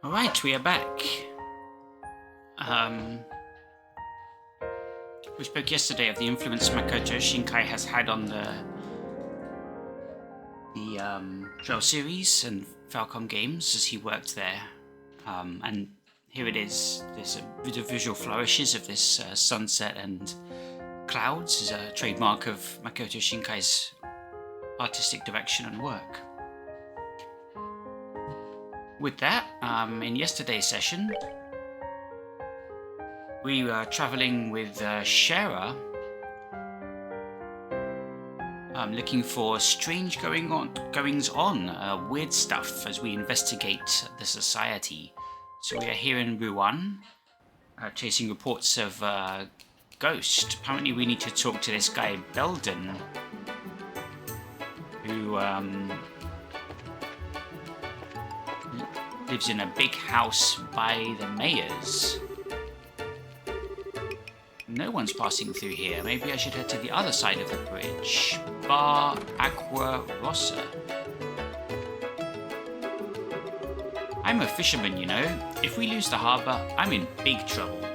Alright, we are back. We spoke yesterday of the influence Makoto Shinkai has had on the Trail series and Falcom Games as he worked there. And here it is. There's the visual flourishes of this sunset and clouds is a trademark of Makoto Shinkai's artistic direction and work. With that, in yesterday's session, we were traveling with Shara, looking for strange goings on, weird stuff as we investigate the society. So we are here in Ruan, chasing reports of ghost. Apparently we need to talk to this guy Belden, who lives in a big house by the mayor's. No one's passing through here. Maybe I should head to the other side of the bridge. Bar Aqua Rossa. I'm a fisherman, you know. If we lose the harbour, I'm in big trouble.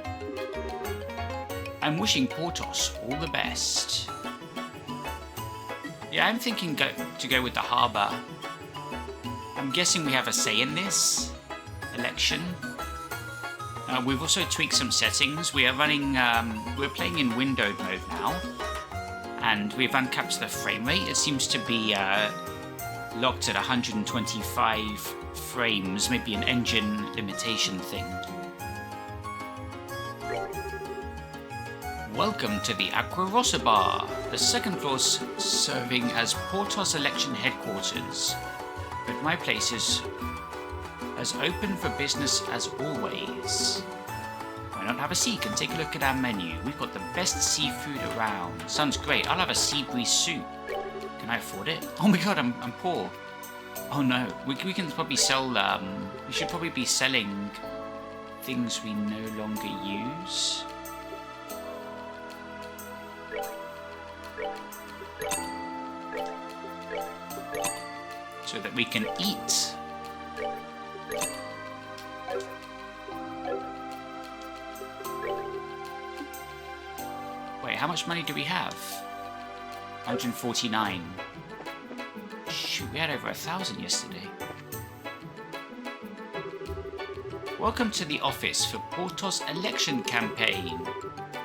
I'm wishing Portos all the best. Yeah, I'm thinking to go with the harbour. I'm guessing we have a say in this election. We've also tweaked some settings. We are running, we're playing in windowed mode now, and we've uncapped the frame rate. It seems to be locked at 125 frames, maybe an engine limitation thing. Welcome to the Aqua Rossa Bar, the second floor serving as Portos election headquarters. But my place is as open for business as always. Why not have a seat and take a look at our menu? We've got the best seafood around. Sounds great. I'll have a sea breeze soup. Can I afford it? Oh my god, I'm poor. Oh no, we can probably sell, we should probably be selling things we no longer use. So that we can eat. Wait, how much money do we have? 149. Shoot, we had over 1,000 yesterday. Welcome to the office for Portos election campaign.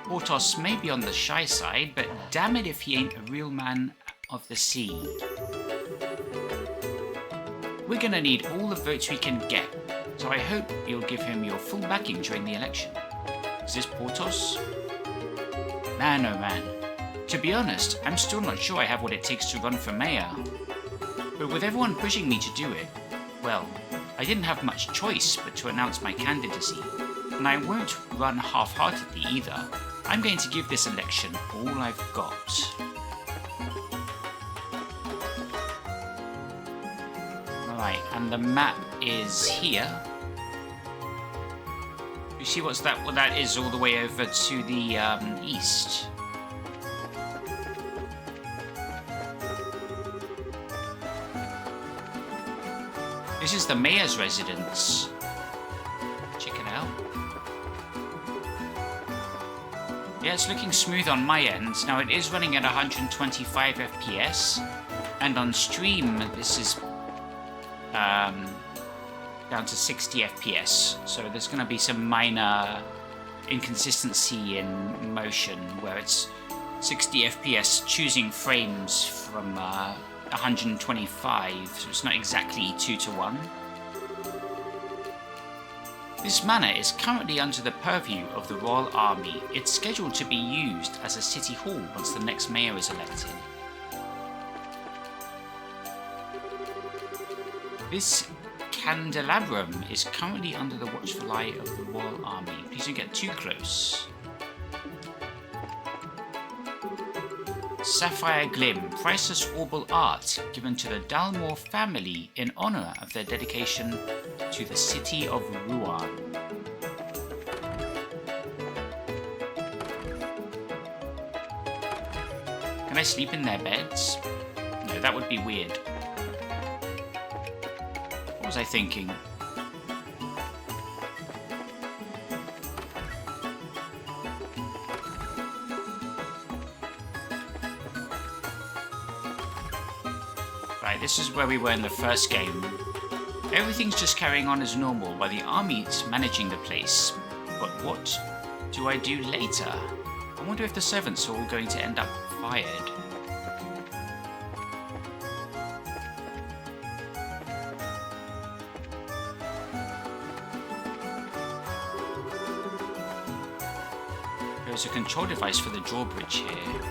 Portos may be on the shy side, but damn it if he ain't a real man of the sea. We're gonna need all the votes we can get, so I hope you'll give him your full backing during the election. Is this Portos? Man, oh man. To be honest, I'm still not sure I have what it takes to run for mayor. But with everyone pushing me to do it, well, I didn't have much choice but to announce my candidacy. And I won't run half-heartedly either. I'm going to give this election all I've got. Right, and the map is here. You see what that is all the way over to the east. This is the mayor's residence. Check it out. Yeah, it's looking smooth on my end. Now it is running at 125 FPS, and on stream this is down to 60 FPS, so there's going to be some minor inconsistency in motion where it's 60 FPS choosing frames from 125, so it's not exactly 2-to-1. This manor is currently under the purview of the Royal Army. It's scheduled to be used as a city hall once the next mayor is elected. This candelabrum is currently under the watchful eye of the Royal Army. Please don't get too close. Sapphire Glim, priceless orbal art given to the Dalmore family in honor of their dedication to the city of Ruan. Can I sleep in their beds? No, that would be weird. What was I thinking? Right, this is where we were in the first game. Everything's just carrying on as normal while the army's managing the place. But what do I do later? I wonder if the servants are all going to end up fired. There's a control device for the drawbridge here.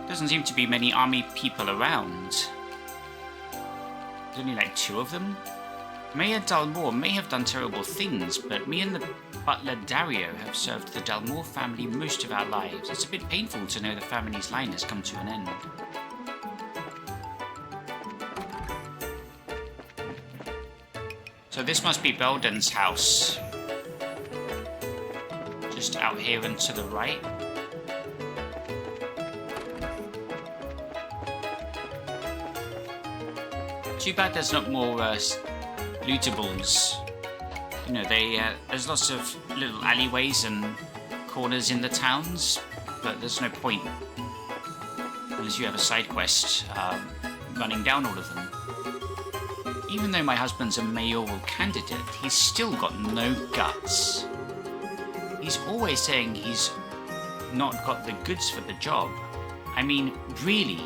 Doesn't seem to be many army people around. There's only like 2 of them. Mayor Dalmor may have done terrible things, but me and the butler Dario have served the Dalmor family most of our lives. It's a bit painful to know the family's line has come to an end. So this must be Belden's house. Just out here and to the right. Too bad there's not more lootables. You know, there's lots of little alleyways and corners in the towns, but there's no point unless you have a side quest running down all of them. Even though my husband's a mayoral candidate, he's still got no guts. He's always saying he's not got the goods for the job. I mean, really?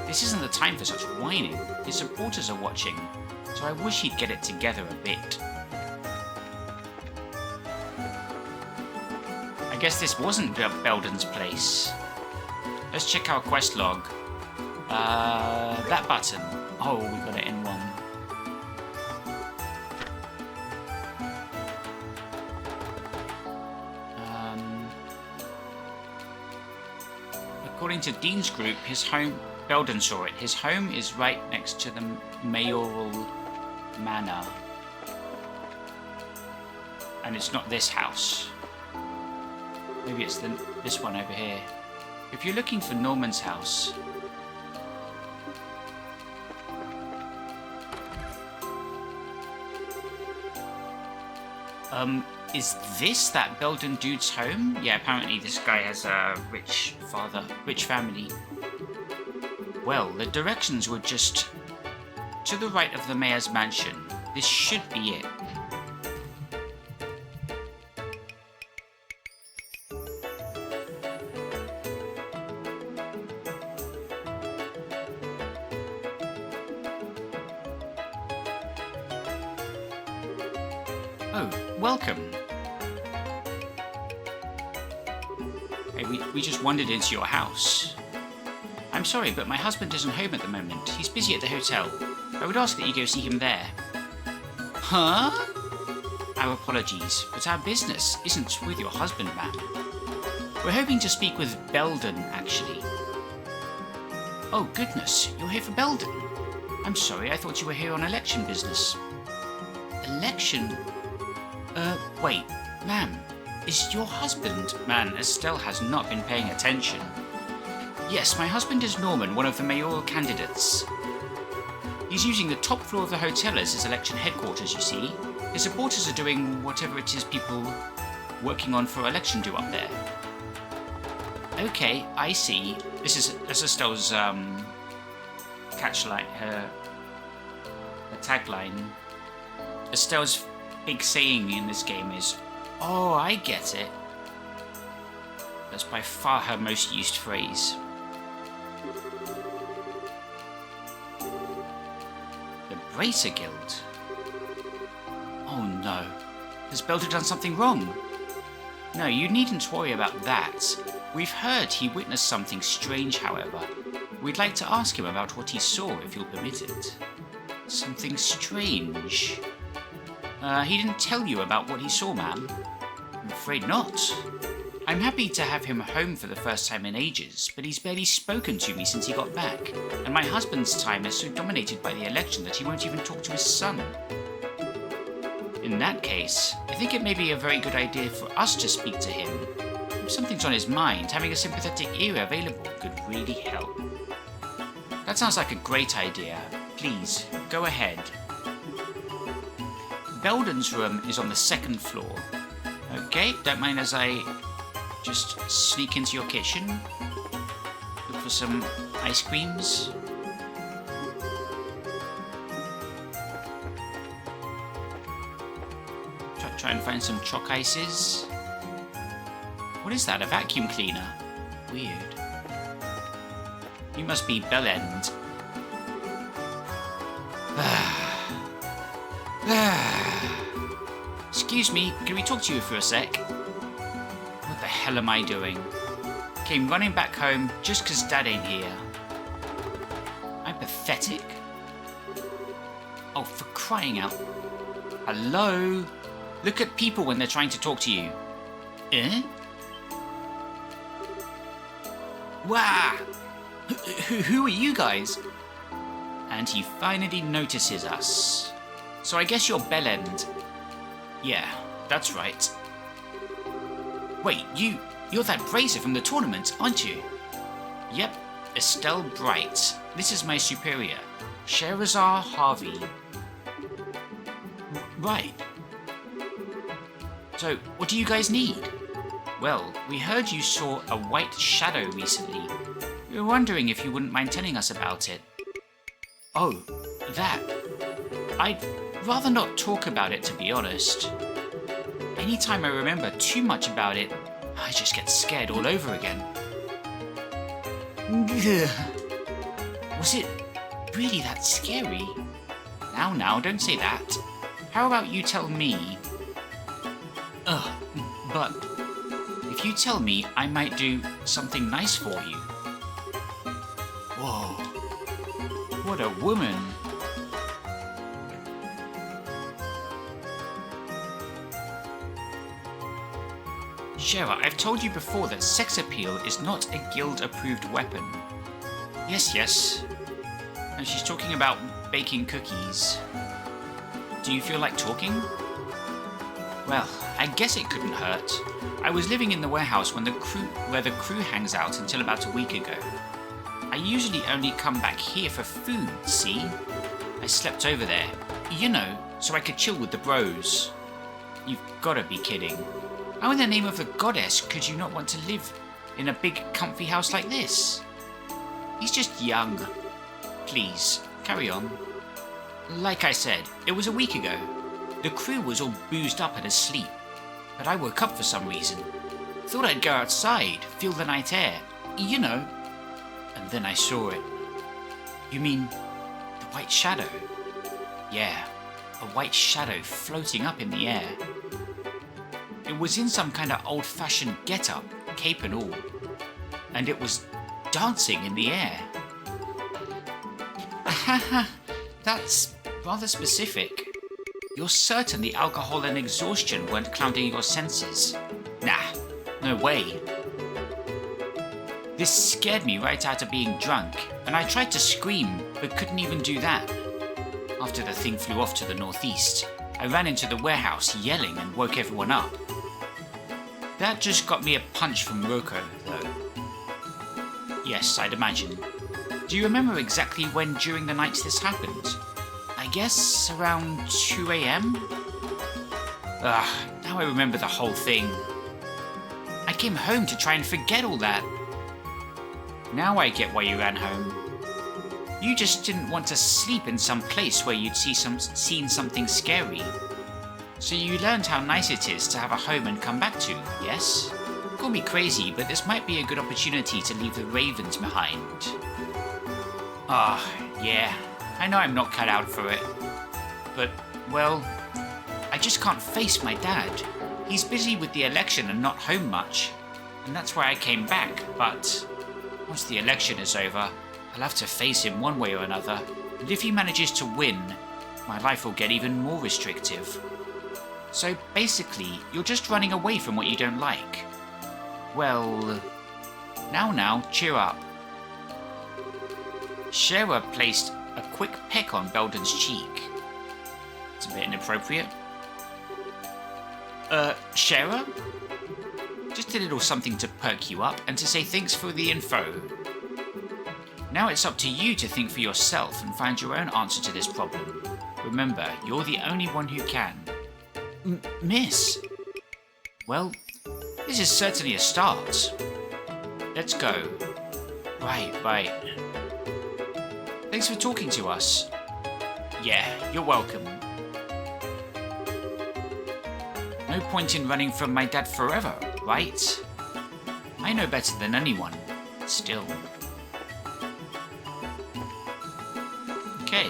This isn't the time for such whining. His supporters are watching, so I wish he'd get it together a bit. I guess this wasn't Belden's place. Let's check our quest log. That button. Oh, we got it in one. According to Dean's group, his home... Belden saw it. His home is right next to the mayoral manor. And it's not this house. Maybe it's this one over here. If you're looking for Norman's house... is this that Belden dude's home? Yeah, apparently this guy has a rich family. Well, the directions were just to the right of the mayor's mansion. This should be it. Oh, welcome. Hey, we just wandered into your house. I'm sorry, but my husband isn't home at the moment. He's busy at the hotel. I would ask that you go see him there. Huh? Our apologies, but our business isn't with your husband, ma'am. We're hoping to speak with Belden, actually. Oh, goodness, you're here for Belden. I'm sorry, I thought you were here on election business. Election? Wait, ma'am, is your husband... Man, Estelle has not been paying attention. Yes, my husband is Norman, one of the mayoral candidates. He's using the top floor of the hotel as his election headquarters, you see. His supporters are doing whatever it is people working on for election do up there. Okay, I see. This is Estelle's catchline, her tagline. Estelle's big saying in this game is, "Oh, I get it." That's by far her most used phrase. The Bracer Guild. Oh no. Has Belden done something wrong? No, you needn't worry about that. We've heard he witnessed something strange, however. We'd like to ask him about what he saw, if you'll permit it. Something strange? He didn't tell you about what he saw, ma'am? I'm afraid not. I'm happy to have him home for the first time in ages, but he's barely spoken to me since he got back, and my husband's time is so dominated by the election that he won't even talk to his son. In that case, I think it may be a very good idea for us to speak to him. If something's on his mind, having a sympathetic ear available could really help. That sounds like a great idea. Please, go ahead. Belden's room is on the second floor. Okay, don't mind as I just sneak into your kitchen. Look for some ice creams. Try and find some chalk ices. What is that, a vacuum cleaner? Weird. You must be Bellend. Excuse me, can we talk to you for a sec? What the hell am I doing? Came running back home just 'cause Dad ain't here. I'm pathetic. Oh, for crying out. Hello? Look at people when they're trying to talk to you. Eh? Wow! Who are you guys? And he finally notices us. So I guess you're Bellend. Yeah, that's right. Wait, you're that brazier from the tournament, aren't you? Yep, Estelle Bright. This is my superior, Sherazar Harvey. Right. So, what do you guys need? Well, we heard you saw a white shadow recently. We were wondering if you wouldn't mind telling us about it. Oh, that. I'd rather not talk about it, to be honest. Anytime I remember too much about it, I just get scared all over again. Was it really that scary? Now, don't say that. How about you tell me? But if you tell me, I might do something nice for you. Whoa, what a woman. Shera, I've told you before that sex appeal is not a guild-approved weapon. Yes. And she's talking about baking cookies. Do you feel like talking? Well, I guess it couldn't hurt. I was living in the warehouse where the crew hangs out until about a week ago. I usually only come back here for food, see? I slept over there, so I could chill with the bros. You've gotta be kidding. How in the name of the goddess could you not want to live in a big, comfy house like this? He's just young. Please, carry on. Like I said, it was a week ago. The crew was all boozed up and asleep, but I woke up for some reason. Thought I'd go outside, feel the night air, and then I saw it. You mean the white shadow? Yeah, a white shadow floating up in the air. It was in some kind of old-fashioned get-up, cape and all, and it was dancing in the air. That's rather specific. You're certain the alcohol and exhaustion weren't clouding your senses? Nah, no way. This scared me right out of being drunk, and I tried to scream, but couldn't even do that. After the thing flew off to the northeast, I ran into the warehouse yelling and woke everyone up. That just got me a punch from Roko, though. Yes, I'd imagine. Do you remember exactly when during the night this happened? I guess around 2 a.m? Now I remember the whole thing. I came home to try and forget all that. Now I get why you ran home. You just didn't want to sleep in some place where you'd seen something scary. So you learned how nice it is to have a home and come back to, yes? Call me crazy, but this might be a good opportunity to leave the ravens behind. Yeah, I know I'm not cut out for it. But, well, I just can't face my dad. He's busy with the election and not home much. And that's why I came back, but once the election is over, I'll have to face him one way or another. And if he manages to win, my life will get even more restrictive. So basically, you're just running away from what you don't like. Well... Now, cheer up. Shara placed a quick peck on Belden's cheek. It's a bit inappropriate. Shara? Just a little something to perk you up and to say thanks for the info. Now it's up to you to think for yourself and find your own answer to this problem. Remember, you're the only one who can. Miss? Well, this is certainly a start. Let's go. Right. Thanks for talking to us. Yeah, you're welcome. No point in running from my dad forever, right? I know better than anyone. Still. Okay.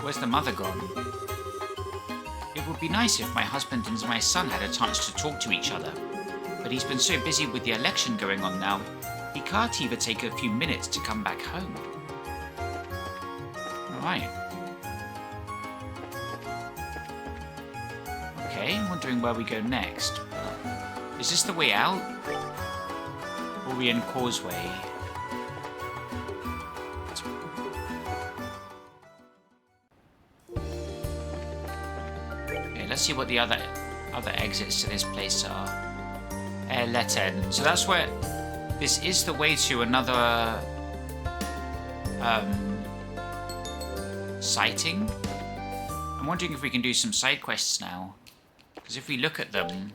Where's the mother gone? It would be nice if my husband and my son had a chance to talk to each other. But he's been so busy with the election going on now, he can't even take a few minutes to come back home. Alright. Okay, wondering where we go next. Is this the way out? Orient Causeway. Okay, let's see what the other exits to this place are. Letten. So that's where... This is the way to another... sighting? I'm wondering if we can do some side quests now. Because if we look at them...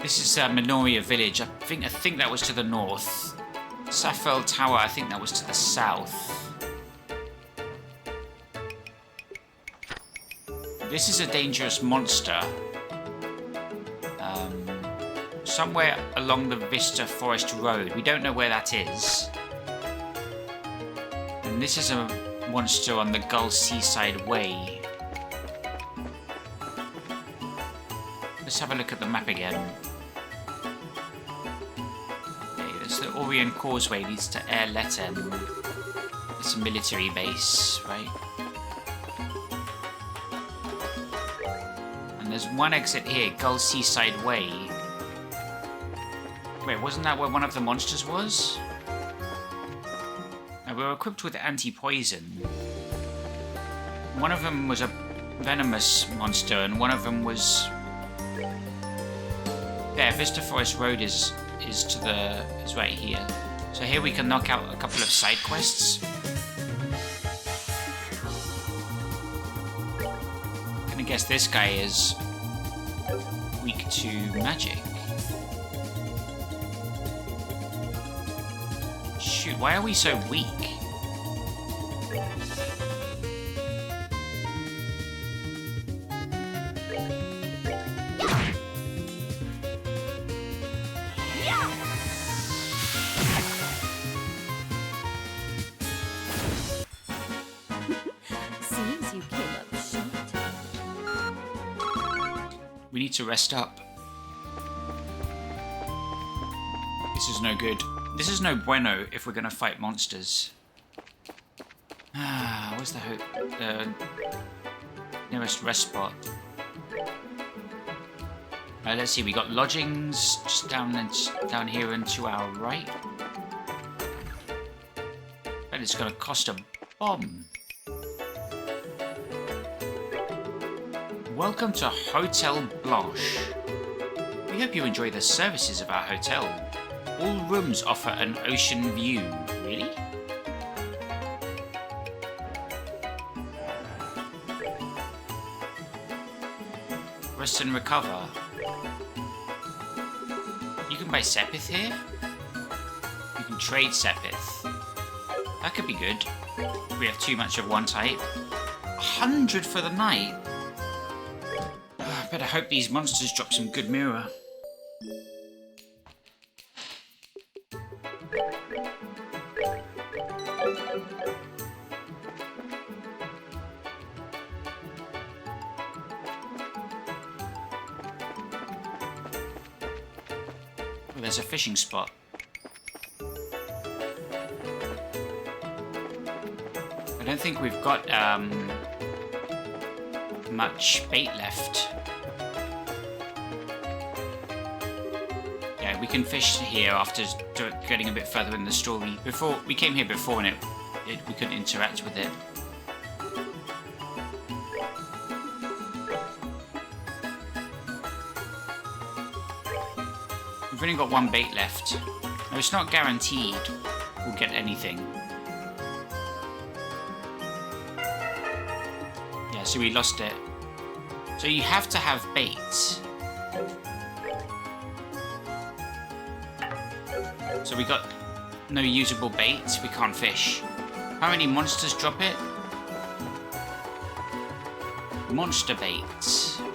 This is Minoria Village. I think that was to the north. Safel Tower, I think that was to the south. This is a dangerous monster. Somewhere along the Vista Forest Road. We don't know where that is. And this is a monster on the Gull Seaside Way. Let's have a look at the map again. Okay, that's the Orient Causeway leads to Letten. It's a military base, right? And there's one exit here, Gull Seaside Way. Wait, wasn't that where one of the monsters was? Now, we were equipped with anti-poison. One of them was a venomous monster, and one of them was... There, Vista Forest Road is right here. So here we can knock out a couple of side quests. I'm gonna guess this guy is weak to magic. Shoot, why are we so weak? Seems you came up short. We need to rest up. This is no good. This is no bueno if we're gonna fight monsters. Where's the nearest rest spot? Right, let's see. We got lodgings just down here and to our right. Bet it's gonna cost a bomb. Welcome to Hotel Blanche. We hope you enjoy the services of our hotel. All rooms offer an ocean view. Really? Rest and recover. You can buy Sepith here? You can trade Sepith. That could be good. We have too much of one type. 100 for the night? I better hope these monsters drop some good mirror. There's a fishing spot. I don't think we've got much bait left. Yeah, we can fish here after getting a bit further in the story. Before we came here before, and we couldn't interact with it. We've only got one bait left. No, it's not guaranteed we'll get anything. Yeah, so we lost it. So you have to have bait. So we got no usable bait, we can't fish. How many monsters drop it? Monster bait. You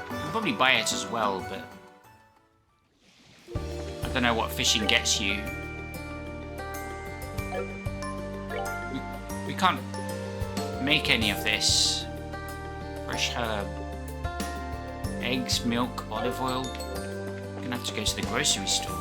can probably buy it as well, but I don't know what fishing gets you. We can't make any of this. Fresh herb. Eggs, milk, olive oil. We're gonna have to go to the grocery store.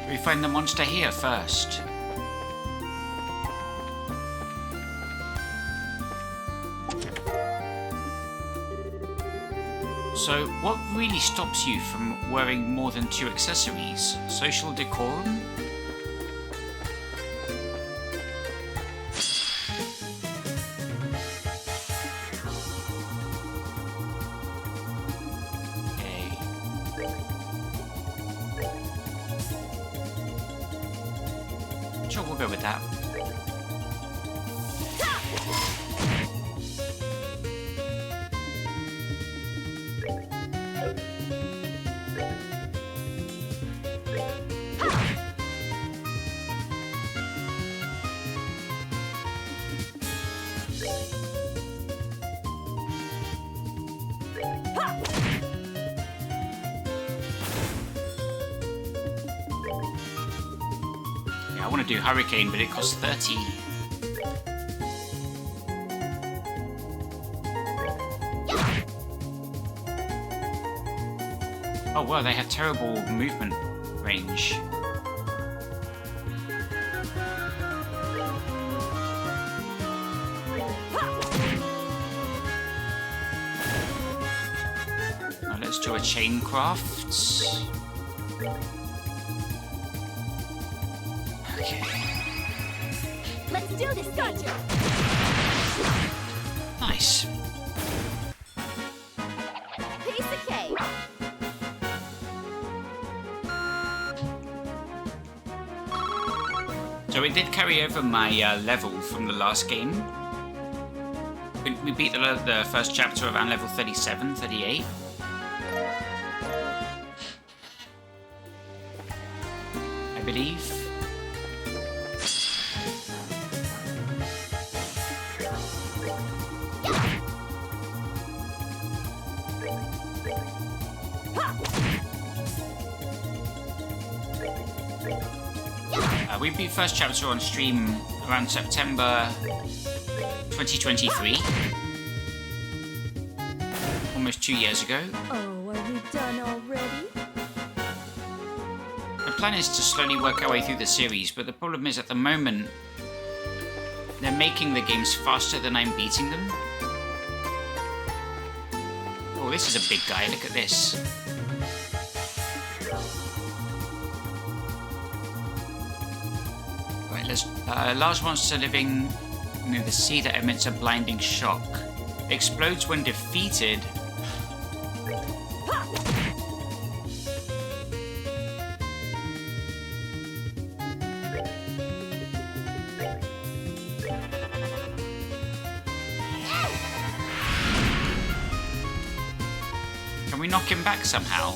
We find the monster here first. So, what really stops you from wearing more than 2 accessories? Social decorum? Sure, we'll go with that. I want to do Hurricane, but it costs 30. Oh wow, they have terrible movement range. Now let's do a chain craft. Okay. Let's do this. Gotcha. Nice. Piece of cake. So it did carry over my level from the last game. We beat the first chapter around level 37, 38. I believe. We beat first chapter on stream around September 2023. Almost 2 years ago. Oh, are we done already? The plan is to slowly work our way through the series, but the problem is at the moment they're making the games faster than I'm beating them. Oh, this is a big guy, look at this. Large monster living near the sea that emits a blinding shock. Explodes when defeated. Can we knock him back somehow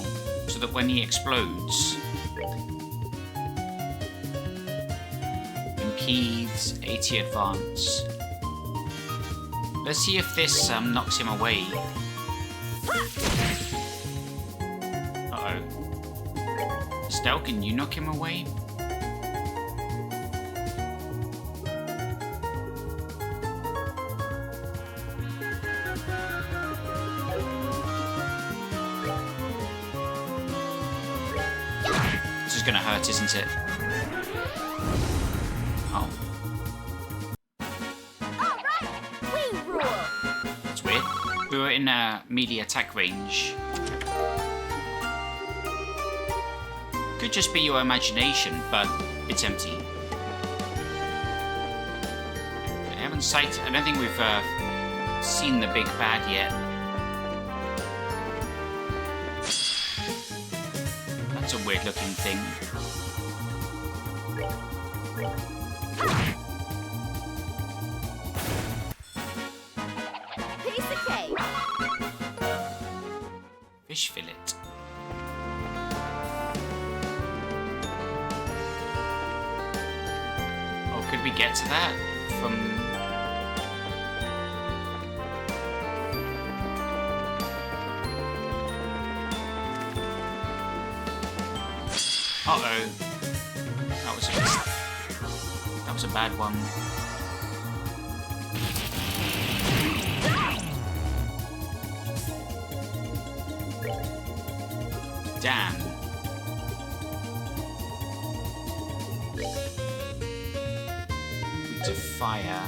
so that when he explodes? Keys, 80 advance. Let's see if this knocks him away. Uh-oh. Estelle, can you knock him away? is going to hurt, isn't it? Oh. Alright! We rule! That's weird. We were in melee attack range. Could just be your imagination, but it's empty. I haven't sighted. I don't think we've seen the big bad yet. That's a weird looking thing. Piece of cake! Fish fillet. Oh, could we get to that from... Uh-oh. That was a bad one. Damn. Weak to fire.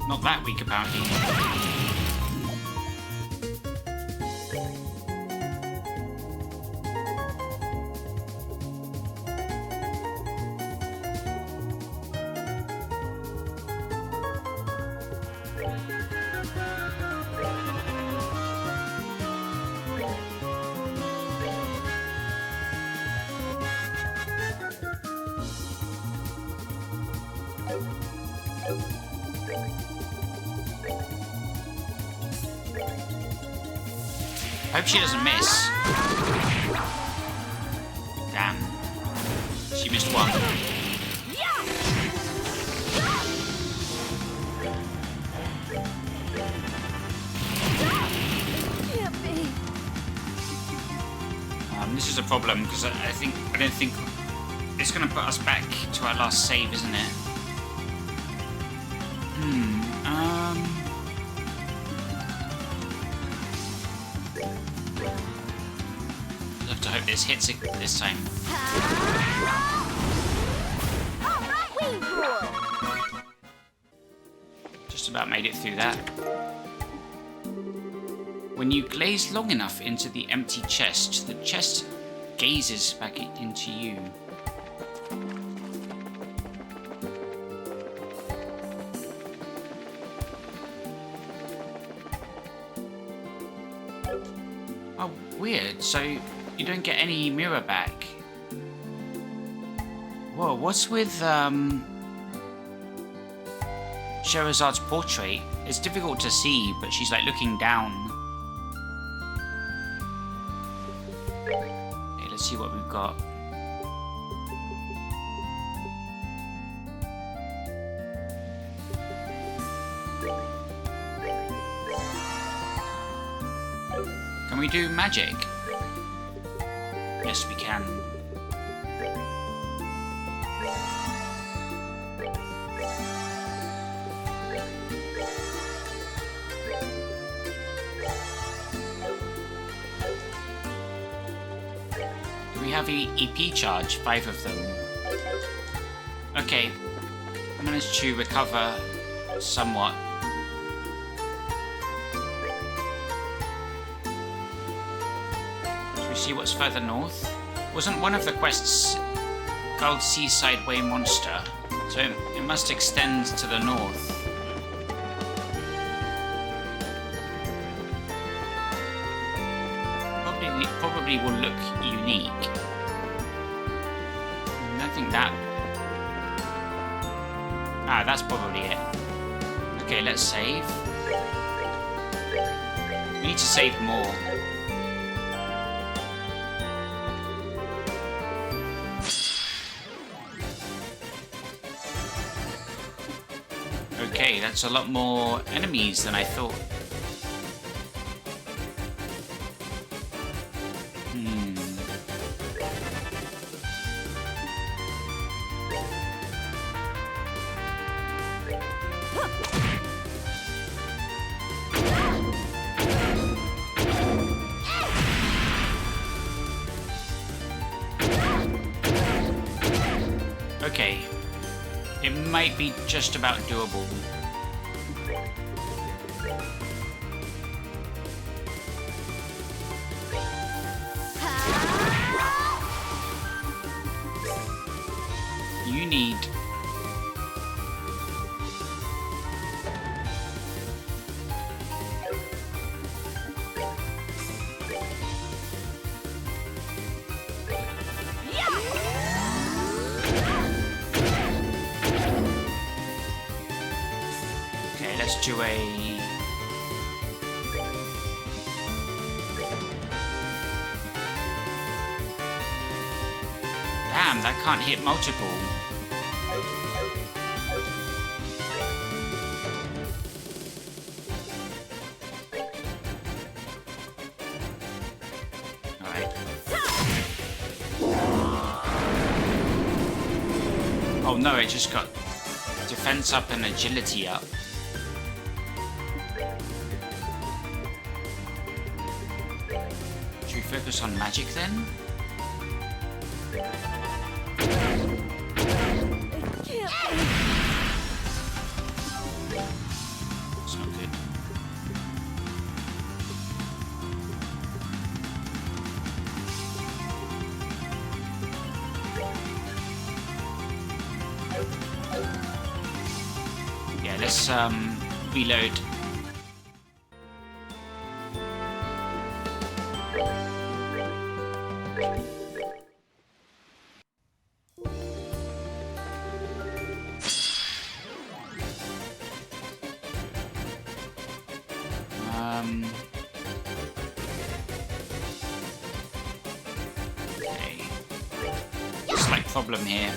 Not that weak, apparently. I hope she doesn't miss. Damn. She missed one. This is a problem because I don't think it's going to put us back to our last save, isn't it? I'll have to hope this hits it this time. Just about made it through that. When you glaze long enough into the empty chest, the chest gazes back into you. Oh, weird. So you don't get any mirror back. Whoa, what's with Shahrazad's portrait? It's difficult to see, but she's like looking down. Okay, let's see what we've got. Can we do magic? Yes, we can. Do we have EP charge? 5 of them. Okay. I managed to recover somewhat. See what's further north? Wasn't one of the quests called Seaside Way Monster? So it must extend to the north. Probably will look unique. I don't think that... Ah, that's probably it. Okay, let's save. We need to save more. Okay, that's a lot more enemies than I thought. Okay. It might be just about doable. You need... Okay, let's do a... Damn, that can't hit multiple. Alright. Oh no, it just got defense up and agility up. Should we focus on magic then? It's not good. Yeah, let's reload. Okay. Slight problem here.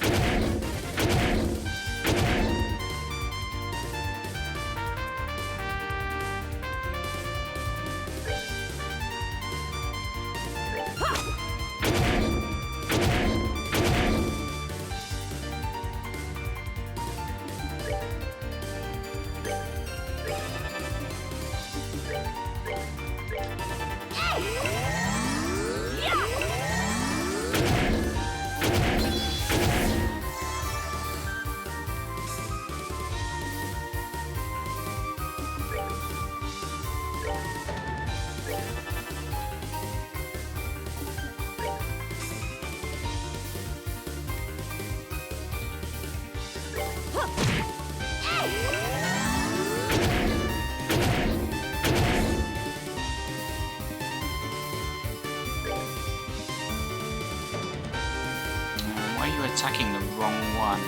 Why are you attacking the wrong one?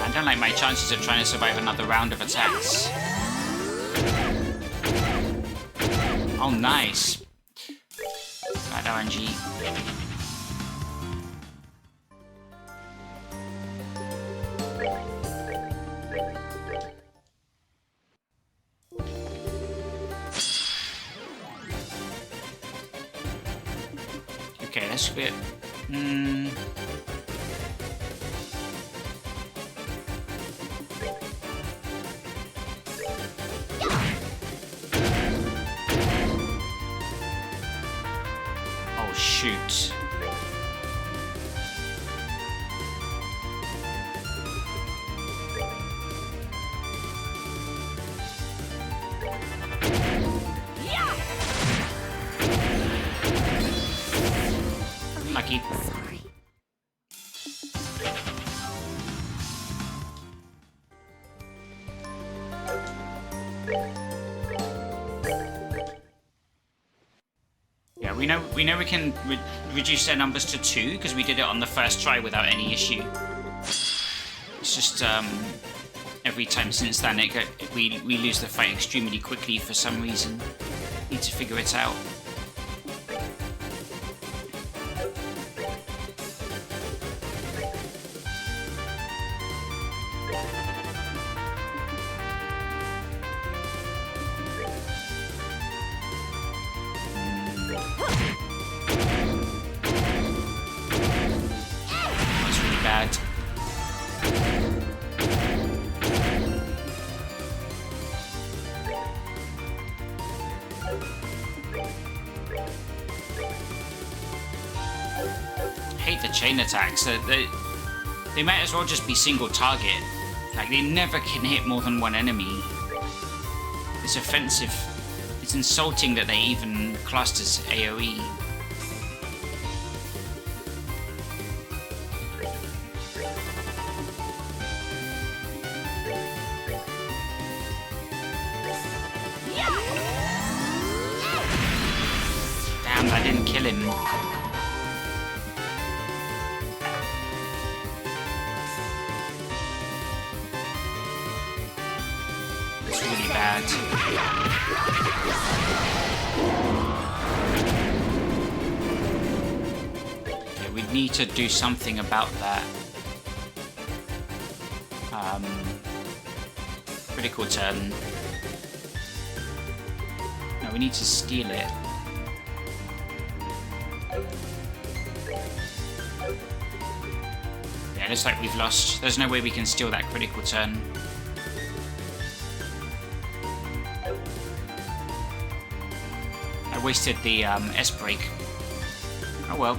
I don't like my chances of trying to survive another round of attacks. Oh, nice. Bad RNG. Okay, that's a bit... Oh, shoot. Lucky. Sorry. Yeah, we know we can reduce their numbers to 2 because we did it on the first try without any issue. It's just every time since then we lose the fight extremely quickly for some reason. Need to figure it out. That's really bad. hate the chain attacks. They might as well just be single target. Like, they never can hit more than one enemy. It's offensive. It's insulting that they even classed as AoE. Damn, that didn't kill him. It's really bad. Okay, we need to do something about that. Critical turn. No, we need to steal it. Yeah, looks like we've lost. There's no way we can steal that critical turn. I wasted the S-break. Oh well.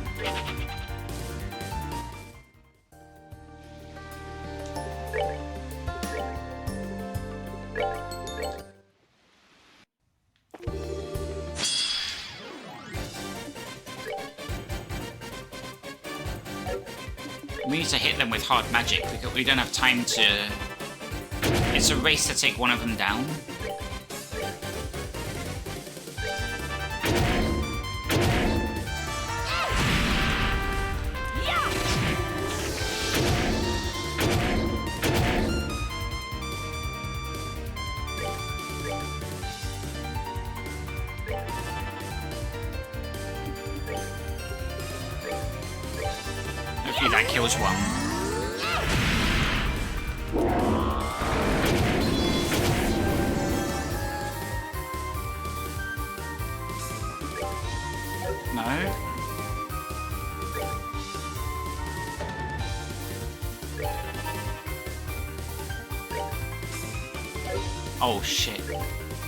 We need to hit them with hard magic. We don't have time to... It's a race to take one of them down. Hopefully that kills one. No. Oh shit.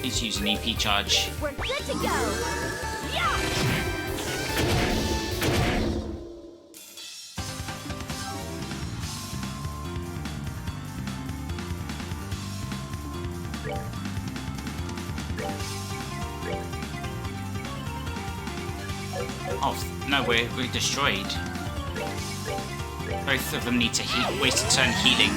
He's using EP charge. We're good to go. Yeah! Oh, no, we're destroyed. Both of them need to heal. Wasted turn healing.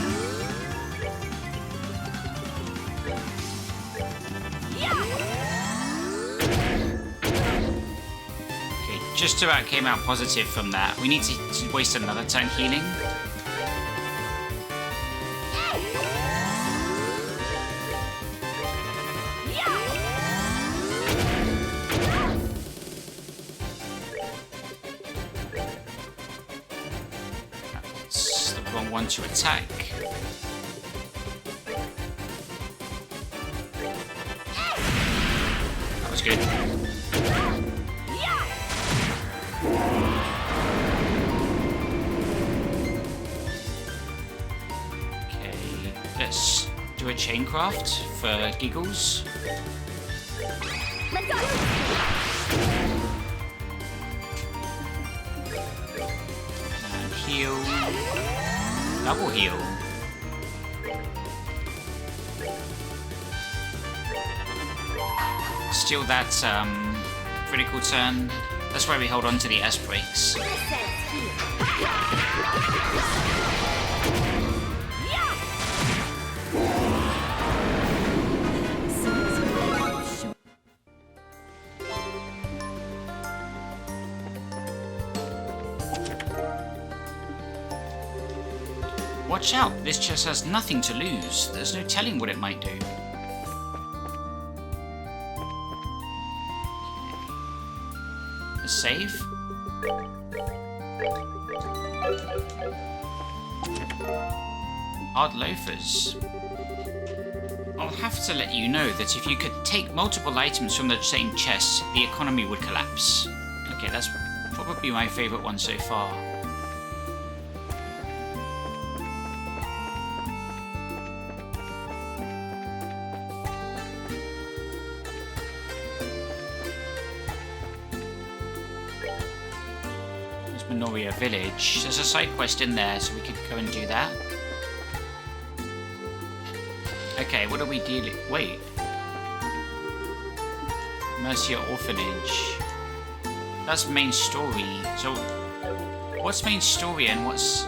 Okay, just about came out positive from that. We need to waste another turn healing. One to attack. That was good. Okay, let's do a chain craft for giggles. Let's go. And heal. Double heal. Steal that critical turn. That's why we hold on to the S breaks. Watch out, this chest has nothing to lose. There's no telling what it might do. Okay. A save? Hard loafers. I'll have to let you know that if you could take multiple items from the same chest, the economy would collapse. Okay, that's probably my favorite one so far. Minoria Village. There's a side quest in there, so we could go and do that. Okay, what are we dealing... Wait. Mercia Orphanage. That's main story. So, what's main story and what's...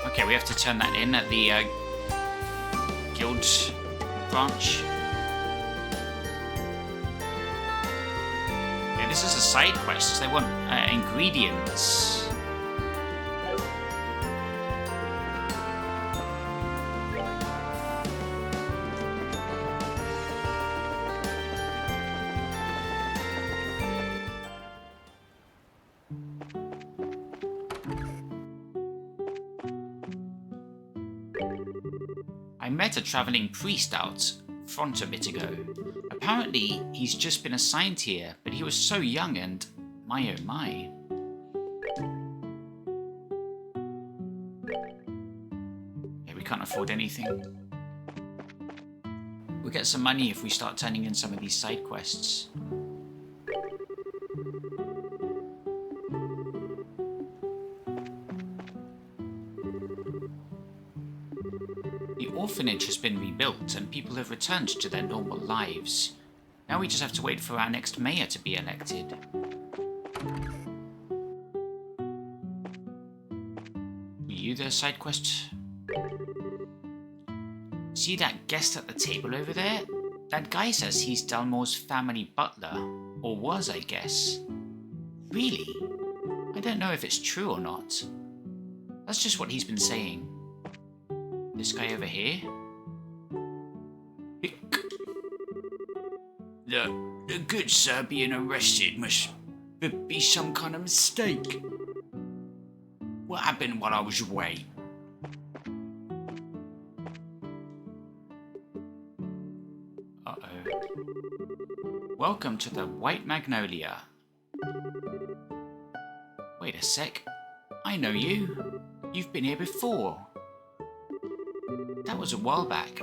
Okay, we have to turn that in at the guild branch. Yeah, this is a side quest. They want ingredients. I met a travelling priest out front a bit ago. Apparently, he's just been assigned here, but he was so young and my oh my. Yeah, we can't afford anything. We'll get some money if we start turning in some of these side quests. The orphanage has been rebuilt and people have returned to their normal lives. Now we just have to wait for our next mayor to be elected. Were you the side quest? See that guest at the table over there? That guy says he's Dalmore's family butler. Or was, I guess. Really? I don't know if it's true or not. That's just what he's been saying. This guy over here? The good sir being arrested must be some kind of mistake. What happened while I was away? Uh-oh. Welcome to the White Magnolia. Wait a sec. I know you. You've been here before. That was a while back.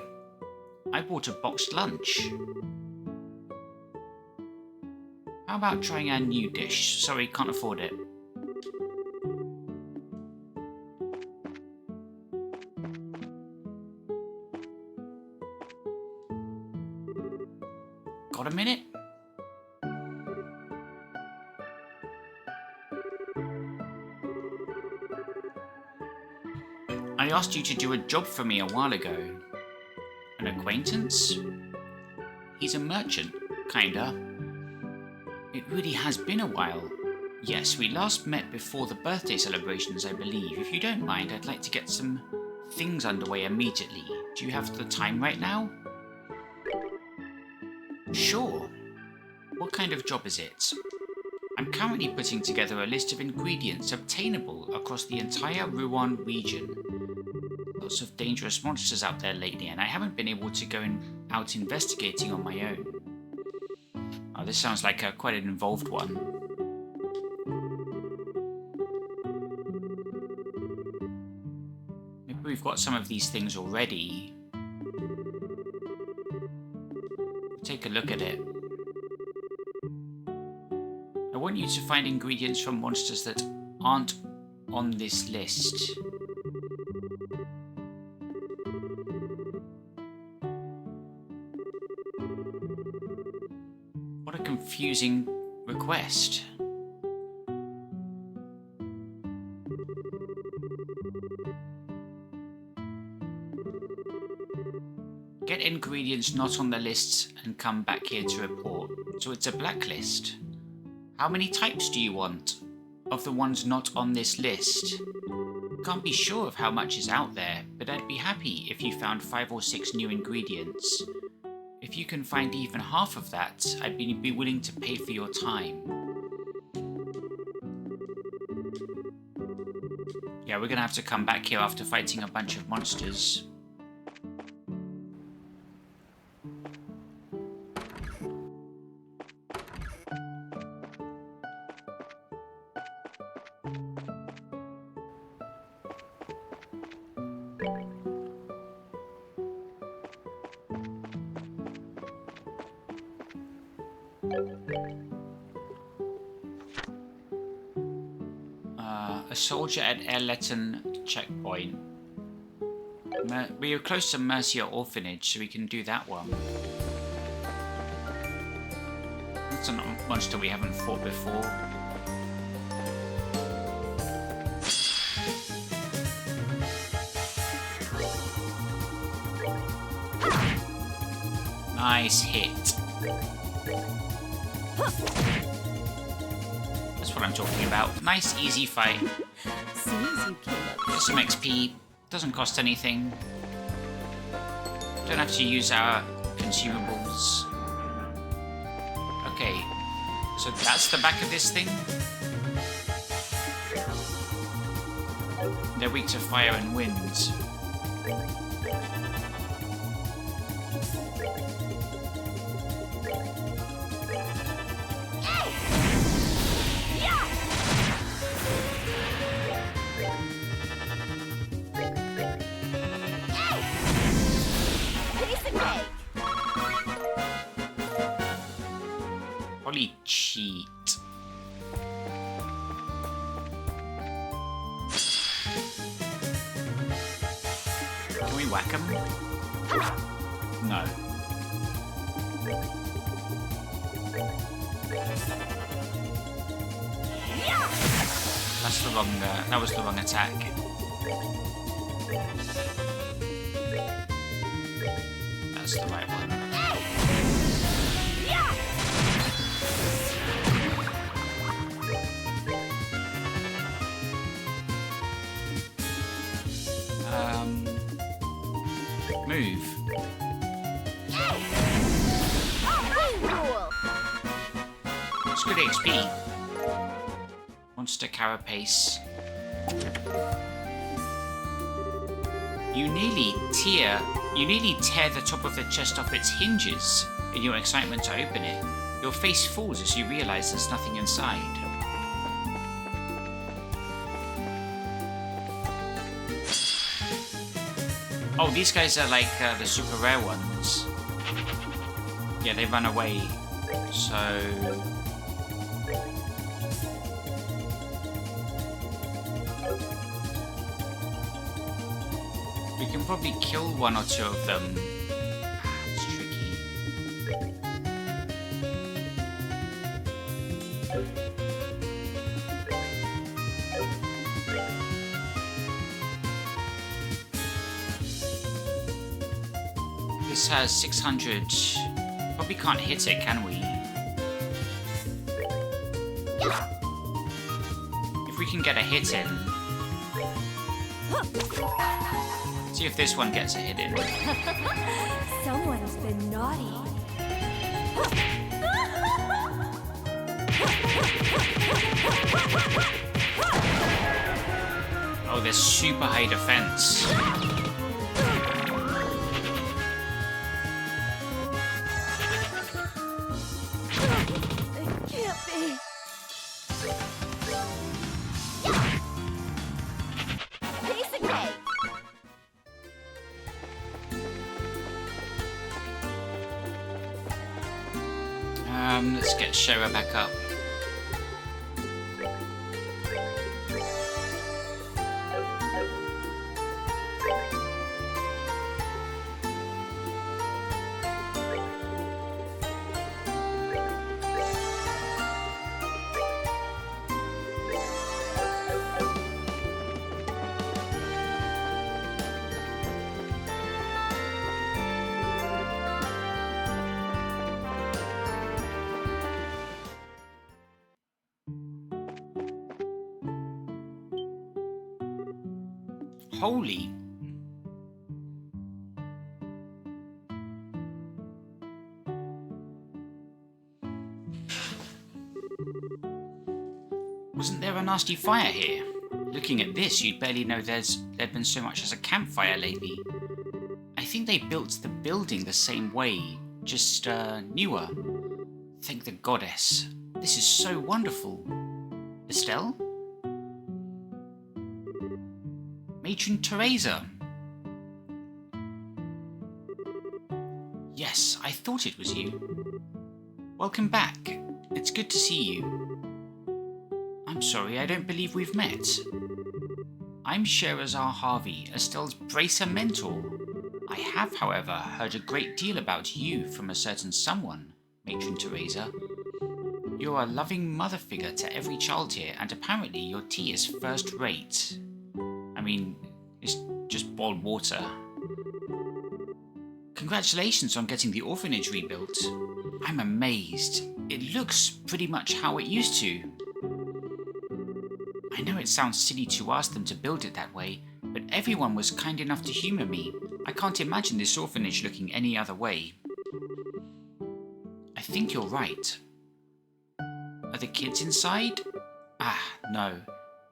I bought a boxed lunch. How about trying our new dish? Sorry, can't afford it. Got a minute? I asked you to do a job for me a while ago. An acquaintance? He's a merchant, kinda. It really has been a while. Yes, we last met before the birthday celebrations, I believe. If you don't mind, I'd like to get some things underway immediately. Do you have the time right now? Sure. What kind of job is it? I'm currently putting together a list of ingredients obtainable across the entire Ruan region. Lots of dangerous monsters out there lately, and I haven't been able to go out investigating on my own. Oh, this sounds like quite an involved one. Maybe we've got some of these things already. Take a look at it. I want you to find ingredients from monsters that aren't on this list. What a confusing request. Get ingredients not on the list and come back here to report. So it's a blacklist. How many types do you want of the ones not on this list? Can't be sure of how much is out there, but I'd be happy if you found 5 or 6 new ingredients. If you can find even half of that, I'd be willing to pay for your time. Yeah, we're gonna have to come back here after fighting a bunch of monsters. A soldier at Erleton checkpoint. We are close to Mercia Orphanage, so we can do that one. It's a monster we haven't fought before. Nice hit. That's what I'm talking about. Nice, easy fight. Seems you came up. Get some XP. Doesn't cost anything. Don't have to use our consumables. Okay, so that's the back of this thing. They're weak to fire and wind. Probably cheat. Can we whack him? No. That's the wrong. That was the wrong attack. That's the right one. Move. It's good HP. Monster Carapace. You nearly tear the top of the chest off its hinges in your excitement to open it. Your face falls as you realize there's nothing inside. Oh, these guys are like the super rare ones. Yeah, they run away. So... we can probably kill one or two of them. It's tricky. This has 600. Probably can't hit it, can we? If we can get a hit in. See if this one gets a hit in. Someone's been naughty. Oh, there's super high defense. It can't be. Piece of cake. Let's get Shera back up. Holy. Wasn't there a nasty fire here? Looking at this, you'd barely know there'd been so much as a campfire lately. I think they built the building the same way, just newer. Thank the goddess. This is so wonderful. Estelle? Matron Teresa. Yes, I thought it was you. Welcome back. It's good to see you. I'm I'm sorry, I don't believe we've met. I'm Sherazar Harvey, Estelle's bracer mentor. I have, however, heard a great deal about you from a certain someone, Matron Teresa. You're a loving mother figure to every child here, and apparently your tea is first rate. I mean, it's just boiled water. Congratulations on getting the orphanage rebuilt. I'm amazed. It looks pretty much how it used to. I know it sounds silly to ask them to build it that way, but everyone was kind enough to humour me. I can't imagine this orphanage looking any other way. I think you're right. Are the kids inside? Ah, no.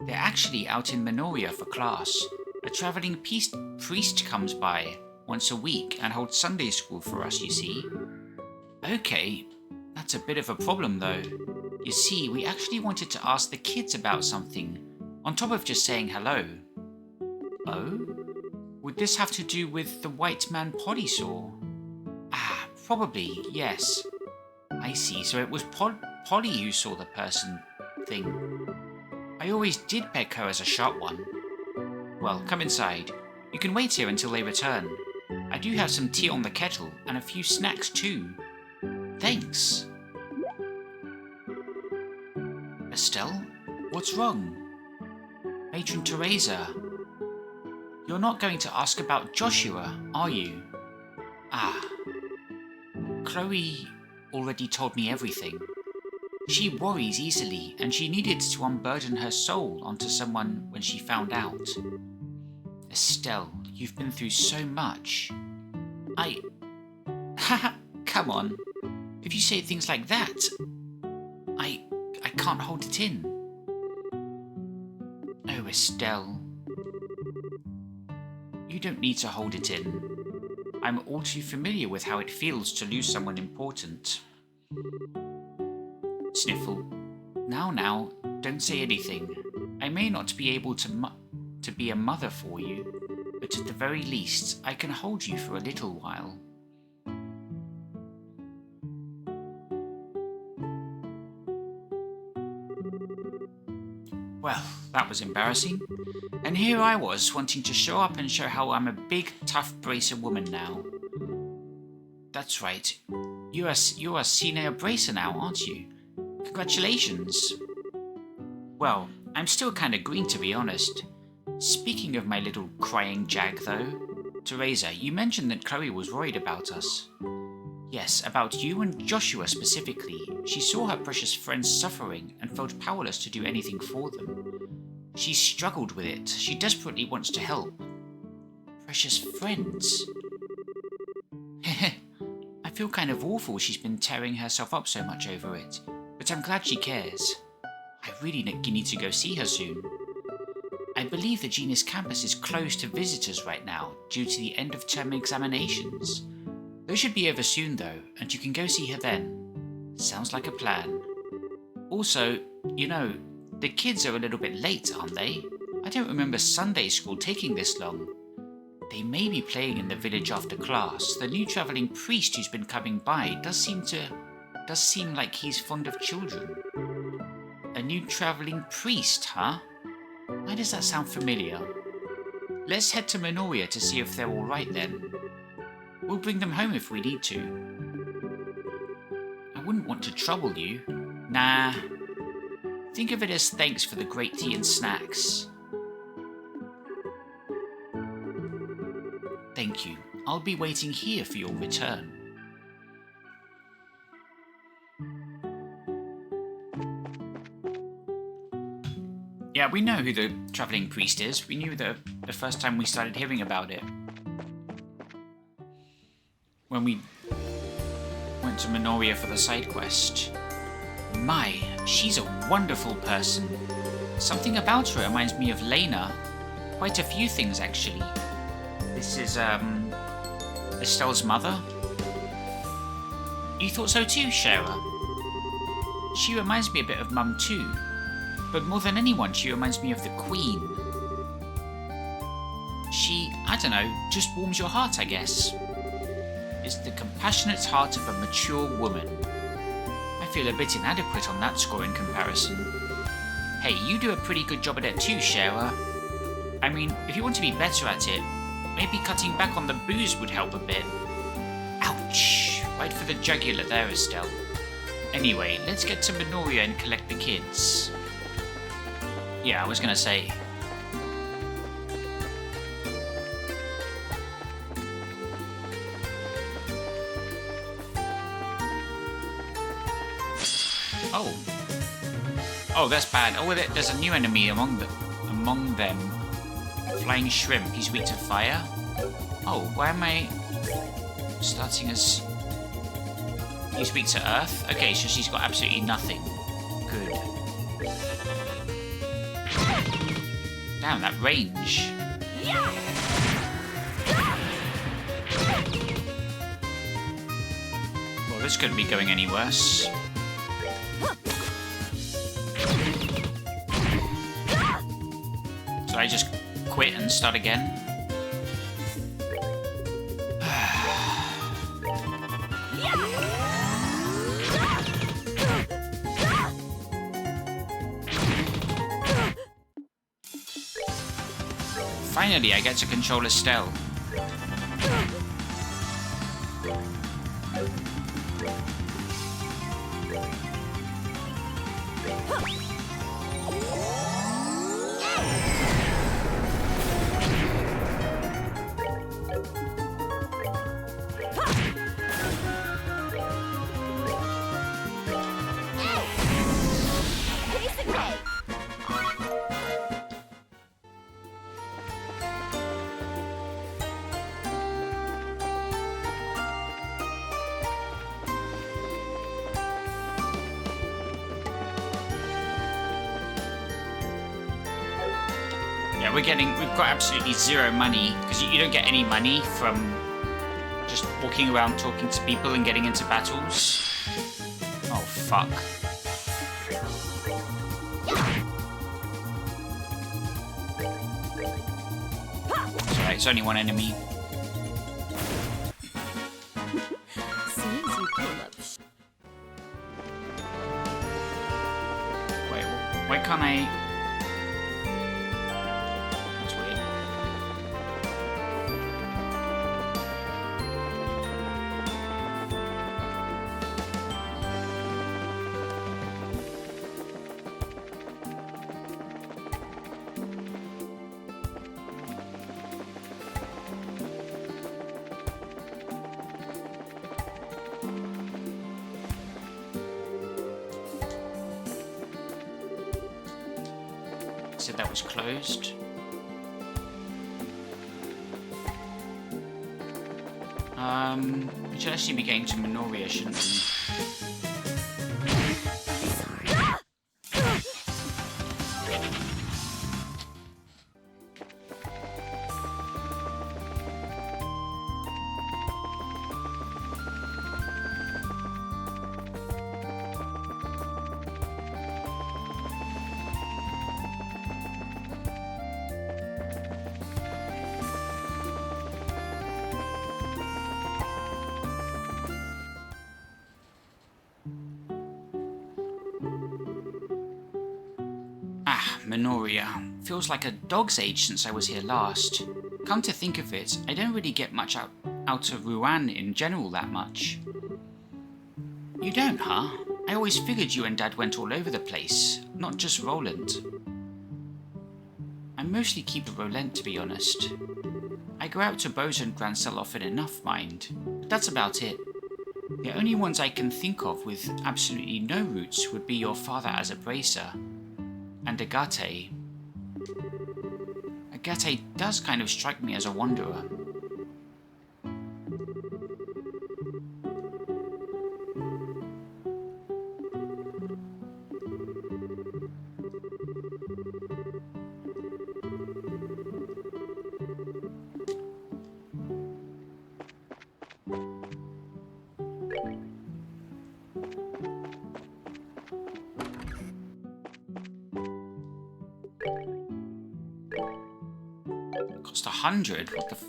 They're actually out in Minoria for class. A travelling priest comes by once a week and holds Sunday school for us, you see. Okay, that's a bit of a problem though. You see, we actually wanted to ask the kids about something, on top of just saying hello. Oh? Would this have to do with the white man Polly saw? Ah, probably, yes. I see, so it was Polly who saw the person thing. I always did peg her as a sharp one. Well, come inside. You can wait here until they return. I do have some tea on the kettle, and a few snacks too. Thanks. Estelle, what's wrong? Matron Teresa, you're not going to ask about Joshua, are you? Ah. Chloe already told me everything. She worries easily, and she needed to unburden her soul onto someone when she found out. Estelle, you've been through so much. Haha, come on. If you say things like that, I can't hold it in. Oh, Estelle. You don't need to hold it in. I'm all too familiar with how it feels to lose someone important. Sniffle. Now, don't say anything. I may not be able to be a mother for you, but at the very least, I can hold you for a little while. Well, that was embarrassing. And here I was, wanting to show up and show how I'm a big, tough bracer woman now. That's right. You're a senior bracer now, aren't you? Congratulations. Well, I'm still kinda green to be honest. Speaking of my little crying jag though, Teresa, you mentioned that Chloe was worried about us. Yes, about you and Joshua specifically. She saw her precious friends suffering and felt powerless to do anything for them. She struggled with it. She desperately wants to help. Precious friends. I feel kind of awful she's been tearing herself up so much over it, but I'm glad she cares. I really need to go see her soon. I believe the Genus campus is closed to visitors right now due to the end of term examinations. Those should be over soon though, and you can go see her then. Sounds like a plan. Also, you know, the kids are a little bit late, aren't they? I don't remember Sunday school taking this long. They may be playing in the village after class. The new travelling priest who's been coming by does seem like he's fond of children. A new travelling priest, huh? Why does that sound familiar? Let's head to Minoria to see if they're alright then. We'll bring them home if we need to. I wouldn't want to trouble you. Nah. Think of it as thanks for the great tea and snacks. Thank you. I'll be waiting here for your return. Yeah, we know who the travelling priest is. We knew the first time we started hearing about it. When we went to Minoria for the side quest. My, she's a wonderful person. Something about her reminds me of Lena. Quite a few things, actually. This is, Estelle's mother. You thought so too, Shara? She reminds me a bit of Mum too. But more than anyone, she reminds me of the Queen. She, I don't know, just warms your heart, I guess. It's the compassionate heart of a mature woman. I feel a bit inadequate on that score in comparison. Hey, you do a pretty good job at it too, Shara. I mean, if you want to be better at it, maybe cutting back on the booze would help a bit. Ouch! Right for the jugular there, Estelle. Anyway, let's get to Minoria and collect the kids. Yeah, I was gonna say. Oh. Oh, that's bad. Oh, there's a new enemy among them. Flying shrimp. He's weak to fire. Oh, why am I starting as... He's weak to earth? Okay, so she's got absolutely nothing. Good. Damn, that range. Well, this couldn't be going any worse. So I just quit and start again? Finally, I get to control Estelle. Piece of cake. Yeah, we've got absolutely zero money, because you don't get any money from just walking around talking to people and getting into battles. Oh, fuck. Sorry, it's only one enemy. Seems you came up. Wait, why can't I... That's weird. Said that was closed. We should actually be getting to Minoria, shouldn't we? Ah, Minoria. Feels like a dog's age since I was here last. Come to think of it, I don't really get much out of Rouen in general that much. You don't, huh? I always figured you and Dad went all over the place, not just Roland. I mostly keep a Rolent, to be honest. I go out to Bose and Grancel often enough, mind, but that's about it. The only ones I can think of with absolutely no roots would be your father as a bracer, and Agate. Agate does kind of strike me as a wanderer. Cost 100? What the f...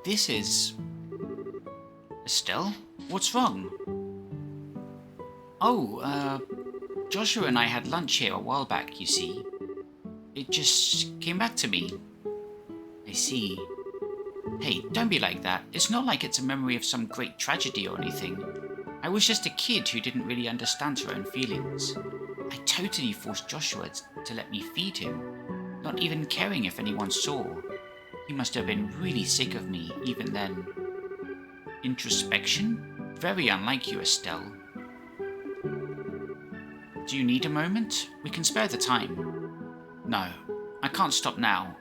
This is... Estelle? What's wrong? Oh, Joshua and I had lunch here a while back, you see. It just came back to me. I see. Hey, don't be like that. It's not like it's a memory of some great tragedy or anything. I was just a kid who didn't really understand her own feelings. I totally forced Joshua to let me feed him, not even caring if anyone saw. He must have been really sick of me even then. Introspection? Very unlike you, Estelle. Do you need a moment? We can spare the time. No, I can't stop now.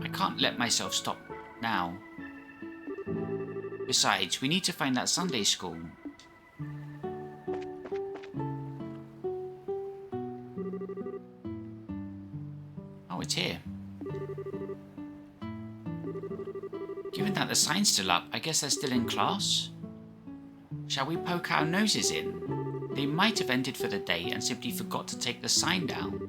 I can't let myself stop now. Besides, we need to find that Sunday school. Oh, it's here. Given that the sign's still up, I guess they're still in class? Shall we poke our noses in? They might have ended for the day and simply forgot to take the sign down.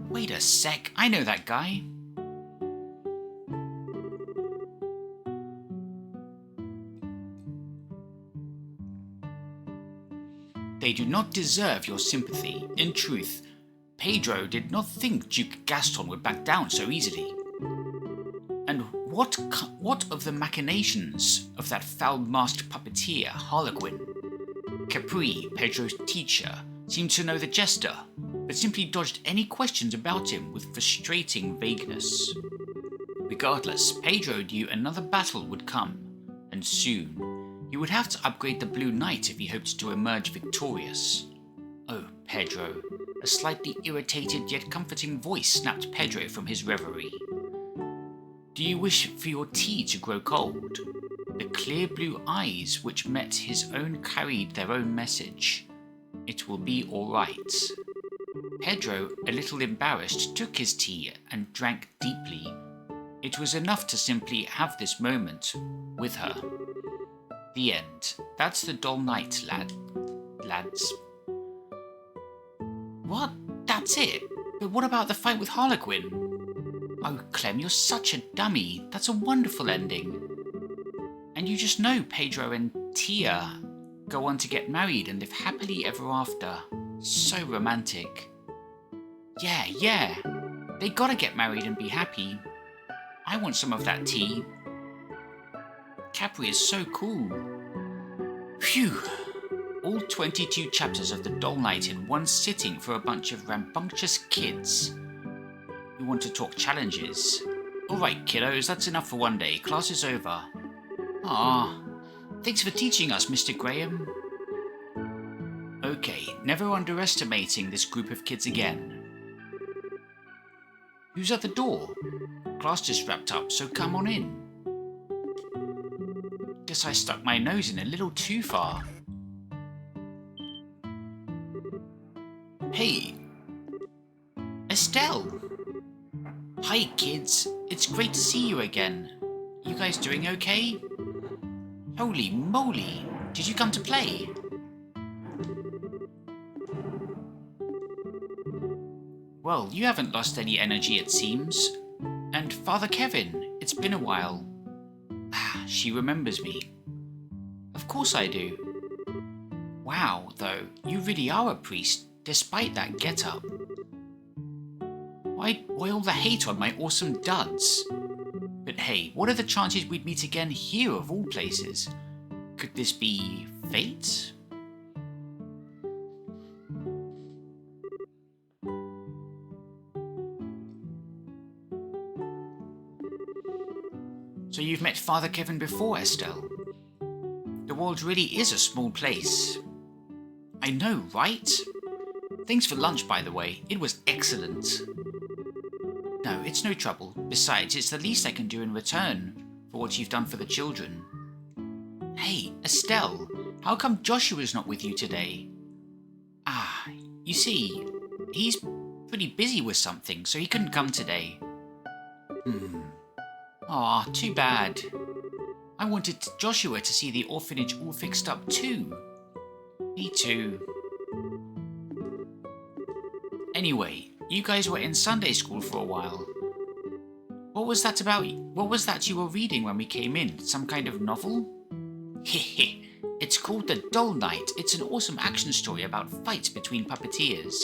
Wait a sec, I know that guy. They do not deserve your sympathy. In truth, Pedro did not think Duke Gaston would back down so easily. And what of the machinations of that foul-masked puppeteer, Harlequin? Capri, Pedro's teacher, seemed to know the jester, but simply dodged any questions about him with frustrating vagueness. Regardless, Pedro knew another battle would come, and soon. He would have to upgrade the Blue Knight if he hoped to emerge victorious. Oh, Pedro. A slightly irritated yet comforting voice snapped Pedro from his reverie. Do you wish for your tea to grow cold? The clear blue eyes which met his own carried their own message. It will be all right. Pedro, a little embarrassed, took his tea and drank deeply. It was enough to simply have this moment with her. The end. That's the dull night, lads. What? That's it? But what about the fight with Harlequin? Oh, Clem, you're such a dummy. That's a wonderful ending. And you just know Pedro and Tia go on to get married and live happily ever after. So romantic. Yeah. They gotta get married and be happy. I want some of that tea. Capri is so cool. Phew. All 22 chapters of The Dull Night in one sitting for a bunch of rambunctious kids. You want to talk challenges? Alright, kiddos, that's enough for one day. Class is over. Ah, thanks for teaching us, Mr. Graham. Okay, never underestimating this group of kids again. Who's at the door? Class just wrapped up, so come on in. Guess I stuck my nose in a little too far. Hey, Estelle. Hi, kids. It's great to see you again. You guys doing okay? Holy moly, did you come to play? Well, you haven't lost any energy, it seems. And Father Kevin, it's been a while. Ah, she remembers me. Of course I do. Wow, though, you really are a priest, despite that get-up. Why all the hate on my awesome duds? But hey, what are the chances we'd meet again here of all places? Could this be fate? So you've met Father Kevin before, Estelle? The world really is a small place. I know, right? Thanks for lunch, by the way. It was excellent. No, it's no trouble. Besides, it's the least I can do in return for what you've done for the children. Hey, Estelle, how come Joshua's not with you today? Ah, you see, he's pretty busy with something, so he couldn't come today. Aw, too bad. I wanted Joshua to see the orphanage all fixed up too. Me too. Anyway, you guys were in Sunday school for a while. What was that about? What was that you were reading when we came in? Some kind of novel? Hehe. It's called The Dull Knight. It's an awesome action story about fights between puppeteers.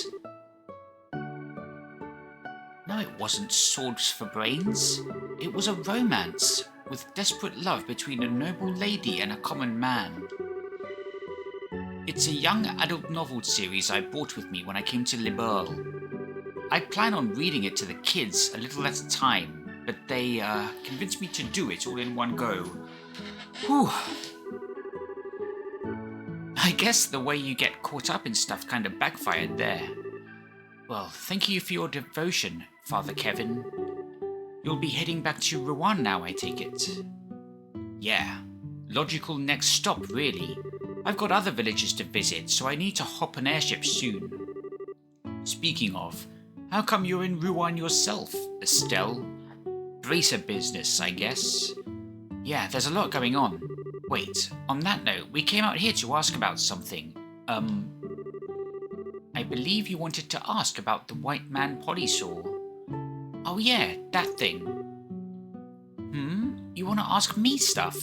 No, it wasn't Swords for Brains. It was a romance with desperate love between a noble lady and a common man. It's a young adult novel series I brought with me when I came to Liberl. I plan on reading it to the kids a little at a time, but they convinced me to do it all in one go. Whew. I guess the way you get caught up in stuff kind of backfired there. Well, thank you for your devotion, Father Kevin. You'll be heading back to Rouen now, I take it. Yeah, logical next stop, really. I've got other villages to visit, so I need to hop an airship soon. Speaking of, how come you're in Rouen yourself, Estelle? Bracer business, I guess. Yeah, there's a lot going on. Wait, on that note, we came out here to ask about something. I believe you wanted to ask about the white man Polly saw. Oh yeah, that thing. You want to ask me stuff?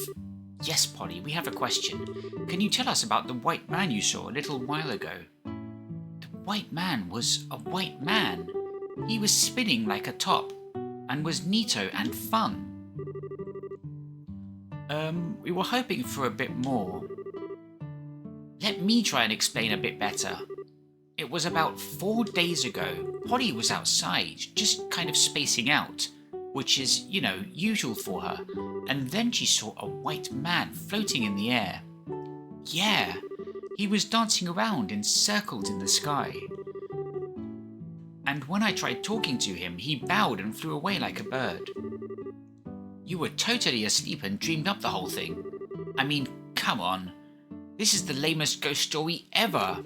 Yes, Polly, we have a question. Can you tell us about the white man you saw a little while ago? The white man was a white man. He was spinning like a top, and was neato and fun. We were hoping for a bit more. Let me try and explain a bit better. It was about 4 days ago. Polly was outside, just kind of spacing out, which is, you know, usual for her. And then she saw a white man floating in the air. Yeah, he was dancing around in circles in the sky. And when I tried talking to him, he bowed and flew away like a bird. You were totally asleep and dreamed up the whole thing. I mean, come on. This is the lamest ghost story ever.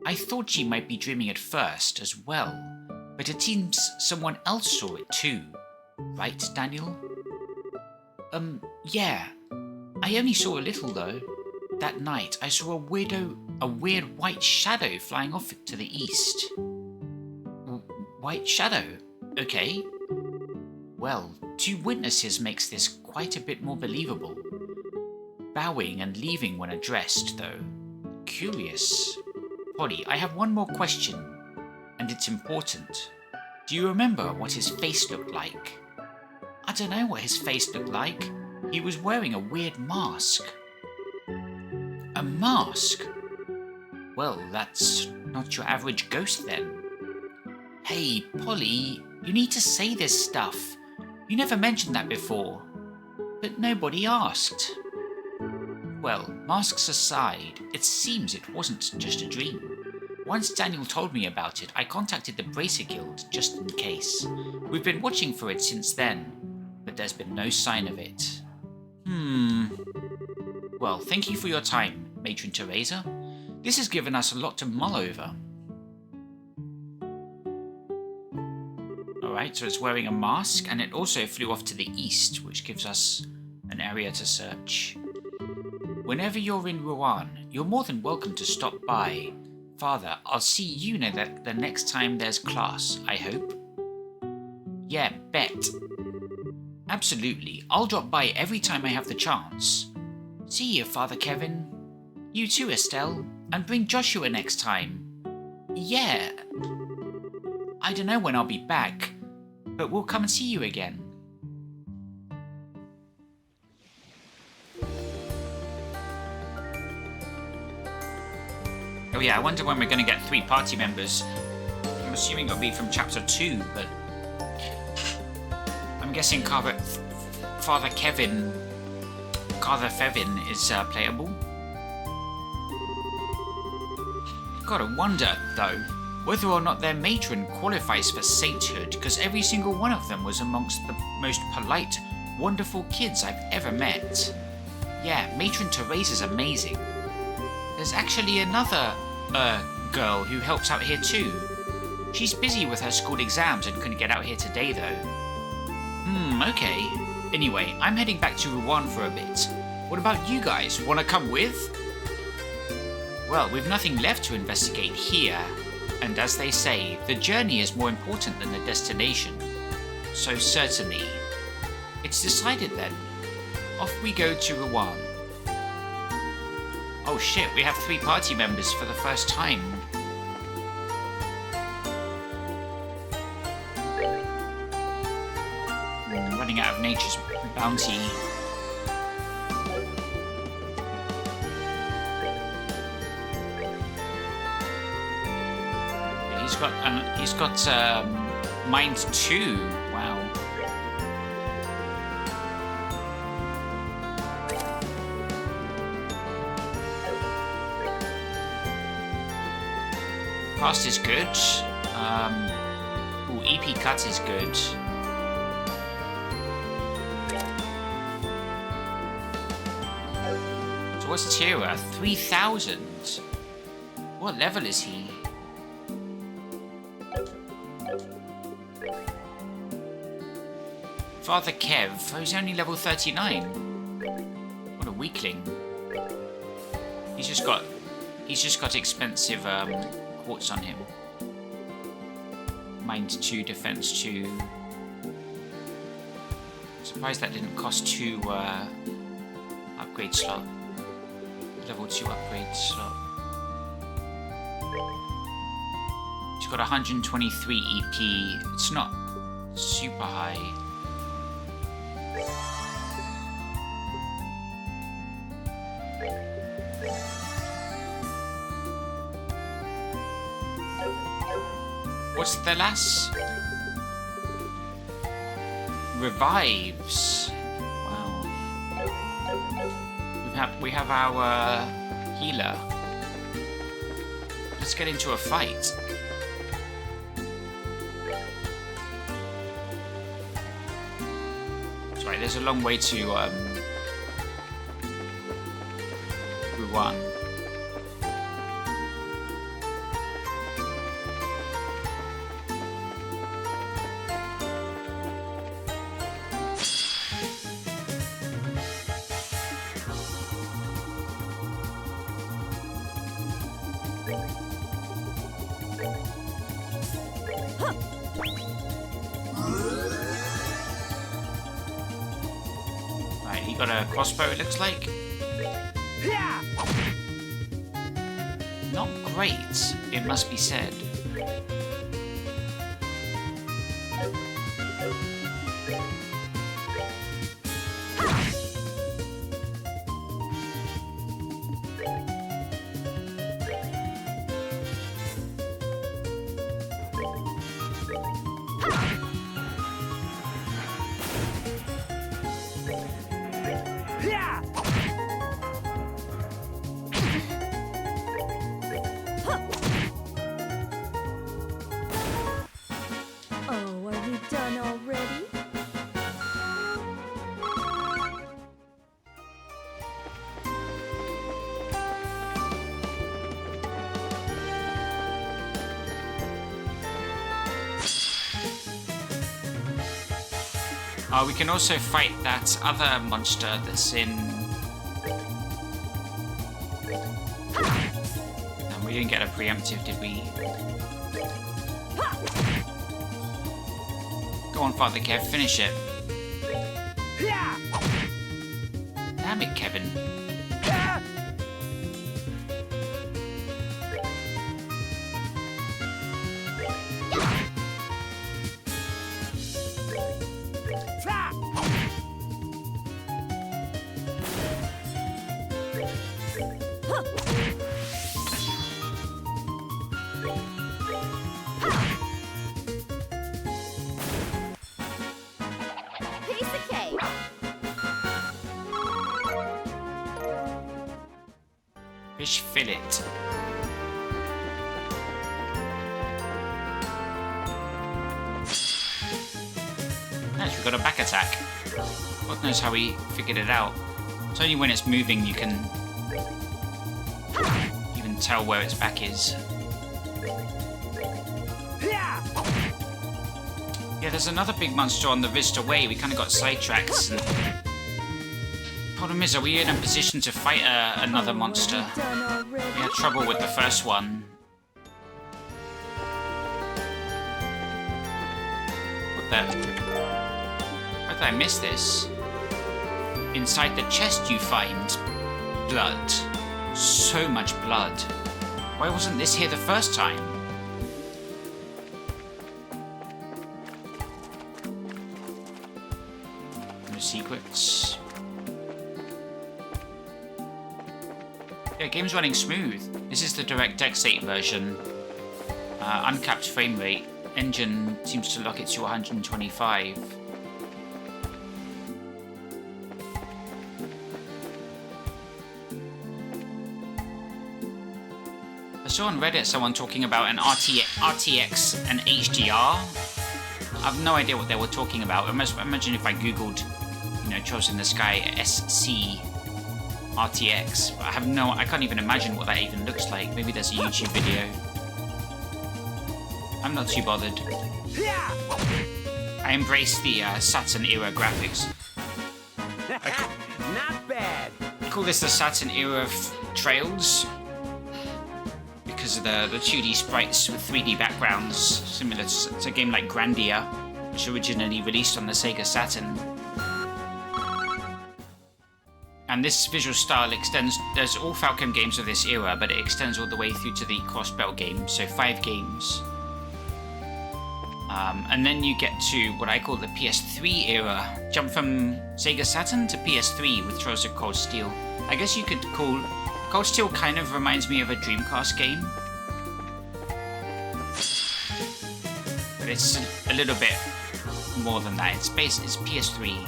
I thought she might be dreaming at first as well, but it seems someone else saw it too. Right, Daniel? Yeah. I only saw a little though. That night I saw a weird white shadow flying off to the east. White shadow? Okay. Well, 2 witnesses makes this quite a bit more believable. Bowing and leaving when addressed, though. Curious. Polly, I have one more question, and it's important. Do you remember what his face looked like? I don't know what his face looked like. He was wearing a weird mask. A mask? Well, that's not your average ghost then. Hey, Polly, you need to say this stuff. You never mentioned that before. But nobody asked. Well, masks aside, it seems it wasn't just a dream. Once Daniel told me about it, I contacted the Bracer Guild just in case. We've been watching for it since then, but there's been no sign of it. Well, thank you for your time, Matron Teresa. This has given us a lot to mull over. Alright, so it's wearing a mask, and it also flew off to the east, which gives us an area to search. Whenever you're in Rouen, you're more than welcome to stop by. Father, I'll see you the next time there's class, I hope. Yeah, bet. Absolutely, I'll drop by every time I have the chance. See you, Father Kevin. You too, Estelle, and bring Joshua next time. Yeah. I don't know when I'll be back, but we'll come and see you again. Oh yeah, I wonder when we're going to get 3 party members. I'm assuming it'll be from chapter 2, but I'm guessing Father Fevin is playable. Gotta wonder, though, whether or not their matron qualifies for sainthood, because every single one of them was amongst the most polite, wonderful kids I've ever met. Yeah, Matron Teresa's amazing. There's actually another, girl who helps out here too. She's busy with her school exams and couldn't get out here today though. Okay. Anyway, I'm heading back to Rouen for a bit. What about you guys? Wanna come with? Well, we've nothing left to investigate here. And as they say, the journey is more important than the destination. So certainly, it's decided then. Off we go to Rouen. Oh shit, we have 3 party members for the first time. Running out of nature's bounty. Yeah, he's got Mind 2. Wow. Fast is good. Ooh, EP cut is good. So what's Tira? 3000. What level is he? Father Kev. Oh, he's only level 39. What a weakling. He's just got expensive quartz on him. Mind 2, defense 2. Surprised that didn't cost 2 upgrade slot. Level 2 upgrade slot. She's got 123 EP. It's not super high. What's the last? Revives. Wow. We have our healer. Let's get into a fight. That's right. There's a long way to Rouen. Got a crossbow, it looks like. Not great, it must be said. We can also fight that other monster that's in... And we didn't get a preemptive, did we? Go on, Father Kev, finish it. Damn it, Kevin. Fish fillet. Nice, we got a back attack. God knows how we figured it out. It's only when it's moving you can tell where its back is. Yeah, there's another big monster on the Vista Way. We kind of got sidetracked. Problem is, are we in a position to fight another monster? We had trouble with the first one. that... How did I miss this? Inside the chest you find blood. So much blood. Why wasn't this here the first time? No secrets. Yeah, game's running smooth. This is the DirectX 8 version. Uncapped frame rate. Engine seems to lock it to 125. I saw on Reddit someone talking about an RTX and HDR. I have no idea what they were talking about. Imagine if I googled, you know, Trails in the Sky SC RTX. I can't even imagine what that even looks like. Maybe there's a YouTube video. I'm not too bothered. I embrace the Saturn era graphics. Not bad. I call this the Saturn era of Trails because of the 2D sprites with 3D backgrounds, similar to a game like Grandia, which originally released on the Sega Saturn. And this visual style extends, there's all Falcom games of this era, but it extends all the way through to the Crossbell games, so 5 games. And then you get to what I call the PS3 era. Jump from Sega Saturn to PS3 with Trails of Cold Steel. I guess you could call... Cold Steel kind of reminds me of a Dreamcast game. But it's a little bit more than that. It's PS3.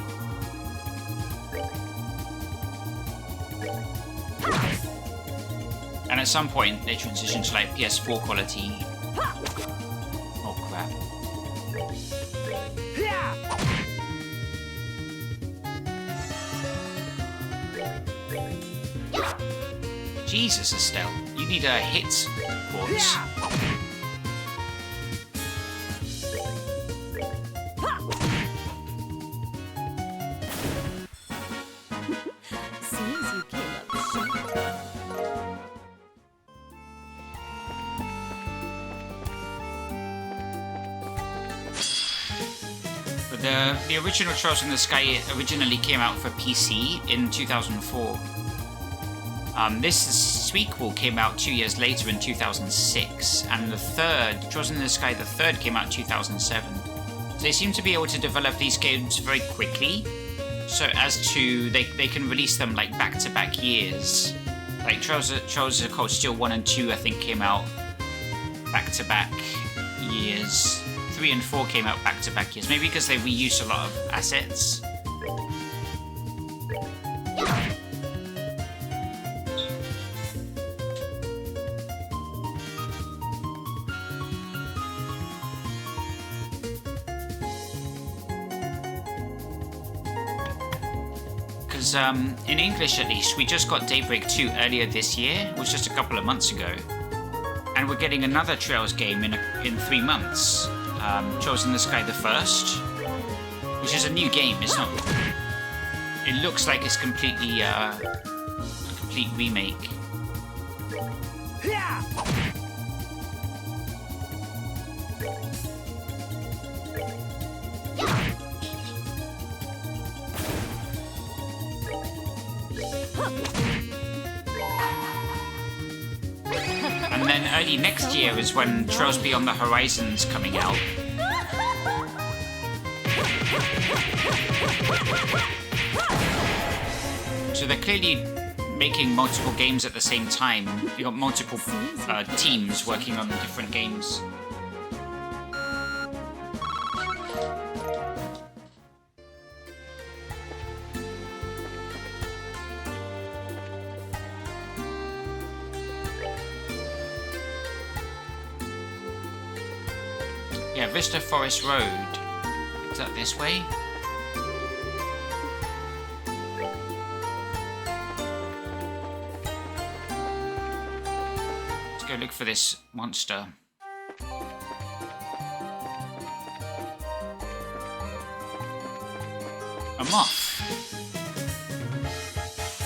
And at some point they transition to like PS4 quality. Oh crap. Jesus, Estelle, you need a hit course. Seems you came up short. But the original Trails in the Sky originally came out for PC in 2004. This sequel came out 2 years later in 2006, and the third, Trails in the Sky, the third came out in 2007. So they seem to be able to develop these games very quickly, so as to, they can release them like back-to-back years. Like Trails of Cold Steel 1 and 2 I think came out back-to-back years. 3 and 4 came out back-to-back years, maybe because they reused a lot of assets. In English at least, we just got Daybreak 2 earlier this year, it was just a couple of months ago. And we're getting another Trails game in 3 months. Trails in the Sky the First, which is a new game, it's not... It looks like it's completely, a complete remake. And then early next year is when Trails Beyond the Horizon's coming out. So they're clearly making multiple games at the same time. You've got multiple teams working on different games. Yeah, Vista Forest Road. Is that this way? Let's go look for this monster. A moth.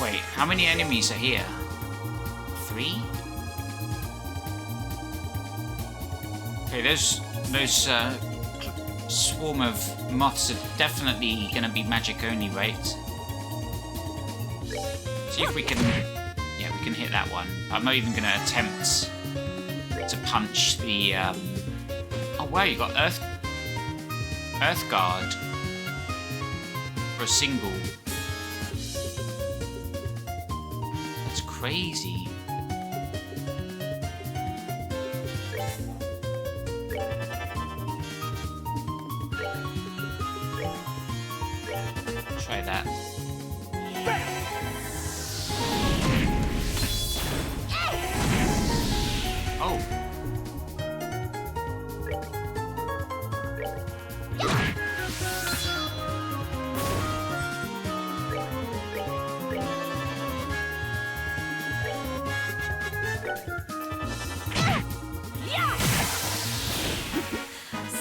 Wait, how many enemies are here? 3? Okay, those swarm of moths are definitely going to be magic only, right? See if we can... Yeah, we can hit that one. I'm not even going to attempt to punch the... Oh wow, you got Earth Guard for a single. That's crazy. Try that. Oh.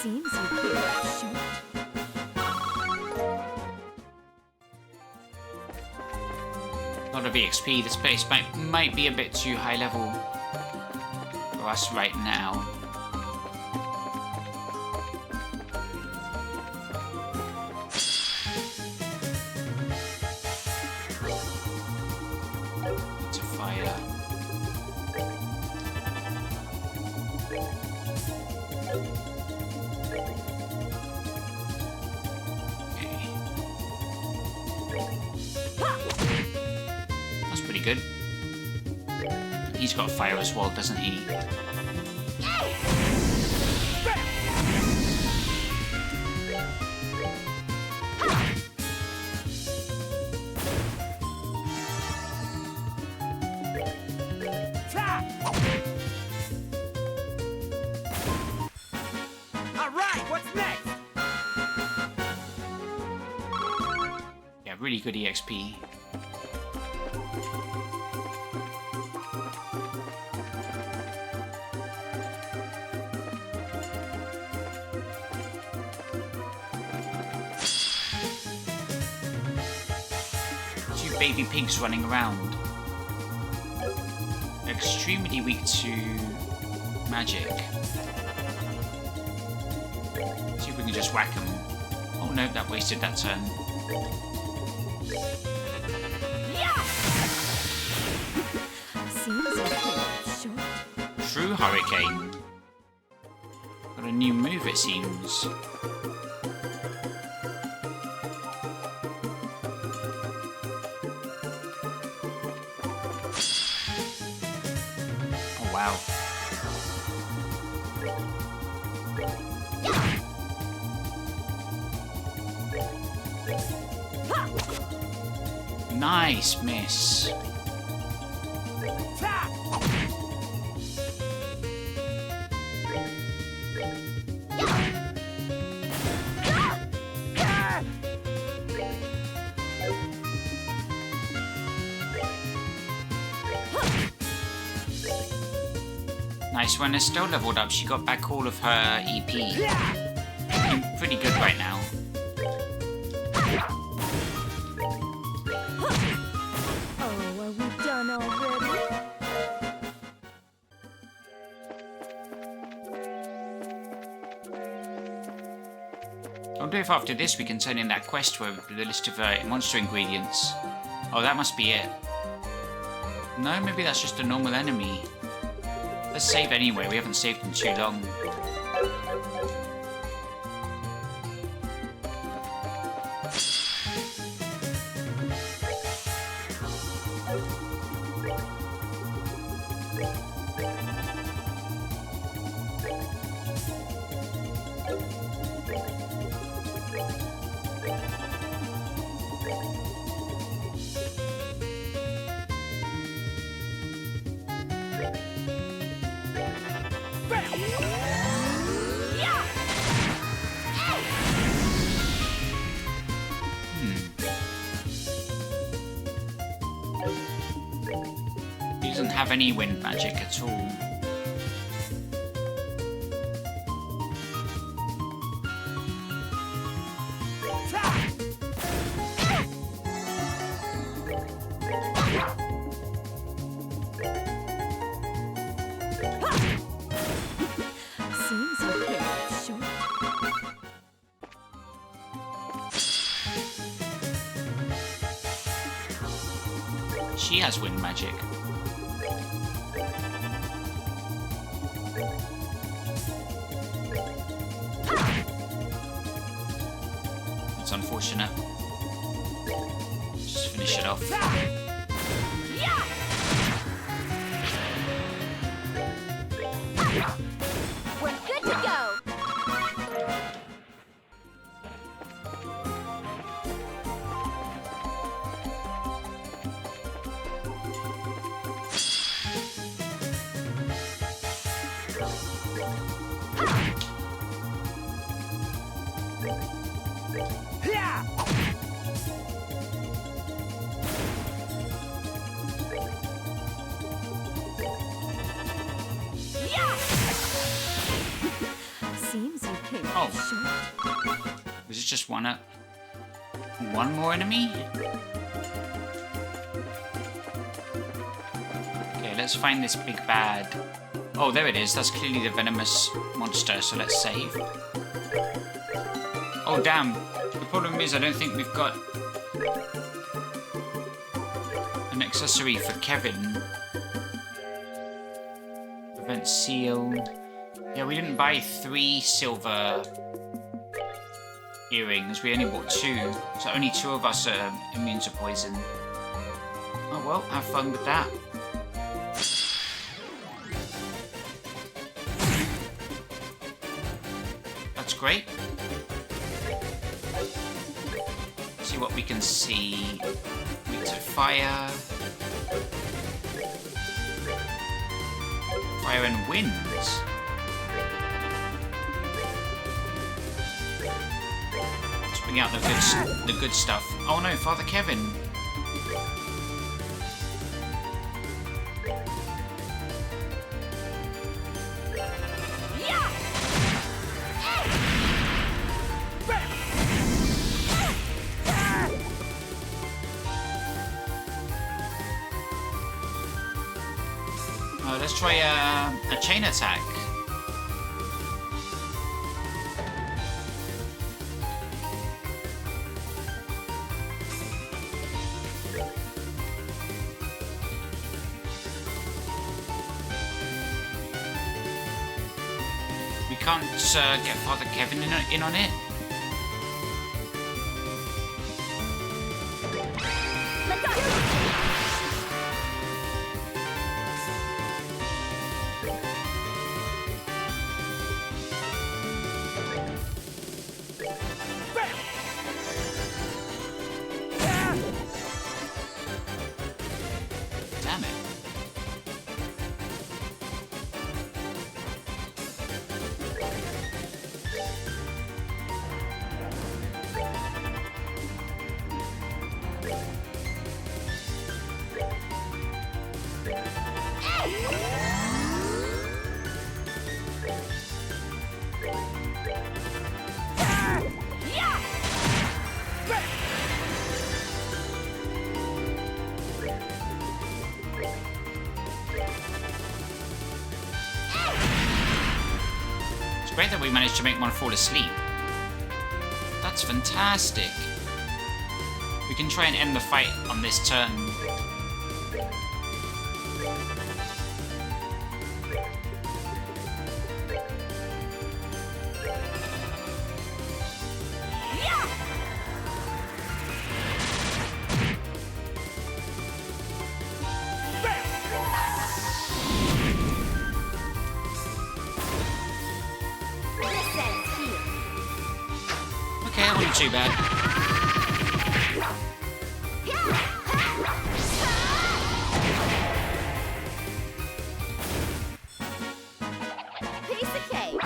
Seems you came up short. A lot of EXP. This place might be a bit too high level for us right now. It's a fire. Okay. That's pretty good. He's got fire as well, doesn't he? Alright, what's next? Yeah, really good EXP. Two baby pigs running around. Extremely weak to magic. See if we can just whack them. Oh no, that wasted that turn. Seems you came up short. True Hurricane. Got a new move, it seems. Oh wow. Nice miss. Nice, when Estelle leveled up, she got back all of her EP. Looking pretty good right now. Oh, are we done already? I wonder if after this we can turn in that quest with the list of monster ingredients. Oh, that must be it. No, maybe that's just a normal enemy. Let's save anyway, we haven't saved in too long. He doesn't have any wind magic at all. Seems you came up short. has wind magic. It's unfortunate. Just finish it off. We're good to go. Yeah! Seems you came Oh. up short. Was it just one more enemy? Okay, let's find this big bad. Oh, there it is. That's clearly the venomous monster, so let's save. Oh, damn. The problem is I don't think we've got an accessory for Kevin. Prevent seal. Yeah, we didn't buy 3 silver earrings. We only bought 2. So only 2 of us are immune to poison. Oh well, have fun with that. That's great. See what we can see. Weak to fire. Fire and wind. Let's bring out the good stuff. Oh no, Father Kevin. Let's try a chain attack. We can't get Father Kevin in on it. Damn it. It's great that we managed to make one fall asleep. That's fantastic. We can try and end the fight on this turn. Okay, that wasn't too bad. Piece of cake.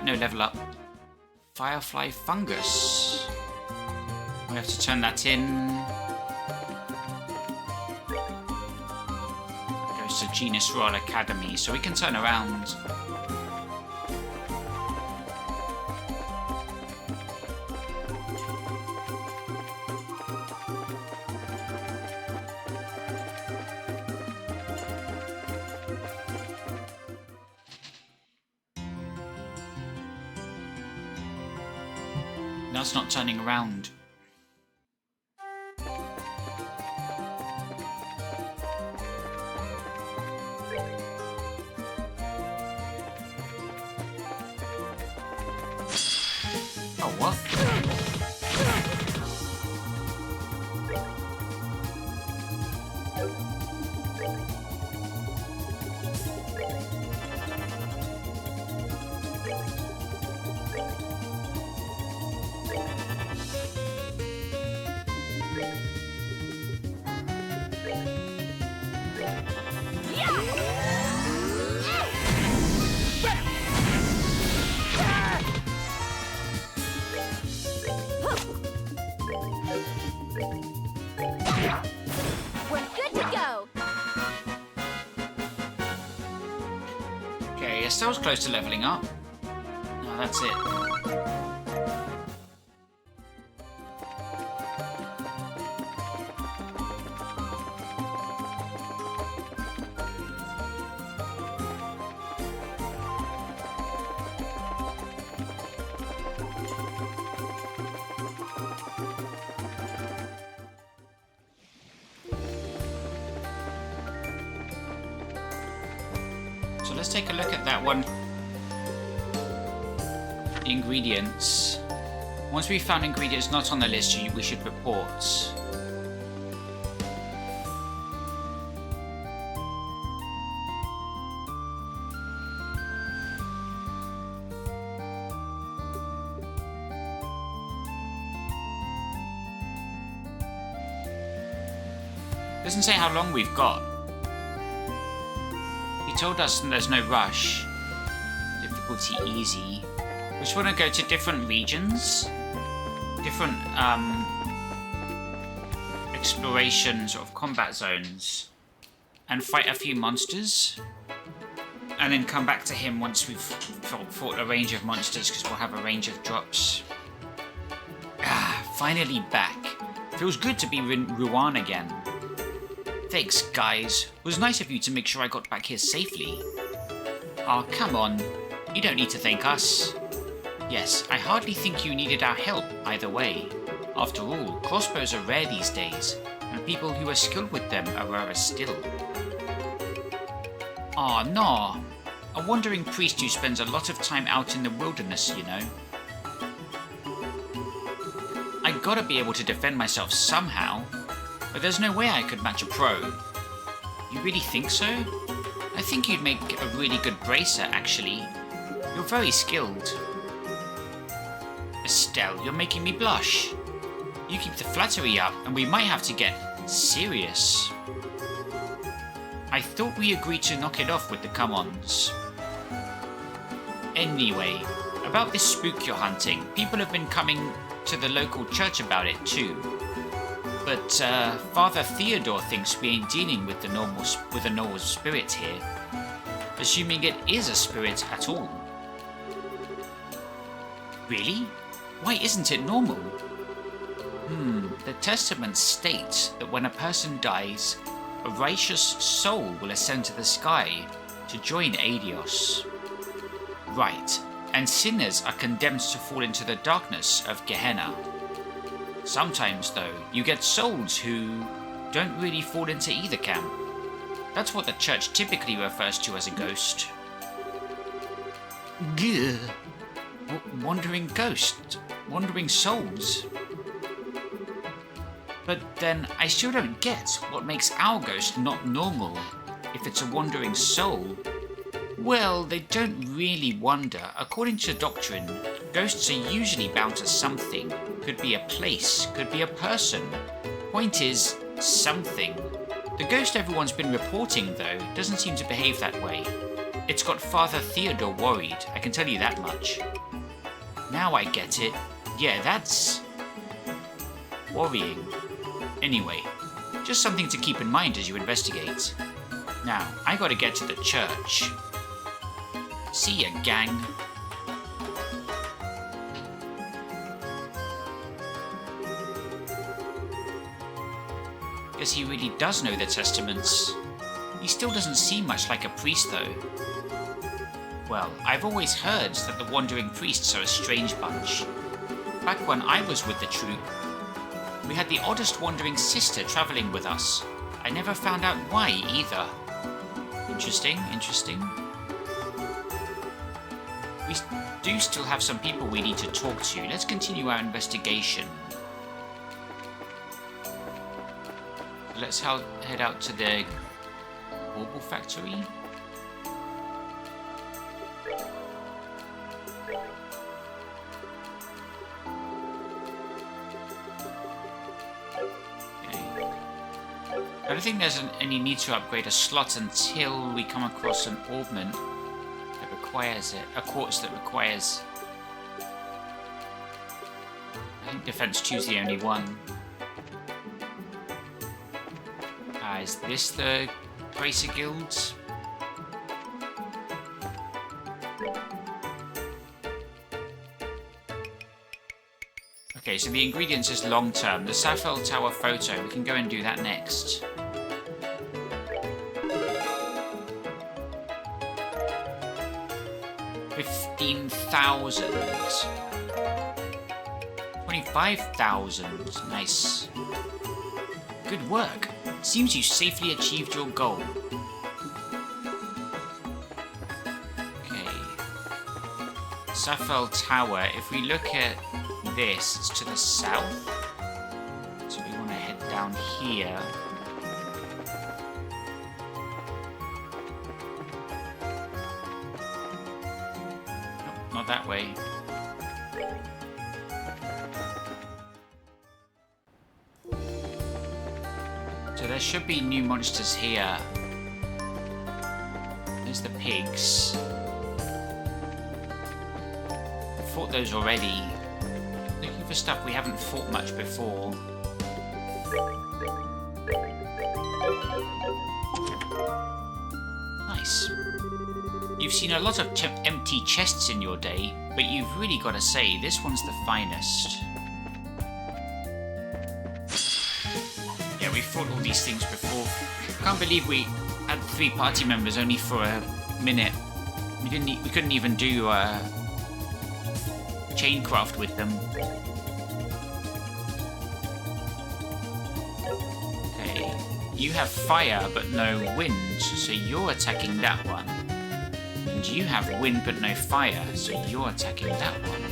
No level up. Firefly fungus. We have to turn that in. That goes to Genus Royal Academy, so we can turn around. Now it's not turning around. what? We're good to go. Okay, Estelle's close to leveling up. Oh, that's it. So let's take a look at that one. The ingredients. Once we've found ingredients not on the list, we should report. Doesn't say how long we've got. He told us there's no rush. Difficulty easy. We just want to go to different regions, different exploration sort of combat zones, and fight a few monsters, and then come back to him once we've fought a range of monsters, because we'll have a range of drops. Finally back. Feels good to be in Rouen again. Thanks, guys. It was nice of you to make sure I got back here safely. Aw, come on. You don't need to thank us. Yes, I hardly think you needed our help either way. After all, crossbows are rare these days, and people who are skilled with them are rarer still. Aw, no. A wandering priest who spends a lot of time out in the wilderness, you know. I gotta be able to defend myself somehow. But there's no way I could match a pro. You really think so? I think you'd make a really good bracer, actually. You're very skilled. Estelle, you're making me blush. You keep the flattery up, and we might have to get serious. I thought we agreed to knock it off with the come-ons. Anyway, about this spook you're hunting, people have been coming to the local church about it, too. But Father Theodore thinks we ain't dealing with a normal spirit here, assuming it is a spirit at all. Really? Why isn't it normal? The testaments state that when a person dies, a righteous soul will ascend to the sky to join Aidios. Right, and sinners are condemned to fall into the darkness of Gehenna. Sometimes, though, you get souls who don't really fall into either camp. That's what the church typically refers to as a ghost. Gah. Wandering ghost. Wandering souls. But then, I still don't get what makes our ghost not normal. If it's a wandering soul, well, they don't really wander. According to doctrine, ghosts are usually bound to something. Could be a place, could be a person. Point is, something. The ghost everyone's been reporting, though, doesn't seem to behave that way. It's got Father Theodore worried, I can tell you that much. Now I get it. Yeah, that's worrying. Anyway, just something to keep in mind as you investigate. Now, I gotta get to the church. See ya, gang. Guess he really does know the testaments. He still doesn't seem much like a priest, though. Well, I've always heard that the wandering priests are a strange bunch. Back when I was with the troop, we had the oddest wandering sister travelling with us. I never found out why, either. Interesting, interesting. we do still have some people we need to talk to. Let's continue our investigation. Let's head out to the Bauble factory. I don't think there's any need to upgrade a slot until we come across an augment that requires it. A quartz that requires... I think Defense 2's the only one. Is this the Bracer Guilds? Okay, so the ingredients is long term. The Safel Tower photo, we can go and do that next. $15,000. 25,000. Nice. Good work. Seems you safely achieved your goal. Okay. Safel Tower, if we look at this, it's to the south. So we want to head down here. Nope, not that way. So there should be new monsters here. There's the pigs. I fought those already. Looking for stuff we haven't fought much before. Nice. You've seen a lot of empty chests in your day, but you've really got to say, this one's the finest. We fought all these things before. Can't believe we had 3 party members only for a minute. We couldn't even do chaincraft with them. Okay, you have fire but no wind, so you're attacking that one. And you have wind but no fire, so you're attacking that one.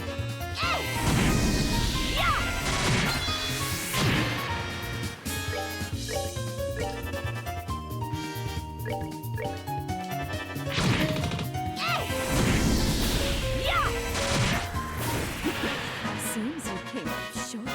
Seems you came up short.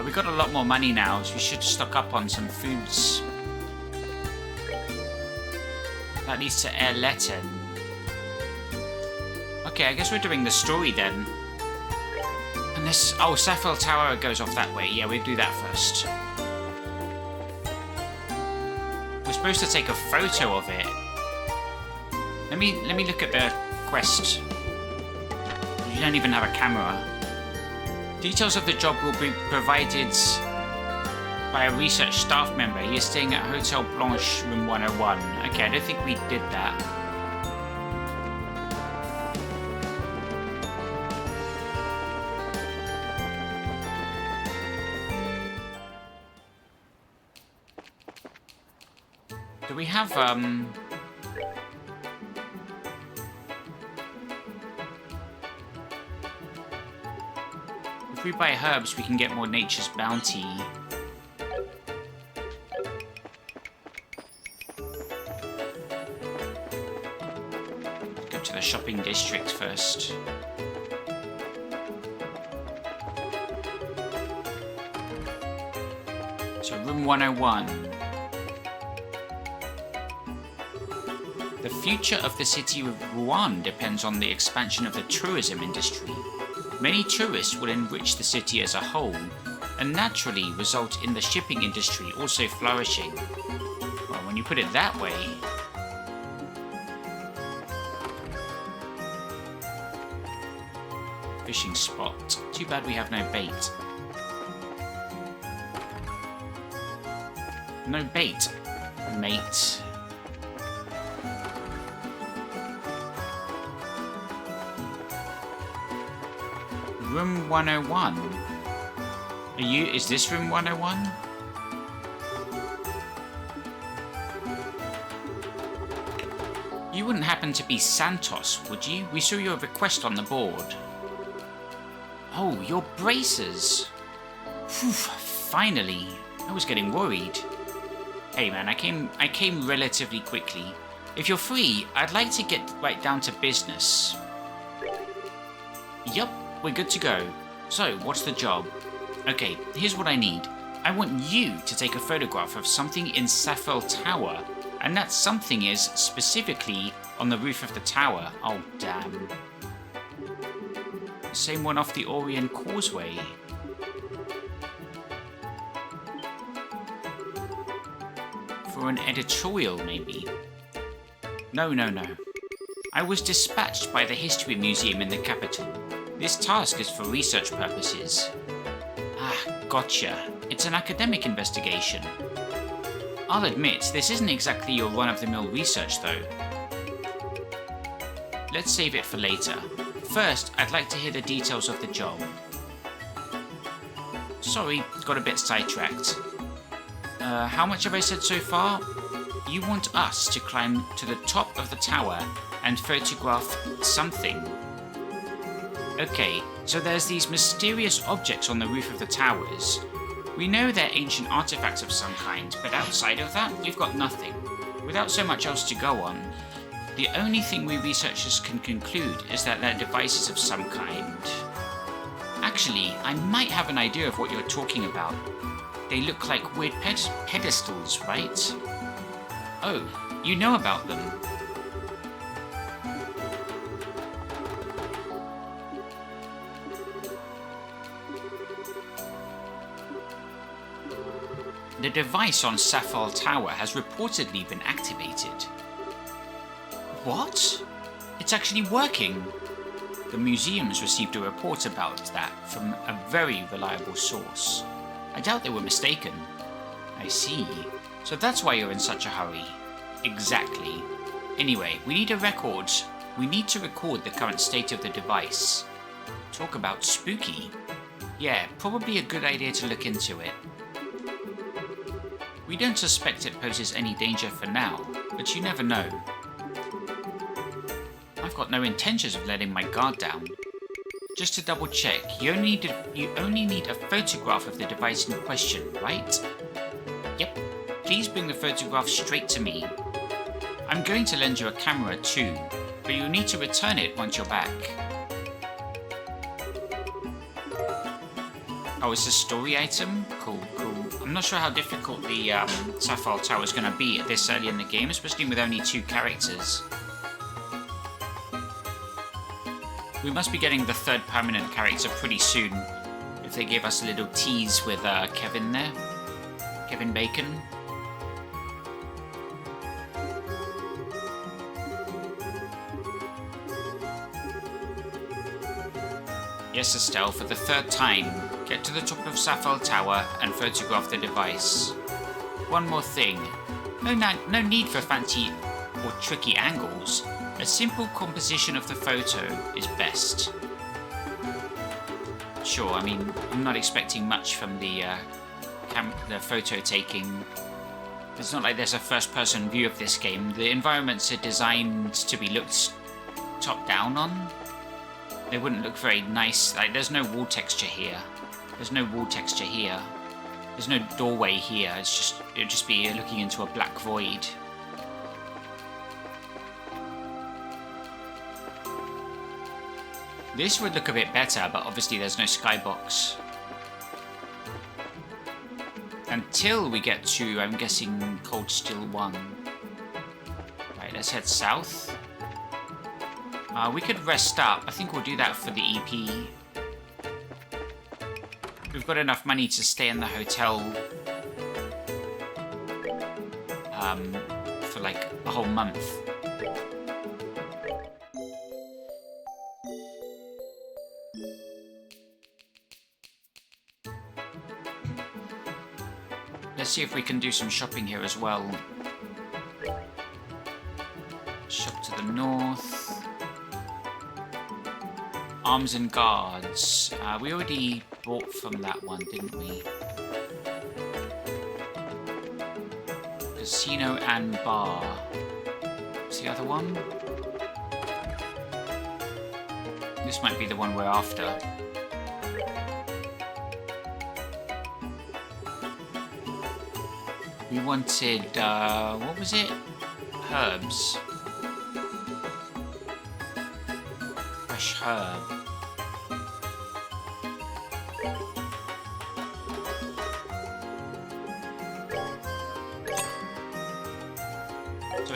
We got a lot more money now, so we should stock up on some foods. That leads to Erletten. Okay, I guess we're doing the story then. And this... Oh, Safel Tower goes off that way. Yeah, we'll do that first. We're supposed to take a photo of it. Let me look at the quest. You don't even have a camera. Details of the job will be provided by a research staff member. He is staying at Hotel Blanche, room 101. Okay, I don't think we did that. Do we have, if we buy herbs, we can get more Nature's Bounty. Go to the shopping district first. So, room 101. The future of the city of Rouen depends on the expansion of the tourism industry. Many tourists will enrich the city as a whole, and naturally result in the shipping industry also flourishing. Well, when you put it that way... Fishing spot. Too bad we have no bait. No bait, mate. Room 101. Is this room 101? You wouldn't happen to be Santos, would you? We saw your request on the board. Oh, your braces. Phew, finally. I was getting worried. Hey man, I came relatively quickly. If you're free, I'd like to get right down to business. Yup, we're good to go. So, what's the job? Okay, here's what I need. I want you to take a photograph of something in Saffel Tower. And that something is specifically on the roof of the tower. Oh, damn. Same one off the Orient Causeway. For an editorial, maybe? No. I was dispatched by the History Museum in the capital. This task is for research purposes. Ah, gotcha. It's an academic investigation. I'll admit, this isn't exactly your run-of-the-mill research, though. Let's save it for later. First, I'd like to hear the details of the job. Sorry, got a bit sidetracked. How much have I said so far? You want us to climb to the top of the tower and photograph something. Okay, so there's these mysterious objects on the roof of the towers. We know they're ancient artifacts of some kind, but outside of that, we've got nothing. Without so much else to go on, the only thing we researchers can conclude is that they're devices of some kind. Actually, I might have an idea of what you're talking about. They look like weird pedestals, right? Oh, you know about them. The device on Saffel Tower has reportedly been activated. What? It's actually working! The museum's received a report about that from a very reliable source. I doubt they were mistaken. I see. So that's why you're in such a hurry. Exactly. Anyway, we need a record. We need to record the current state of the device. Talk about spooky. Yeah, probably a good idea to look into it. We don't suspect it poses any danger for now, but you never know. I've got no intentions of letting my guard down. Just to double check, you only need a photograph of the device in question, right? Yep. Please bring the photograph straight to me. I'm going to lend you a camera too, but you'll need to return it once you're back. Oh, it's a story item? Cool. I'm not sure how difficult the Saffel Tower is going to be this early in the game, especially with only 2 characters. We must be getting the 3rd permanent character pretty soon, if they gave us a little tease with Kevin there. Kevin Bacon. Yes, Estelle, for the 3rd time, get to the top of Saffel Tower and photograph the device. One more thing. No need for fancy or tricky angles. A simple composition of the photo is best. Sure, I mean, I'm not expecting much from the photo taking. It's not like there's a first-person view of this game. The environments are designed to be looked top-down on. They wouldn't look very nice. Like, there's no wall texture here. There's no wall texture here. There's no doorway here. It'd just be looking into a black void. This would look a bit better, but obviously there's no skybox. Until we get to, I'm guessing, Cold Steel 1. Right, let's head south. We could rest up. I think we'll do that for the EP. We've got enough money to stay in the hotel for like a whole month. Let's see if we can do some shopping here as well. Shop to the north. Arms and guards. We already bought from that one, didn't we? Casino and bar. What's the other one? This might be the one we're after. We wanted, what was it? Herbs. Fresh herb.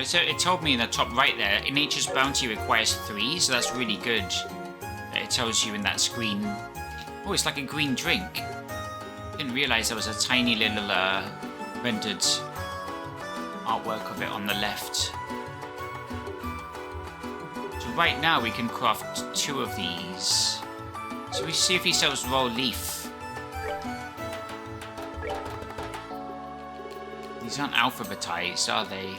So it told me in the top right there, Nature's Bounty requires 3, so that's really good. It tells you in that screen. Oh, it's like a green drink. Didn't realise there was a tiny little rendered artwork of it on the left. So right now we can craft 2 of these. So we see if he sells raw leaf. These aren't alphabetized, are they?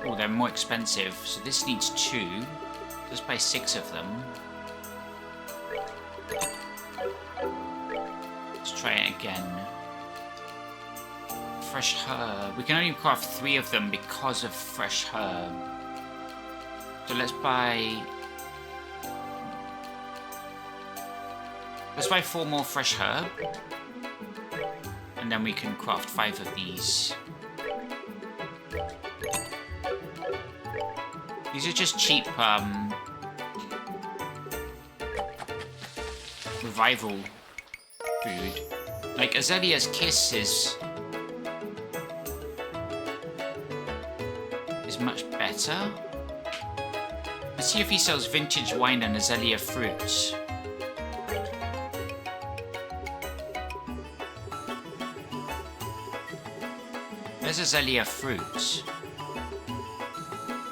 Oh, they're more expensive. So this needs 2. Let's buy 6 of them. Let's try it again. Fresh herb. We can only craft 3 of them because of fresh herb. So let's buy 4 more fresh herb. And then we can craft 5 of these. These are just cheap revival food. Like Azalea's Kiss is much better. Let's see if he sells vintage wine and Azalea fruits. There's Azalea fruits.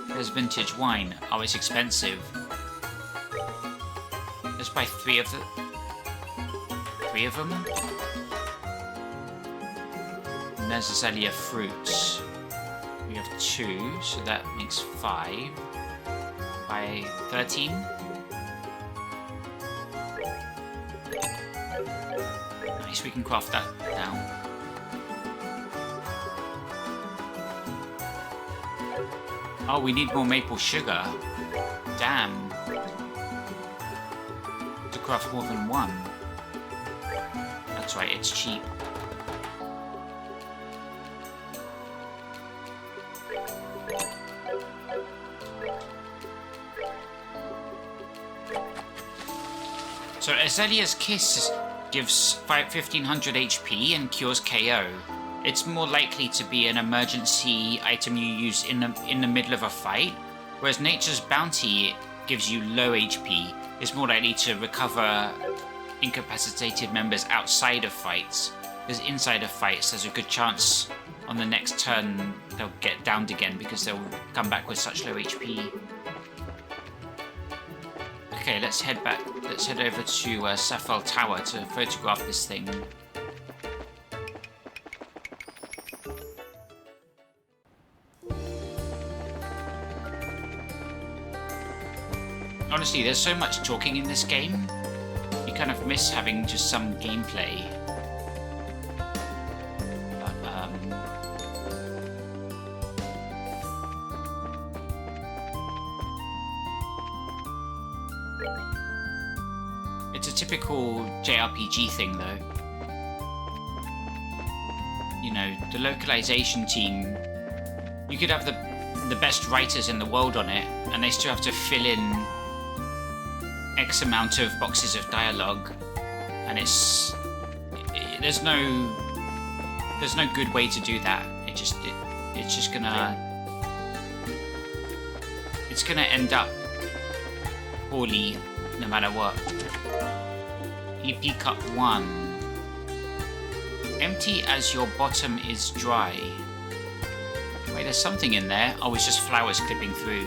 There's vintage wine. Oh, it's expensive. Let's buy 3 of them. 3 of them. And there's Azalea fruits. We have 2, so that makes 5. By 13. Nice, we can craft that now. Oh, we need more maple sugar. Damn. To craft more than 1. That's right, it's cheap. So Azalea's Kiss gives 1500 HP and cures KO. It's more likely to be an emergency item you use in the middle of a fight, whereas Nature's Bounty gives you low HP. It's more likely to recover incapacitated members outside of fights. Because inside of fights, there's a good chance on the next turn they'll get downed again because they'll come back with such low HP. Okay, let's head back. Let's head over to Saffel Tower to photograph this thing. Honestly, there's so much talking in this game, you kind of miss having just some gameplay. But, it's a typical JRPG thing, though. You know, the localization team, you could have the best writers in the world on it, and they still have to fill in X amount of boxes of dialogue, and there's no good way to do that. It's gonna end up poorly no matter what. EP Cup 1. Empty as your bottom is dry. Wait, there's something in there. Oh, it's just flowers clipping through.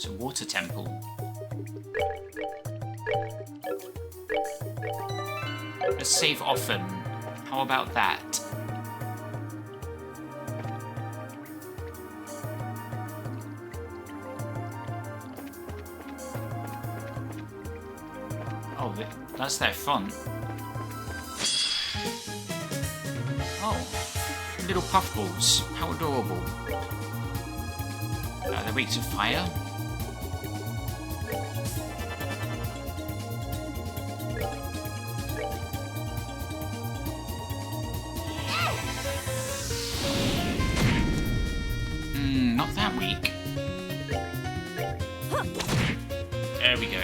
It's a water temple. Let's save often. How about that? Oh, that's their font. Oh, little puffballs. How adorable. They're weak to fire. Not that weak. There we go.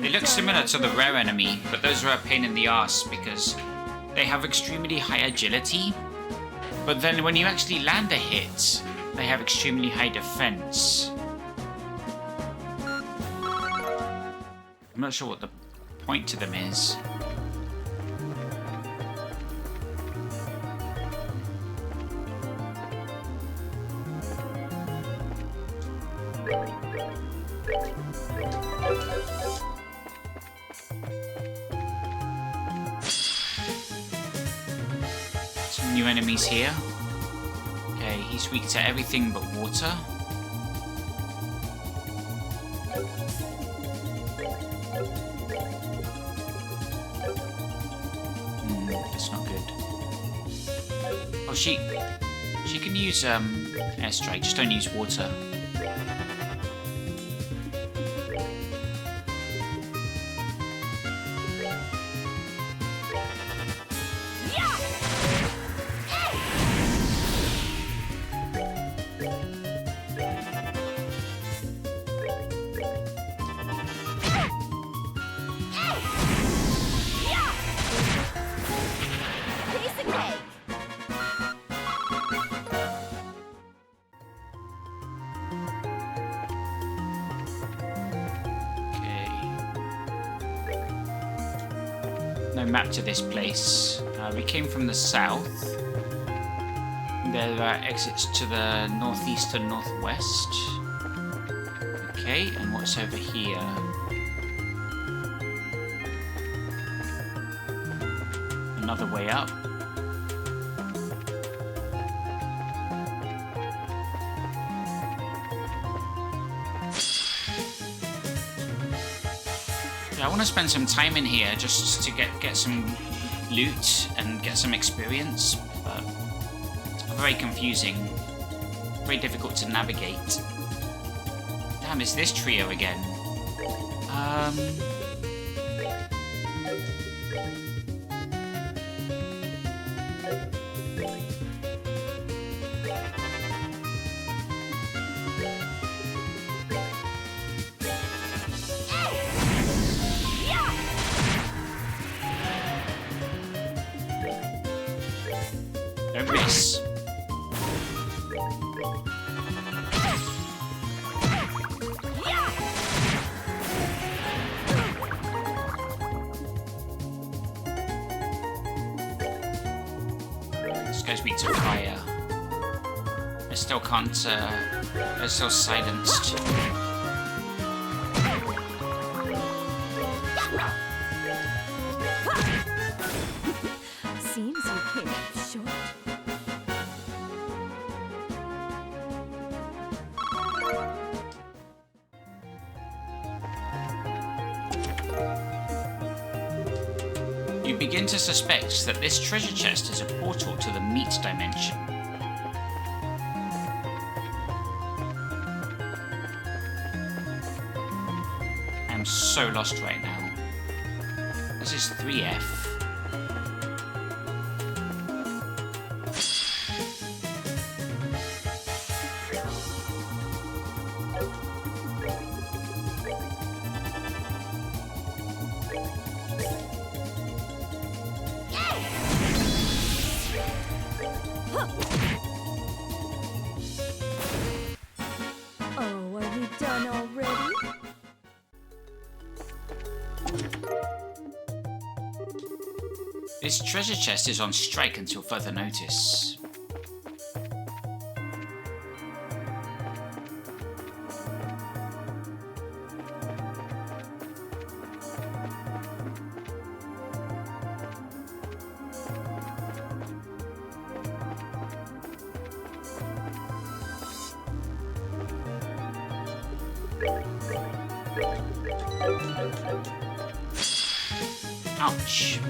They look similar to the rare enemy, but those are a pain in the ass because they have extremely high agility. But then when you actually land a hit, they have extremely high defense. I'm not sure what the point to them is. Some new enemies here. Okay, he's weak to everything but water. That's not good. Oh, she can use airstrike, just don't use water. No map to this place. We came from the south. There are exits to the northeast and northwest. Okay, and what's over here? Another way up. I want to spend some time in here just to get some loot and get some experience, but it's very confusing, very difficult to navigate. Damn, it's this trio again. Don't miss. This goes weak to fire. I still can't, they're still silenced. Seems you came up short. You begin to suspect that this treasure chest is a portal to the meat dimension. I'm so lost right now. This is 3F. Oh, are we done already? This treasure chest is on strike until further notice. Ouch.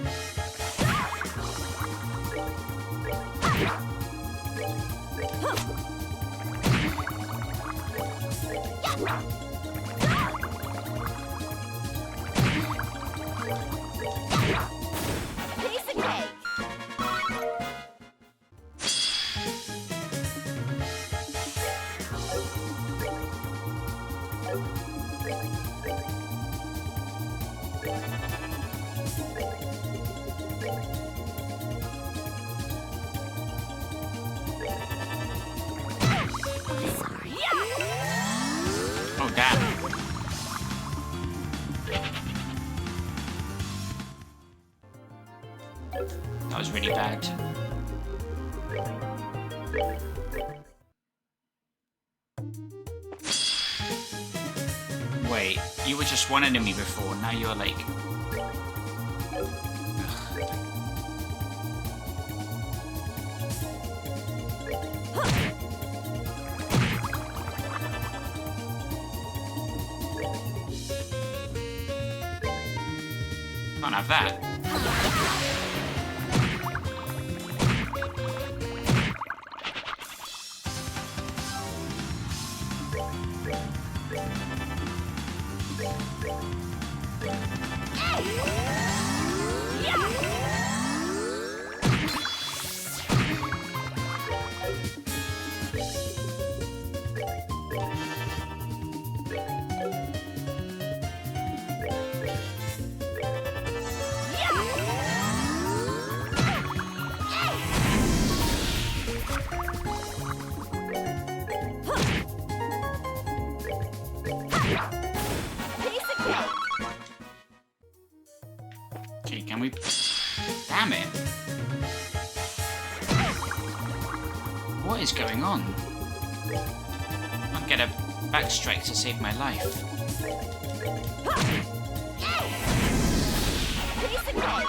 Piece of cake. Oh, damn. That was really bad. Wait, you were just one enemy before, now you're like... Can't have that. Okay, can we... Damn it. What is going on? I'll get a backstrike to save my life. Piece of cake.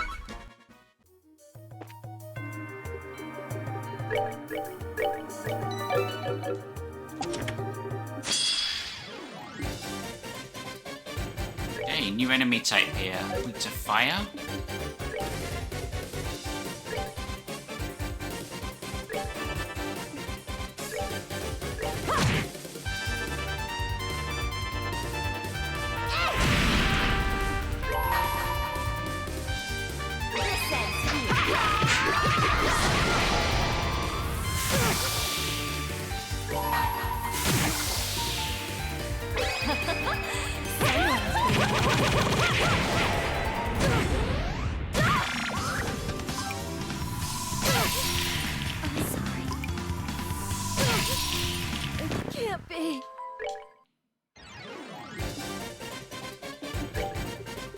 Hey, new enemy type here. Weak to fire? Can't be.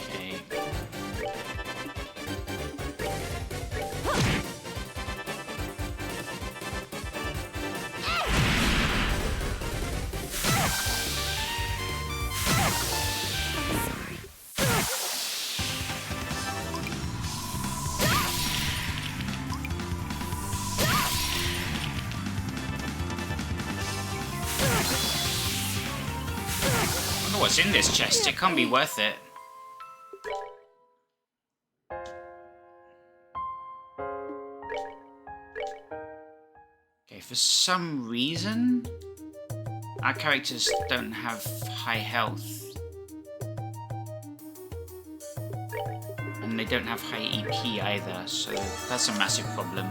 Okay. I wonder what's in this chest. It can't be worth it. Okay, for some reason, our characters don't have high health. And they don't have high EP either, so that's a massive problem.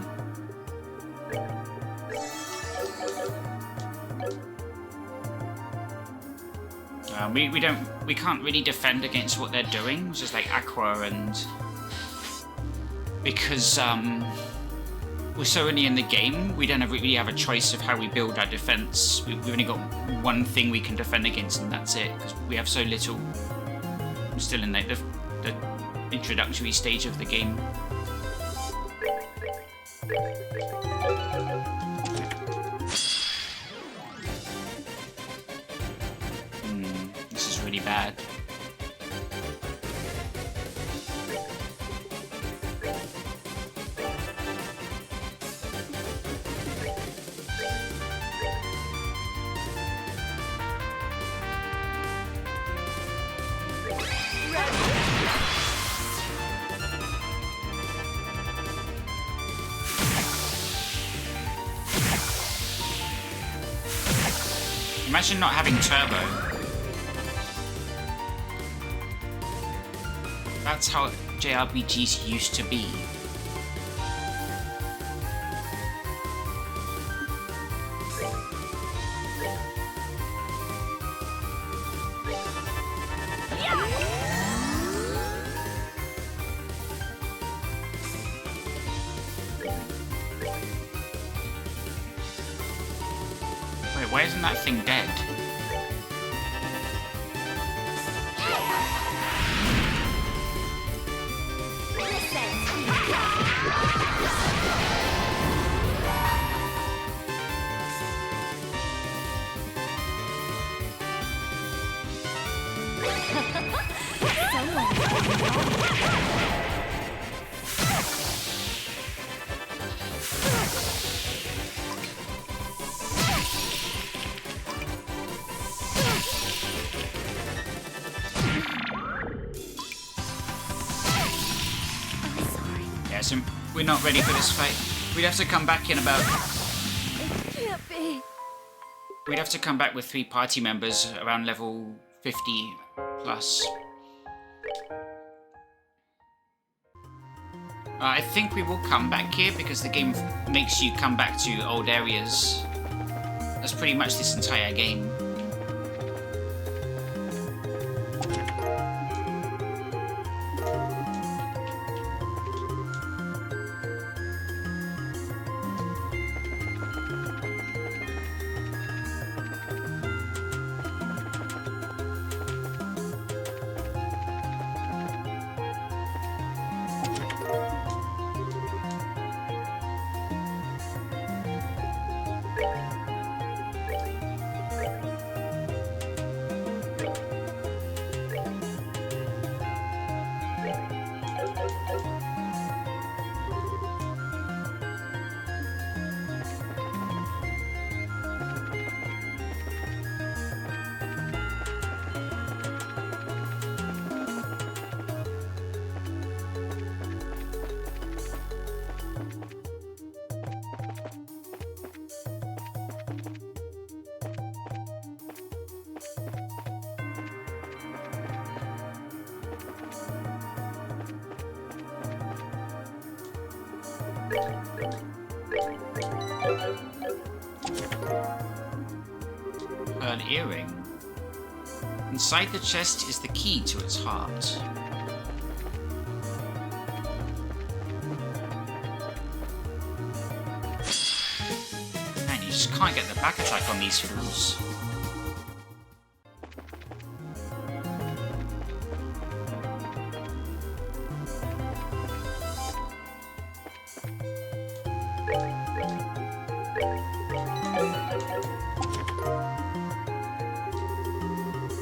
We can't really defend against what they're doing, just like Aqua, and because we're so early in the game, we don't really have a choice of how we build our defense. We've only got one thing we can defend against, and that's it, because we have so little. I'm still in like the introductory stage of the game. This is really bad. Imagine not having turbo. That's how JRPGs used to be. Wait, why isn't that thing dead? Yeah, so we're not ready for this fight. We'd have to come back in about... It can't be. We'd have to come back with 3 party members around level 50 plus. I think we will come back here because the game makes you come back to old areas. That's pretty much this entire game. An earring. Inside the chest is the key to its heart. Man, you just can't get the back attack on these fools.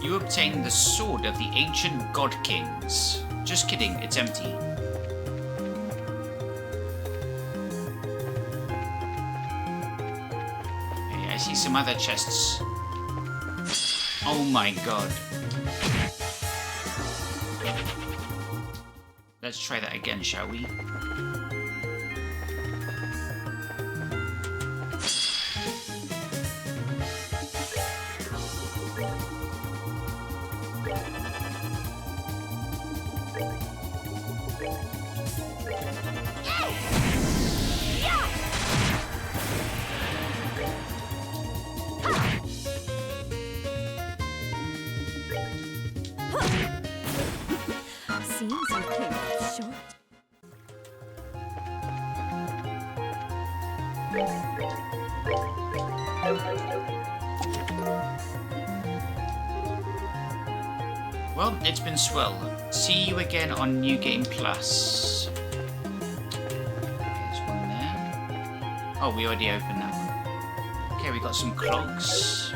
You obtain the Sword of the Ancient God Kings. Just kidding, it's empty. Okay, I see some other chests. Oh my god. Let's try that again, shall we? Seems you came up short. Well, it's been swell. See you again on New Game Plus. There's one there. Oh, we already opened that one. Okay, we got some clogs.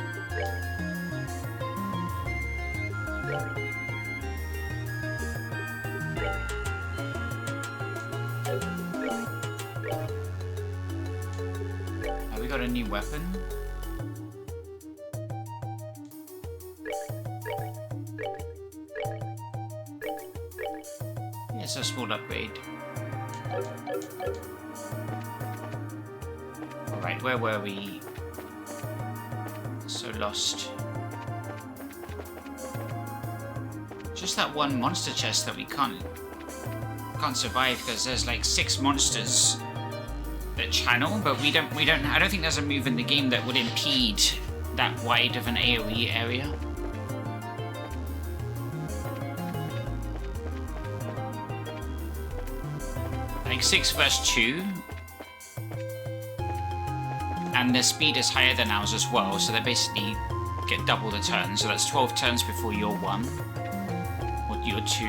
Oh, we got a new weapon. It's a small upgrade. Alright, where were we? So So lost. Just that one monster chest that we can't survive because there's like 6 monsters that channel, but I don't think there's a move in the game that would impede that wide of an AoE area. I think 6 vs 2. And their speed is higher than ours as well, so they basically get double the turns. So that's 12 turns before your 1. Or your 2.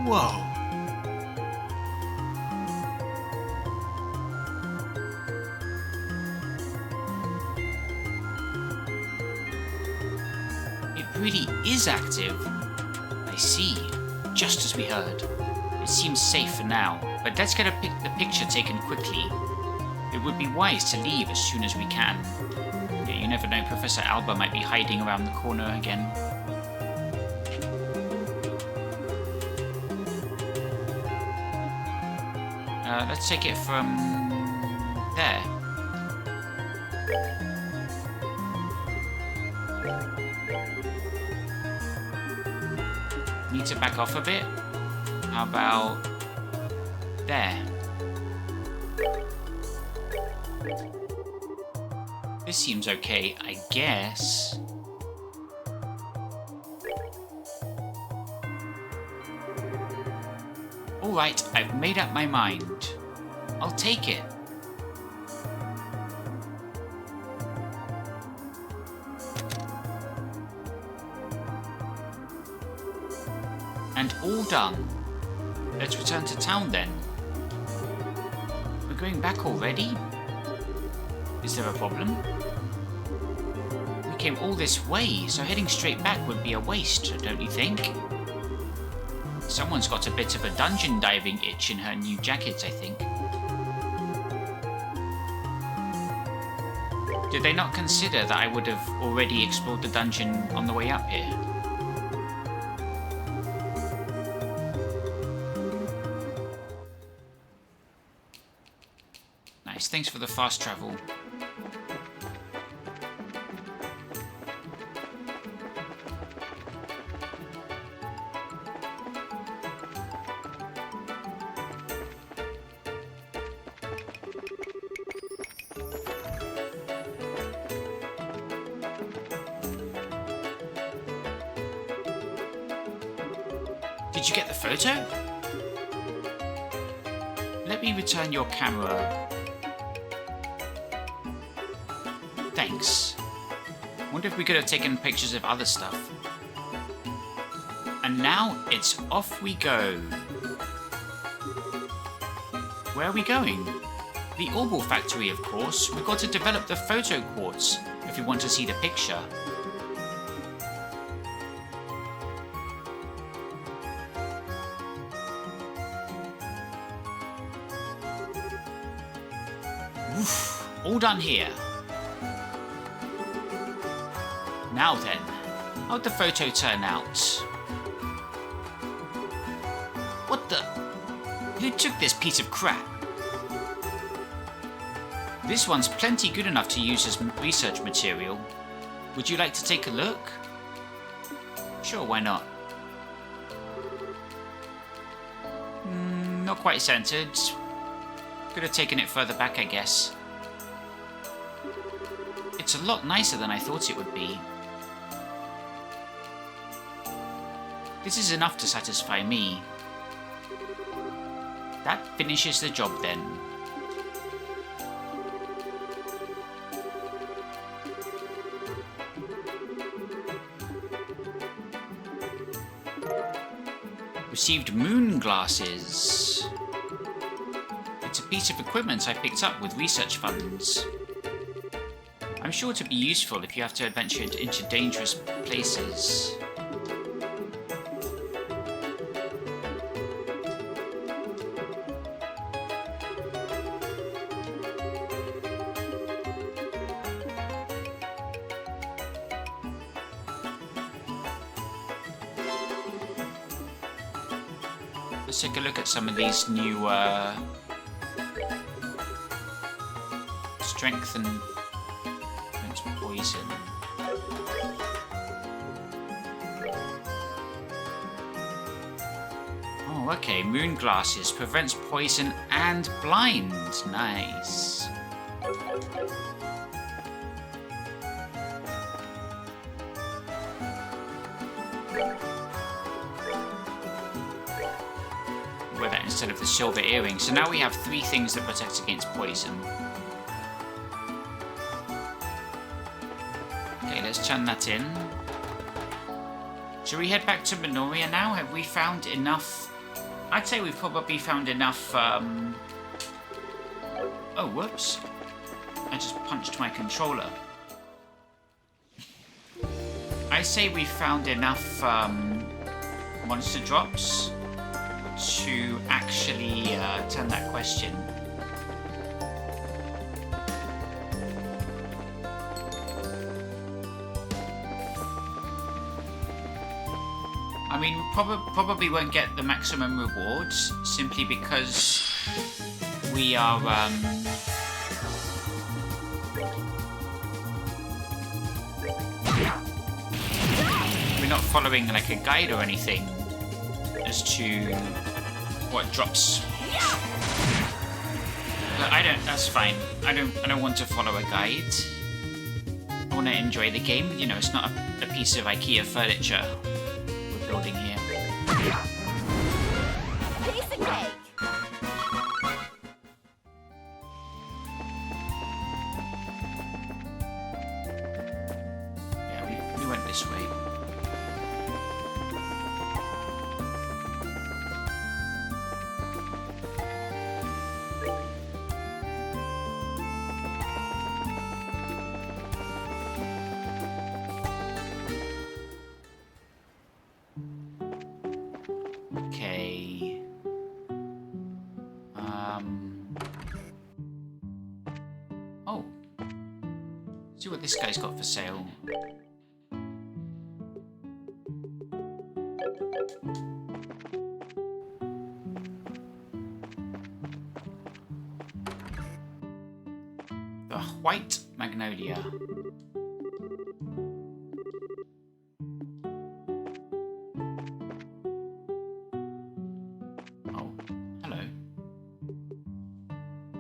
Whoa. It really is active. I see. Just as we heard. It seems safe for now, but let's get the picture taken quickly. It would be wise to leave as soon as we can. Yeah, you never know, Professor Alba might be hiding around the corner again. Let's take it from there. Need to back off a bit. How about there? This seems okay, I guess. Alright, I've made up my mind. I'll take it. And all done. Let's return to town then. We're going back already? Is there a problem? We came all this way, so heading straight back would be a waste, don't you think? Someone's got a bit of a dungeon diving itch in her new jacket, I think. Did they not consider that I would have already explored the dungeon on the way up here? Nice, thanks for the fast travel. Did you get the photo? Let me return your camera. Thanks. Wonder if we could have taken pictures of other stuff. And now it's off we go. Where are we going? The Orbal factory, of course. We've got to develop the photo quartz if we want to see the picture. Oof, all done here. Now then, how'd the photo turn out? What the? Who took this piece of crap? This one's plenty good enough to use as research material. Would you like to take a look? Sure, why not? Not quite centered. Could have taken it further back, I guess. It's a lot nicer than I thought it would be. This is enough to satisfy me. That finishes the job then. Received moon glasses. It's a piece of equipment I picked up with research funds. I'm sure to be useful if you have to adventure into dangerous places. Let's take a look at some of these new Strengthen against poison. Oh, okay. Moon glasses prevents poison and blind. Nice. Wear that instead of the silver earring. So now we have 3 things that protect against poison. Okay, let's turn that in. Should we head back to Minoria now? Have we found enough? I'd say we've probably found enough, Oh, whoops. I just punched my controller. I say we found enough, monster drops to actually, turn that question. I mean, probably won't get the maximum rewards simply because we are we're not following like a guide or anything as to what drops. But that's fine. I don't want to follow a guide. I want to enjoy the game. You know, it's not a piece of IKEA furniture building here. Piece of cake. Yeah, we went this way. Okay. Oh. See what this guy's got for sale. The White Magnolia.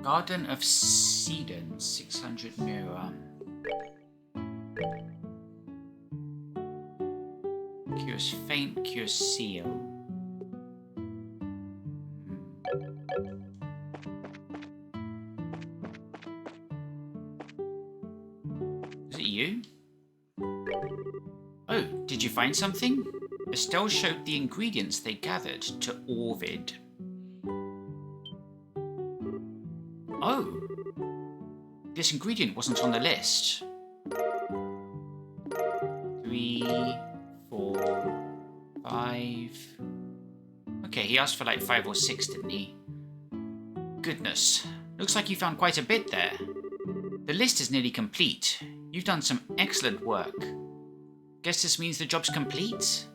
Garden of Sedon, 600 Mira. Cures faint, cures seal. Is it you? Oh, did you find something? Estelle showed the ingredients they gathered to Orvid. Oh, this ingredient wasn't on the list. 3, 4, 5. Okay, he asked for like 5 or 6, didn't he? Goodness, looks like you found quite a bit there. The list is nearly complete. You've done some excellent work. Guess this means the job's complete?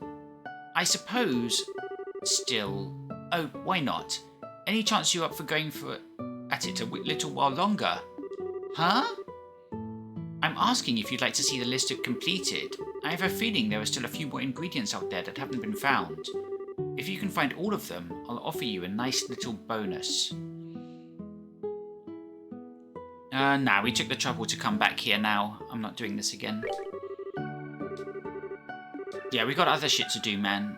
I suppose. Still. Oh, why not? Any chance you're up for going for at it a little while longer? Huh? I'm asking if you'd like to see the list completed. I have a feeling there are still a few more ingredients out there that haven't been found. If you can find all of them, I'll offer you a nice little bonus. Nah, we took the trouble to come back here now. I'm not doing this again. Yeah, we got other shit to do, man.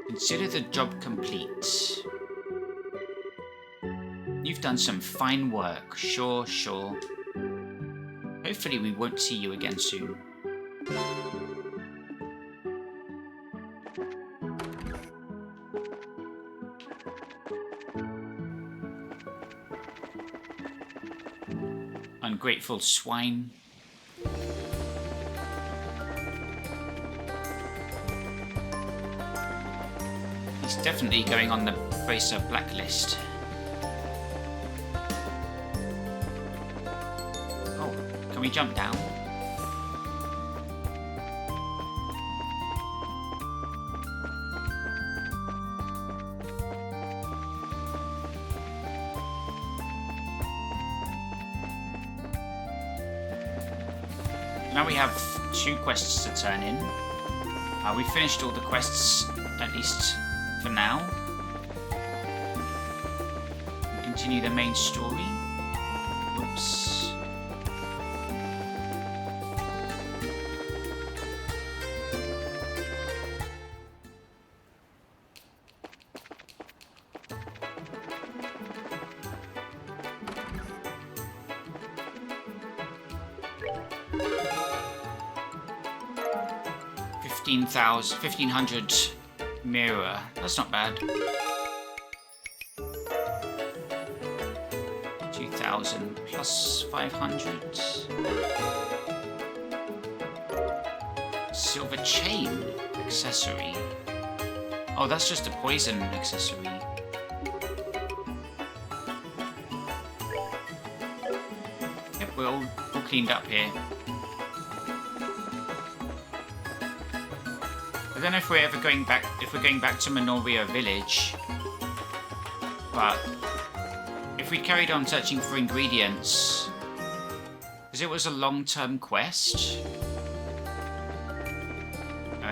Consider the job complete. You've done some fine work. Sure, sure. Hopefully we won't see you again soon. Ungrateful swine. He's definitely going on the Bracer blacklist. Oh, can we jump down? Now we have 2 quests to turn in. We finished all the quests, at least for now. We continue the main story. Oops. $1500 mirror. That's not bad. 2,000 plus 500. Silver chain accessory. Oh, that's just a poison accessory. Yep, we're all cleaned up here. I don't know if we're ever going back, to Minoria Village, but if we carried on searching for ingredients, because it was a long-term quest,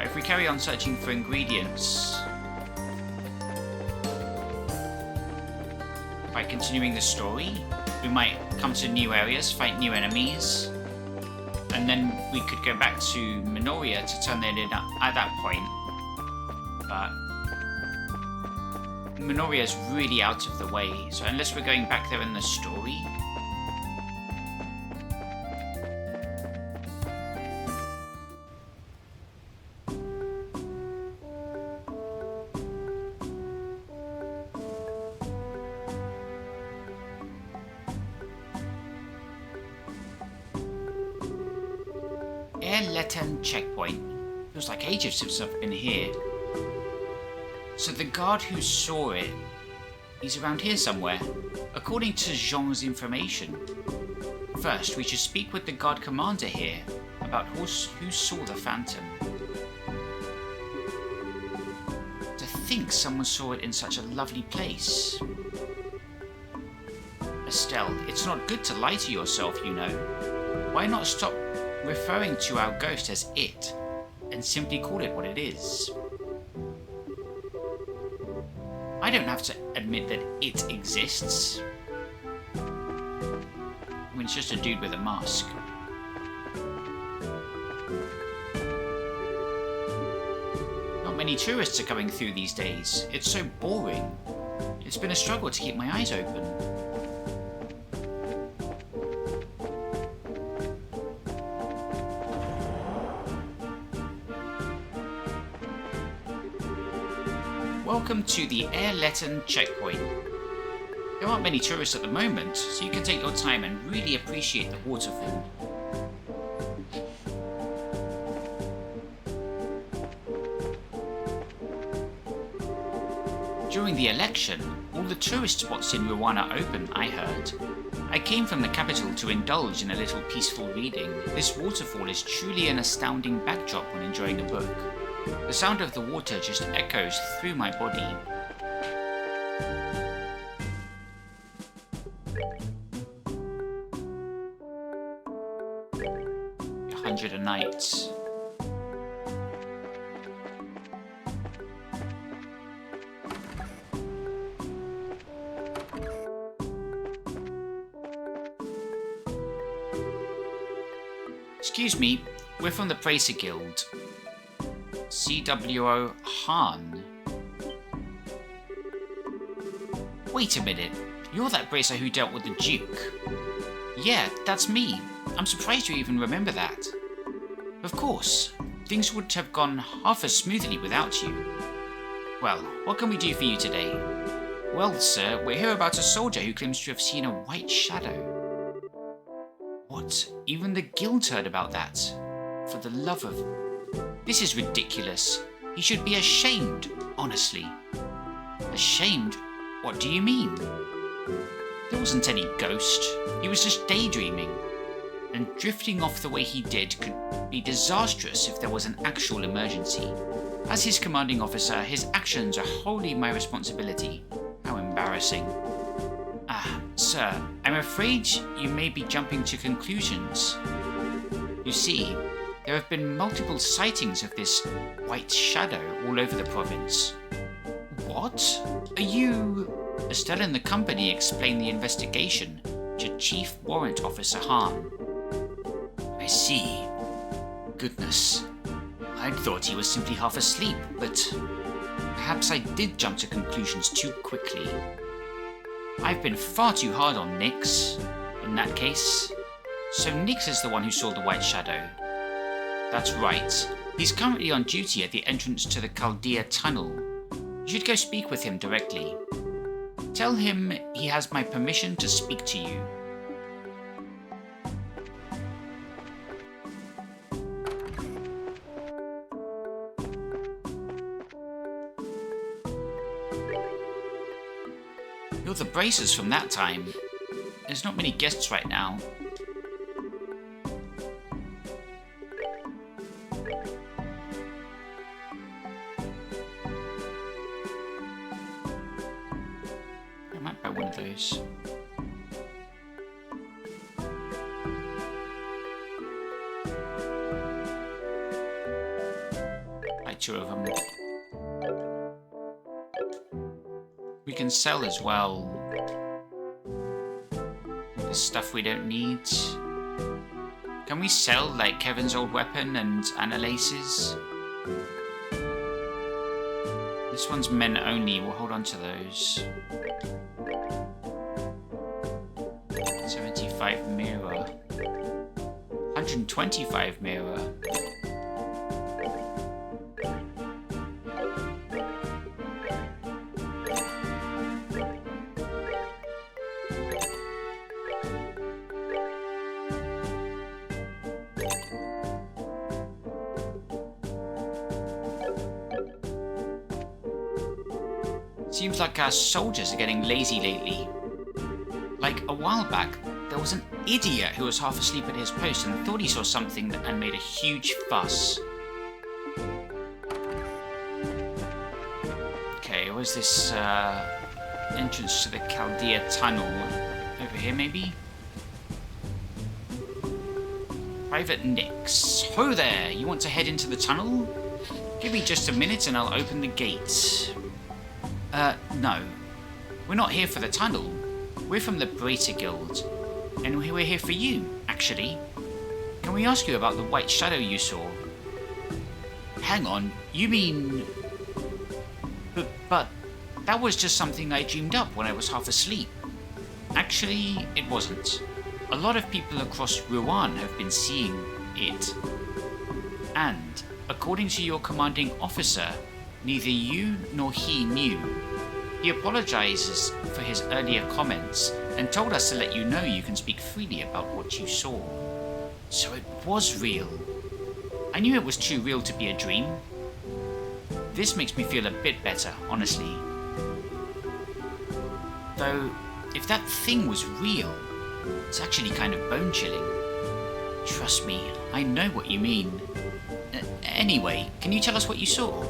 if we carry on searching for ingredients by continuing the story, we might come to new areas, fight new enemies, and then we could go back to Minoria to turn that in at that point. But Minoria is really out of the way, so unless we're going back there in the story... Erletten checkpoint. Feels like ages since I've been here. So the guard who saw it, he's around here somewhere, according to Jean's information. First, we should speak with the guard commander here about who saw the phantom. To think someone saw it in such a lovely place. Estelle, it's not good to lie to yourself, you know. Why not stop referring to our ghost as it, and simply call it what it is? I don't have to admit that it exists. I mean, it's just a dude with a mask. Not many tourists are coming through these days. It's so boring. It's been a struggle to keep my eyes open. Welcome to the Erletten checkpoint. There aren't many tourists at the moment, so you can take your time and really appreciate the waterfall. During the election, all the tourist spots in Rowana open, I heard. I came from the capital to indulge in a little peaceful reading. This waterfall is truly an astounding backdrop when enjoying a book. The sound of the water just echoes through my body. $100 a night. Excuse me, we're from the Bracer Guild. CWO Han. Wait a minute, you're that bracer who dealt with the Duke. Yeah, that's me. I'm surprised you even remember that. Of course, things would have gone half as smoothly without you. Well, what can we do for you today? Well, sir, we're here about a soldier who claims to have seen a white shadow. What? Even the guild heard about that? For the love of... This is ridiculous. He should be ashamed, honestly. Ashamed? What do you mean? There wasn't any ghost. He was just daydreaming. And drifting off the way he did could be disastrous if there was an actual emergency. As his commanding officer, his actions are wholly my responsibility. How embarrassing. Sir, I'm afraid you may be jumping to conclusions. You see, there have been multiple sightings of this white shadow all over the province. What? Are you... Estelle and the company explained the investigation to Chief Warrant Officer Hahn. I see. Goodness. I'd thought he was simply half asleep, but perhaps I did jump to conclusions too quickly. I've been far too hard on Nix, in that case. So Nix is the one who saw the white shadow. That's right. He's currently on duty at the entrance to the Chaldea Tunnel. You should go speak with him directly. Tell him he has my permission to speak to you. You're the bracers from that time. There's not many guests right now. I might buy one of those. Buy 2 of them. We can sell as well the stuff we don't need. Can we sell like Kevin's old weapon and Annalace's? This one's men only, we'll hold on to those. 75 mirror. 125 mirror. Seems like our soldiers are getting lazy lately. Like, a while back, there was an idiot who was half asleep at his post and thought he saw something and made a huge fuss. Okay, where's this, entrance to the Chaldea Tunnel? Over here, maybe? Private Nix. Ho there! You want to head into the tunnel? Give me just a minute and I'll open the gate. No. We're not here for the tunnel. We're from the Bracer Guild. And we're here for you, actually. Can we ask you about the white shadow you saw? Hang on, you mean... But that was just something I dreamed up when I was half asleep. Actually, it wasn't. A lot of people across Rouen have been seeing it. And, according to your commanding officer, neither you nor he knew. He apologizes for his earlier comments and told us to let you know you can speak freely about what you saw. So it was real. I knew it was too real to be a dream. This makes me feel a bit better, honestly. Though, if that thing was real, it's actually kind of bone-chilling. Trust me, I know what you mean. Anyway, can you tell us what you saw?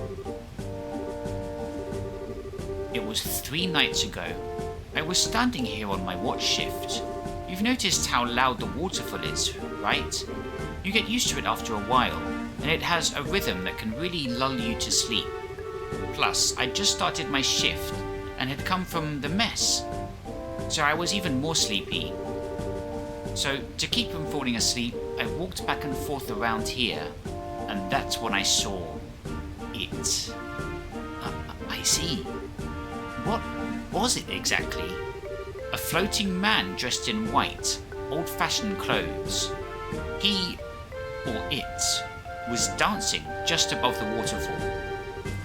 It was 3 nights ago. I was standing here on my watch shift. You've noticed how loud the waterfall is, right? You get used to it after a while, and it has a rhythm that can really lull you to sleep. Plus, I'd just started my shift, and had come from the mess, so I was even more sleepy. So, to keep from falling asleep, I walked back and forth around here, and that's when I saw it. I see. What was it exactly? A floating man dressed in white, old-fashioned clothes. He, or it, was dancing just above the waterfall.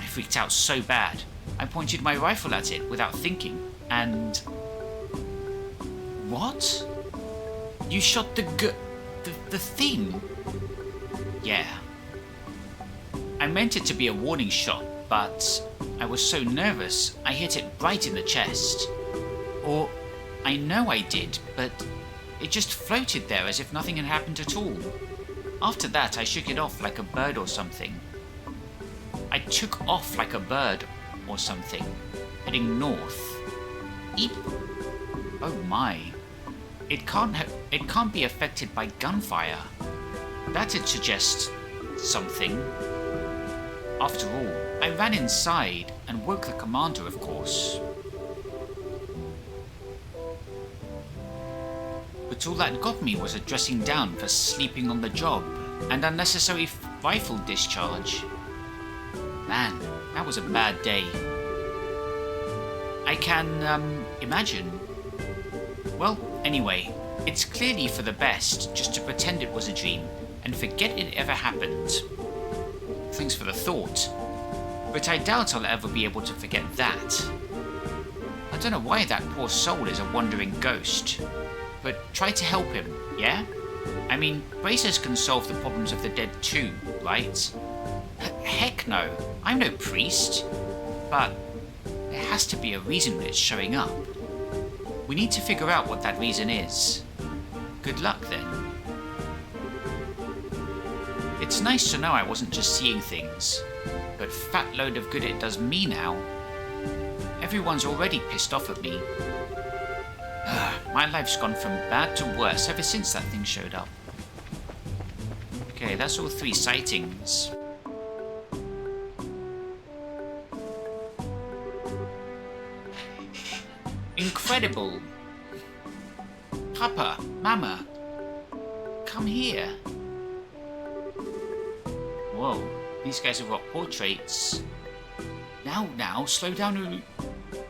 I freaked out so bad, I pointed my rifle at it without thinking, and... What? You shot the thing? Yeah. I meant it to be a warning shot, but I was so nervous, I hit it right in the chest. Or, I know I did, but it just floated there as if nothing had happened at all. After that, I shook it off like a bird or something. I took off like a bird or something, heading north. Eep. Oh my. It can't be affected by gunfire. That'd suggest something. After all, I ran inside and woke the commander, of course. But all that got me was a dressing down for sleeping on the job and unnecessary rifle discharge. Man, that was a bad day. I can, imagine. Well, anyway, it's clearly for the best just to pretend it was a dream and forget it ever happened. Thanks for the thought. But I doubt I'll ever be able to forget that. I don't know why that poor soul is a wandering ghost. But try to help him, yeah? I mean, bracers can solve the problems of the dead too, right? Heck no, I'm no priest. But there has to be a reason it's showing up. We need to figure out what that reason is. Good luck then. It's nice to know I wasn't just seeing things, but fat load of good it does me now. Everyone's already pissed off at me. My life's gone from bad to worse ever since that thing showed up. Okay, that's all 3 sightings. Incredible! Papa, Mama, come here. Whoa, these guys have got portraits. Now, slow down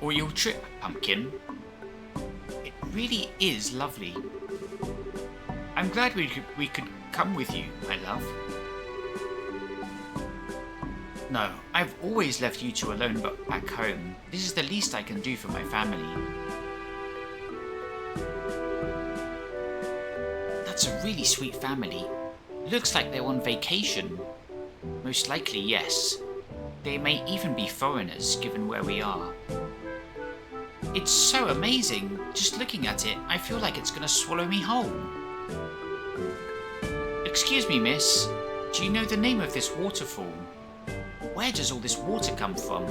or you'll trip, Pumpkin. It really is lovely. I'm glad we could come with you, my love. No, I've always left you two alone but back home. This is the least I can do for my family. That's a really sweet family. Looks like they're on vacation. Most likely, yes. They may even be foreigners, given where we are. It's so amazing. Just looking at it, I feel like it's gonna swallow me whole. Excuse me, miss. Do you know the name of this waterfall? Where does all this water come from?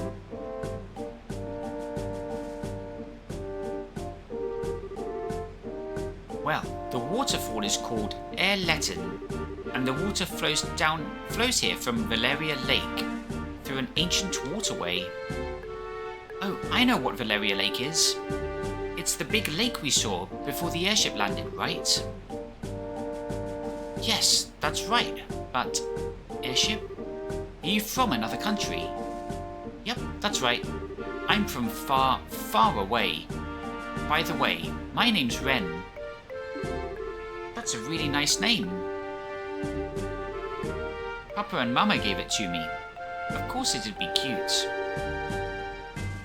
Well, the waterfall is called Erletten, and the water flows here from Valeria Lake through an ancient waterway. Oh, I know what Valeria Lake is. It's the big lake we saw before the airship landed, right? Yes, that's right. But airship? Are you from another country? Yep, that's right. I'm from far, far away. By the way, my name's Ren. That's a really nice name. Papa and Mama gave it to me. Of course it'd be cute.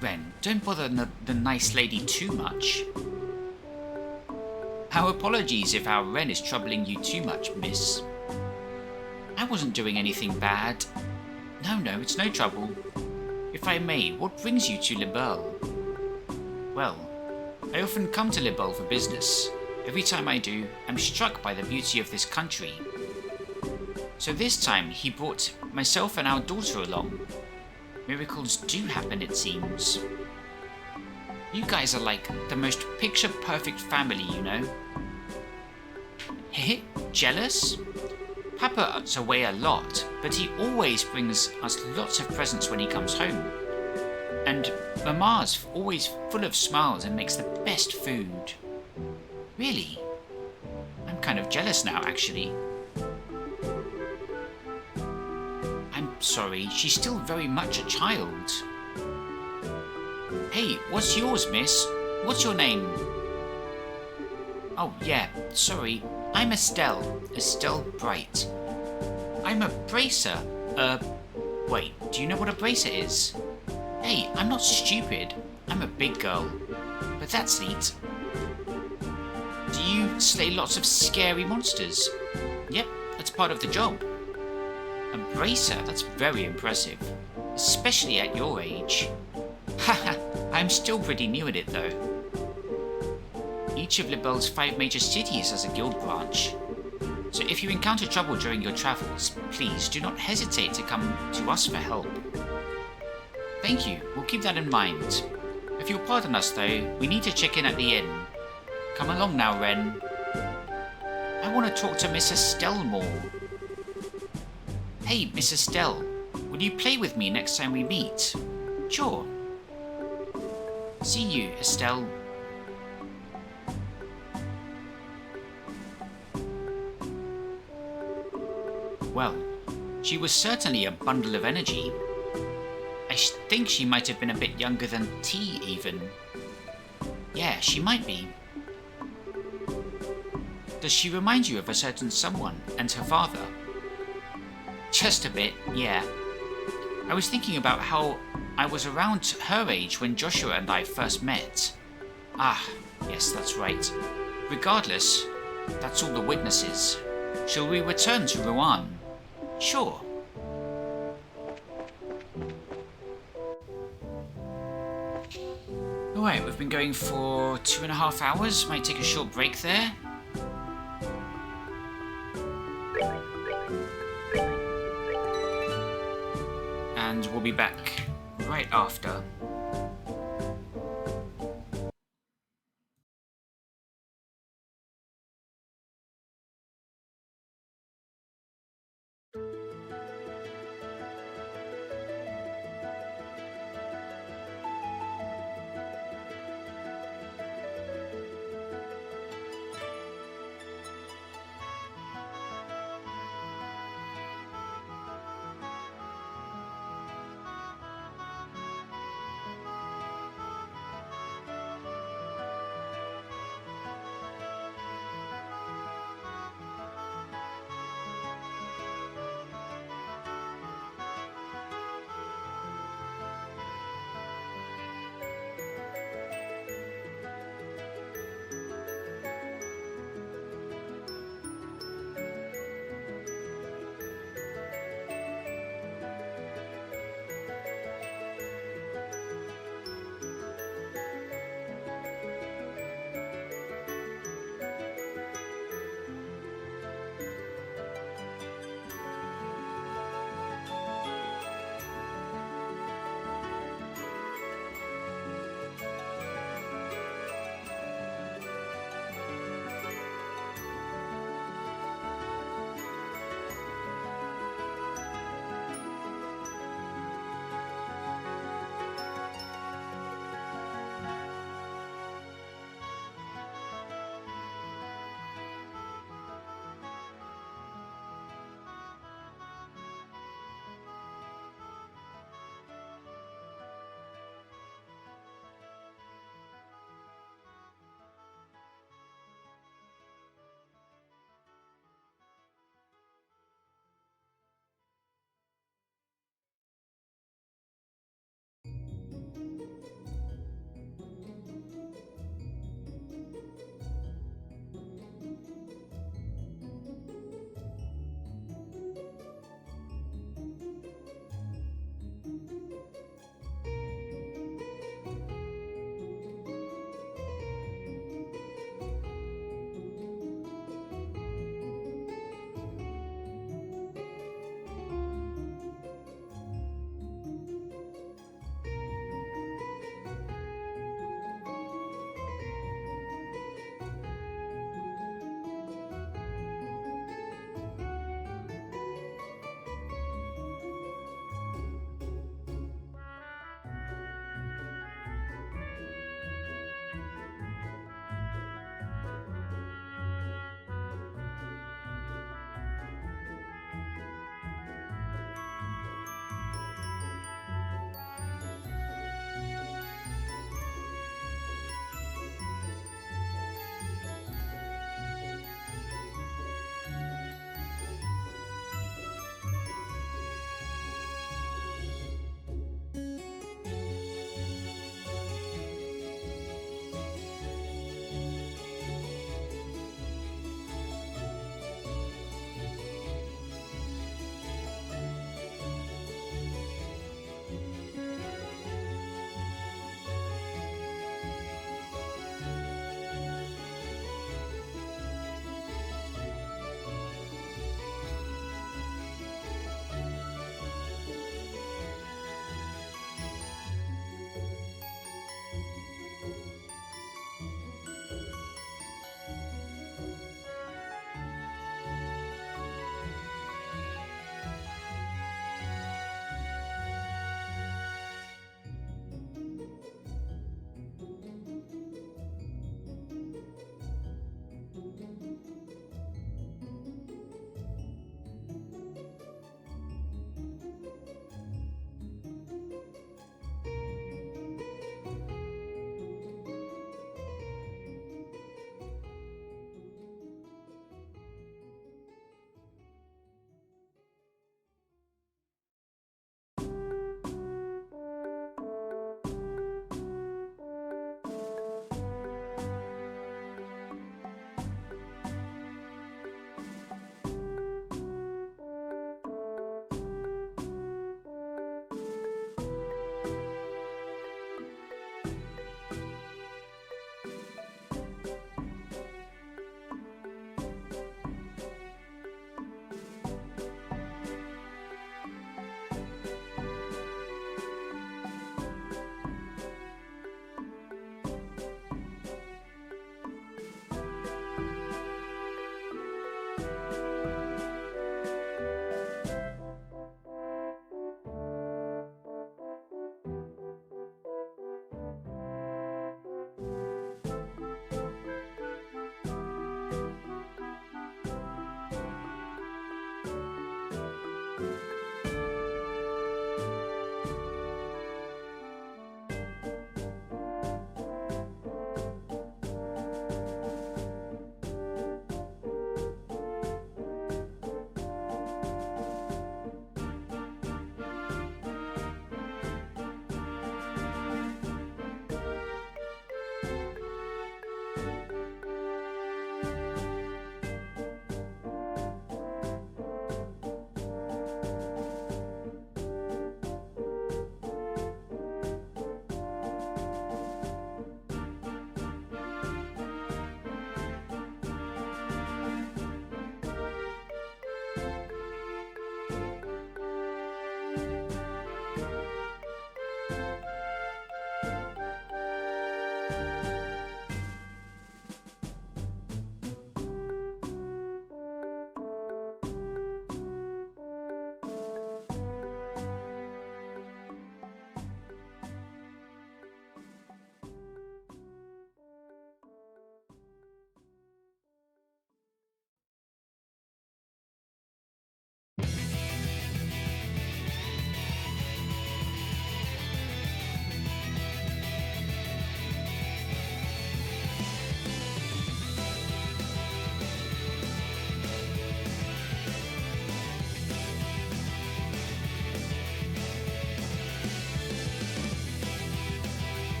Ren, don't bother the nice lady too much. Our apologies if our Ren is troubling you too much, miss. I wasn't doing anything bad. No, it's no trouble. If I may, what brings you to Libelle? Well, I often come to Libelle for business. Every time I do, I'm struck by the beauty of this country. So this time, he brought myself and our daughter along. Miracles do happen, it seems. You guys are like the most picture-perfect family, you know? Heh, jealous? Papa's away a lot, but he always brings us lots of presents when he comes home. And Mama's always full of smiles and makes the best food. Really? I'm kind of jealous now, actually. I'm sorry, she's still very much a child. Hey, what's yours, miss? What's your name? Oh, yeah, sorry. I'm Estelle. Estelle Bright. I'm a bracer. Wait, do you know what a bracer is? Hey, I'm not stupid. I'm a big girl. But that's neat. Do you slay lots of scary monsters? Yep, that's part of the job. A bracer, that's very impressive. Especially at your age. Haha, I'm still pretty new at it though. Each of Libelle's 5 major cities has a guild branch. So if you encounter trouble during your travels, please do not hesitate to come to us for help. Thank you, we'll keep that in mind. If you'll pardon us though, we need to check in at the inn. Come along now, Ren. I want to talk to Miss Estelle more. Hey, Miss Estelle, will you play with me next time we meet? Sure. See you, Estelle. Well, she was certainly a bundle of energy. I think she might have been a bit younger than T, even. Yeah, she might be. Does she remind you of a certain someone and her father? Just a bit, yeah. I was thinking about how I was around her age when Joshua and I first met. Ah, yes, that's right. Regardless, that's all the witnesses. Shall we return to Rouen? Sure. Alright, we've been going for 2.5 hours. Might take a short break there. And we'll be back right after.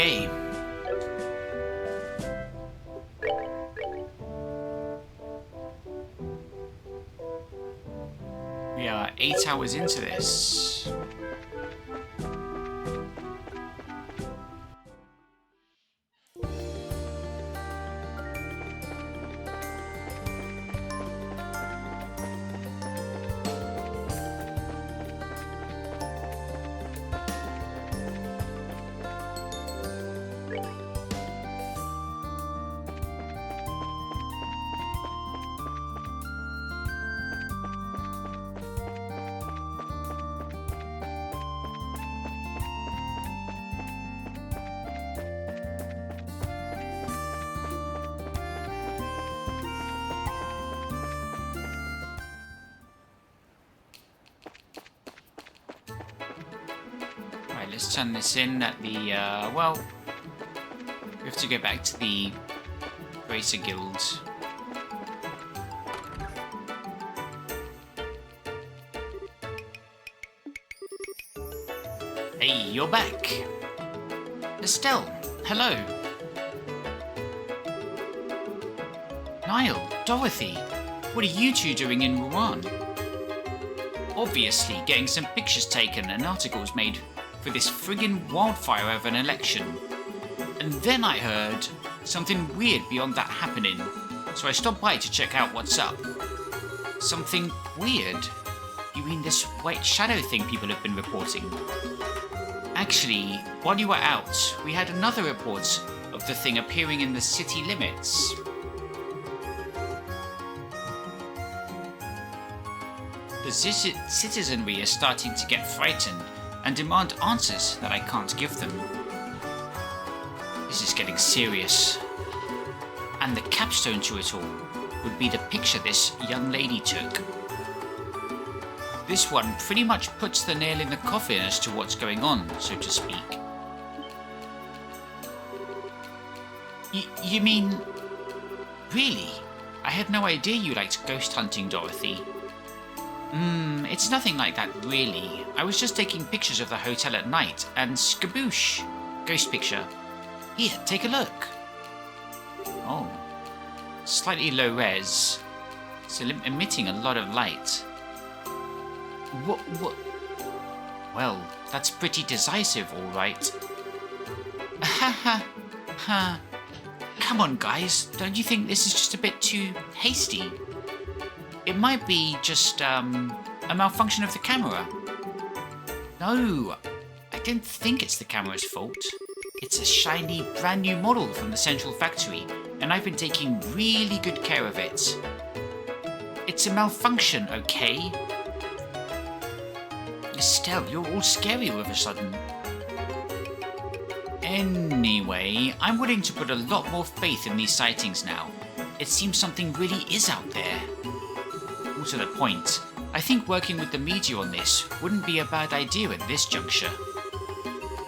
Okay. We are 8 hours into this. Right, let's turn this in at the, well, we have to go back to the Racer Guild. Hey, you're back. Estelle, hello. Niall, Dorothy, what are you two doing in Rouen? Obviously, getting some pictures taken and articles made for this friggin' wildfire of an election. And then I heard something weird beyond that happening, so I stopped by to check out what's up. Something weird? You mean this white shadow thing people have been reporting? Actually, while you were out, we had another report of the thing appearing in the city limits. The citizenry are starting to get frightened and demand answers that I can't give them. This is getting serious. And the capstone to it all would be the picture this young lady took. This one pretty much puts the nail in the coffin as to what's going on, so to speak. You mean... Really? I had no idea you liked ghost hunting, Dorothy. It's nothing like that, really. I was just taking pictures of the hotel at night, and skaboosh! Ghost picture. Here, take a look. Oh. Slightly low res. It's emitting a lot of light. What? Well, that's pretty decisive, all right. Ha. Come on, guys. Don't you think this is just a bit too hasty? It might be just, a malfunction of the camera. No, I don't think it's the camera's fault. It's a shiny, brand new model from the central factory, and I've been taking really good care of it. It's a malfunction, okay? Estelle, you're all scary all of a sudden. Anyway, I'm willing to put a lot more faith in these sightings now. It seems something really is out there. More to the point, I think working with the media on this wouldn't be a bad idea at this juncture.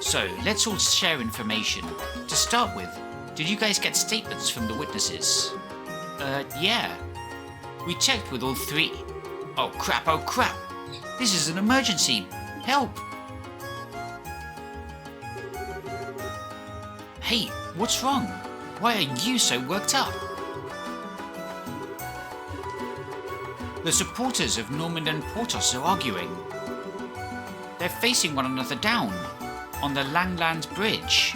So, let's all share information. To start with, did you guys get statements from the witnesses? Yeah. We checked with all three. Oh crap. This is an emergency. Help! Hey, what's wrong? Why are you so worked up? The supporters of Normand and Portos are arguing. They're facing one another down on the Langland Bridge.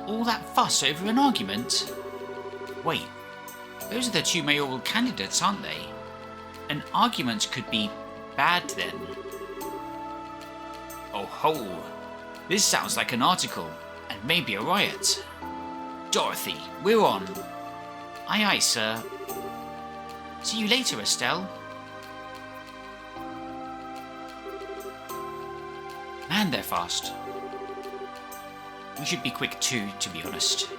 All that fuss over an argument? Wait, those are the two mayoral candidates, aren't they? An argument could be bad then. Oh ho! This sounds like an article, and maybe a riot. Dorothy, we're on. Aye aye, sir. See you later, Estelle. Man, they're fast. We should be quick too, to be honest.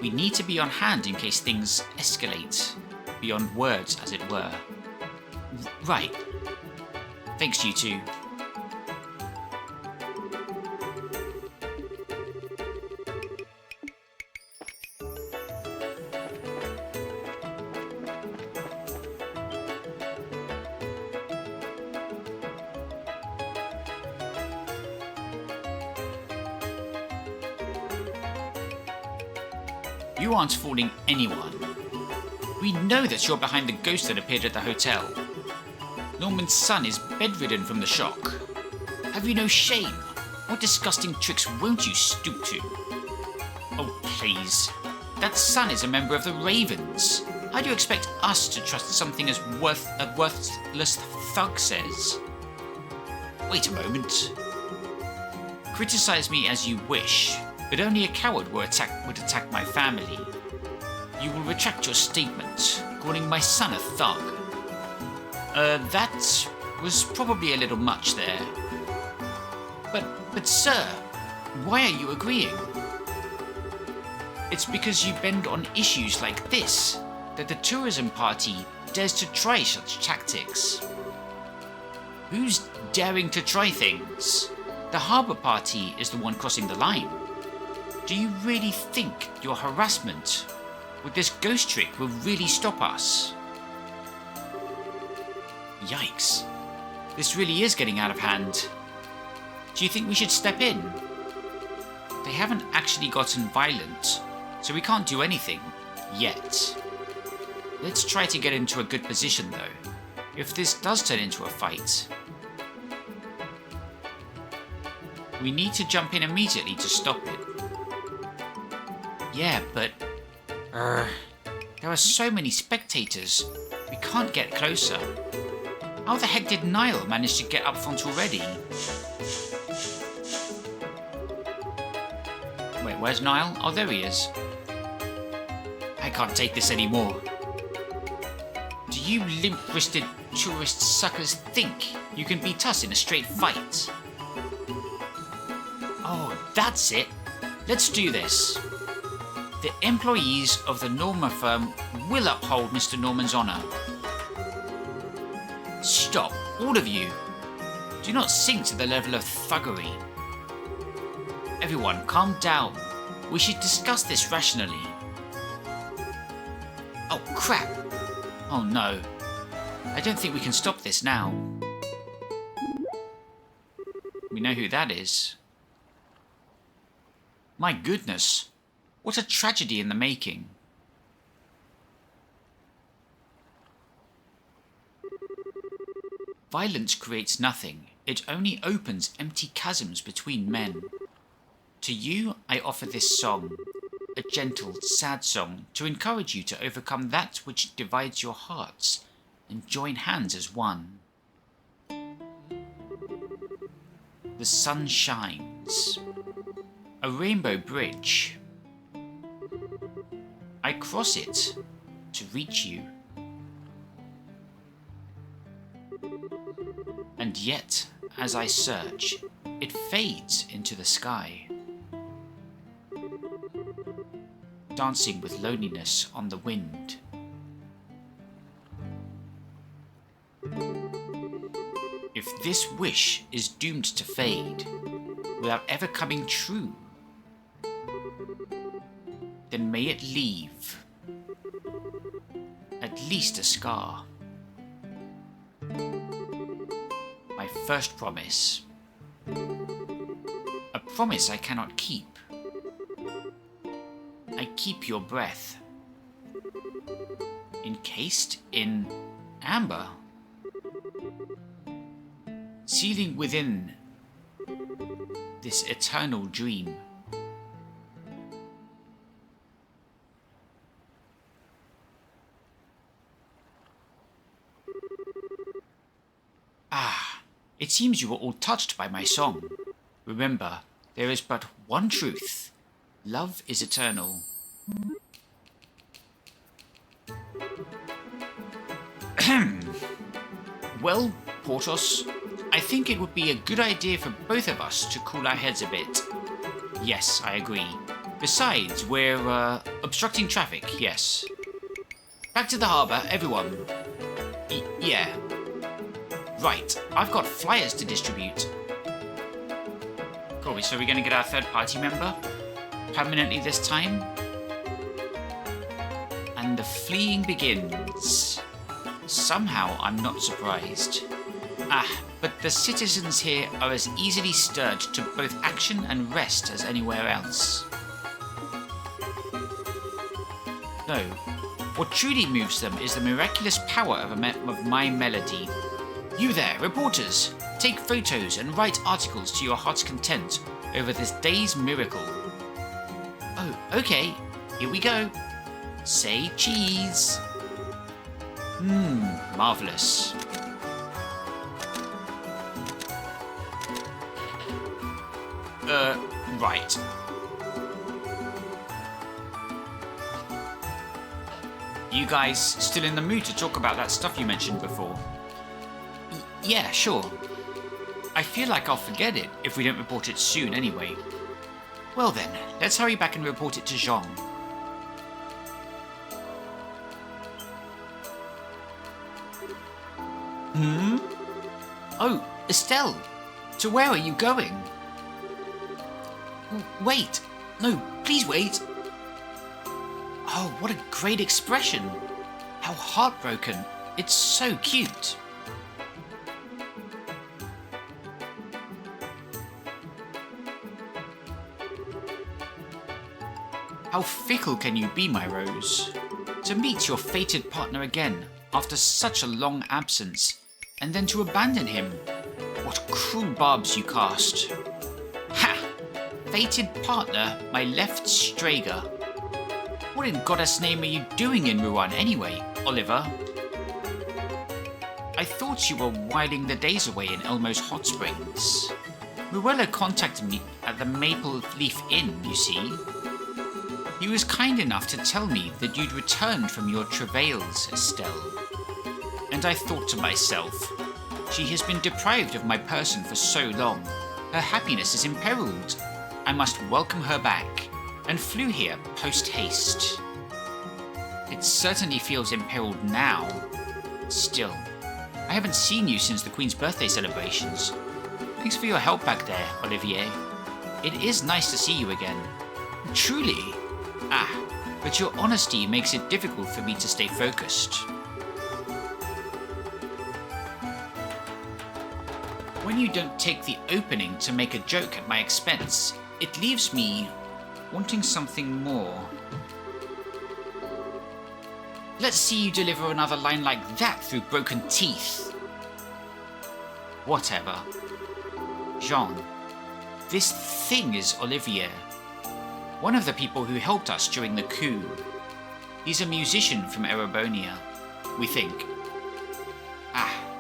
We need to be on hand in case things escalate. Beyond words, as it were. Right. Thanks, you two. You aren't fooling anyone. We know that you're behind the ghost that appeared at the hotel. Norman's son is bedridden from the shock. Have you no shame? What disgusting tricks won't you stoop to? Oh, please. That son is a member of the Ravens. How do you expect us to trust something as a worthless thug says? Wait a moment. Criticize me as you wish, but only a coward would attack my family. You will retract your statement, calling my son a thug. That was probably a little much there. But sir, why are you agreeing? It's because you bend on issues like this that the tourism party dares to try such tactics. Who's daring to try things? The harbour party is the one crossing the line. Do you really think your harassment with this ghost trick will really stop us? Yikes. This really is getting out of hand. Do you think we should step in? They haven't actually gotten violent, so we can't do anything yet. Let's try to get into a good position though, if this does turn into a fight. We need to jump in immediately to stop it. Yeah, but... there are so many spectators. We can't get closer. How the heck did Niall manage to get up front already? Wait, where's Niall? Oh, there he is. I can't take this anymore. Do you limp-wristed tourist suckers think you can beat us in a straight fight? Oh, that's it. Let's do this. The employees of the Norma firm will uphold Mr. Norman's honour. Stop, all of you. Do not sink to the level of thuggery. Everyone, calm down. We should discuss this rationally. Oh, crap. Oh, no. I don't think we can stop this now. We know who that is. My goodness. What a tragedy in the making. Violence creates nothing. It only opens empty chasms between men. To you, I offer this song, a gentle, sad song, to encourage you to overcome that which divides your hearts and join hands as one. The sun shines. A rainbow bridge. I cross it to reach you. And yet, as I search, it fades into the sky, dancing with loneliness on the wind. If this wish is doomed to fade without ever coming true, then may it leave at least a scar. My first promise. A promise I cannot keep. I keep your breath. Encased in amber. Sealing within this eternal dream. Ah, it seems you were all touched by my song. Remember, there is but one truth. Love is eternal. Well, Porthos, I think it would be a good idea for both of us to cool our heads a bit. Yes, I agree. Besides, we're, obstructing traffic, yes. Back to the harbour, everyone. Yeah. Right, I've got flyers to distribute. Cool, so we're going to get our third party member? Permanently this time? And the fleeing begins. Somehow I'm not surprised. But the citizens here are as easily stirred to both action and rest as anywhere else. No. What truly moves them is the miraculous power of my melody. You there, reporters! Take photos and write articles to your heart's content over this day's miracle. Oh, okay. Here we go. Say cheese. Marvelous. Right. You guys still in the mood to talk about that stuff you mentioned before? Yeah, sure. I feel like I'll forget it if we don't report it soon anyway. Well then, let's hurry back and report it to Jean. Oh, Estelle! To where are you going? Wait! No, please wait! Oh, what a great expression! How heartbroken! It's so cute! How fickle can you be, my Rose? To meet your fated partner again after such a long absence, and then to abandon him. What cruel barbs you cast. Ha! Fated partner, my left Strager. What in goddess name are you doing in Rouen anyway, Oliver? I thought you were whiling the days away in Elmo's Hot Springs. Ruella contacted me at the Maple Leaf Inn, you see. He was kind enough to tell me that you'd returned from your travails, Estelle. And I thought to myself, she has been deprived of my person for so long. Her happiness is imperiled. I must welcome her back, and flew here post-haste. It certainly feels imperiled now. Still, I haven't seen you since the Queen's birthday celebrations. Thanks for your help back there, Olivier. It is nice to see you again. Truly. But your honesty makes it difficult for me to stay focused. When you don't take the opening to make a joke at my expense, it leaves me wanting something more. Let's see you deliver another line like that through broken teeth. Whatever. Jean, this thing is Olivier. One of the people who helped us during the coup. He's a musician from Erebonia, we think.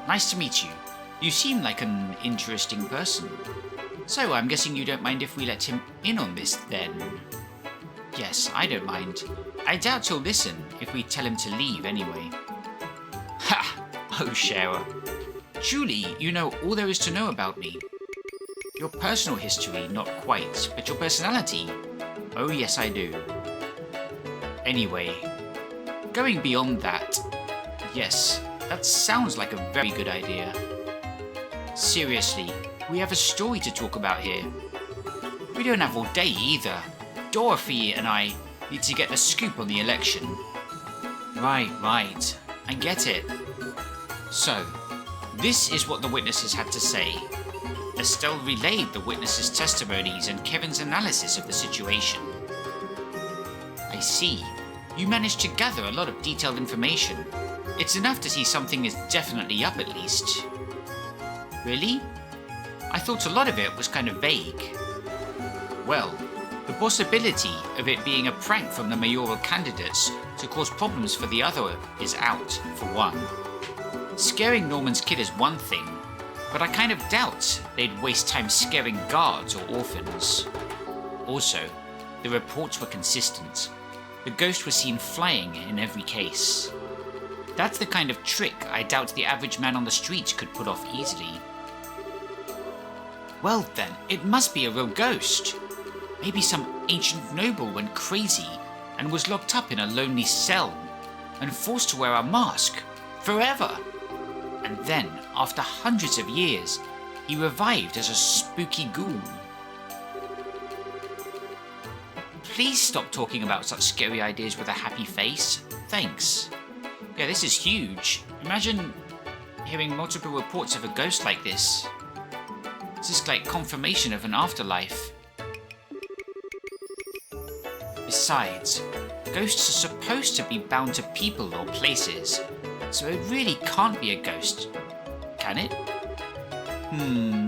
Nice to meet you. You seem like an interesting person. So I'm guessing you don't mind if we let him in on this, then? Yes, I don't mind. I doubt he'll listen if we tell him to leave anyway. Ha! Oh, Shara. Truly, you know all there is to know about me. Your personal history, not quite, but your personality. Oh yes, I do. Anyway, going beyond that, yes, that sounds like a very good idea. Seriously, we have a story to talk about here. We don't have all day either. Dorothy and I need to get the scoop on the election. Right. I get it. So, this is what the witnesses had to say. Estelle relayed the witnesses' testimonies and Kevin's analysis of the situation. I see. You managed to gather a lot of detailed information. It's enough to see something is definitely up at least. Really? I thought a lot of it was kind of vague. Well, the possibility of it being a prank from the mayoral candidates to cause problems for the other is out, for one. Scaring Norman's kid is one thing, but I kind of doubt they'd waste time scaring guards or orphans. Also, the reports were consistent. The ghost was seen flying in every case. That's the kind of trick I doubt the average man on the street could put off easily. Well then, it must be a real ghost. Maybe some ancient noble went crazy and was locked up in a lonely cell and forced to wear a mask forever. And then, after hundreds of years, he revived as a spooky ghoul. Please stop talking about such scary ideas with a happy face. Thanks. Yeah, this is huge. Imagine hearing multiple reports of a ghost like this. This is like confirmation of an afterlife. Besides, ghosts are supposed to be bound to people or places, so it really can't be a ghost, can it?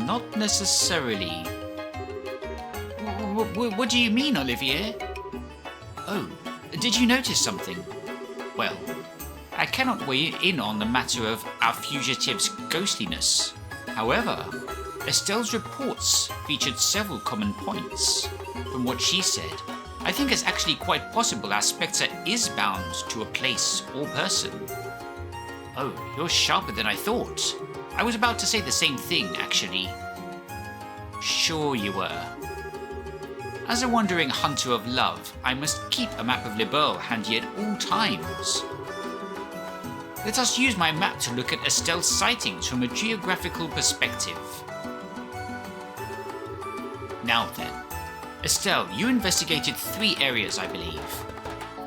Not necessarily. What do you mean, Olivier? Oh, did you notice something? Well, I cannot weigh in on the matter of our fugitive's ghostliness. However, Estelle's reports featured several common points. From what she said, I think it's actually quite possible our Spectre is bound to a place or person. Oh, you're sharper than I thought. I was about to say the same thing, actually. Sure you were. As a wandering hunter of love, I must keep a map of Liberl handy at all times. Let us use my map to look at Estelle's sightings from a geographical perspective. Now then, Estelle, you investigated 3 areas, I believe.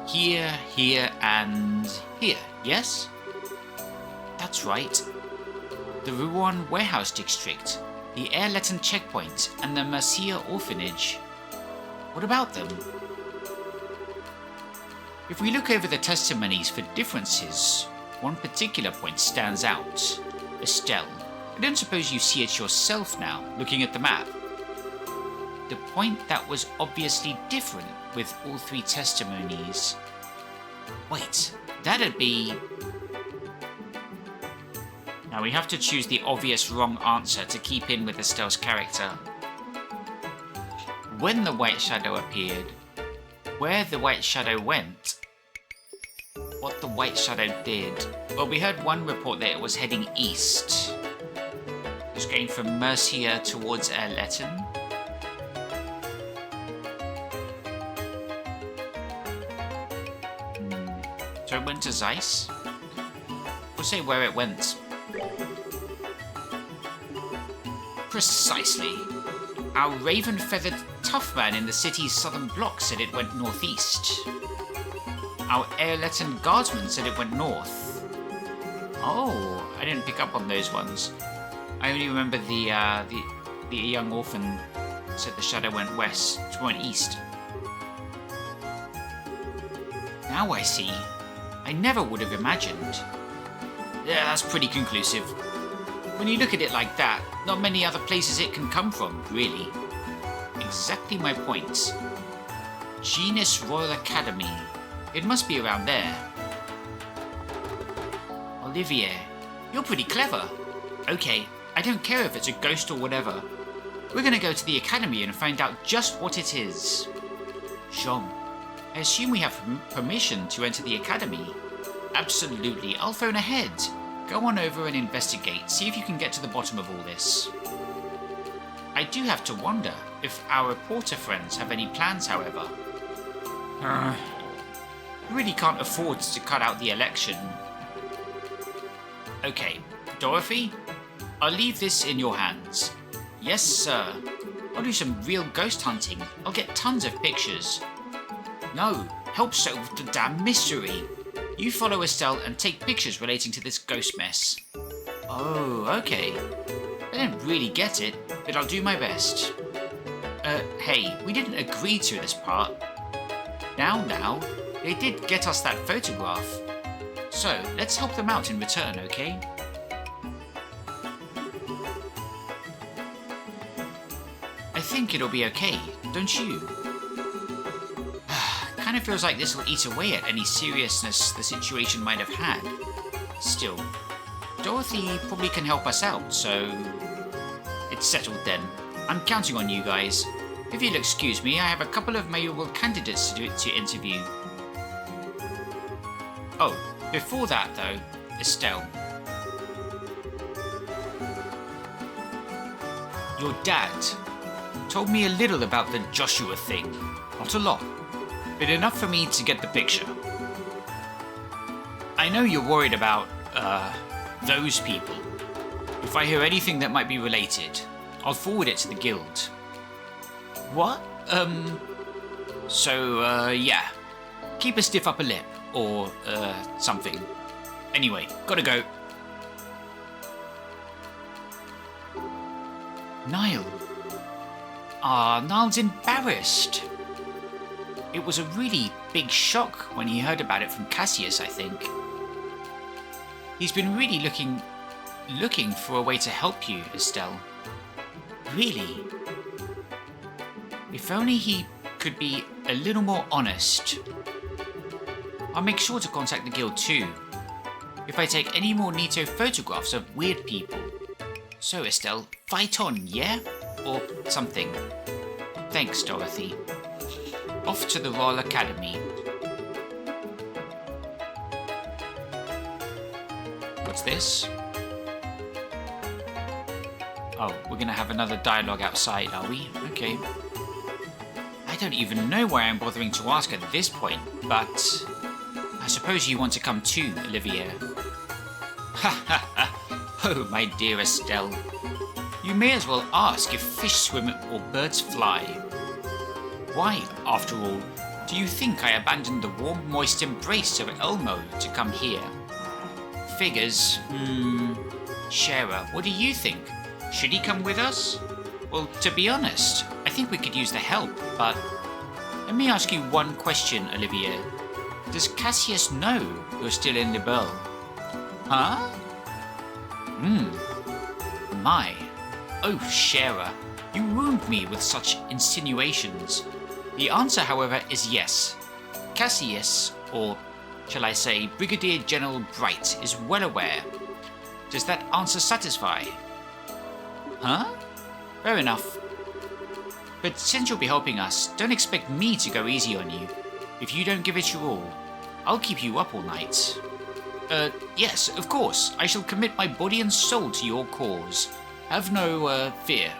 Here, here, and here, yes? That's right. The Rouen Warehouse District, the Airletten Checkpoint, and the Mercia Orphanage. What about them? If we look over the testimonies for differences, one particular point stands out. Estelle, I don't suppose you see it yourself now, looking at the map. The point that was obviously different with all 3 testimonies. Wait, that'd be... Now we have to choose the obvious wrong answer to keep in with Estelle's character. When the White Shadow appeared, where the White Shadow went, what the White Shadow did. Well, we heard one report that it was heading east. It was going from Mercia towards Airletten. So it went to Zeiss? We'll say where it went. Precisely. Our raven-feathered tough man in the city's southern block said it went northeast. Our Airletten guardsman said it went north. Oh, I didn't pick up on those ones. I only remember the young orphan said the shadow went east. Now I see. I never would have imagined. Yeah, that's pretty conclusive. When you look at it like that, not many other places it can come from, really. Exactly my point. Genus Royal Academy. It must be around there. Olivier, you're pretty clever. Okay, I don't care if it's a ghost or whatever. We're gonna go to the academy and find out just what it is. Jean, I assume we have permission to enter the academy? Absolutely, I'll phone ahead. Go on over and investigate, see if you can get to the bottom of all this. I do have to wonder if our reporter friends have any plans, however. We really can't afford to cut out the election. Okay, Dorothy, I'll leave this in your hands. Yes, sir. I'll do some real ghost hunting. I'll get tons of pictures. No, help solve the damn mystery. You follow Estelle and take pictures relating to this ghost mess. Oh, okay. I don't really get it, but I'll do my best. Hey, we didn't agree to this part. Now, they did get us that photograph. So, let's help them out in return, okay? I think it'll be okay, don't you? Kind of feels like this will eat away at any seriousness the situation might have had. Still, Dorothy probably can help us out, so... It's settled then. I'm counting on you guys. If you'll excuse me, I have a couple of mayoral candidates to interview. Oh, before that though, Estelle. Your dad told me a little about the Joshua thing. Not a lot, but enough for me to get the picture. I know you're worried about, those people. If I hear anything that might be related, I'll forward it to the guild. What? Yeah. Keep a stiff upper lip, or, something. Anyway, gotta go. Niall. Niall's embarrassed. It was a really big shock when he heard about it from Cassius, I think. He's been really looking for a way to help you, Estelle. Really. If only he could be a little more honest. I'll make sure to contact the guild too, if I take any more neato photographs of weird people. So Estelle, fight on, yeah? Or something. Thanks, Dorothy. Off to the Royal Academy. What's this? Oh, we're gonna have another dialogue outside, are we? Okay. I don't even know why I'm bothering to ask at this point, but I suppose you want to come too, Olivia. Ha ha ha! Oh, my dear Estelle. You may as well ask if fish swim or birds fly. Why, after all, do you think I abandoned the warm, moist embrace of Elmo to come here? Figures. Shara, what do you think? Should he come with us? Well, to be honest, I think we could use the help, but let me ask you one question, Olivia. Does Cassius know you're still in Liberl? Huh? My. Oh, Shara, you wound me with such insinuations. The answer, however, is yes. Cassius, or shall I say Brigadier General Bright, is well aware. Does that answer satisfy? Huh? Fair enough. But since you'll be helping us, don't expect me to go easy on you. If you don't give it your all, I'll keep you up all night. Yes, of course. I shall commit my body and soul to your cause. Have no, fear.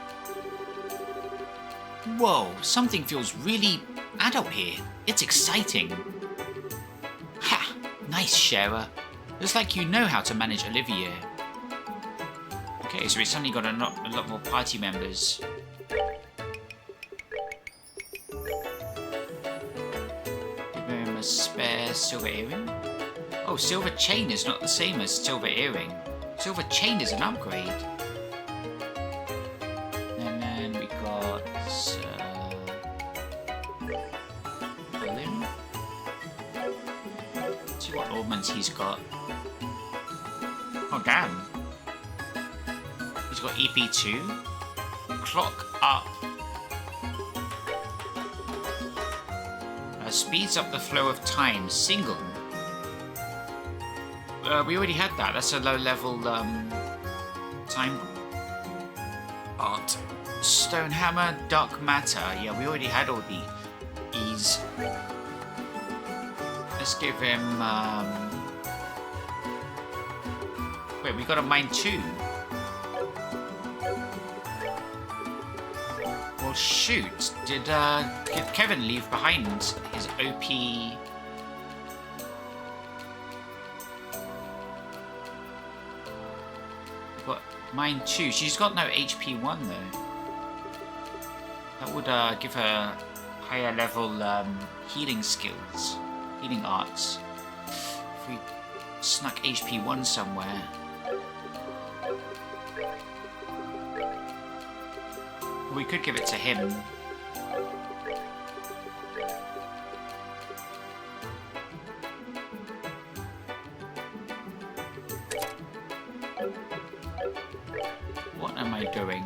Whoa, something feels really adult here. It's exciting. Ha! Nice, Shara. Looks like you know how to manage Olivia. Okay, so we've suddenly got a lot more party members. Give him a spare silver earring. Oh, silver chain is not the same as silver earring. Silver chain is an upgrade. And then we got Berlin. Let's see what ornaments he's got. Oh damn. He's got EP2. Clock up. Speeds up the flow of time. Single. We already had that. That's a low level time art. Stone hammer, dark matter. Yeah, we already had all the E's. Let's give him. Wait, we got a mine too. Well, shoot. Did Kevin leave behind his OP? Got mine too. She's got no HP 1 though. That would give her higher level healing skills, healing arts. If we snuck HP 1 somewhere. We could give it to him. What am I doing?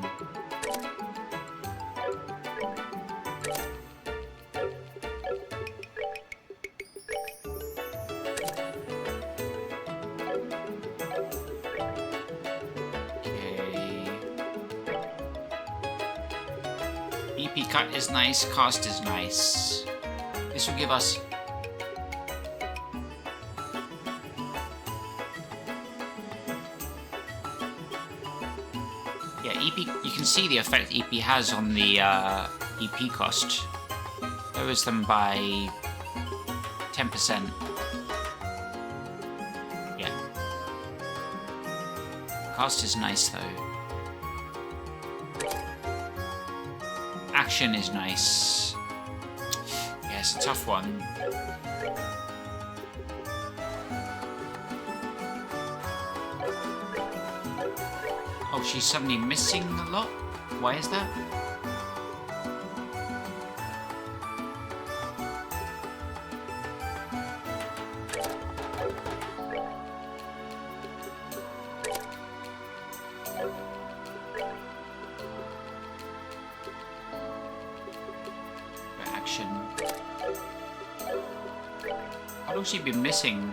EP cut is nice, cast is nice. This will give us EP, you can see the effect EP has on the EP cost. Lowers them by 10%. Yeah. Cast is nice though. Action is nice. Yeah, it's a tough one. Oh, she's suddenly missing a lot? Why is that? How long has she been missing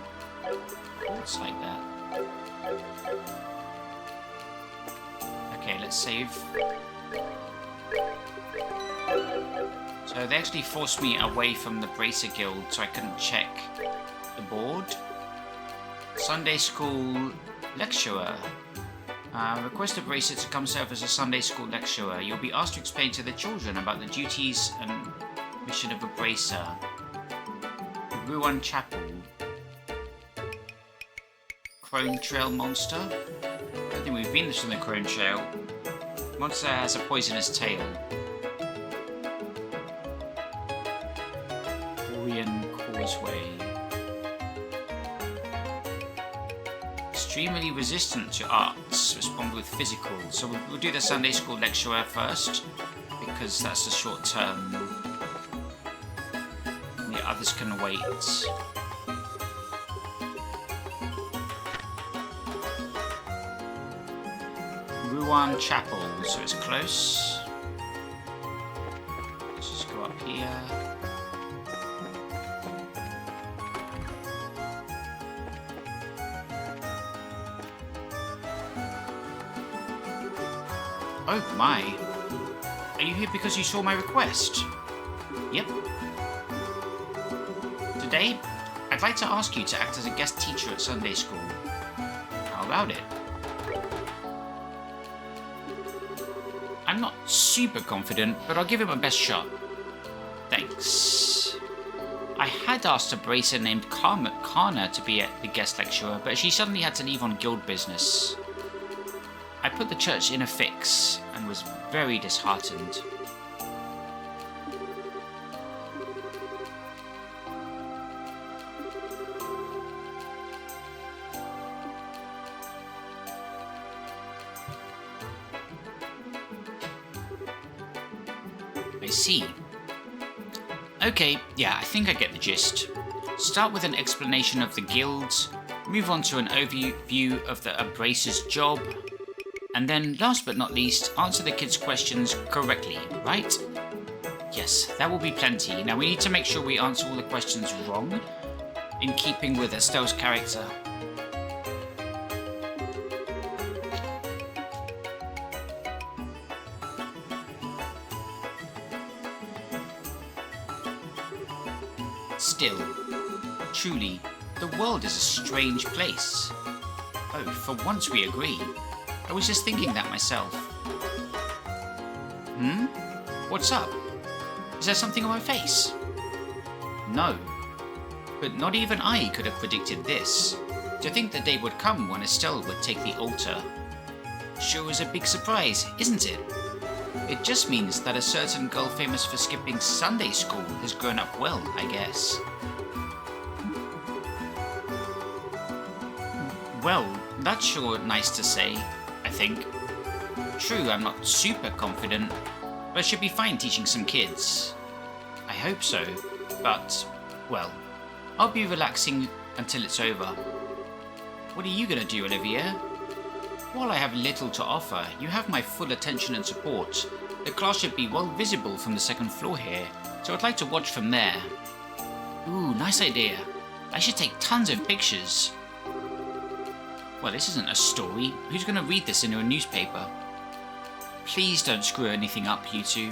chords like that? Okay, let's save. So they actually forced me away from the Bracer Guild so I couldn't check the board. Sunday school lecturer. Request a Bracer to come serve as a Sunday school lecturer. You'll be asked to explain to the children about the duties and mission of a Bracer. Ruan Chapel. Crone Trail monster. I don't think we've been to the Crone Trail. Monster has a poisonous tail. Orion Causeway. Extremely resistant to arts. Respond with physical. So we'll do the Sunday school lecturer first, because that's the short term. And the others can wait. Ruan Chapel, so it's close. Let's just go up here. Oh my. Are you here because you saw my request? Yep. Today, I'd like to ask you to act as a guest teacher at Sunday school. How about it? I'm not super confident, but I'll give it my best shot. Thanks. I had asked a Bracer named Kana to be the guest lecturer, but she suddenly had to leave on guild business. I put the church in a fix and was very disheartened. I see. Okay, yeah, I think I get the gist. Start with an explanation of the guilds, move on to an overview of the Bracer's job, and then, last but not least, answer the kids' questions correctly, right? Yes, that will be plenty. Now we need to make sure we answer all the questions wrong, in keeping with Estelle's character. Still, truly, the world is a strange place. Oh, for once we agree. I was just thinking that myself. What's up? Is there something on my face? No. But not even I could have predicted this. To think the day would come when Estelle would take the altar. Sure is a big surprise, isn't it? It just means that a certain girl famous for skipping Sunday school has grown up well, I guess. Well, that's sure nice to say, I think. True, I'm not super confident, but I should be fine teaching some kids. I hope so, but, well, I'll be relaxing until it's over. What are you gonna do, Olivia? While I have little to offer, you have my full attention and support. The class should be well visible from the second floor here, so I'd like to watch from there. Ooh, nice idea. I should take tons of pictures. Well, this isn't a story. Who's gonna read this in a newspaper? Please don't screw anything up, you two.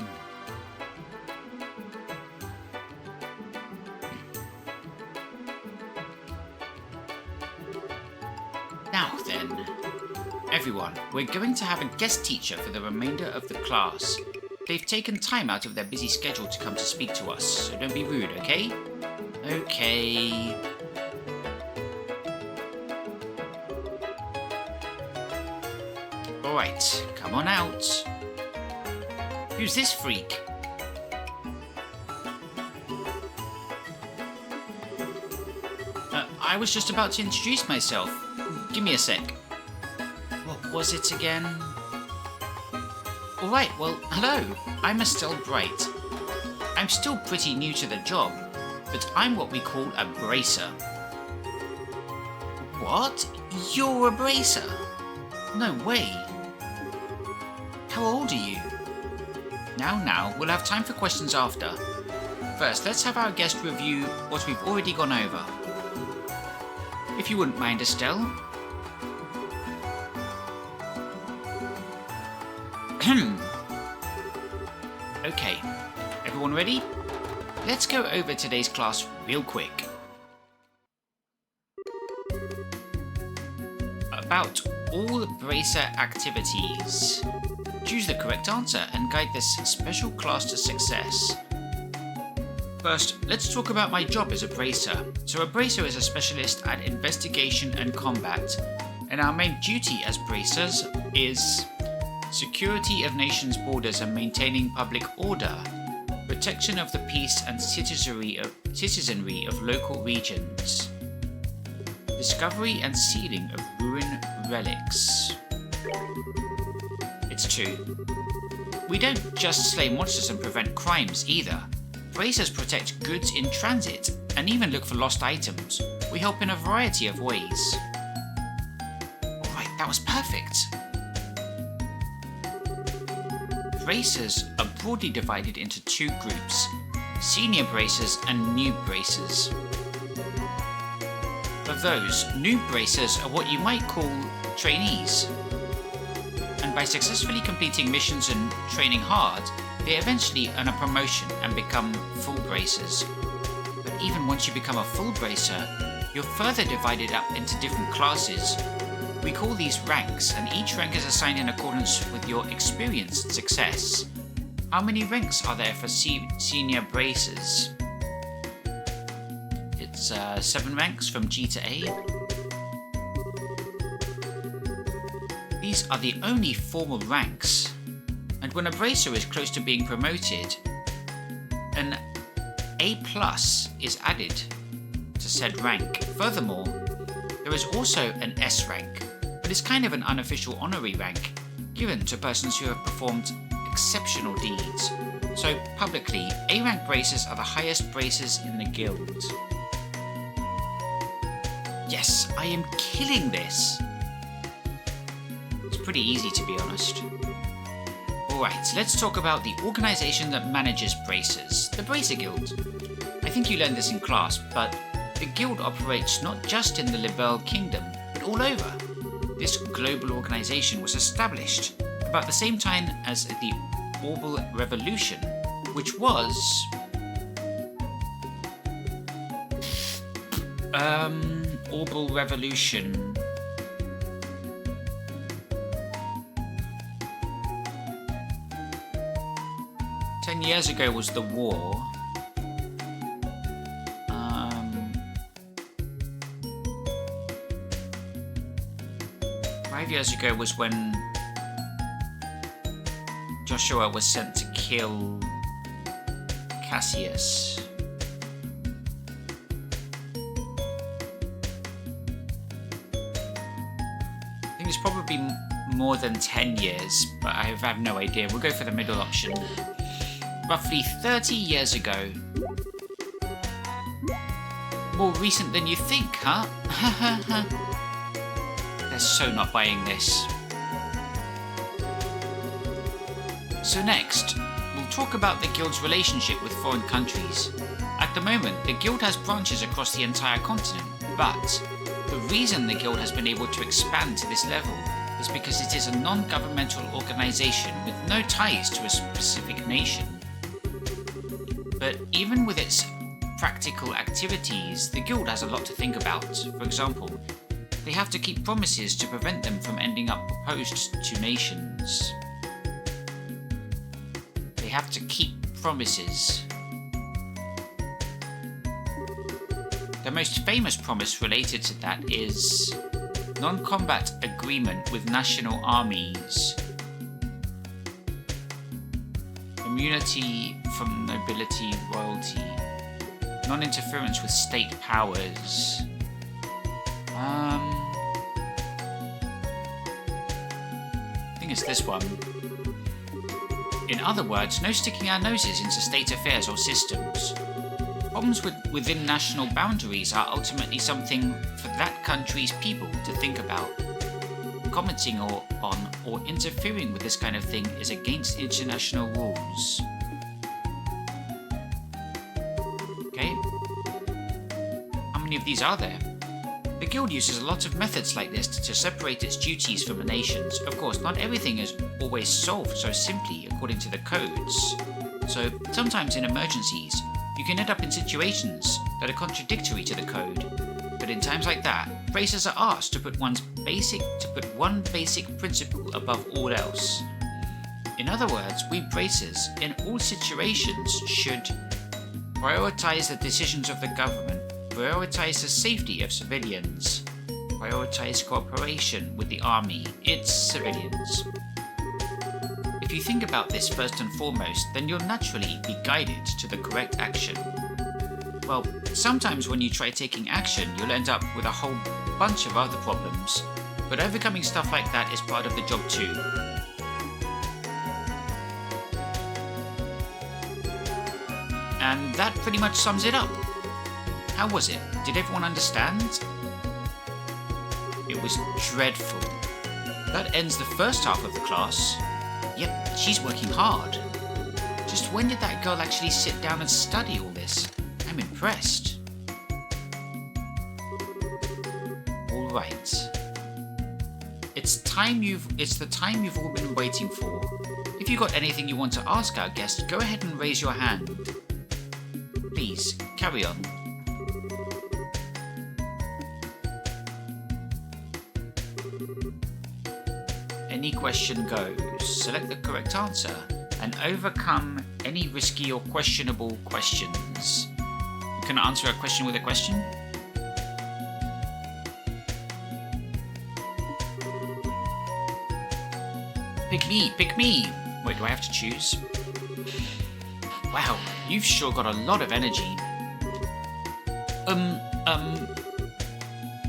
Now then, everyone, we're going to have a guest teacher for the remainder of the class. They've taken time out of their busy schedule to come to speak to us, so don't be rude, okay? Okay. Alright, come on out. Who's this freak? I was just about to introduce myself. Give me a sec. What was it again? Alright, well, hello. I'm Estelle Bright. I'm still pretty new to the job, but I'm what we call a bracer. What? You're a bracer? No way. How old are you? Now, we'll have time for questions after. First, let's have our guest review what we've already gone over. If you wouldn't mind, Estelle. Okay, everyone ready? Let's go over today's class real quick. About all bracer activities. Choose the correct answer and guide this special class to success. First, let's talk about my job as a bracer. So a bracer is a specialist at investigation and combat, and our main duty as bracers is security of nations' borders and maintaining public order, protection of the peace and citizenry of local regions, discovery and sealing of ruin relics. It's true. We don't just slay monsters and prevent crimes either. Bracers protect goods in transit and even look for lost items. We help in a variety of ways. Alright, that was perfect. Bracers are broadly divided into two groups, senior bracers and new bracers. Of those, new bracers are what you might call trainees. And by successfully completing missions and training hard, they eventually earn a promotion and become full bracers. But even once you become a full bracer, you're further divided up into different classes. We call these ranks, and each rank is assigned in accordance with your experience and success. How many ranks are there for senior bracers? It's 7 ranks from G to A. These are the only formal ranks, and when a bracer is close to being promoted, an A+ is added to said rank. Furthermore, there is also an S rank, but it's kind of an unofficial honorary rank given to persons who have performed exceptional deeds. So publicly, A rank bracers are the highest bracers in the guild. Yes, I am killing this! It's pretty easy, to be honest. Alright, so let's talk about the organisation that manages bracers, the Bracer Guild. I think you learned this in class, but the guild operates not just in the Libelle Kingdom, but all over. This global organisation was established about the same time as the Orbital Revolution, which was... Orbital Revolution... 10 years ago was the war. 5 years ago was when Joshua was sent to kill Cassius. I think it's probably more than 10 years, but I have no idea. We'll go for the middle option. Roughly 30 years ago. More recent than you think, huh? They're so not buying this. So next, we'll talk about the guild's relationship with foreign countries. At the moment, the guild has branches across the entire continent, but the reason the guild has been able to expand to this level is because it is a non-governmental organisation with no ties to a specific nation. But even with its practical activities, the guild has a lot to think about. For example, they have to keep promises to prevent them from ending up opposed to nations. They have to keep promises. The most famous promise related to that is non-combat agreement with national armies, immunity from nobility, royalty, non-interference with state powers. I think it's this one. In other words, no sticking our noses into state affairs or systems. Problems within national boundaries are ultimately something for that country's people to think about. Commenting on or interfering with this kind of thing is against international rules. Okay? How many of these are there? The guild uses a lot of methods like this to separate its duties from the nations. Of course, not everything is always solved so simply according to the codes. So, sometimes in emergencies, you can end up in situations that are contradictory to the code. But in times like that, bracers are asked to put one basic principle above all else. In other words, we bracers, in all situations, should prioritize the decisions of the government, prioritize the safety of civilians, prioritize cooperation with the army, its civilians. If you think about this first and foremost, then you'll naturally be guided to the correct action. Well, sometimes when you try taking action, you'll end up with a whole bunch of other problems, but overcoming stuff like that is part of the job too. And that pretty much sums it up. How was it? Did everyone understand? It was dreadful. That ends the first half of the class. Yep, she's working hard. Just when did that girl actually sit down and study all this? I'm impressed. Alright. It's the time you've all been waiting for. If you've got anything you want to ask our guest, go ahead and raise your hand. Please, carry on. Any question goes. Select the correct answer and overcome any risky or questionable questions. You can answer a question with a question. Pick me, pick me! Wait, do I have to choose? Wow, you've sure got a lot of energy.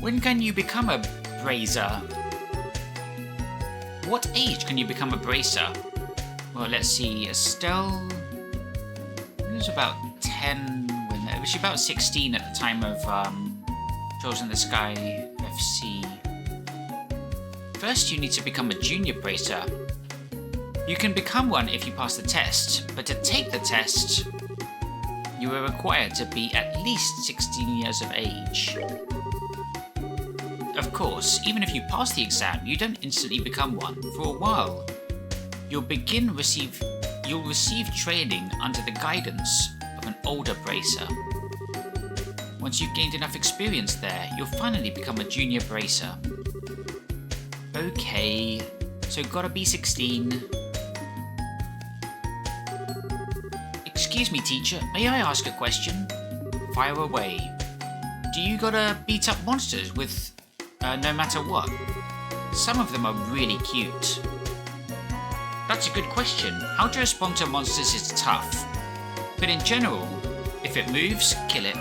When can you become a bracer? What age can you become a bracer? Well, let's see, Estelle was about 10 when was she about 16 at the time of Trolls in the Sky FC. First, you need to become a junior bracer. You can become one if you pass the test, but to take the test, you are required to be at least 16 years of age. Of course, even if you pass the exam, you don't instantly become one. For a while, you'll receive training under the guidance of an older bracer. Once you've gained enough experience there, you'll finally become a junior bracer. Okay, so gotta be 16. Excuse me, teacher, may I ask a question? Fire away. Do you gotta beat up monsters with no matter what? Some of them are really cute. That's a good question. How to respond to monsters is tough. But in general, if it moves, kill it.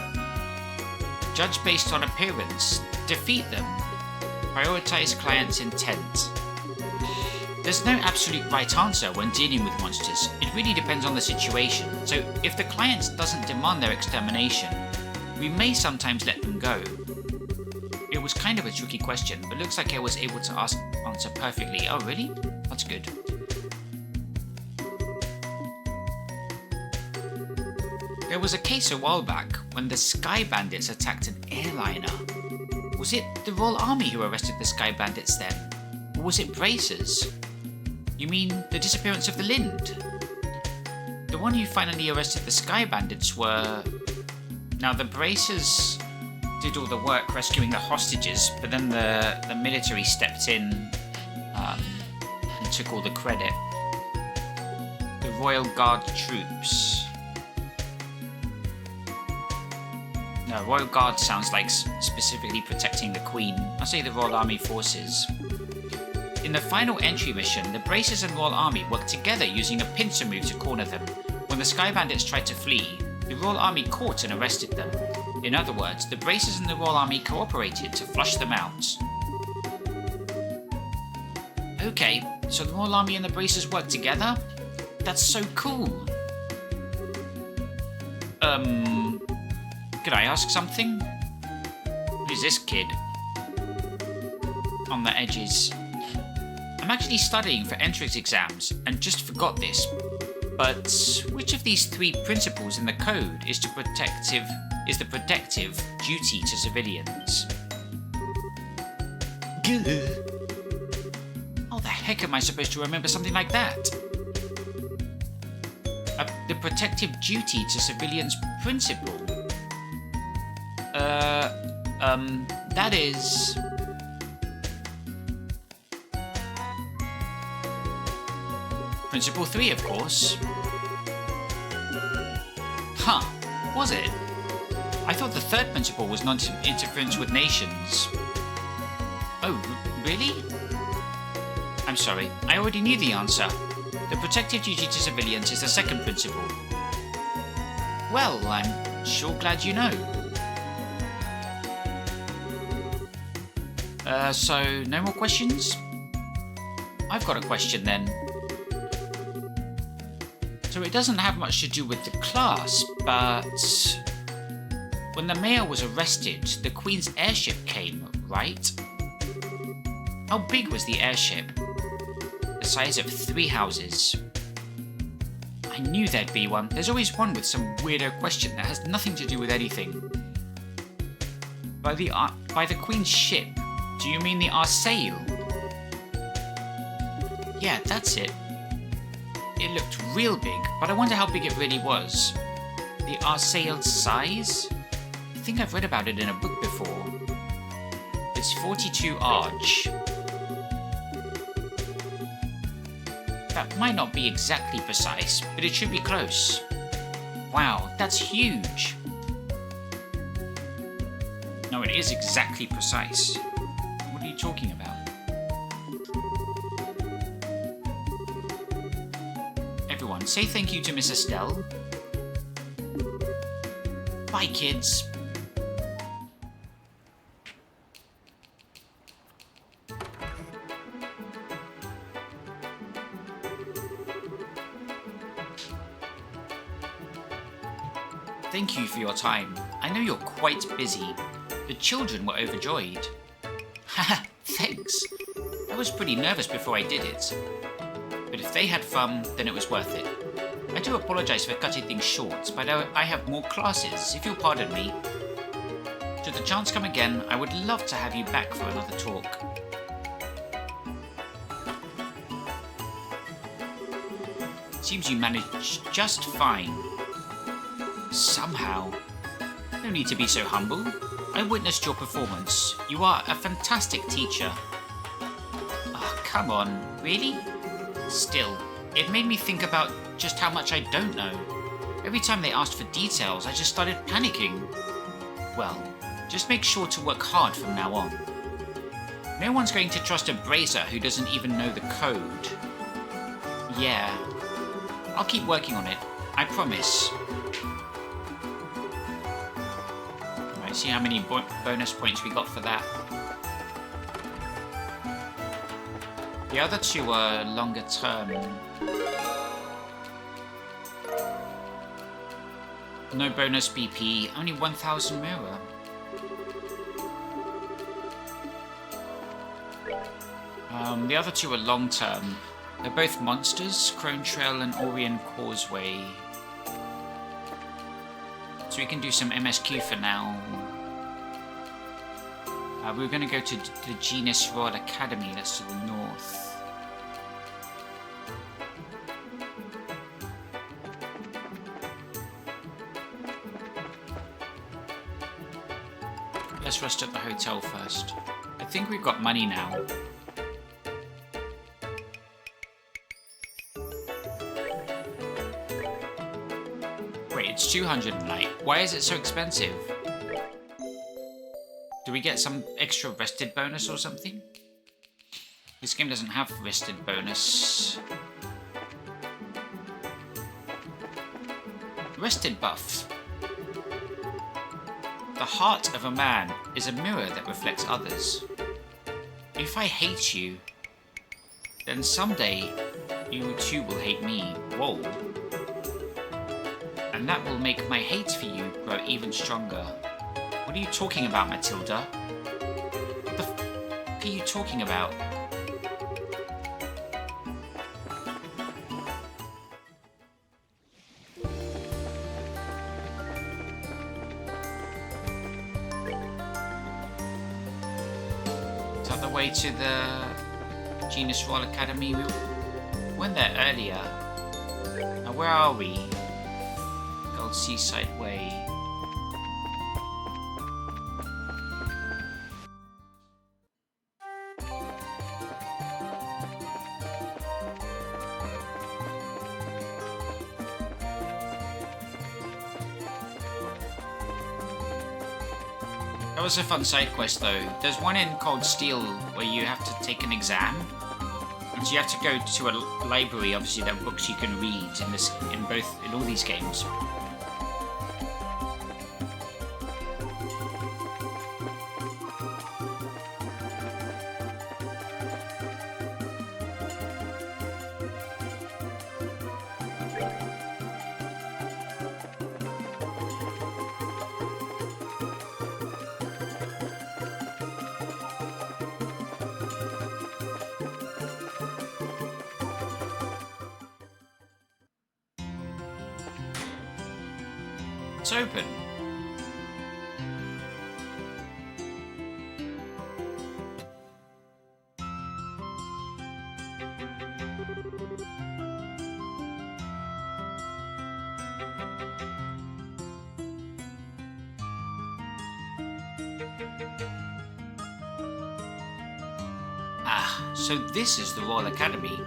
Judge based on appearance. Defeat them. Prioritize client's intent. There's no absolute right answer when dealing with monsters. It really depends on the situation. So if the client doesn't demand their extermination, we may sometimes let them go. It was kind of a tricky question, but looks like I was able to answer perfectly. Oh, really? That's good. There was a case a while back when the Sky Bandits attacked an airliner. Was it the Royal Army who arrested the Sky Bandits then? Or was it bracers? You mean the disappearance of the Lind? The one who finally arrested the Sky Bandits were... Now the bracers did all the work rescuing the hostages, but then the military stepped in and took all the credit. The Royal Guard troops. No, Royal Guard sounds like specifically protecting the Queen. I'll say the Royal Army forces. In the final entry mission, the Bracers and Royal Army worked together using a pincer move to corner them. When the Sky Bandits tried to flee, the Royal Army caught and arrested them. In other words, the Bracers and the Royal Army cooperated to flush them out. Okay, so the Royal Army and the Bracers worked together? That's so cool! Could I ask something? Who's this kid? On the edges. I'm actually studying for entrance exams and just forgot this. But which of these three principles in the code is the protective duty to civilians? How the heck am I supposed to remember something like that? The protective duty to civilians principle. That is... Principle 3, of course. Huh, was it? I thought the third principle was non-interference with nations. Oh, really? I'm sorry, I already knew the answer. The protective duty to civilians is the second principle. Well, I'm sure glad you know. So no more questions? I've got a question then. So it doesn't have much to do with the class, but... When the mayor was arrested, the Queen's airship came, right? How big was the airship? The size of 3 houses. I knew there'd be one. There's always one with some weirdo question that has nothing to do with anything. By the Queen's ship, do you mean the Arsail? Yeah, that's it. It looked real big, but I wonder how big it really was. The Arsail's size? I think I've read about it in a book before. It's 42 arch. That might not be exactly precise, but it should be close. Wow, that's huge! No, it is exactly precise. What are you talking about? Everyone, say thank you to Miss Estelle. Bye, kids. Thank you for your time. I know you're quite busy. The children were overjoyed. Haha, thanks. I was pretty nervous before I did it. But if they had fun, then it was worth it. I do apologize for cutting things short, but I have more classes, if you'll pardon me. Should the chance come again, I would love to have you back for another talk. Seems you managed just fine. Somehow. No need to be so humble. I witnessed your performance. You are a fantastic teacher. Oh, come on. Really? Still, it made me think about just how much I don't know. Every time they asked for details, I just started panicking. Well, just make sure to work hard from now on. No one's going to trust a brazier who doesn't even know the code. Yeah. I'll keep working on it. I promise. Right, see how many bonus points we got for that. The other two are longer term. No bonus BP, only 1,000 mirror. The other two are long term. They're both monsters, Crone Trail and Orient Causeway. So we can do some MSQ for now. We're going to go to the Genus Royal Academy, that's to the north. Let's rest at the hotel first. I think we've got money now. Wait, it's 200 a night. Why is it so expensive? Do we get some extra rested bonus or something? This game doesn't have rested bonus. Rested buff. The heart of a man is a mirror that reflects others. If I hate you, then someday you too will hate me. Whoa. And that will make my hate for you grow even stronger. What are you talking about, Matilda? What the f*** are you talking about? the way to the Genus Royal Academy? We went there earlier. Now, where are we? Old Seaside Way. That was a fun side quest though. There's one in Cold Steel where you have to take an exam. And so you have to go to a library, obviously there are books you can read in all these games. It's open. Ah, so this is the Royal Academy.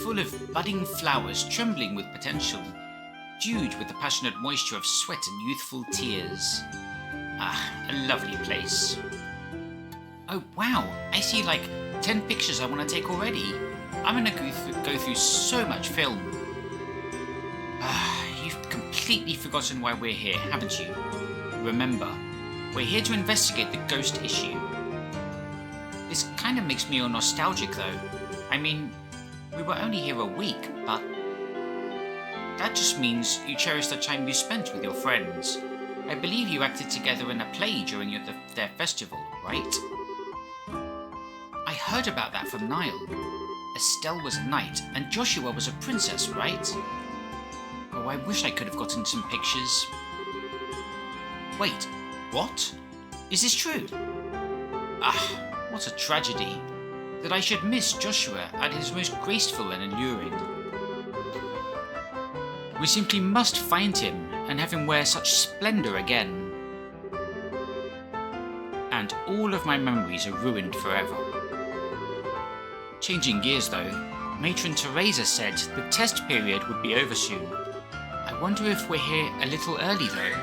Full of budding flowers trembling with potential. Dewed with the passionate moisture of sweat and youthful tears. Ah, a lovely place. Oh wow, I see like 10 pictures I want to take already. I'm gonna go through so much film. Ah, you've completely forgotten why we're here, haven't you? Remember, we're here to investigate the ghost issue. This kind of makes me all nostalgic though. I mean, we were only here a week, but that just means you cherish the time you spent with your friends. I believe you acted together in a play during their festival, right? I heard about that from Niall. Estelle was a knight, and Joshua was a princess, right? Oh, I wish I could have gotten some pictures. Wait, what? Is this true? Ah, what a tragedy. That I should miss Joshua at his most graceful and alluring. We simply must find him and have him wear such splendour again. And all of my memories are ruined forever. Changing gears though, Matron Teresa said the test period would be over soon. I wonder if we're here a little early though.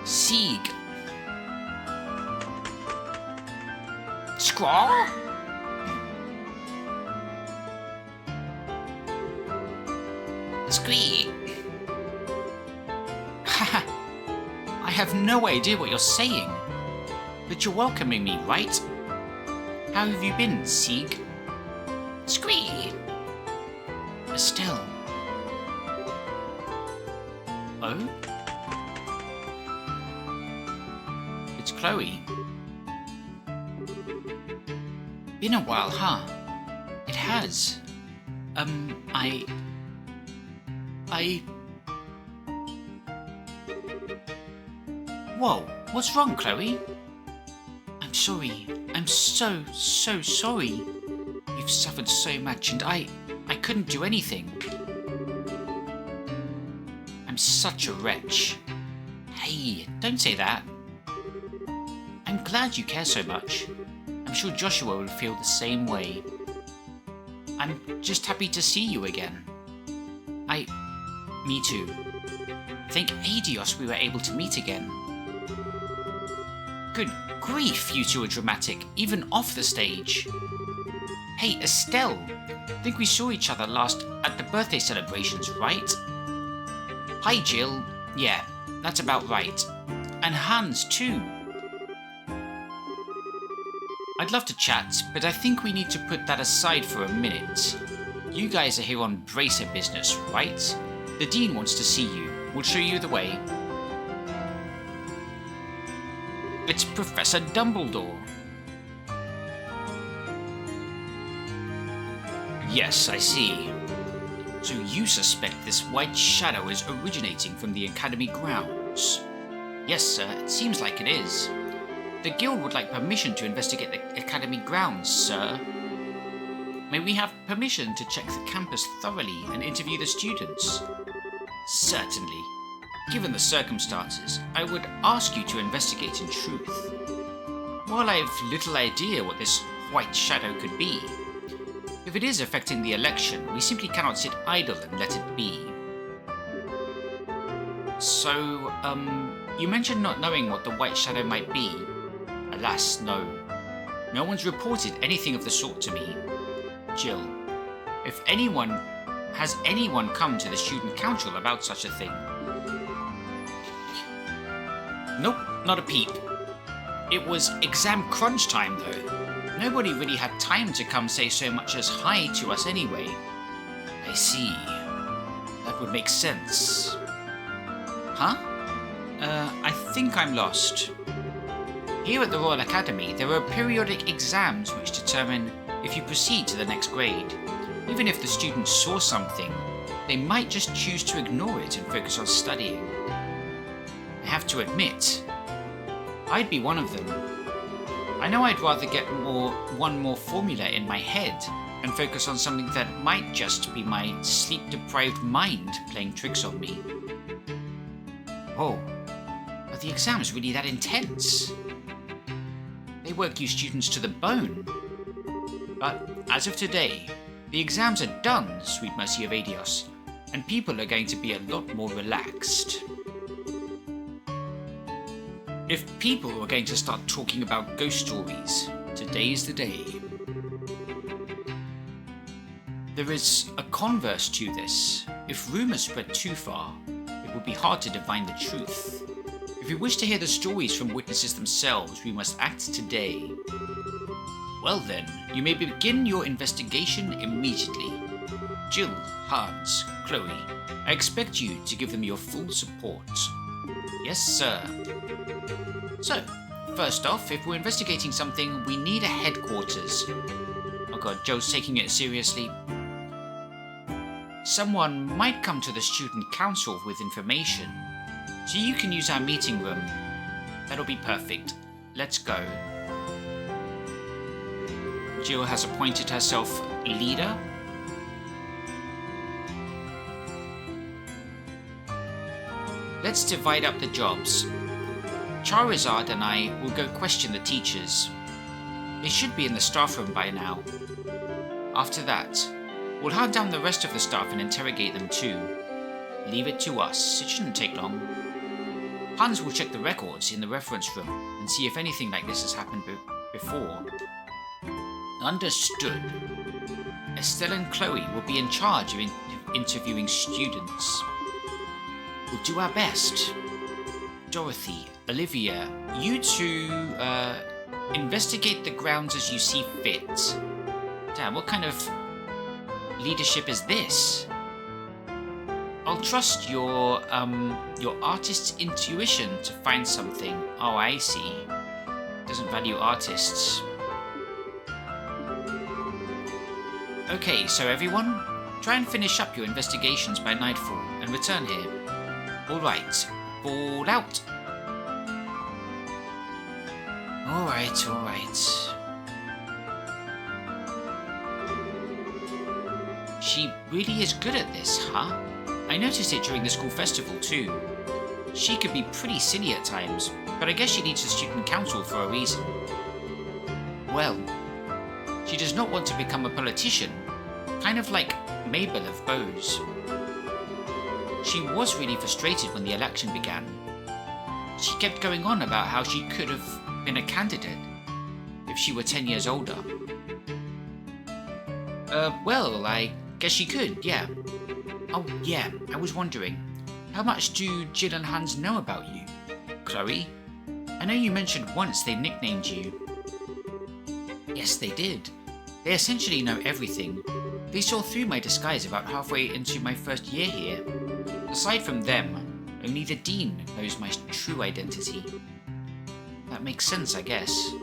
Sieg! Squaw? Squee! Haha! I have no idea what you're saying. But you're welcoming me, right? How have you been, Sieg? Squee! Estelle. Oh? It's Chloe. Been a while, huh? It has. Whoa, what's wrong, Chloe? I'm sorry. I'm so sorry. You've suffered so much and I couldn't do anything. I'm such a wretch. Hey, don't say that. I'm glad you care so much. I'm sure Joshua will feel the same way. I'm just happy to see you again. Me too. Thank Adios we were able to meet again. Good grief, you two are dramatic, even off the stage. Hey, Estelle, think we saw each other last at the birthday celebrations, right? Hi, Jill. Yeah, that's about right. And Hans, too. I'd love to chat, but I think we need to put that aside for a minute. You guys are here on bracer business, right? The Dean wants to see you. We'll show you the way. It's Professor Dumbledore. Yes, I see. So you suspect this white shadow is originating from the Academy grounds? Yes, sir, it seems like it is. The guild would like permission to investigate the academy grounds, sir. May we have permission to check the campus thoroughly and interview the students? Certainly. Given the circumstances, I would ask you to investigate in truth. While I have little idea what this white shadow could be, if it is affecting the election, we simply cannot sit idle and let it be. So, you mentioned not knowing what the white shadow might be. Alas, no. No one's reported anything of the sort to me. Jill, has anyone come to the student council about such a thing? Nope, not a peep. It was exam crunch time though. Nobody really had time to come say so much as hi to us anyway. I see. That would make sense. Huh? I think I'm lost. Here at the Royal Academy, there are periodic exams which determine if you proceed to the next grade. Even if the students saw something, they might just choose to ignore it and focus on studying. I have to admit, I'd be one of them. I know I'd rather get one more formula in my head and focus on something that might just be my sleep-deprived mind playing tricks on me. Oh, are the exams really that intense? They work you students to the bone. But as of today, the exams are done, sweet mercy of Aidios, and people are going to be a lot more relaxed. If people are going to start talking about ghost stories, today's the day. There is a converse to this. If rumours spread too far, it would be hard to divine the truth. If we wish to hear the stories from witnesses themselves, we must act today. Well then, you may begin your investigation immediately. Jill, Hans, Chloe, I expect you to give them your full support. Yes, sir. So, first off, if we're investigating something, we need a headquarters. Oh god, Joe's taking it seriously. Someone might come to the student council with information, so you can use our meeting room. That'll be perfect. Let's go. Jill has appointed herself leader. Let's divide up the jobs. Charizard and I will go question the teachers. They should be in the staff room by now. After that, we'll hunt down the rest of the staff and interrogate them too. Leave it to us, it shouldn't take long. Hans will check the records in the reference room and see if anything like this has happened before. Understood. Estelle and Chloe will be in charge of interviewing students. We'll do our best. Dorothy, Olivia, you two, investigate the grounds as you see fit. Damn, what kind of leadership is this? I'll trust your artist's intuition to find something. Oh, I see. Doesn't value artists. Okay, so everyone, try and finish up your investigations by nightfall and return here. Alright, ball out. Alright. She really is good at this, huh? I noticed it during the school festival too. She could be pretty silly at times, but I guess she needs the student council for a reason. Well, she does not want to become a politician, kind of like Mabel of Bose. She was really frustrated when the election began. She kept going on about how she could have been a candidate if she were 10 years older. Well, I guess she could, yeah. Oh, yeah, I was wondering, how much do Jill and Hans know about you? Chloe? I know you mentioned once they nicknamed you. Yes, they did. They essentially know everything. They saw through my disguise about halfway into my first year here. Aside from them, only the Dean knows my true identity. That makes sense, I guess.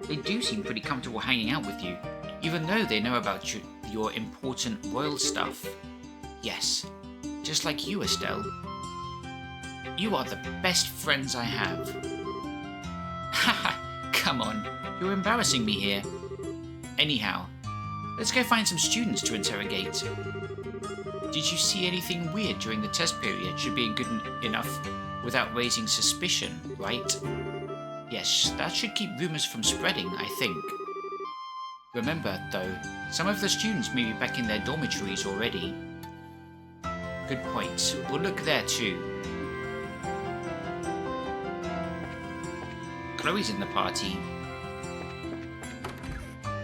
They do seem pretty comfortable hanging out with you, even though they know about your important royal stuff. Yes, just like you, Estelle. You are the best friends I have. Haha, Come on, you're embarrassing me here. Anyhow, let's go find some students to interrogate. Did you see anything weird during the test period? Should be good enough without raising suspicion, right? Yes, that should keep rumors from spreading, I think. Remember, though, some of the students may be back in their dormitories already. Good point. We'll look there too. Chloe's in the party.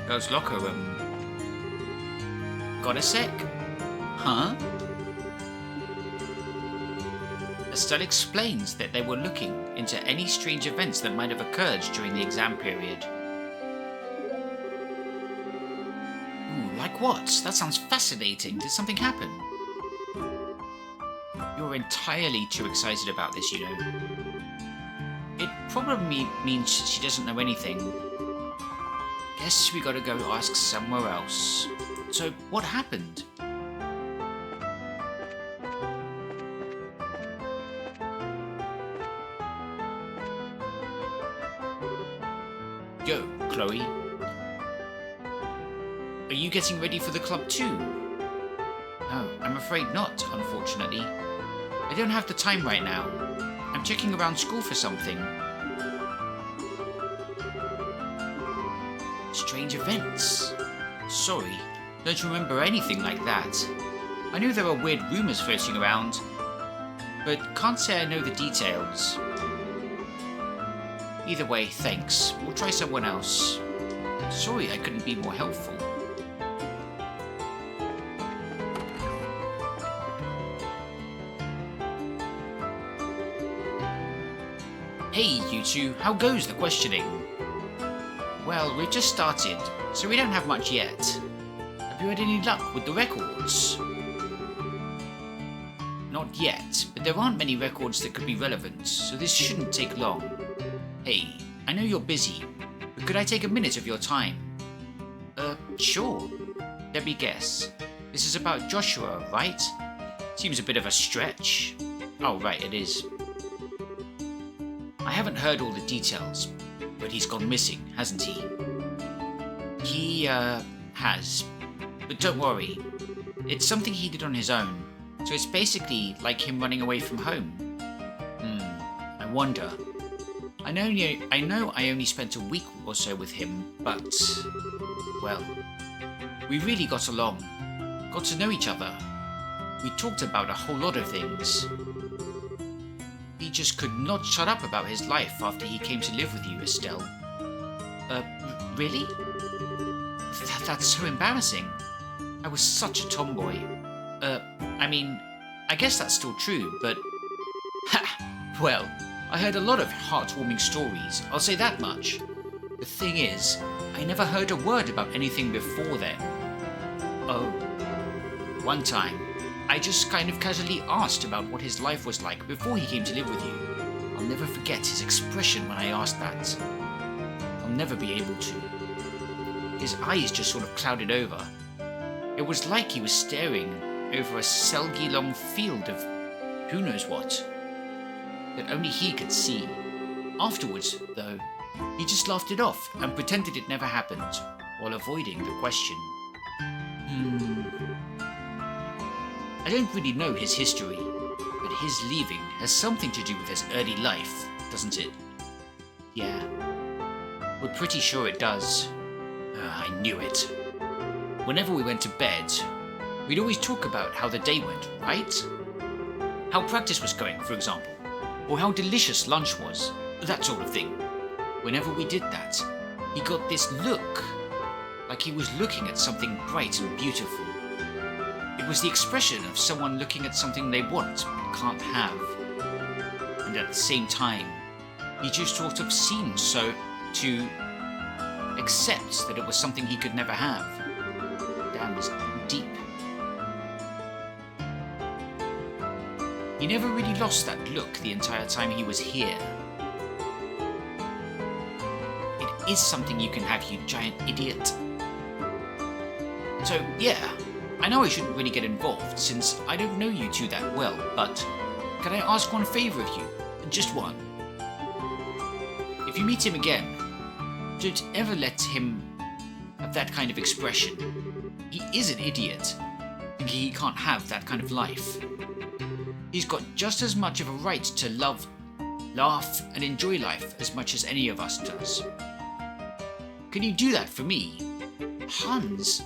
Girls' locker room. Got a sec? Huh? Estelle explains that they were looking into any strange events that might have occurred during the exam period. Ooh, like what? That sounds fascinating. Did something happen? You're entirely too excited about this, you know. It probably means she doesn't know anything. Guess we gotta go ask somewhere else. So, what happened? Yo, Chloe. Are you getting ready for the club too? Oh, I'm afraid not, unfortunately. I don't have the time right now. I'm checking around school for something. Strange events. Sorry, don't remember anything like that. I knew there were weird rumors floating around, but can't say I know the details. Either way, thanks. We'll try someone else. Sorry I couldn't be more helpful. Hey, you two, how goes the questioning? Well, we've just started, so we don't have much yet. Have you had any luck with the records? Not yet, but there aren't many records that could be relevant, so this shouldn't take long. Hey, I know you're busy, but could I take a minute of your time? Sure. Let me guess. This is about Joshua, right? Seems a bit of a stretch. Oh, right, it is. I haven't heard all the details, but he's gone missing, hasn't he? He, has. But don't worry. It's something he did on his own, so it's basically like him running away from home. I wonder. I know I only spent a week or so with him, but, well, we really got along. Got to know each other. We talked about a whole lot of things. He just could not shut up about his life after he came to live with you, Estelle. Really? That's so embarrassing. I was such a tomboy. I mean, I guess that's still true, but... Ha! Well, I heard a lot of heartwarming stories, I'll say that much. The thing is, I never heard a word about anything before then. Oh. One time, I just kind of casually asked about what his life was like before he came to live with you. I'll never forget his expression when I asked that. I'll never be able to. His eyes just sort of clouded over. It was like he was staring over a selgy-long field of who knows what, that only he could see. Afterwards, though, he just laughed it off and pretended it never happened, while avoiding the question. I don't really know his history, but his leaving has something to do with his early life, doesn't it? Yeah, we're pretty sure it does. I knew it. Whenever we went to bed, we'd always talk about how the day went, right? How practice was going, for example, or how delicious lunch was, that sort of thing. Whenever we did that, he got this look, like he was looking at something bright and beautiful. It was the expression of someone looking at something they want but can't have. And at the same time, he just sort of seemed so to accept that it was something he could never have. Damn, it's deep. He never really lost that look the entire time he was here. It is something you can have, you giant idiot. So, yeah, I know I shouldn't really get involved since I don't know you two that well, but can I ask one favor of you? Just one. If you meet him again, Don't ever let him have that kind of expression. He is an idiot, thinking he can't have that kind of life. He's got just as much of a right to love, laugh, and enjoy life as much as any of us does. Can you do that for me? Hans?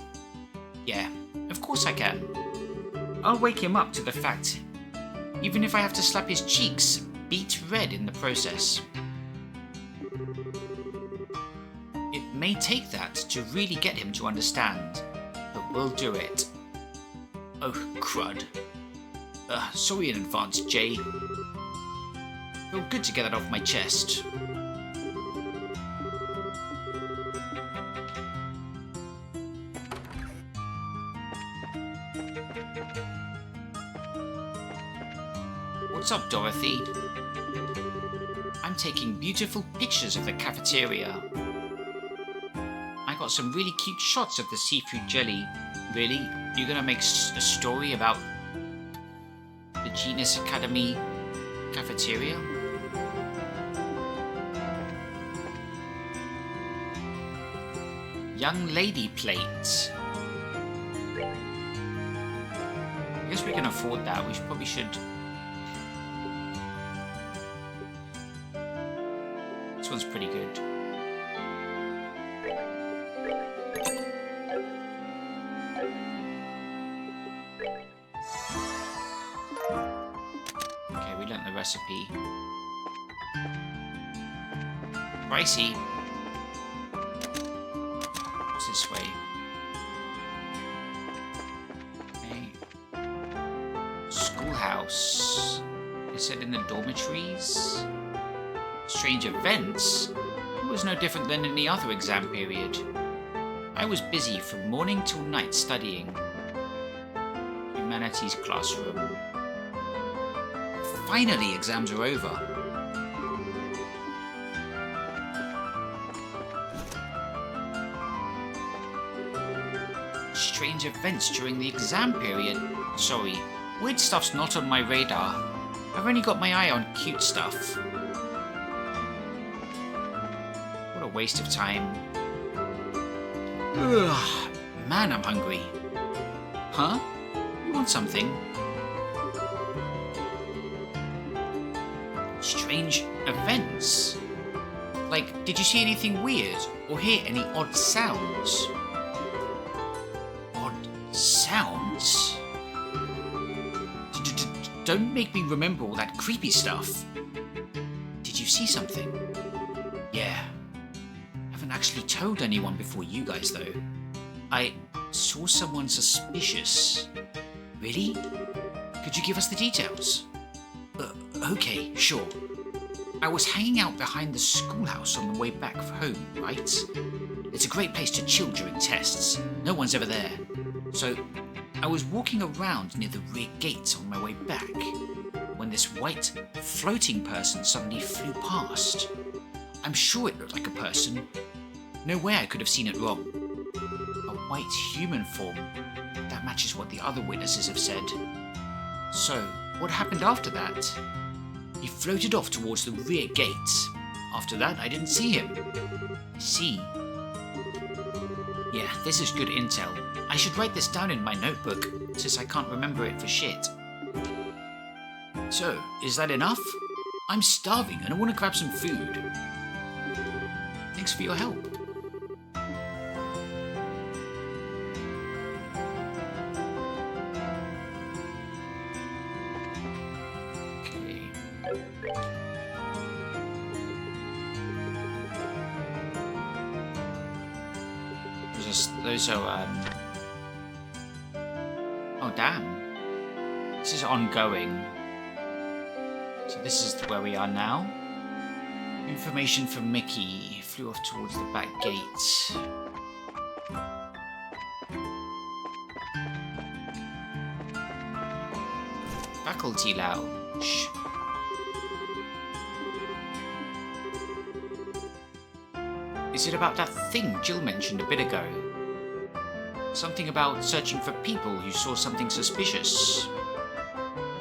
Yeah, of course I can. I'll wake him up to the fact, even if I have to slap his cheeks beet red in the process. It may take that to really get him to understand, but we'll do it. Oh, crud. Sorry in advance, Jay. Feel good to get that off my chest. What's up, Dorothy? I'm taking beautiful pictures of the cafeteria. I got some really cute shots of the seafood jelly. Really? You're gonna make a story about the Genius Academy cafeteria? Young lady plate. I guess we can afford that. We probably should. This one's pretty good. Okay, we learnt the recipe. Pricey. What's this way? Okay. Schoolhouse. Is it in the dormitories? Strange events? It was no different than any other exam period. I was busy from morning till night studying. Humanities classroom. Finally, exams are over. Strange events during the exam period. Sorry, weird stuff's not on my radar. I've only got my eye on cute stuff. What a waste of time. Ugh, man, I'm hungry. Huh? You want something? Strange events? Like, did you see anything weird or hear any odd sounds? Odd sounds? Don't make me remember all that creepy stuff. Did you see something? Yeah. Haven't actually told anyone before you guys, though. I saw someone suspicious. Really? Could you give us the details? Okay, sure. I was hanging out behind the schoolhouse on the way back home, right? It's a great place to chill during tests. No one's ever there. So, I was walking around near the rear gate on my way back when this white, floating person suddenly flew past. I'm sure it looked like a person. No way I could have seen it wrong. A white human form. That matches what the other witnesses have said. So, what happened after that? He floated off towards the rear gate. After that, I didn't see him. I see. Yeah, this is good intel. I should write this down in my notebook, since I can't remember it for shit. So, is that enough? I'm starving and I want to grab some food. Thanks for your help. Those are, oh damn. This is ongoing. So this is where we are now. Information from Mickey. Flew off towards the back gate. Faculty lounge. Is it about that thing Jill mentioned a bit ago? Something about searching for people who saw something suspicious.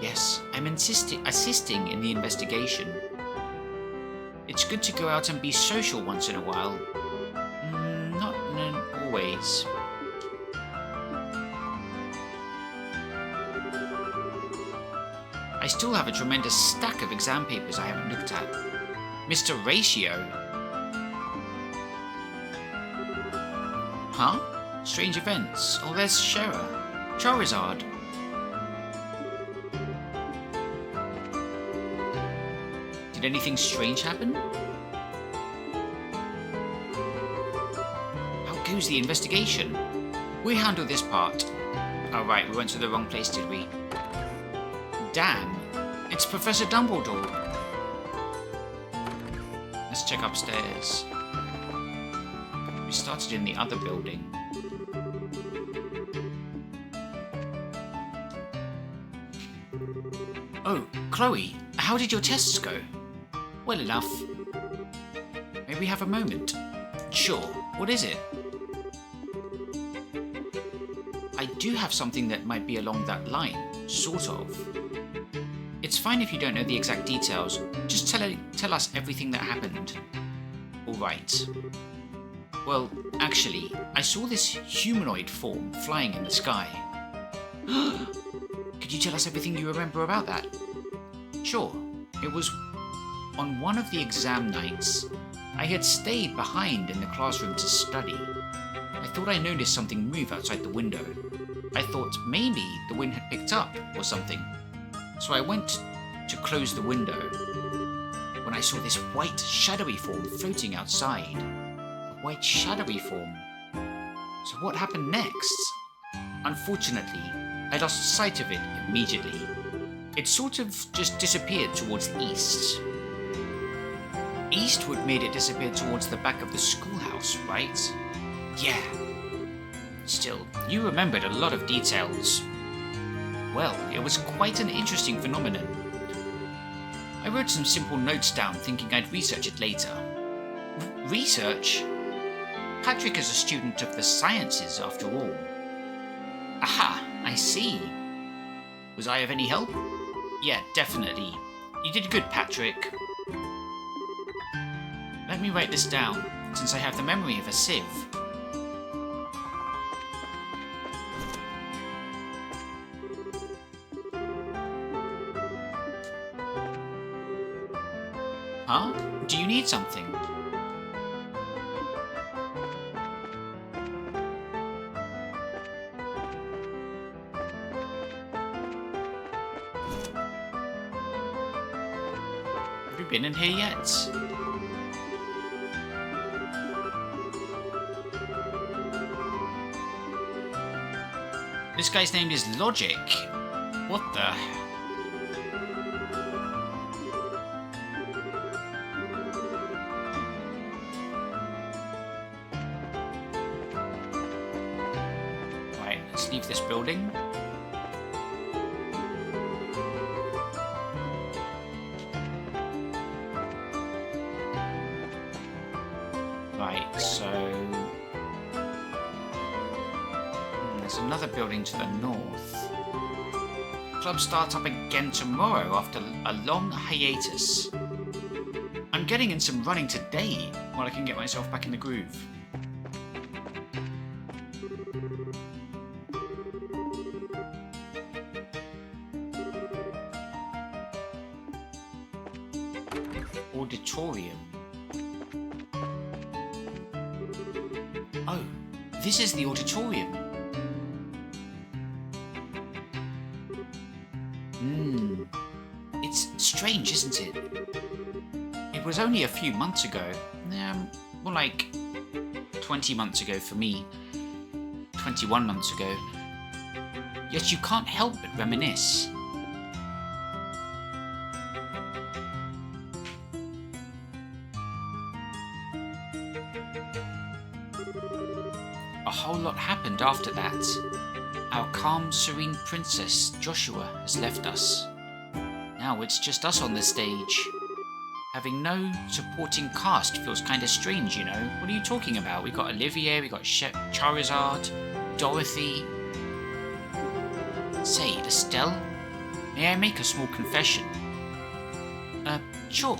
Yes, I'm assisting in the investigation. It's good to go out and be social once in a while. always. I still have a tremendous stack of exam papers I haven't looked at. Mr. Ratio? Huh? Strange events. Oh, there's Shera. Charizard. Did anything strange happen? How goes the investigation? We handle this part. Oh right, we went to the wrong place, did we? Damn, it's Professor Dumbledore. Let's check upstairs. We started in the other building. Oh, Chloe, how did your tests go? Well enough. May we have a moment? Sure, what is it? I do have something that might be along that line, sort of. It's fine if you don't know the exact details, just tell us everything that happened. Alright. Well, actually, I saw this humanoid form flying in the sky. Could you tell us everything you remember about that? Sure. It was on one of the exam nights. I had stayed behind in the classroom to study. I thought I noticed something move outside the window. I thought maybe the wind had picked up or something. So I went to close the window when I saw this white shadowy form floating outside. A white shadowy form. So what happened next? Unfortunately, I lost sight of it immediately. It sort of just disappeared towards the east. East would made it disappear towards the back of the schoolhouse, right? Yeah. Still, you remembered a lot of details. Well, it was quite an interesting phenomenon. I wrote some simple notes down thinking I'd research it later. Research? Patrick is a student of the sciences after all. Aha, I see. Was I of any help? Yeah, definitely. You did good, Patrick. Let me write this down, since I have the memory of a sieve. Huh? Do you need something? Have you been in here yet? This guy's name is Logic. What the? Right, let's leave this building. Right, so there's another building to the north. Club starts up again tomorrow after a long hiatus. I'm getting in some running today while I can get myself back in the groove. Auditorium. Oh, this is the auditorium. It's strange, isn't it? It was only a few months ago. More like 20 months ago for me. 21 months ago. Yet you can't help but reminisce. A whole lot happened after that. Our calm, serene princess, Joshua, has left us. Now it's just us on the stage. Having no supporting cast feels kinda strange, you know? What are you talking about? We got Olivier, we got Charizard, Dorothy. Say, Estelle, may I make a small confession? Sure.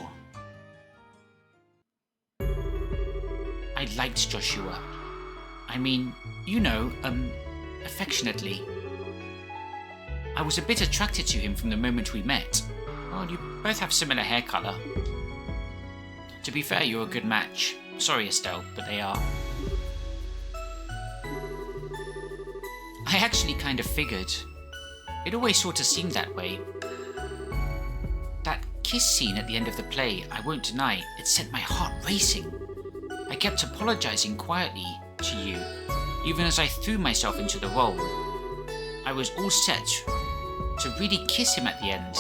I liked Joshua. I mean, affectionately. I was a bit attracted to him from the moment we met. Well, you both have similar hair colour. To be fair, you're a good match. Sorry, Estelle, but they are. I actually kind of figured. It always sort of seemed that way. That kiss scene at the end of the play, I won't deny, it set my heart racing. I kept apologising quietly to you, even as I threw myself into the role. I was all set to really kiss him at the end,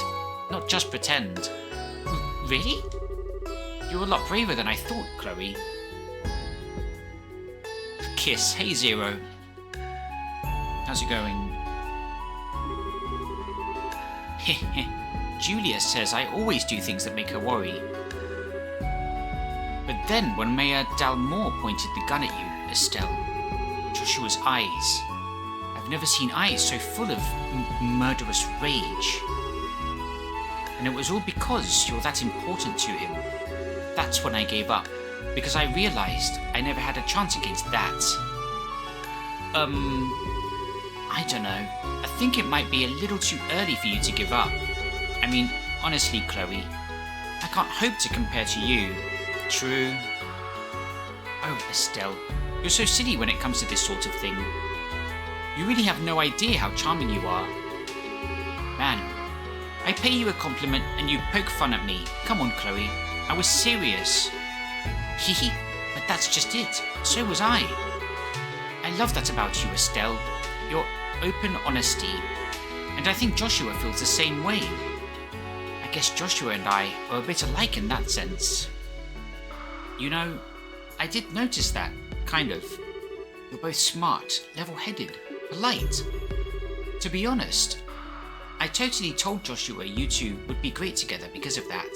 not just pretend. Really? You're a lot braver than I thought, Chloe. Kiss. Hey, Zero. How's it going? Julia says I always do things that make her worry. But then when Mayor Dalmore pointed the gun at you, Estelle, Joshua's eyes. I've never seen eyes so full of murderous rage. And it was all because you're that important to him. That's when I gave up, because I realized I never had a chance against that. I don't know. I think it might be a little too early for you to give up. I mean, honestly, Chloe, I can't hope to compare to you. True. Oh, Estelle, you're so silly when it comes to this sort of thing. You really have no idea how charming you are. Man, I pay you a compliment and you poke fun at me. Come on, Chloe. I was serious. Hehe, but that's just it. So was I. I love that about you, Estelle. Your open honesty. And I think Joshua feels the same way. I guess Joshua and I are a bit alike in that sense. You know, I did notice that, kind of. You're both smart, level-headed, polite. To be honest, I totally told Joshua you two would be great together because of that.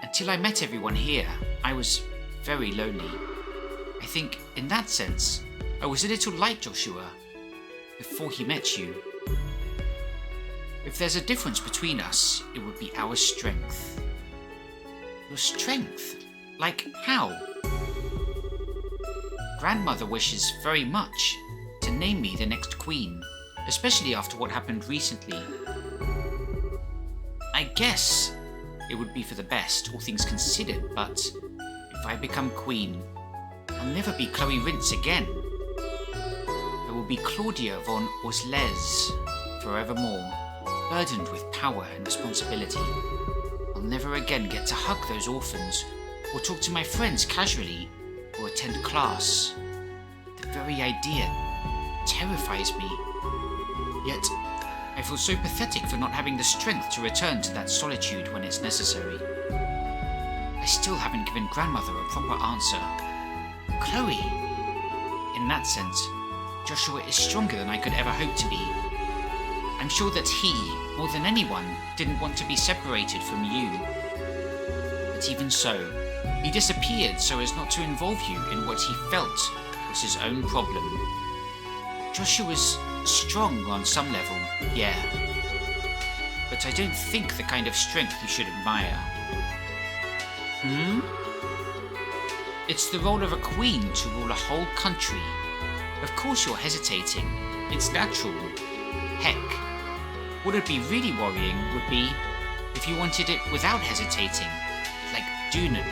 Until I met everyone here, I was very lonely. I think, in that sense, I was a little like Joshua before he met you. If there's a difference between us, it would be our strength. Your strength? Like how? Grandmother wishes very much to name me the next queen, especially after what happened recently. I guess it would be for the best, all things considered, but if I become queen, I'll never be Chloe Rince again. I will be Claudia von Orslez forevermore, burdened with power and responsibility. I'll never again get to hug those orphans, or talk to my friends casually, or attend class. The very idea terrifies me. Yet, I feel so pathetic for not having the strength to return to that solitude when it's necessary. I still haven't given grandmother a proper answer. Chloe! In that sense, Joshua is stronger than I could ever hope to be. I'm sure that he, more than anyone, didn't want to be separated from you. But even so, he disappeared so as not to involve you in what he felt was his own problem. Joshua's strong on some level, yeah. But I don't think the kind of strength you should admire. It's the role of a queen to rule a whole country. Of course you're hesitating. It's natural. Heck, what would be really worrying would be if you wanted it without hesitating, like Dunan.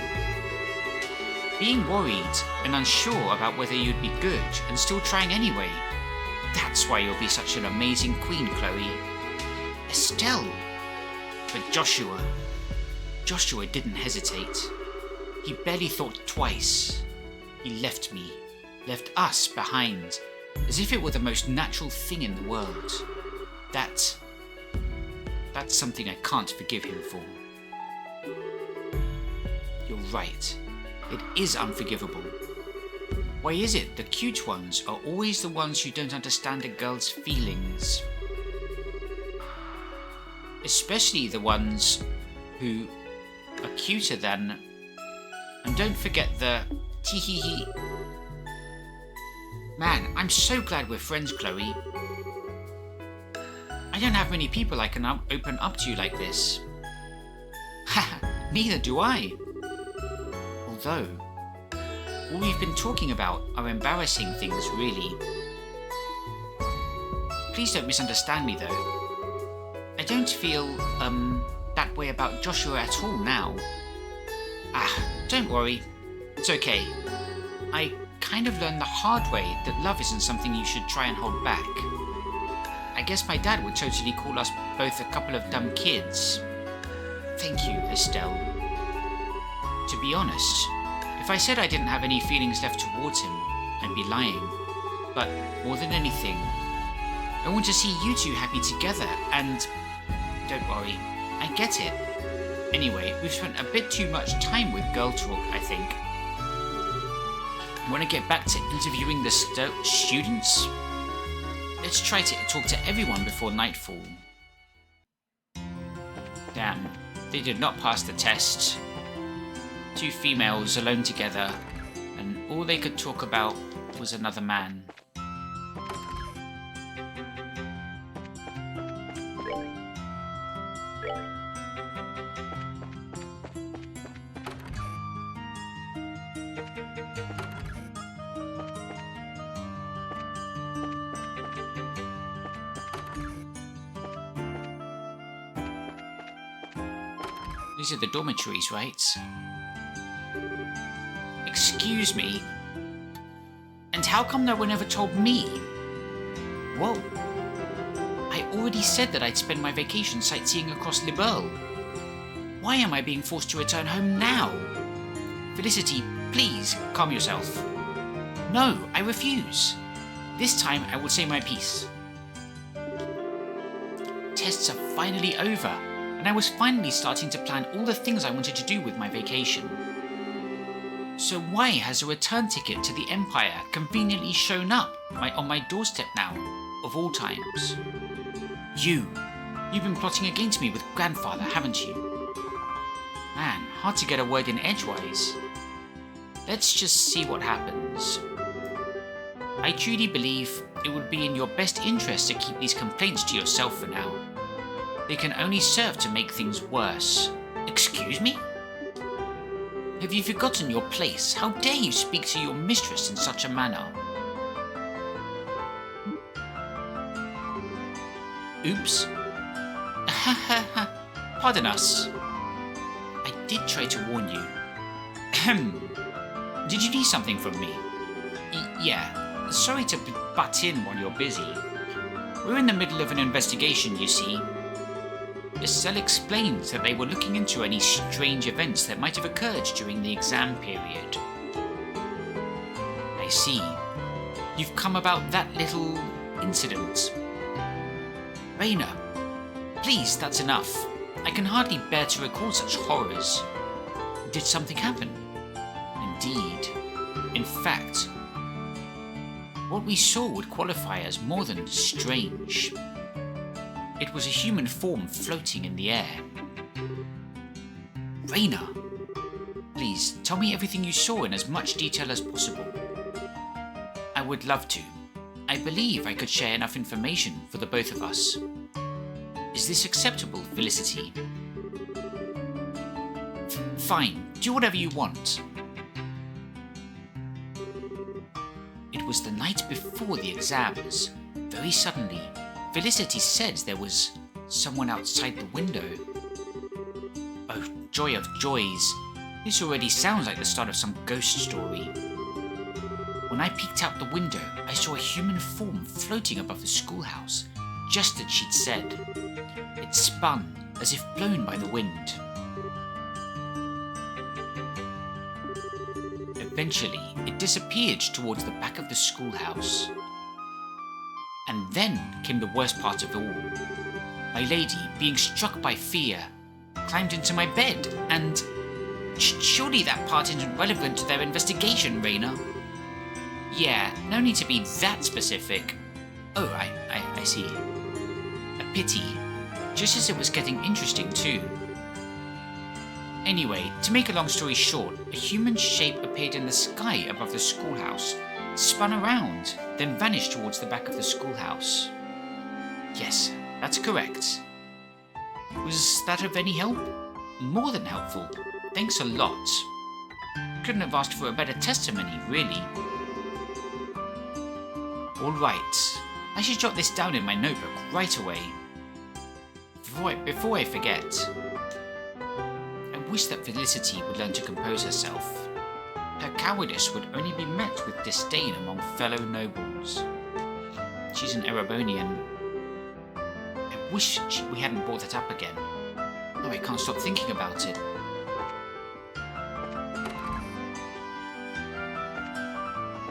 Being worried and unsure about whether you'd be good and still trying anyway. That's why you'll be such an amazing queen, Chloe. Estelle. But Joshua didn't hesitate. He barely thought twice. He left me, left us behind, as if it were the most natural thing in the world. That's something I can't forgive him for. You're right. It is unforgivable. Why is it the cute ones are always the ones who don't understand a girl's feelings? Especially the ones who are cuter than... And don't forget the tee-hee-hee. Man, I'm so glad we're friends, Chloe. I don't have many people I can open up to you like this. Haha, neither do I. Although, All we've been talking about are embarrassing things, really. Please don't misunderstand me, though. I don't feel, that way about Joshua at all now. Don't worry. It's okay. I kind of learned the hard way that love isn't something you should try and hold back. I guess my dad would totally call us both a couple of dumb kids. Thank you, Estelle. To be honest, if I said I didn't have any feelings left towards him, I'd be lying. But more than anything, I want to see you two happy together, and don't worry, I get it. Anyway, we've spent a bit too much time with girl talk, I think. Want to get back to interviewing the students? Let's try to talk to everyone before nightfall. Damn, they did not pass the test. 2 females alone together, and all they could talk about was another man. These are the dormitories, right? Excuse me? And how come no one ever told me? Whoa. I already said that I'd spend my vacation sightseeing across Liberl. Why am I being forced to return home now? Felicity, please, calm yourself. No, I refuse. This time I will say my piece. Tests are finally over, and I was finally starting to plan all the things I wanted to do with my vacation. So why has a return ticket to the Empire conveniently shown up on my doorstep now, of all times? You've been plotting against me with Grandfather, haven't you? Man, hard to get a word in edgewise. Let's just see what happens. I truly believe it would be in your best interest to keep these complaints to yourself for now. They can only serve to make things worse. Excuse me? Have you forgotten your place? How dare you speak to your mistress in such a manner? Oops. Pardon us. I did try to warn you. Did you need something from me? Yeah. Sorry to butt in while you're busy. We're in the middle of an investigation, you see. Estelle explained that they were looking into any strange events that might have occurred during the exam period. I see. You've come about that little incident. Raina, please, that's enough. I can hardly bear to recall such horrors. Did something happen? Indeed. In fact, what we saw would qualify as more than strange. It was a human form floating in the air. Raina, please tell me everything you saw in as much detail as possible. I would love to. I believe I could share enough information for the both of us. Is this acceptable, Felicity? Fine, do whatever you want. It was the night before the exams. Very suddenly, Felicity said there was someone outside the window. Oh, joy of joys. This already sounds like the start of some ghost story. When I peeked out the window, I saw a human form floating above the schoolhouse, just as she'd said. It spun, as if blown by the wind. Eventually, it disappeared towards the back of the schoolhouse. And then came the worst part of it all. My lady, being struck by fear, climbed into my bed, and... Surely that part isn't relevant to their investigation, Raina. Yeah, no need to be that specific. Oh, I see. A pity. Just as it was getting interesting, too. Anyway, to make a long story short, a human shape appeared in the sky above the schoolhouse, spun around, then vanished towards the back of the schoolhouse. Yes, that's correct. Was that of any help? More than helpful. Thanks a lot. couldn't have asked for a better testimony, really. Alright, I should jot this down in my notebook right away. Before I forget, I wish that Felicity would learn to compose herself. Her cowardice would only be met with disdain among fellow nobles. She's an Erebonian. I wish we hadn't brought that up again. No, I can't stop thinking about it.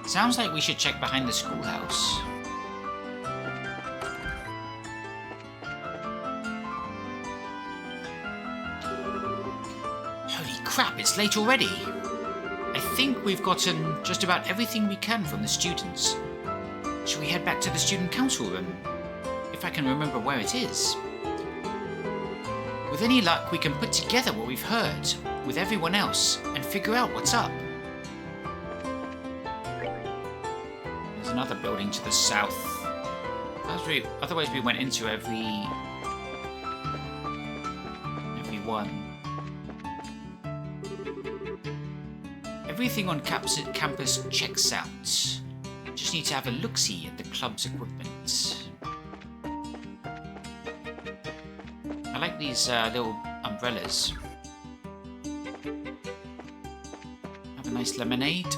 Sounds like we should check behind the schoolhouse. Holy crap, it's late already! I think we've gotten just about everything we can from the students. Should we head back to the student council room? If I can remember where it is. With any luck, we can put together what we've heard with everyone else and figure out what's up. There's another building to the south. Otherwise we went into every one. Everything on campus checks out. Just need to have a look-see at the club's equipment. I like these little umbrellas. Have a nice lemonade.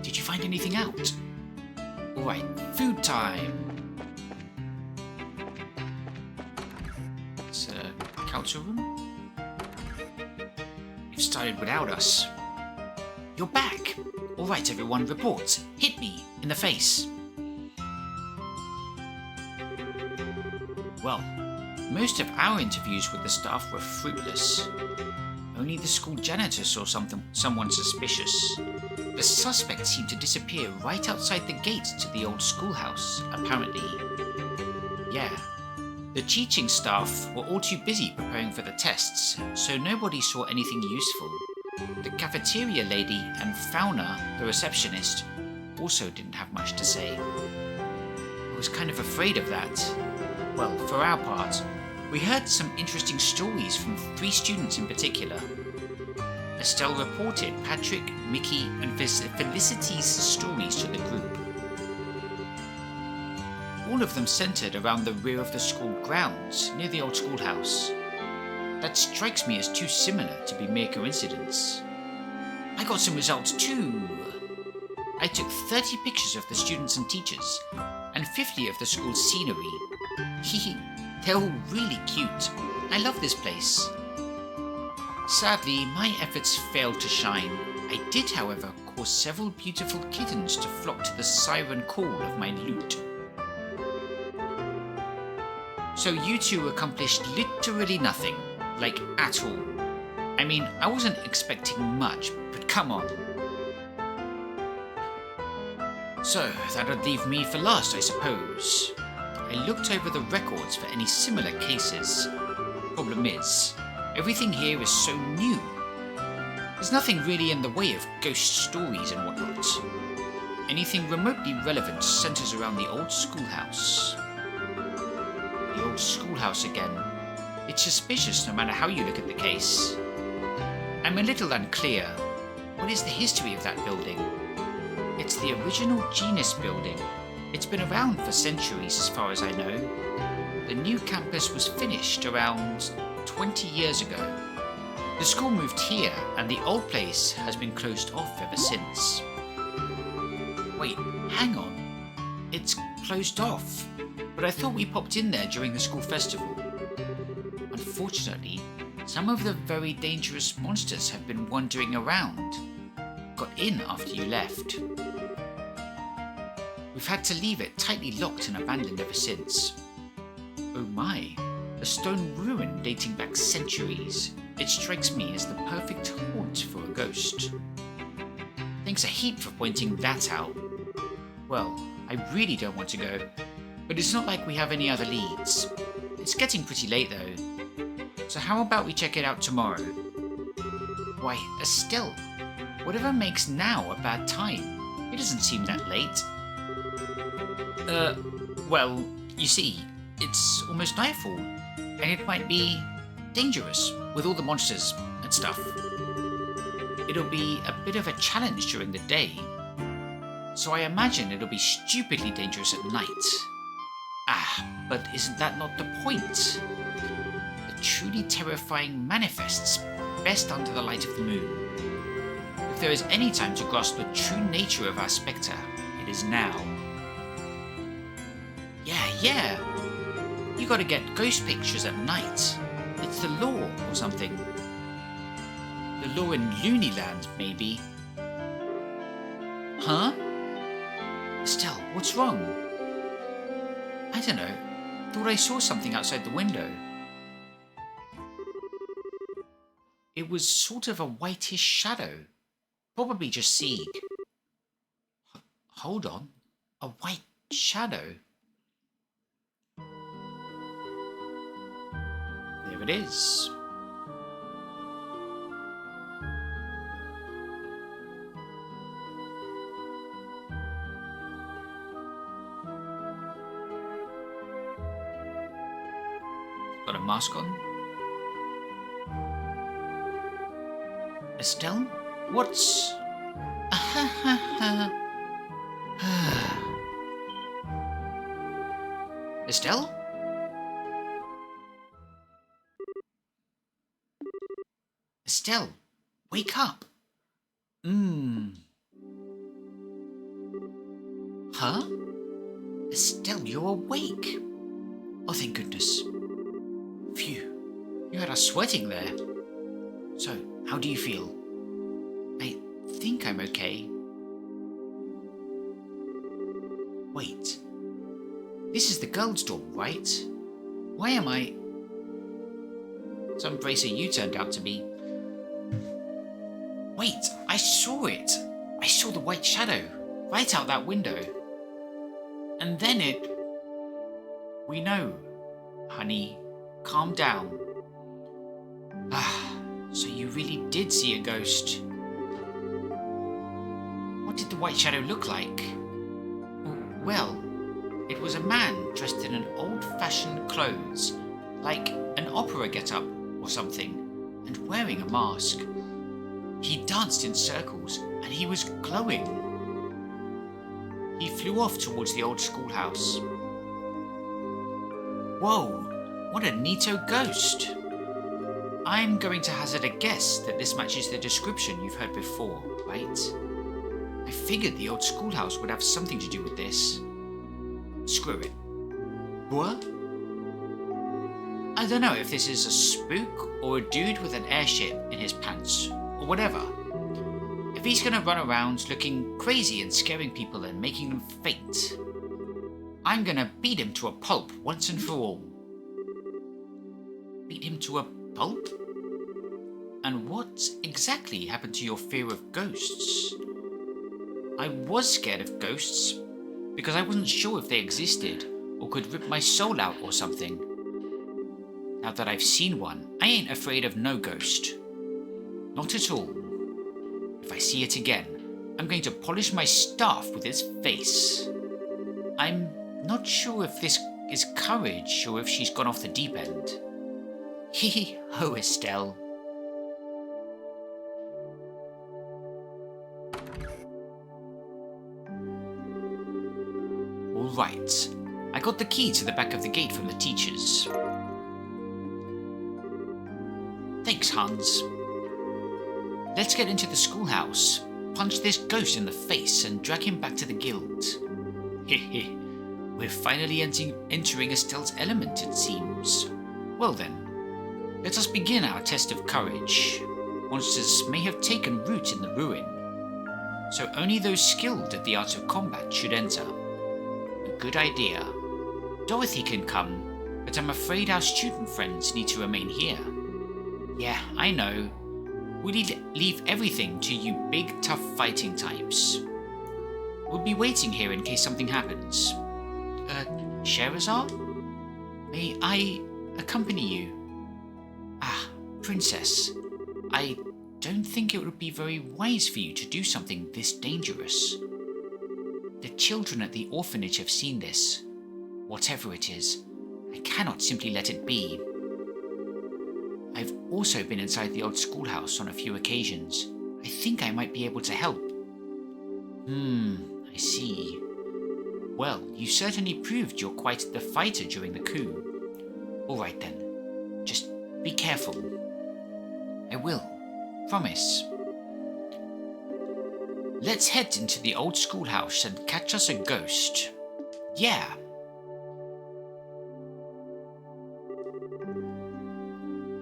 Did you find anything out? Alright, food time. It's a council room. You've started without us. You're back! Alright everyone, report. Hit me in the face. Well, most of our interviews with the staff were fruitless. Only the school janitor saw someone suspicious. The suspect seemed to disappear right outside the gate to the old schoolhouse, apparently. Yeah. The teaching staff were all too busy preparing for the tests, so nobody saw anything useful. The cafeteria lady and Fauna, the receptionist, also didn't have much to say. I was kind of afraid of that. Well, for our part, we heard some interesting stories from 3 students in particular. Estelle reported Patrick, Mickey, and Felicity's stories to the group. All of them centered around the rear of the school grounds, near the old schoolhouse. That strikes me as too similar to be mere coincidence. I got some results too! I took 30 pictures of the students and teachers, and 50 of the school's scenery. Hehe, they're all really cute. I love this place. Sadly, my efforts failed to shine. I did, however, cause several beautiful kittens to flock to the siren call of my lute. So you two accomplished literally nothing. Like, at all. I mean, I wasn't expecting much, but come on. So, that'd leave me for last, I suppose. I looked over the records for any similar cases. Problem is, everything here is so new. There's nothing really in the way of ghost stories and whatnot. Anything remotely relevant centers around the old schoolhouse. The old schoolhouse again. It's suspicious no matter how you look at the case. I'm a little unclear. What is the history of that building? It's the original Genus building. It's been around for centuries as far as I know. The new campus was finished around 20 years ago. The school moved here and the old place has been closed off ever since. Wait, hang on. It's closed off. But I thought we popped in there during the school festival. Unfortunately, some of the very dangerous monsters have been wandering around. Got in after you left. We've had to leave it tightly locked and abandoned ever since. Oh my, a stone ruin dating back centuries. It strikes me as the perfect haunt for a ghost. Thanks a heap for pointing that out. Well, I really don't want to go, but it's not like we have any other leads. It's getting pretty late though. So how about we check it out tomorrow? Why, Estelle, whatever makes now a bad time? It doesn't seem that late. Well, you see, it's almost nightfall, and it might be dangerous with all the monsters and stuff. it'll be a bit of a challenge during the day. So I imagine it'll be stupidly dangerous at night. Ah, but isn't that not the point? The truly terrifying manifests best under the light of the moon. If there is any time to grasp the true nature of our spectre, it is now. Yeah. You gotta get ghost pictures at night. It's the law or something. The law in Loonyland, maybe. Huh? Estelle, what's wrong? I don't know. Thought I saw something outside the window. It was sort of a whitish shadow. Probably just Sieg. Hold on. A white shadow? There it is. Got a mask on? Estelle? What's... Estelle? Estelle, wake up. Huh? Estelle, you're awake. Oh, thank goodness. Phew, you had us sweating there. So, how do you feel? I think I'm okay. Wait. This is the girls' dorm, right? Why am I... Some bracer you turned out to be. Wait, I saw it! I saw the white shadow, right out that window. And then it... We know. Honey, calm down. So you really did see a ghost. What did the white shadow look like? Well, it was a man dressed in an old-fashioned clothes, like an opera get-up or something, and wearing a mask. He danced in circles, and he was glowing. He flew off towards the old schoolhouse. Whoa, what a neato ghost! I'm going to hazard a guess that this matches the description you've heard before, right? I figured the old schoolhouse would have something to do with this. Screw it. What? I don't know if this is a spook or a dude with an airship in his pants, or whatever. If he's gonna run around looking crazy and scaring people and making them faint, I'm gonna beat him to a pulp once and for all. Beat him to a pulp? And what exactly happened to your fear of ghosts? I was scared of ghosts because I wasn't sure if they existed or could rip my soul out or something. Now that I've seen one, I ain't afraid of no ghost. Not at all. If I see it again, I'm going to polish my staff with its face. I'm not sure if this is courage or if she's gone off the deep end. Hee ho, Estelle. All right. I got the key to the back of the gate from the teachers. Thanks, Hans. Let's get into the schoolhouse, punch this ghost in the face, and drag him back to the guild. Hehe. We're finally entering Estelle's element, it seems. Well then, let us begin our test of courage. Monsters may have taken root in the ruin, so only those skilled at the art of combat should enter. A good idea. Dorothy can come, but I'm afraid our student friends need to remain here. Yeah, I know. We need to leave everything to you big, tough fighting types. We'll be waiting here in case something happens. Scheherazade? May I accompany you? Ah, Princess. I don't think it would be very wise for you to do something this dangerous. The children at the orphanage have seen this. Whatever it is, I cannot simply let it be. I've also been inside the old schoolhouse on a few occasions. I think I might be able to help. I see. Well, you certainly proved you're quite the fighter during the coup. Alright then, just be careful. I will. Promise. Let's head into the old schoolhouse and catch us a ghost. Yeah.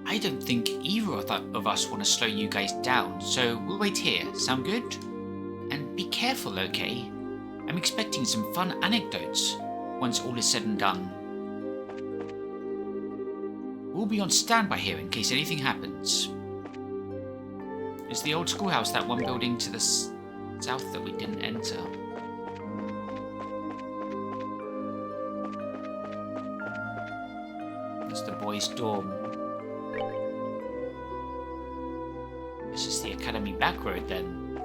I don't think either of us want to slow you guys down, so we'll wait here. Sound good? And be careful, okay? I'm expecting some fun anecdotes once all is said and done. We'll be on standby here in case anything happens. Is the old schoolhouse that one building to the south that we didn't enter? That's the boys' dorm. This is the academy back road then.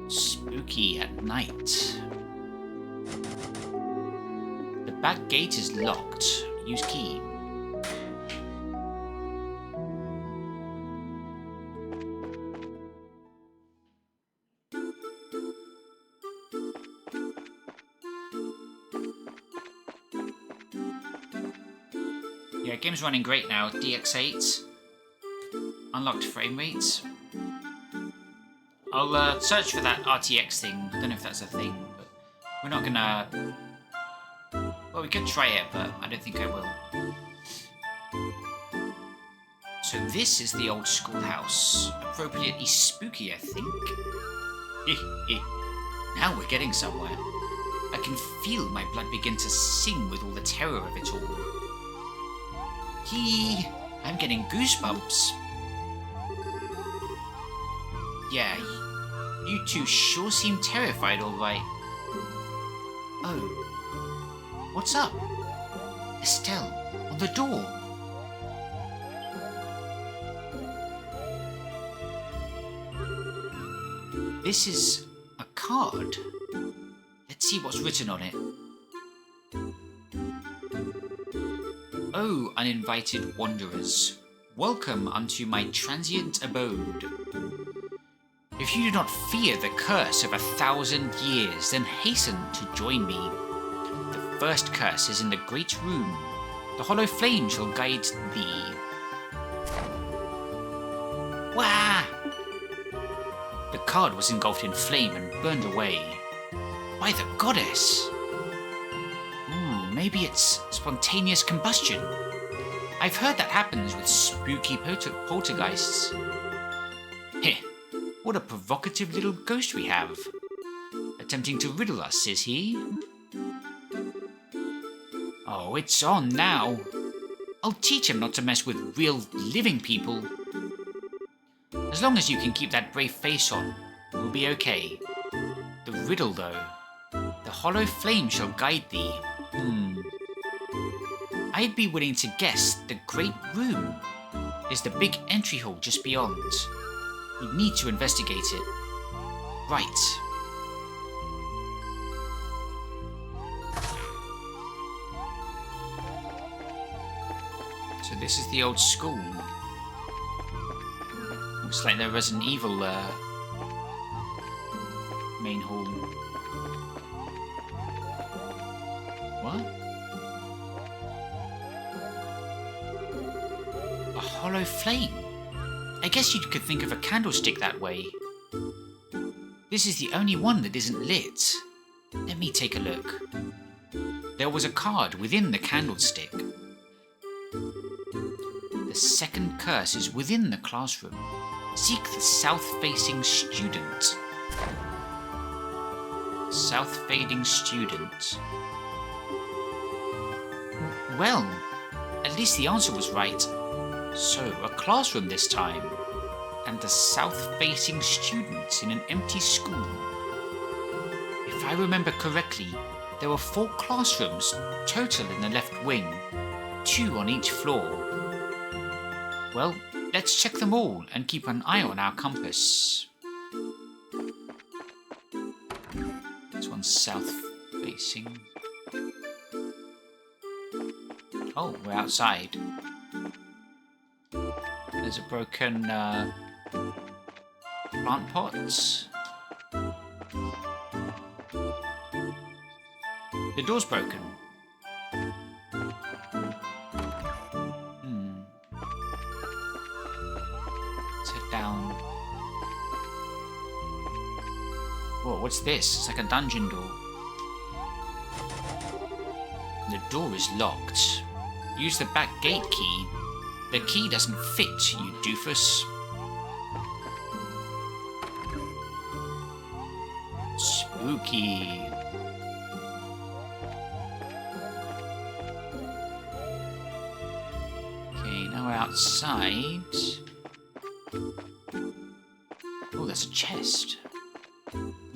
Spooky at night. The back gate is locked. Use key. Yeah, game's running great now. DX8. Unlocked frame rates. I'll search for that RTX thing. I don't know if that's a thing, but we're not gonna... Well, we could try it, but I don't think I will. So this is the old schoolhouse. Appropriately spooky, I think. Now we're getting somewhere. I can feel my blood begin to sing with all the terror of it all. I'm getting goosebumps. Yeah, you two sure seem terrified, all right. Oh, what's up? Estelle, on the door. This is a card. Let's see what's written on it. Oh, uninvited wanderers, welcome unto my transient abode. If you do not fear the curse of 1,000 years, then hasten to join me. The first curse is in the great room. The hollow flame shall guide thee. Wah! The card was engulfed in flame and burned away. By the goddess! Maybe it's spontaneous combustion. I've heard that happens with spooky poltergeists. Heh, what a provocative little ghost we have. Attempting to riddle us, is he? Oh, it's on now. I'll teach him not to mess with real living people. As long as you can keep that brave face on, we'll be okay. The riddle, though. The hollow flame shall guide thee. I'd be willing to guess the Great Room is the big entry hall just beyond. We need to investigate it. Right. So this is the old school. Looks like the Resident Evil main hall. What? A hollow flame? I guess you could think of a candlestick that way. This is the only one that isn't lit. Let me take a look. There was a card within the candlestick. The second curse is within the classroom. Seek the south-facing student. South-facing student. Well, at least the answer was right. So, a classroom this time. And the south-facing students in an empty school. If I remember correctly, there were 4 classrooms total in the left wing, 2 on each floor. Well, let's check them all and keep an eye on our compass. This one's south-facing. Oh, we're outside. There's a broken Plant pots. The door's broken. Let's head down. Whoa, what's this? It's like a dungeon door. The door is locked. Use the back gate key. The key doesn't fit, you doofus. Spooky. Okay, now we're outside. Oh, there's a chest.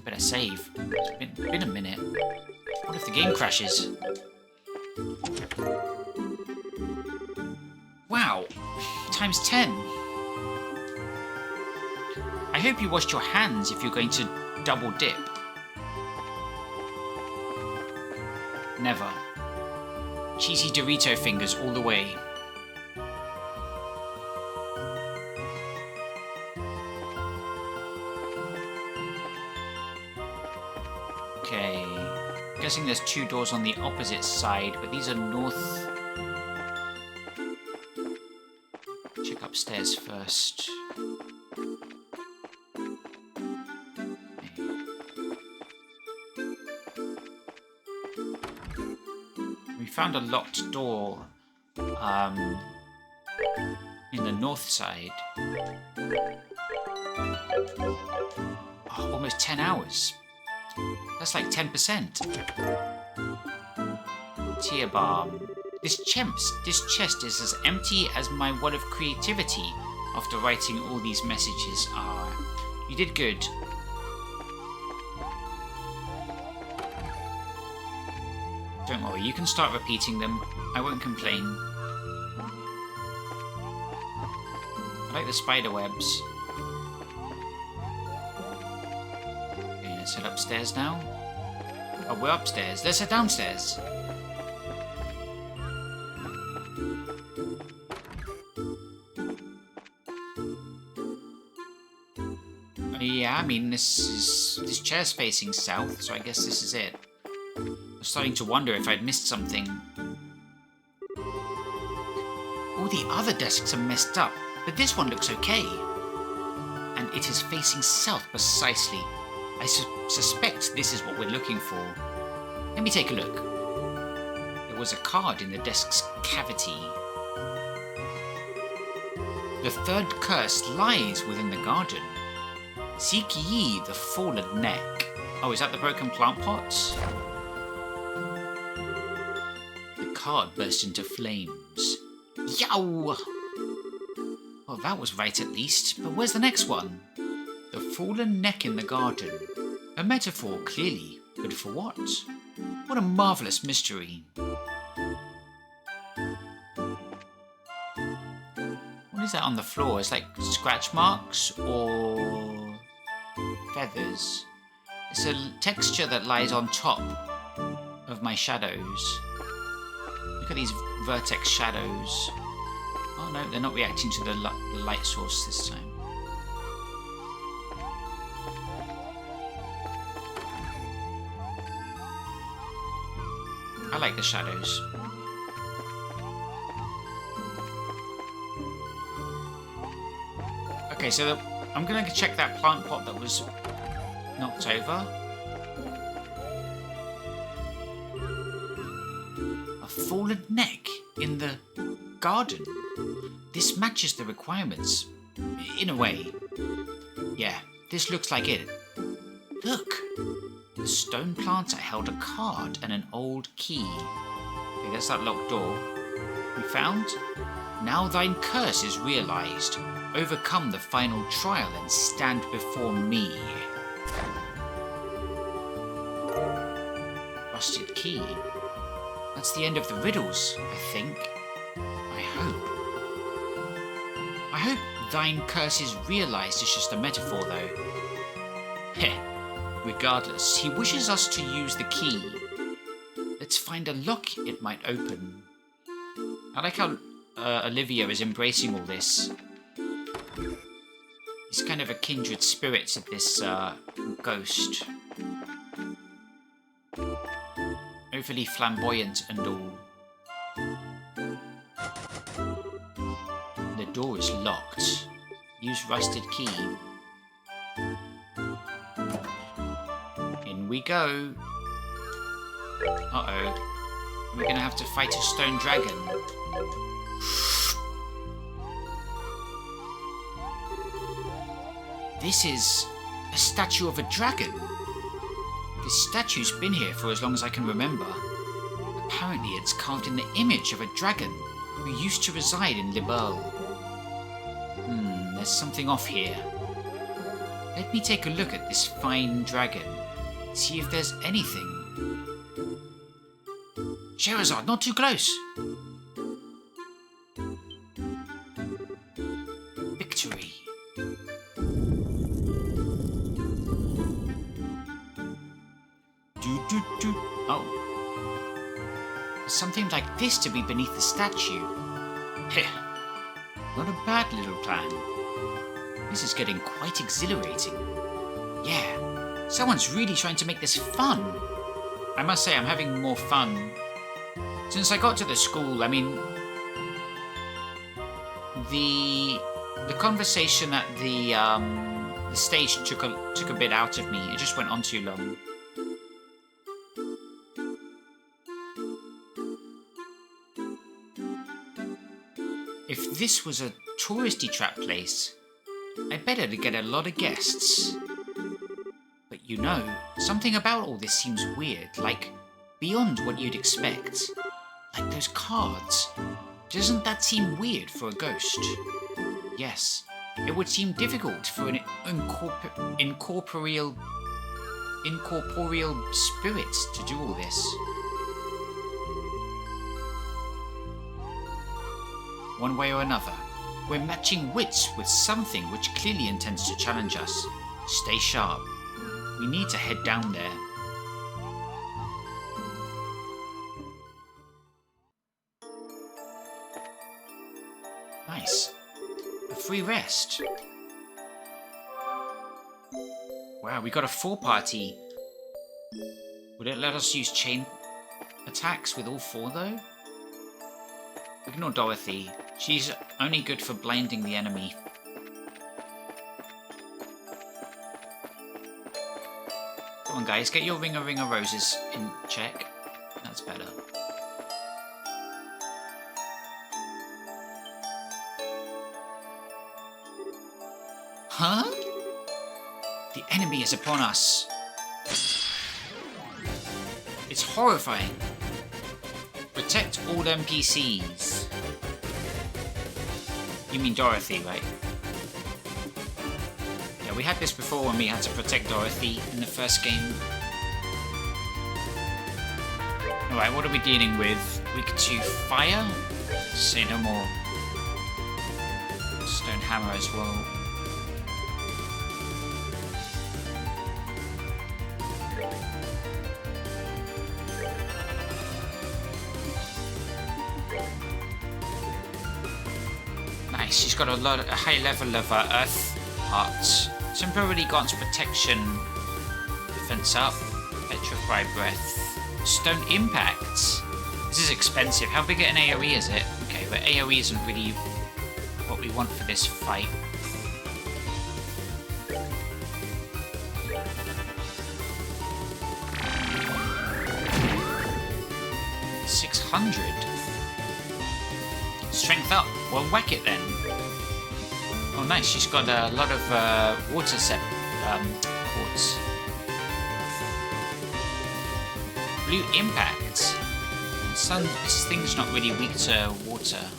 Better save. It's been a minute. What if the game crashes? Wow, times 10. I hope you washed your hands if you're going to double dip. Never. Cheesy Dorito fingers all the way. Okay. Guessing there's two doors on the opposite side, but these are north. Check upstairs first. We found a locked door in the north side. Oh, almost 10 hours. That's like 10%. Tear balm. This chest is as empty as my well of creativity after writing all these messages. Ah, you did good. Don't worry, you can start repeating them. I won't complain. I like the spider webs. Okay, let's head upstairs now. Oh, we're upstairs. Let's head downstairs. Yeah, I mean, this chair's facing south, so I guess this is it. I was starting to wonder if I'd missed something. All the other desks are messed up, but this one looks okay. And it is facing south precisely. I suspect this is what we're looking for. Let me take a look. There was a card in the desk's cavity. The third curse lies within the garden. Seek ye the fallen neck. Oh, is that the broken plant pots? The card burst into flames. Yow! Well, that was right at least, but where's the next one? The fallen neck in the garden. A metaphor, clearly, but for what? What a marvellous mystery. What is that on the floor? It's like scratch marks or feathers. It's a texture that lies on top of my shadows. Look at these vertex shadows. Oh no, they're not reacting to the light source this time. I like the shadows. Okay, so I'm gonna check that plant pot that was knocked over. A fallen neck in the garden. This matches the requirements. In a way. Yeah, this looks like it. Look! The stone planter held a card and an old key. Okay, that's that locked door. We found? Now thine curse is realized. Overcome the final trial and stand before me. Rusted key. That's the end of the riddles, I think. I hope. I hope thine curse is realized is just a metaphor, though. Heh. Regardless, he wishes us to use the key. Let's find a lock it might open. I like how Olivia is embracing all this. He's kind of a kindred spirit to this ghost. Overly flamboyant and all. The door is locked. Use rusted key. In we go. Uh-oh. We're gonna have to fight a stone dragon. This is a statue of a dragon. This statue's been here for as long as I can remember. Apparently it's carved in the image of a dragon who used to reside in Liberl. There's something off here. Let me take a look at this fine dragon. See if there's anything. Scheherazade, not too close! Victory. Oh. There's something like this to be beneath the statue. Heh. Not a bad little plan. This is getting quite exhilarating. Yeah, someone's really trying to make this fun. I must say I'm having more fun. Since I got to the school, I mean... The conversation at the stage took a bit out of me. It just went on too long. If this was a touristy trap place, I bet it'd get a lot of guests. But you know, something about all this seems weird, like beyond what you'd expect. Like those cards. Doesn't that seem weird for a ghost? Yes, it would seem difficult for an incorporeal spirit to do all this. One way or another, we're matching wits with something which clearly intends to challenge us. Stay sharp. We need to head down there. Nice. A free rest. Wow, we got a 4-party. Would it let us use chain attacks with all 4 though? Ignore Dorothy. She's only good for blinding the enemy. Come on guys, get your Ring of Roses in check. That's better. Huh? The enemy is upon us. It's horrifying. Protect all NPCs. You mean Dorothy, right? Yeah, we had this before when we had to protect Dorothy in the first game. Alright, what are we dealing with? Weak to fire? Say no more. Stone hammer as well. She's got a high level of earth art. Temporarily grants protection. Defense up. Petrify breath. Stone impact. This is expensive. How big an AoE is it? Okay, but AoE isn't really what we want for this fight. $600. Strength up. Well, whack it then. Oh, nice. She's got a lot of water quartz. Blue impact. This thing's not really weak to water.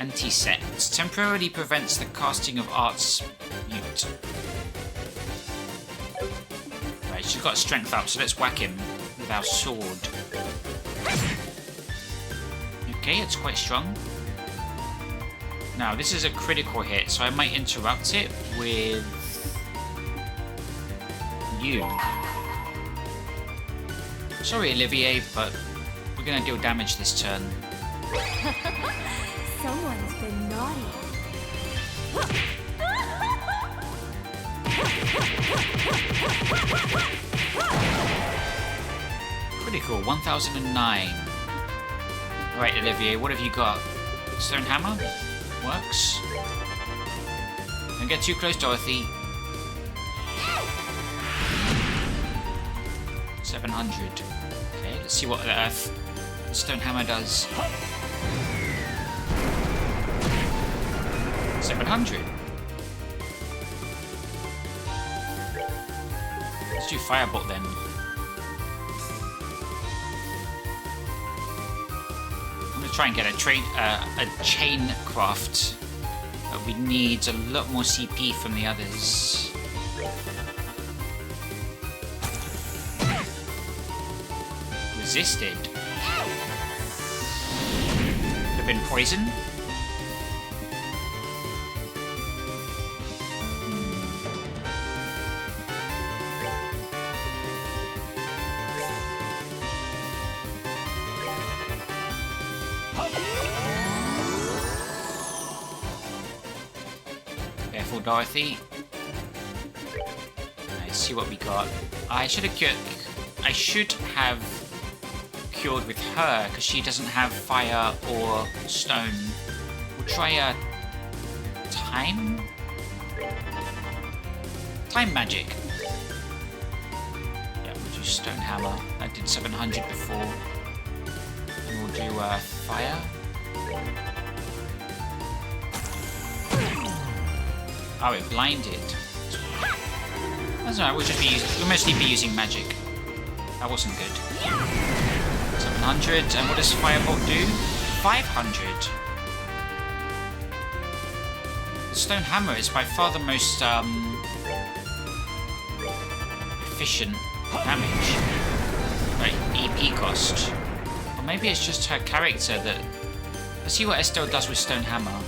Anti-set. Temporarily prevents the casting of arts mute. Right, she's got strength up, so let's whack him with our sword. Okay, it's quite strong. Now, this is a critical hit, so I might interrupt it with you. Sorry, Olivier, but we're gonna deal damage this turn. Someone's been naughty. Critical, 1009. Right, Olivier, what have you got? Stone hammer? Works. Don't get too close, Dorothy. 700. Okay, let's see what the earth stone hammer does. 700. Let's do firebolt then. I'm gonna try and get a chain craft, but we need a lot more CP from the others. Resisted. Could have been poison. Careful, Dorothy. Let's see what we got. I should have cured with her because she doesn't have fire or stone. We'll try a time magic. Yeah, we'll do stone hammer. I did 700 before. And we'll do fire. Oh, it blinded. That's alright. We'll mostly be using magic. That wasn't good. 700, and what does Firebolt do? 500. The Stone Hammer is by far the most efficient damage. Right, EP cost. Or maybe it's just her character that... Let's see what Estelle does with Stone Hammer.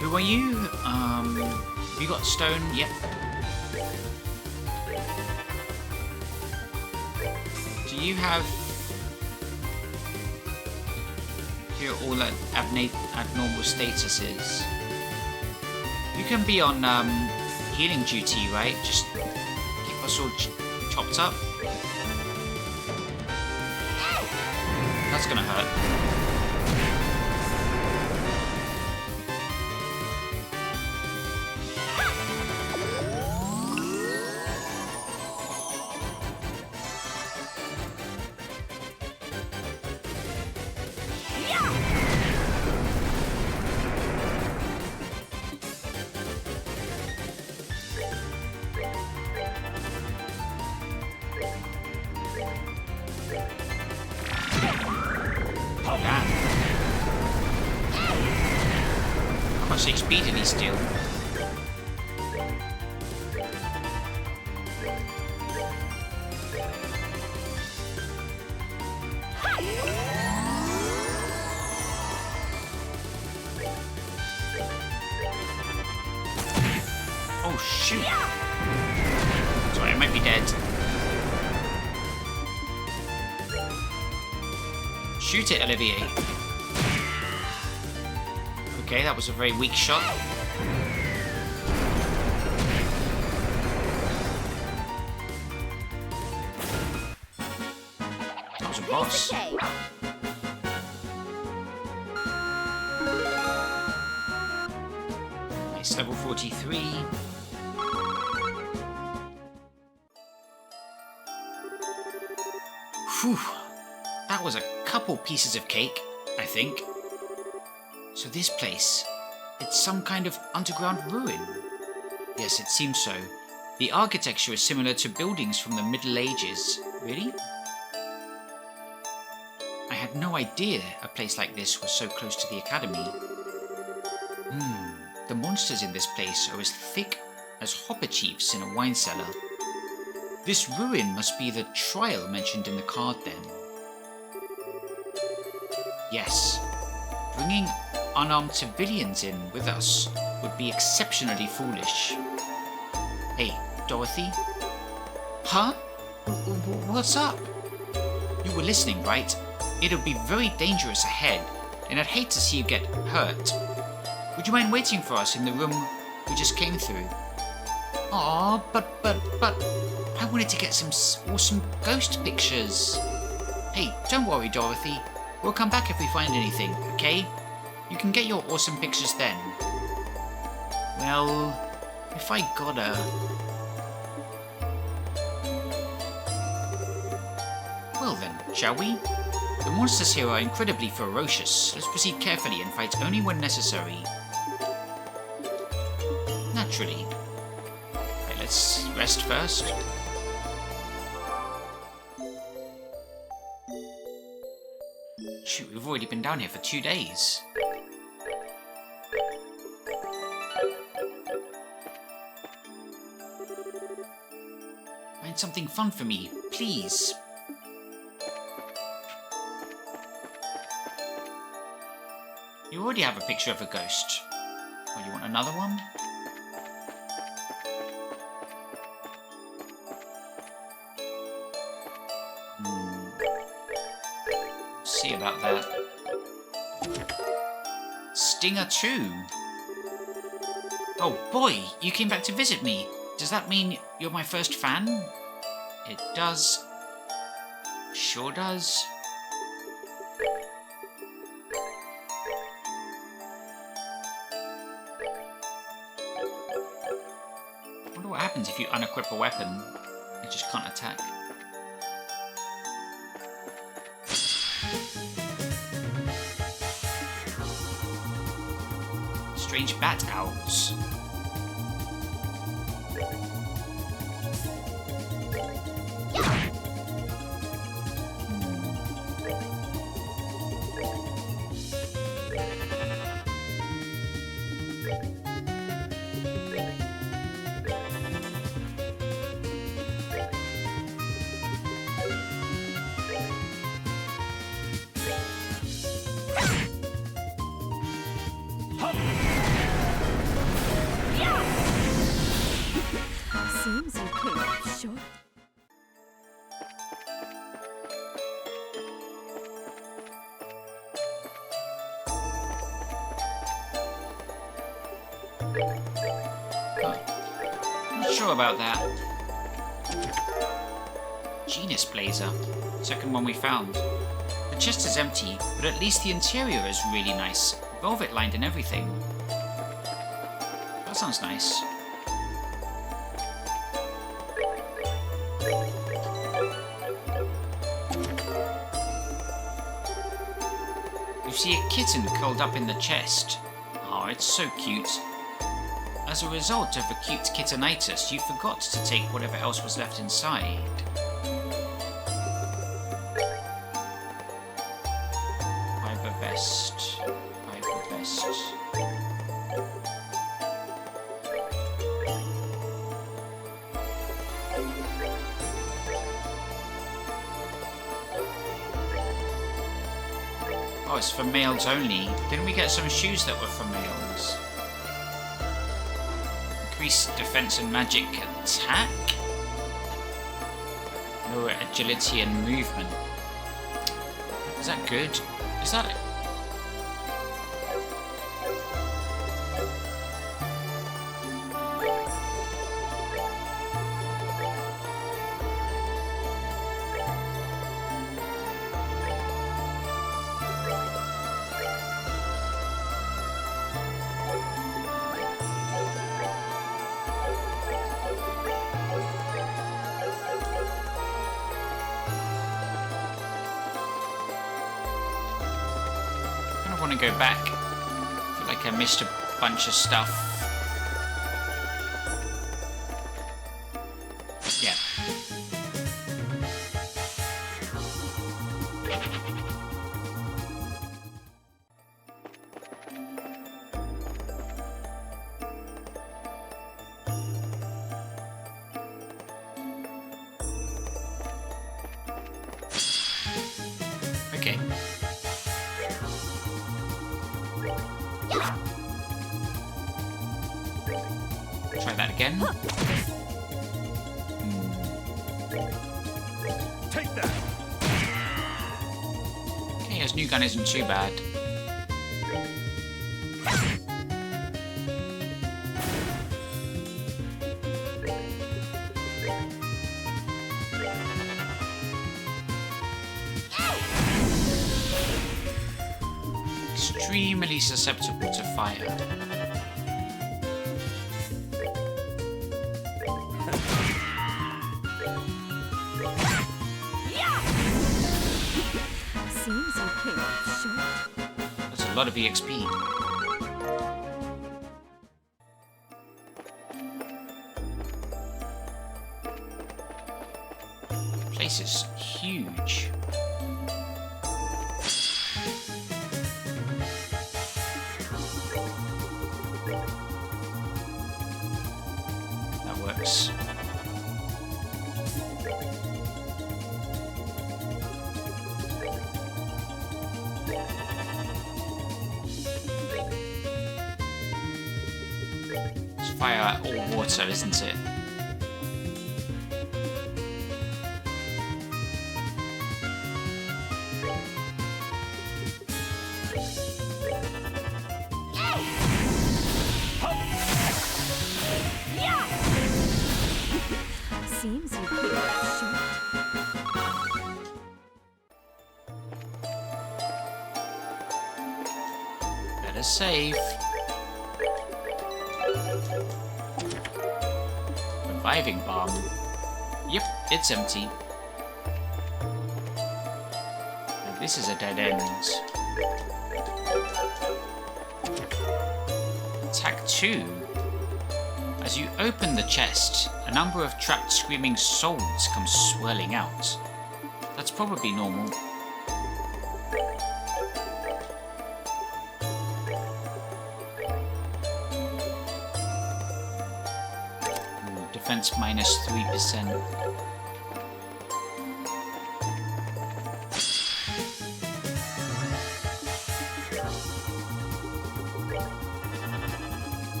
Who are you? Have you got stone? Yep. Do you have... You're all at abnormal statuses. You can be on healing duty, right? Just keep us all chopped up. That's gonna hurt. How much HP did he steal? Oh shoot! Sorry, I might be dead. Shoot it, Olivier. Okay, that was a very weak shot. That was a boss. Nice, level 43. Whew. That was a couple pieces of cake, I think. So this place, it's some kind of underground ruin. Yes, it seems so. The architecture is similar to buildings from the Middle Ages. Really? I had no idea a place like this was so close to the academy. The monsters in this place are as thick as hopper chiefs in a wine cellar. This ruin must be the trial mentioned in the card then. Yes, bringing unarmed civilians in with us would be exceptionally foolish. Hey, Dorothy? Huh? What's up? You were listening, right? it'll be very dangerous ahead, and I'd hate to see you get hurt. Would you mind waiting for us in the room we just came through? Aw, but, I wanted to get some awesome ghost pictures. Hey, don't worry, Dorothy. We'll come back if we find anything, okay? You can get your awesome pictures then. Well, if I gotta... Well then, shall we? The monsters here are incredibly ferocious. Let's proceed carefully and fight only when necessary. Naturally. Okay, let's rest first. Shoot, we've already been down here for 2 days. Find something fun for me, please. You already have a picture of a ghost. Oh, you want another one? See about that. Stinger 2. Oh boy, you came back to visit me. Does that mean you're my first fan? It does. Sure does. I wonder what happens if you unequip a weapon. It just can't attack. Strange bat owls. Seems you came up short. Not sure about that. Genus Blazer. Second one we found. The chest is empty, but at least the interior is really nice. Velvet lined and everything. That sounds nice. You see a kitten curled up in the chest. Oh, it's so cute. As a result of acute kittenitis, you forgot to take whatever else was left inside. Fiber vest. Fiber vest. Oh, it's for males only. Didn't we get some shoes that were for males? Increased defense and magic attack? Lower agility and movement. Is that good? Is that it? I want to go back. I feel like I missed a bunch of stuff. Yeah. Okay. Try that again. Take that. this new gun isn't too bad. Extremely susceptible to fire. Seems you came up short. That's a lot of EXP. The place is huge. That works. It's fire or water, isn't it? Seems you came up short. Better save. Reviving bomb. Yep, it's empty. And this is a dead end. Attack 2. As you open the chest, a number of trapped screaming souls come swirling out. That's probably normal. Defense minus 3%.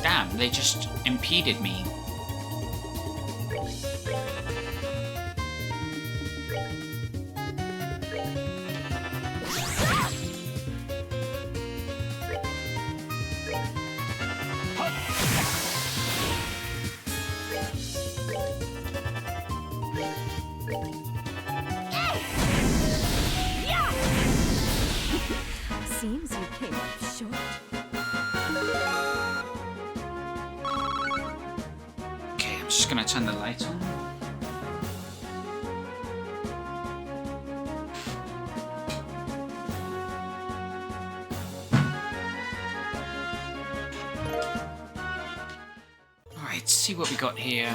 Damn, they just impeded me. Seems you came up short. Okay, I'm just gonna turn the light on. Alright, see what we got here.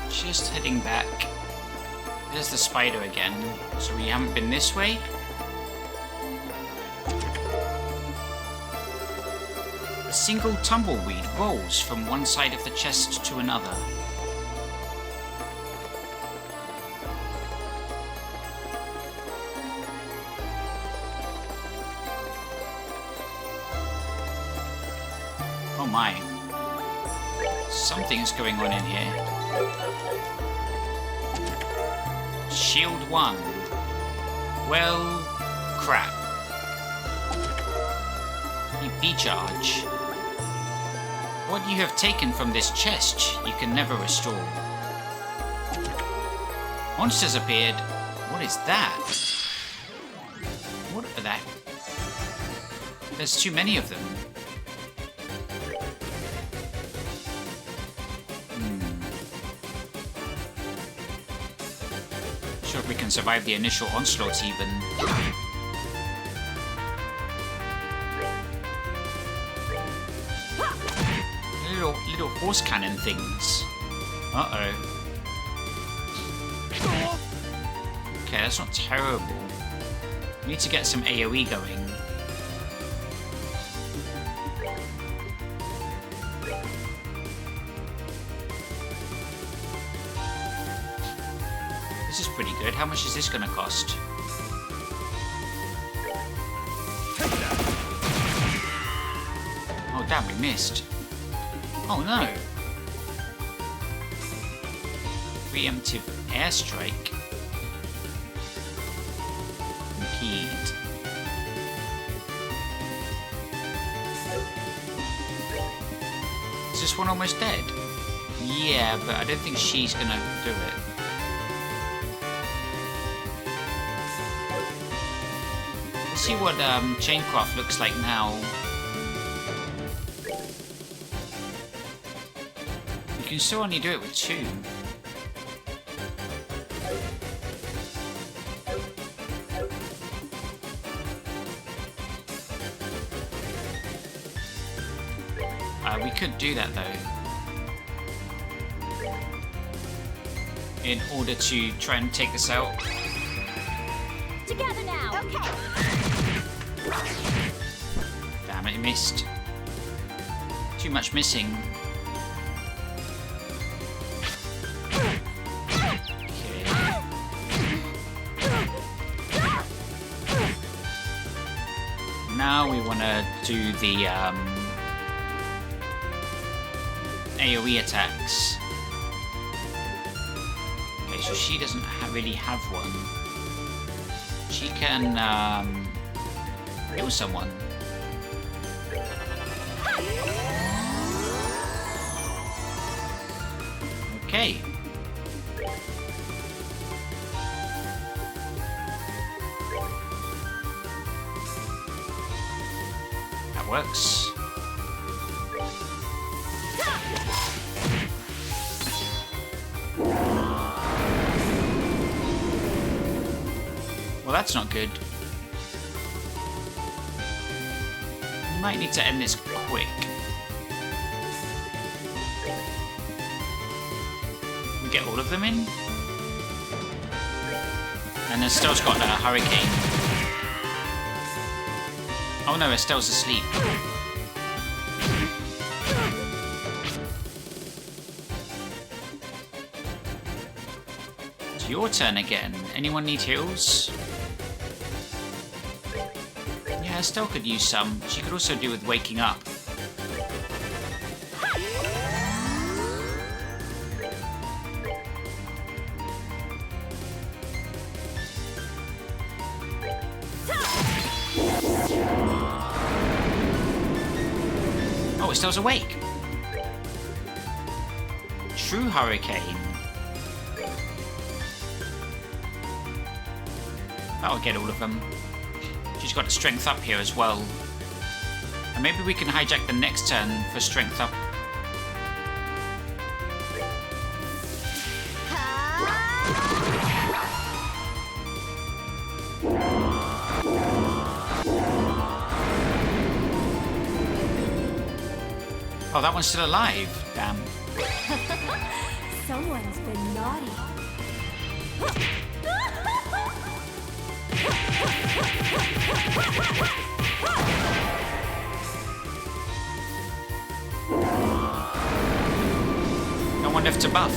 Just heading back. There's the spider again. So we haven't been this way? A single tumbleweed rolls from one side of the chest to another. Oh my. Something is going on in here. Shield 1. Well, crap. B-charge. What you have taken from this chest, you can never restore. Monsters appeared. What is that? What are that? There's too many of them. Sure if we can survive the initial onslaught even. Little horse cannon things. Uh-oh. Okay, that's not terrible. We need to get some AoE going. This is pretty good. How much is this gonna cost? Oh damn, we missed. Oh no. Preemptive airstrike. Impede. Is this one almost dead? Yeah, but I don't think she's gonna do it. Let's see what Chaincraft looks like now. You can still only do it with 2. We could do that though, in order to try and take this out. Together now. Okay. Damn it, it missed. Too much missing. Okay. Now we want to do the AoE attacks. Okay, so she doesn't really have one. She can kill someone. Okay. That works. Well, that's not good. Might need to end this quick. We get all of them in. And Estelle's got a hurricane. Oh no, Estelle's asleep. It's your turn again. Anyone need heals? Yeah, Estelle could use some. She could also do with waking up. Oh, Estelle's awake. True hurricane. That'll get all of them. She's got strength up here as well. And maybe we can hijack the next turn for strength up. Oh, that one's still alive. Damn. Someone's been naughty. No one left to buff.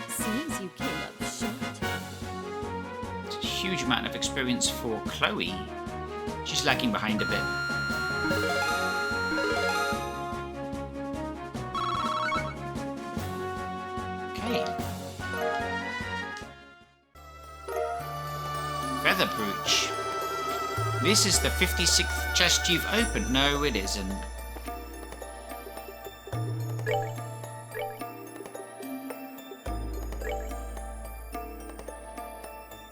Seems you came up short. It's a huge amount of experience for Chloe. She's lagging behind a bit. Okay. Feather Brooch. This is the 56th chest you've opened. No, it isn't.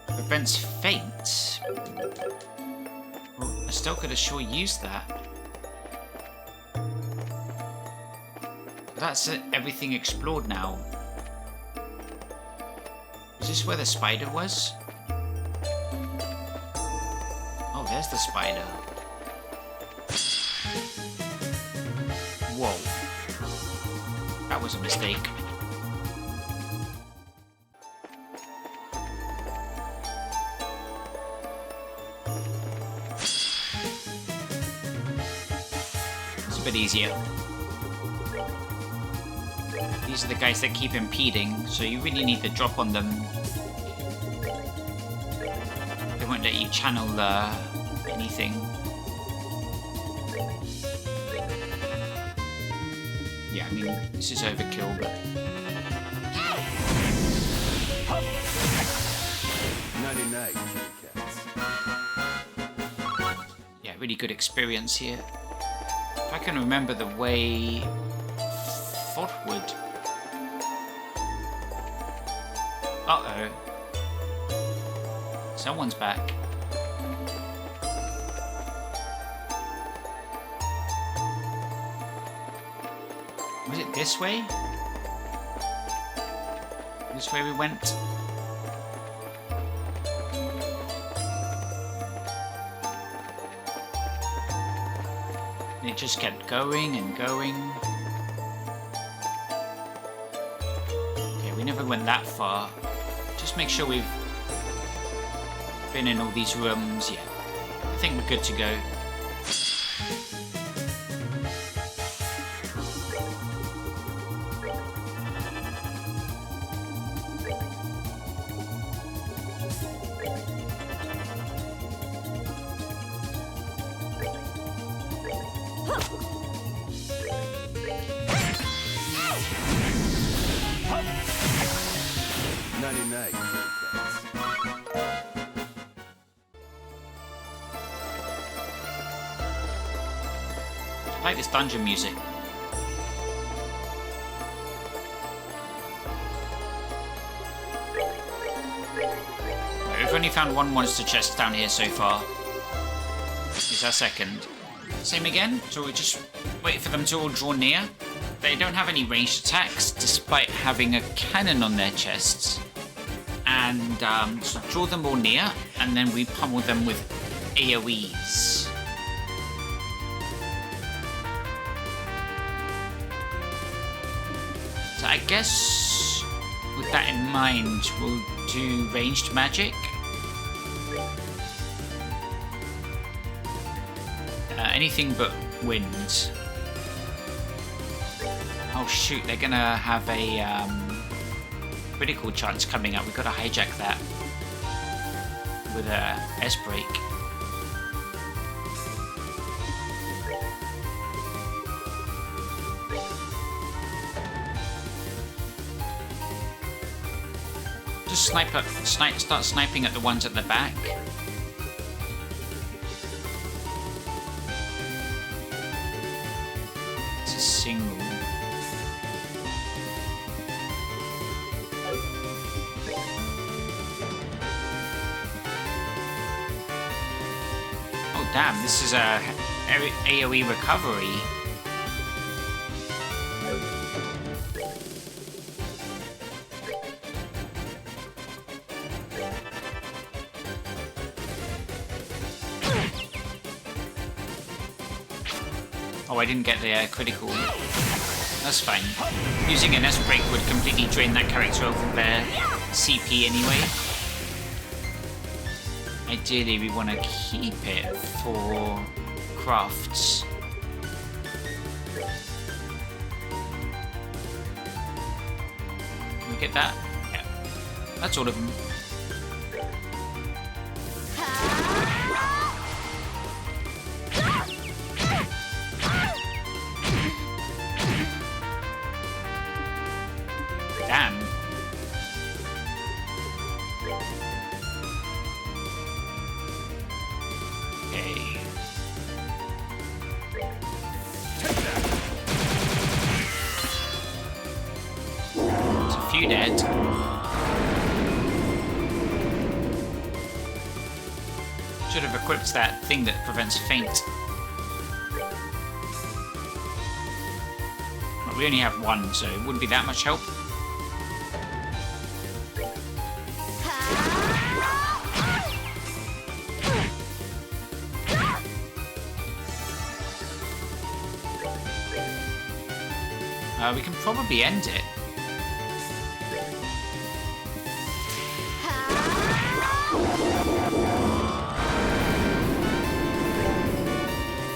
Prevents faint. Oh, I still could have sure used that. That's it. Everything explored now. Is this where the spider was? Oh, there's the spider. Whoa. That was a mistake. It's a bit easier. These are the guys that keep impeding, so you really need to drop on them. They won't let you channel anything. Yeah, I mean, this is overkill, but... Nighty night, kitty cats. Yeah, really good experience here. If I can remember the way forward. Uh-oh. Someone's back. Was it this way? This way we went? And it just kept going and going. Okay, we never went that far. Just make sure we've been in all these rooms. Yeah, I think we're good to go. Nighty night, kitty cats. I like this dungeon music. We've only found one monster chest down here so far. It's our second. Same again? So we just wait for them to all draw near. They don't have any ranged attacks, despite having a cannon on their chests. And so draw them all near, and then we pummel them with AoEs. So I guess with that in mind, we'll do ranged magic. Anything but wind. Oh shoot, they're gonna have a critical chance coming up. We've got to hijack that with a S-break. Just start sniping at the ones at the back. It's a single. Oh damn, this is a AoE recovery. Oh, I didn't get the critical. That's fine. Using an S-break would completely drain that character of their CP anyway. Ideally, we want to keep it for crafts. Can we get that? Yeah. That's all of them. Damn. Okay. There's a few dead. Should have equipped that thing that prevents faint. Well, we only have one, so it wouldn't be that much help. We can probably end it.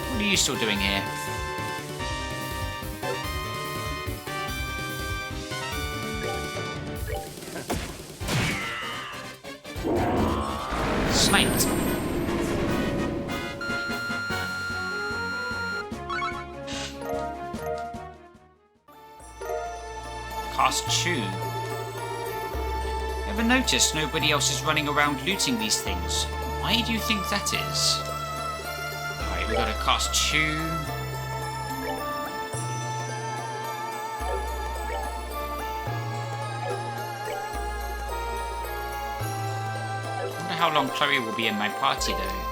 What are you still doing here? Sniped. Cast Chew. We have ever noticed nobody else is running around looting these things? Why do you think that is? Alright, we gotta cast 2. I wonder how long Chloe will be in my party though.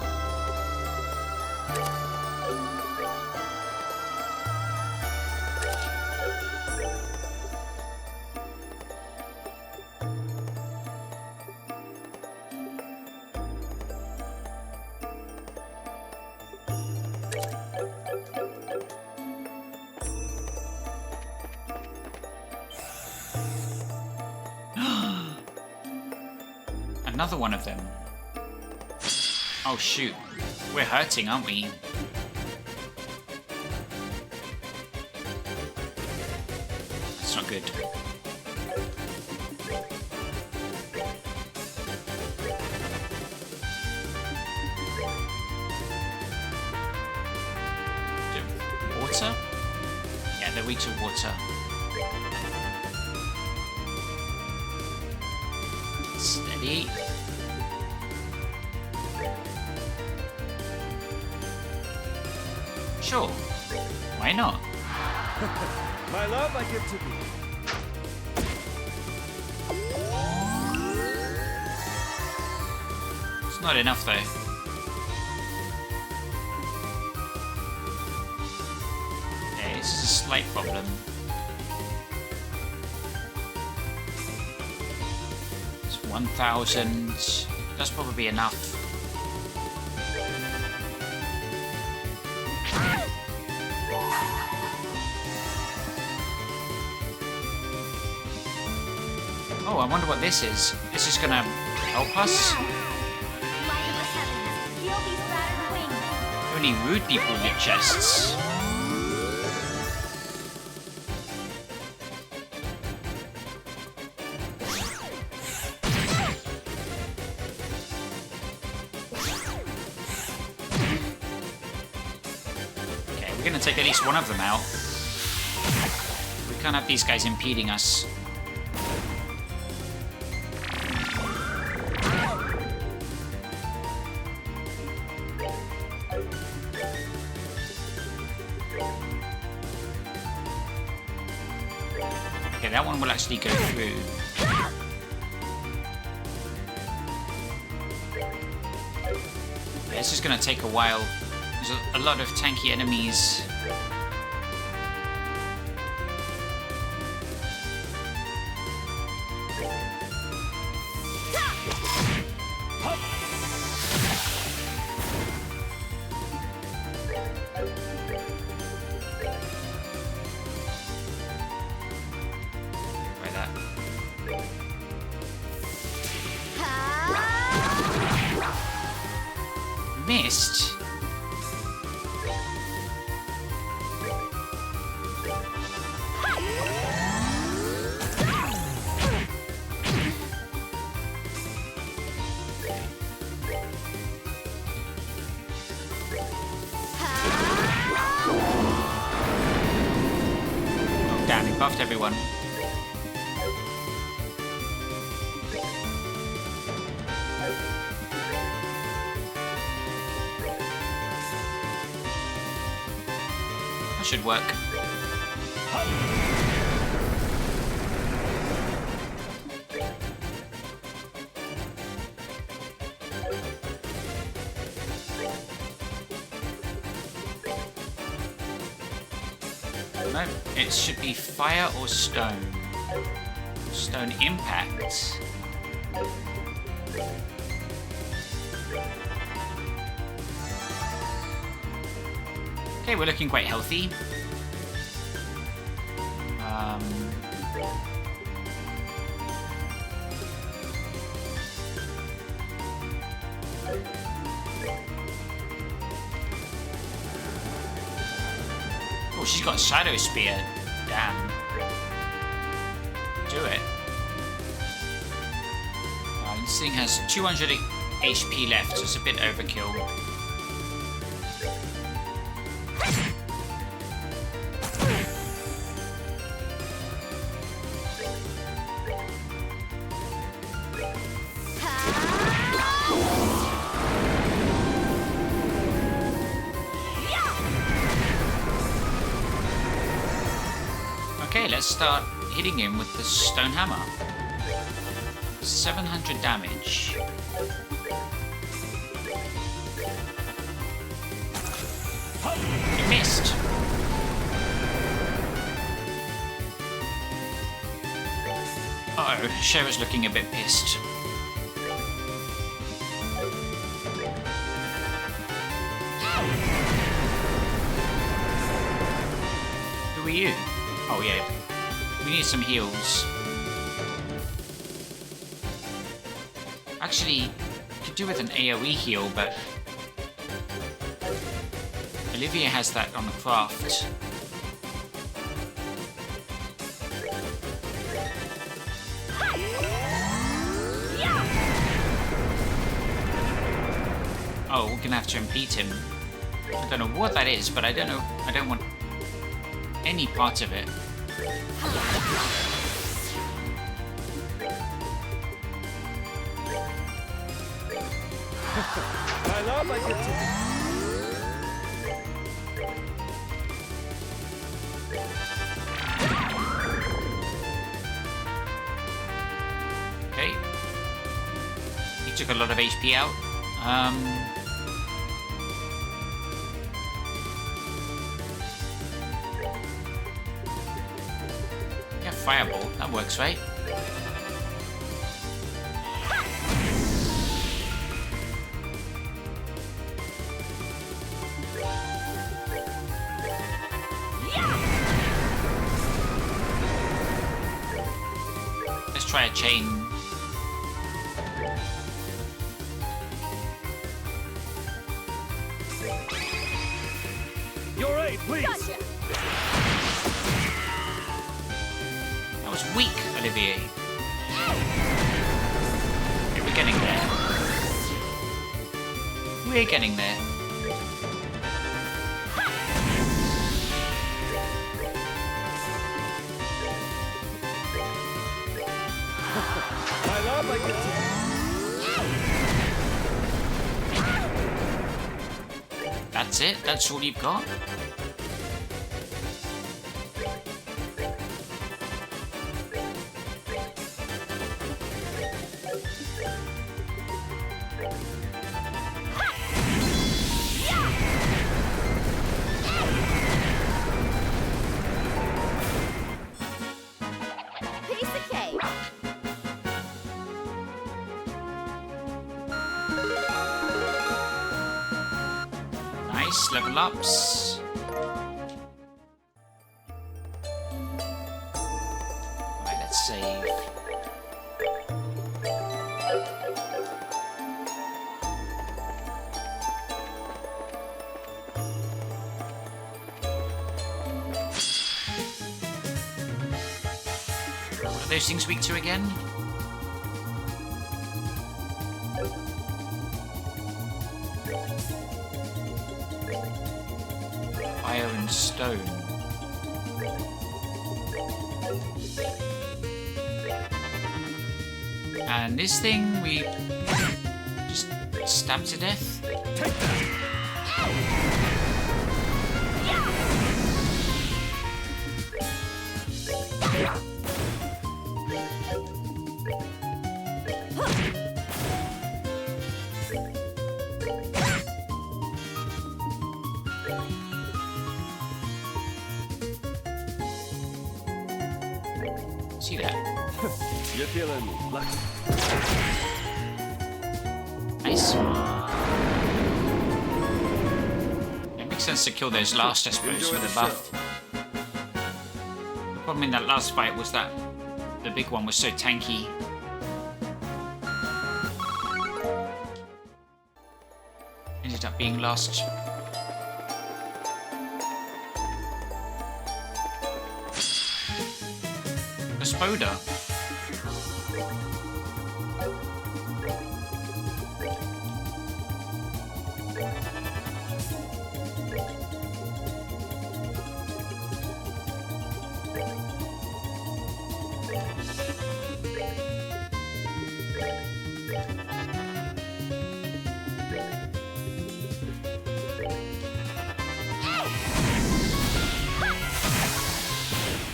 Another one of them. Oh shoot. We're hurting, aren't we? That's not good. Water? Yeah, they're weak to water. Steady. Sure. Why not? My love, I give to thee. It's not enough though. Okay, this is a slight problem. It's 1,000. That's probably enough. Oh, I wonder what this is. This is gonna help us? Only rude people get chests. Okay, we're gonna take at least one of them out. We can't have these guys impeding us. Okay, that one will actually go through. Yeah, this is going to take a while. There's a lot of tanky enemies. Missed. Oh damn, he buffed everyone. Should work. No, it should be fire or stone. Stone impact. Okay, we're looking quite healthy. Oh, she's got a Shadow Spear. Damn. Do it. This thing has 200 HP left, so it's a bit overkill. let's start hitting him with the stone hammer. 700 damage. You missed. Uh-oh, Shera's looking a bit pissed. Who are you? Oh yeah, we need some heals. Actually, could do with an AoE heal, but Olivia has that on the craft. Oh, we're gonna have to impede him. I don't know what that is, but I don't want any part of it. My love, I give to thee. Okay. He took a lot of HP out. Yeah, Fireball. That works, right? Let's try a chain. Your aid, please. Gotcha. That was weak, Olivier. Okay, we're getting there. We're getting there. My love, I give to thee. That's it? That's all you've got? Piece of cake. Nice, level ups. Right, let's save. What are those things weak to again? Fire and stone. And this thing we just stab to death. Take that. See that? You're feeling lucky. Nice. It makes sense to kill those last, I suppose, Enjoy with the a buff. The problem in that last fight was that the big one was so tanky. Ended up being last. Gospoda.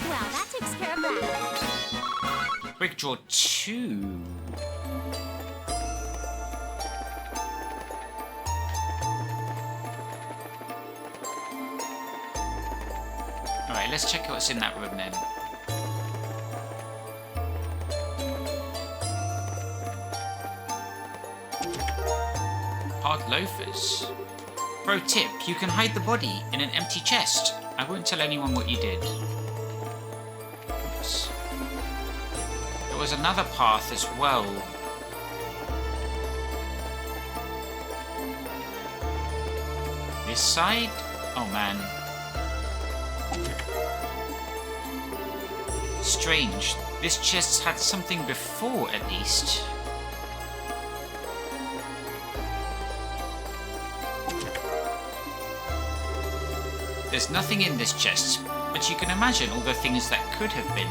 Wow, that took Quick draw 2. Alright, let's check out what's in that room then. Hard loafers. Pro tip, you can hide the body in an empty chest. I won't tell anyone what you did. Oops. There was another path as well. This side? Oh man. Strange. This chest had something before, at least. There's nothing in this chest, but you can imagine all the things that could have been.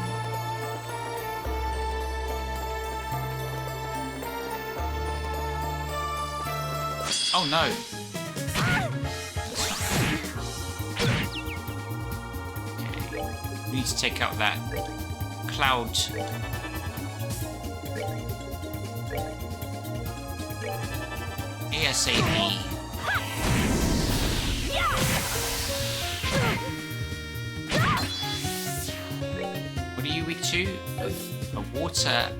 Oh no. Okay. We need to take out that cloud. ASAP. What are you weak to? A water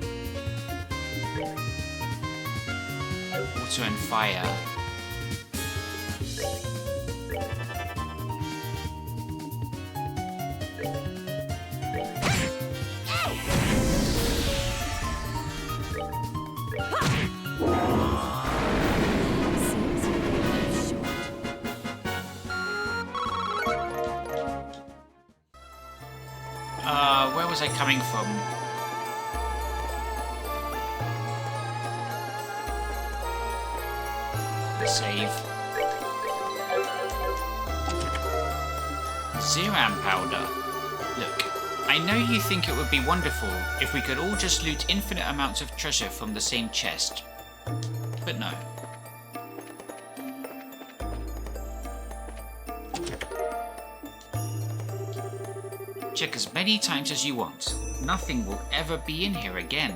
and fire. Where was I coming from? Save. Zeram powder. Look, I know you think it would be wonderful if we could all just loot infinite amounts of treasure from the same chest. But no. Check as many times as you want. Nothing will ever be in here again.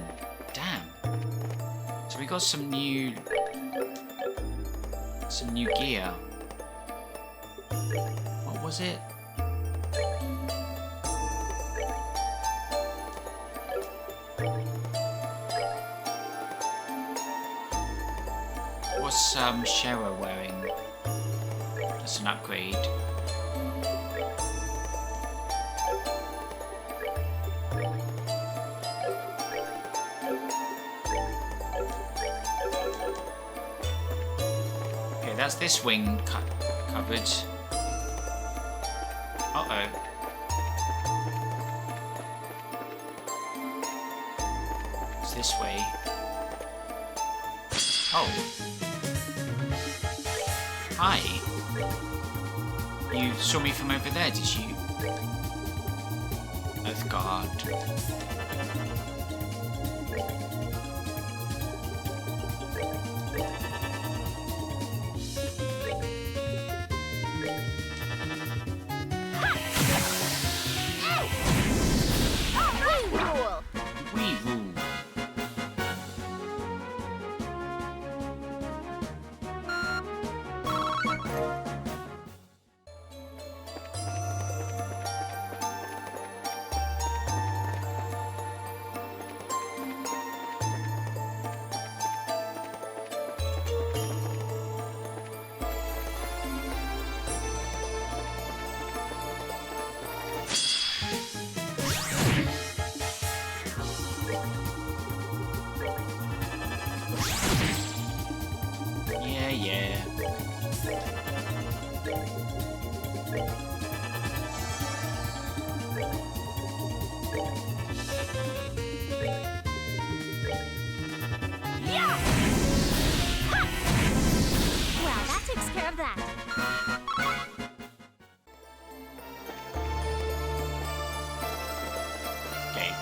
Damn. So we got some new gear. What was it? What's Shara wearing? That's an upgrade. That's this wing covered. Uh-oh. It's this way. Oh. Hi. You saw me from over there, did you? Earthguard.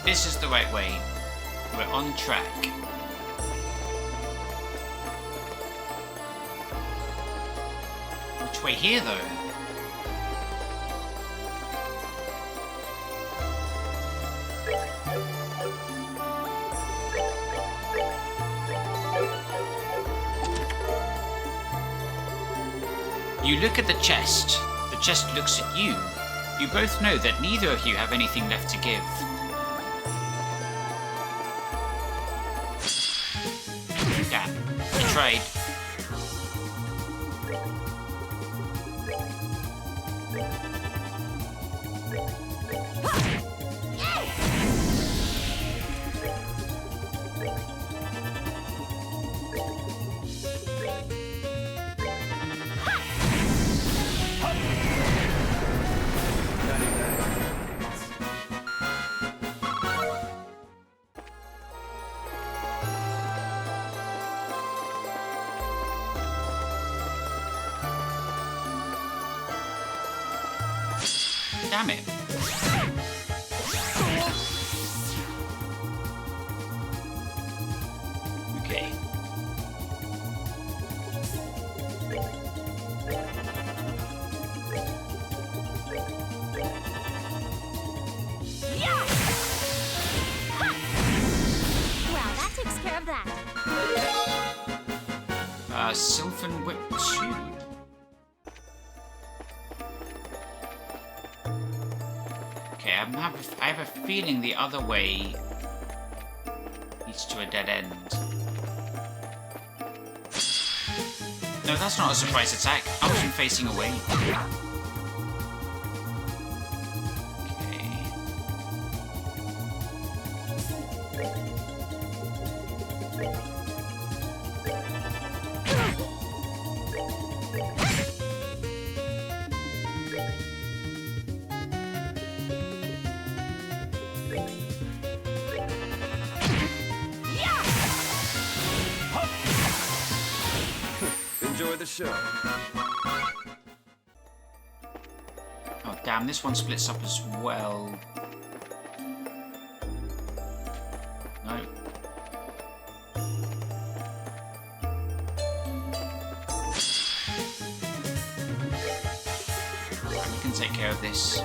This is the right way. We're on track. Which way here, though? You look at the chest. The chest looks at you. You both know that neither of you have anything left to give. Damn. I tried. Damn it. Okay. Well, that takes care of that. Sylvan Whip 2. Okay, I have a feeling the other way leads to a dead end. No, that's not a surprise attack. I wasn't facing away. Okay. Enjoy the show. Oh, damn, this one splits up as well. No. Right, we can take care of this.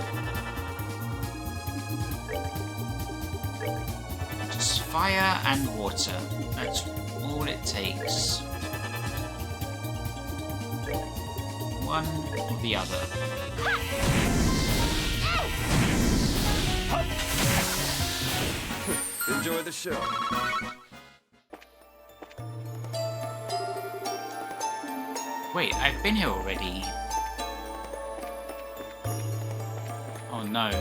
Just fire and water. That's all it takes. One or the other. Enjoy the show. Wait, I've been here already. Oh no.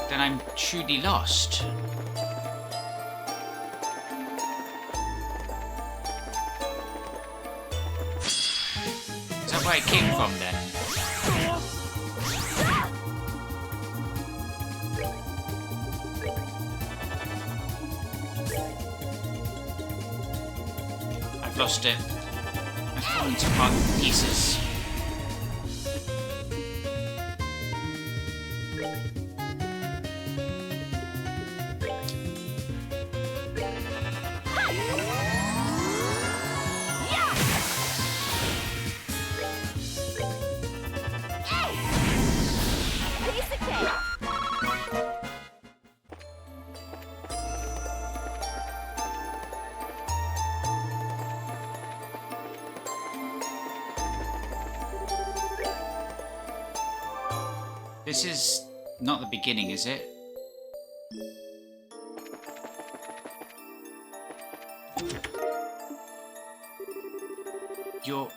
Then I'm truly lost. Is that where I came from then? I've lost it. I've fallen to pieces. This is not the beginning, is it? You're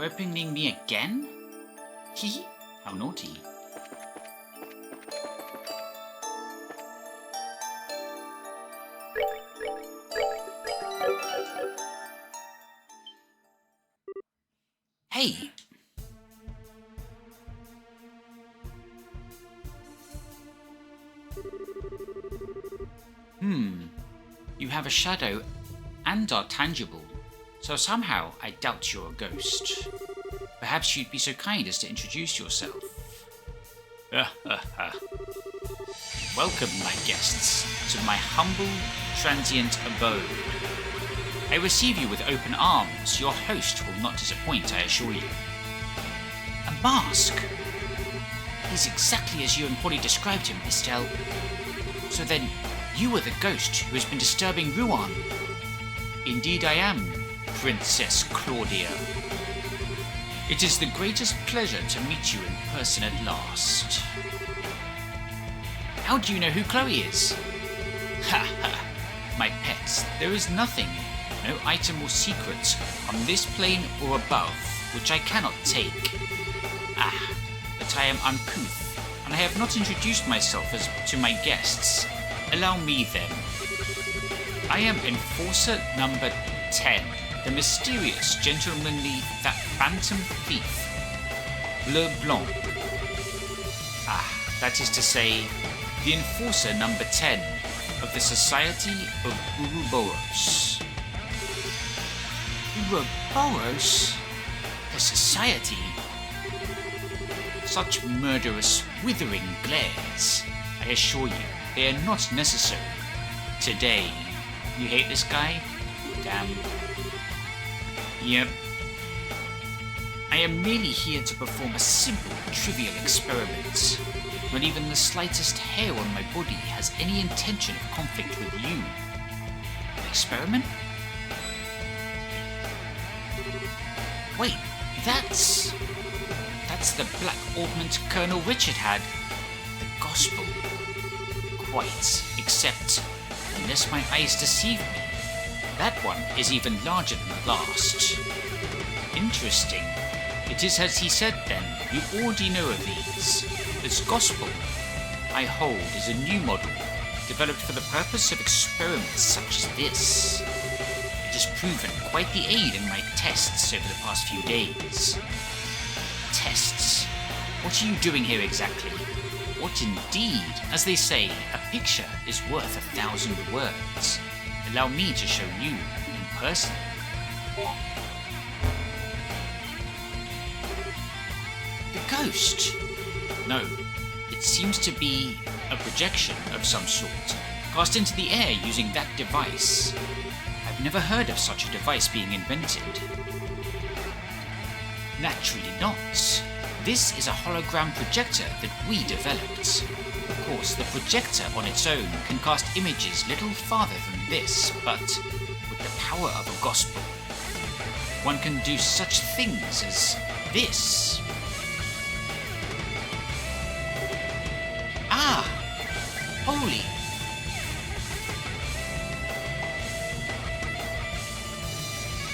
opening me again? Hee? How naughty. Hey! You have a shadow and are tangible, so somehow I doubt you're a ghost. Perhaps you'd be so kind as to introduce yourself. Welcome, my guests, to my humble, transient abode. I receive you with open arms. Your host will not disappoint, I assure you. A mask! He's exactly as you and Polly described him, Estelle. So then, you are the ghost who has been disturbing Ruan. Indeed I am. Princess Claudia. It is the greatest pleasure to meet you in person at last. How do you know who Chloe is? Ha ha! My pets, there is nothing, no item or secret on this plane or above which I cannot take. Ah, but I am uncouth, and I have not introduced myself as to my guests. Allow me then. I am Enforcer number 10, the mysterious, gentlemanly, that phantom thief, LeBlanc. Ah, that is to say, the Enforcer number 10 of the Society of Ouroboros. Ouroboros? The Society? Such murderous, withering glares. I assure you, they are not necessary. Today, you hate this guy? Damn. Yep. I am merely here to perform a simple, trivial experiment. Not even the slightest hair on my body has any intention of conflict with you. An experiment? Wait, that's the black ornament Colonel Richard had. The gospel. Quite, except, unless my eyes deceive me, that one is even larger than the last. Interesting. It is as he said then, you already know of these. This gospel, I hold, is a new model, developed for the purpose of experiments such as this. It has proven quite the aid in my tests over the past few days. Tests? What are you doing here exactly? What indeed? As they say, a picture is worth 1,000 words. Allow me to show you in person. The ghost? No, it seems to be a projection of some sort, cast into the air using that device. I've never heard of such a device being invented. Naturally not. This is a hologram projector that we developed. Of course, the projector on its own can cast images little farther than this, but with the power of a gospel, one can do such things as this. Ah! Holy!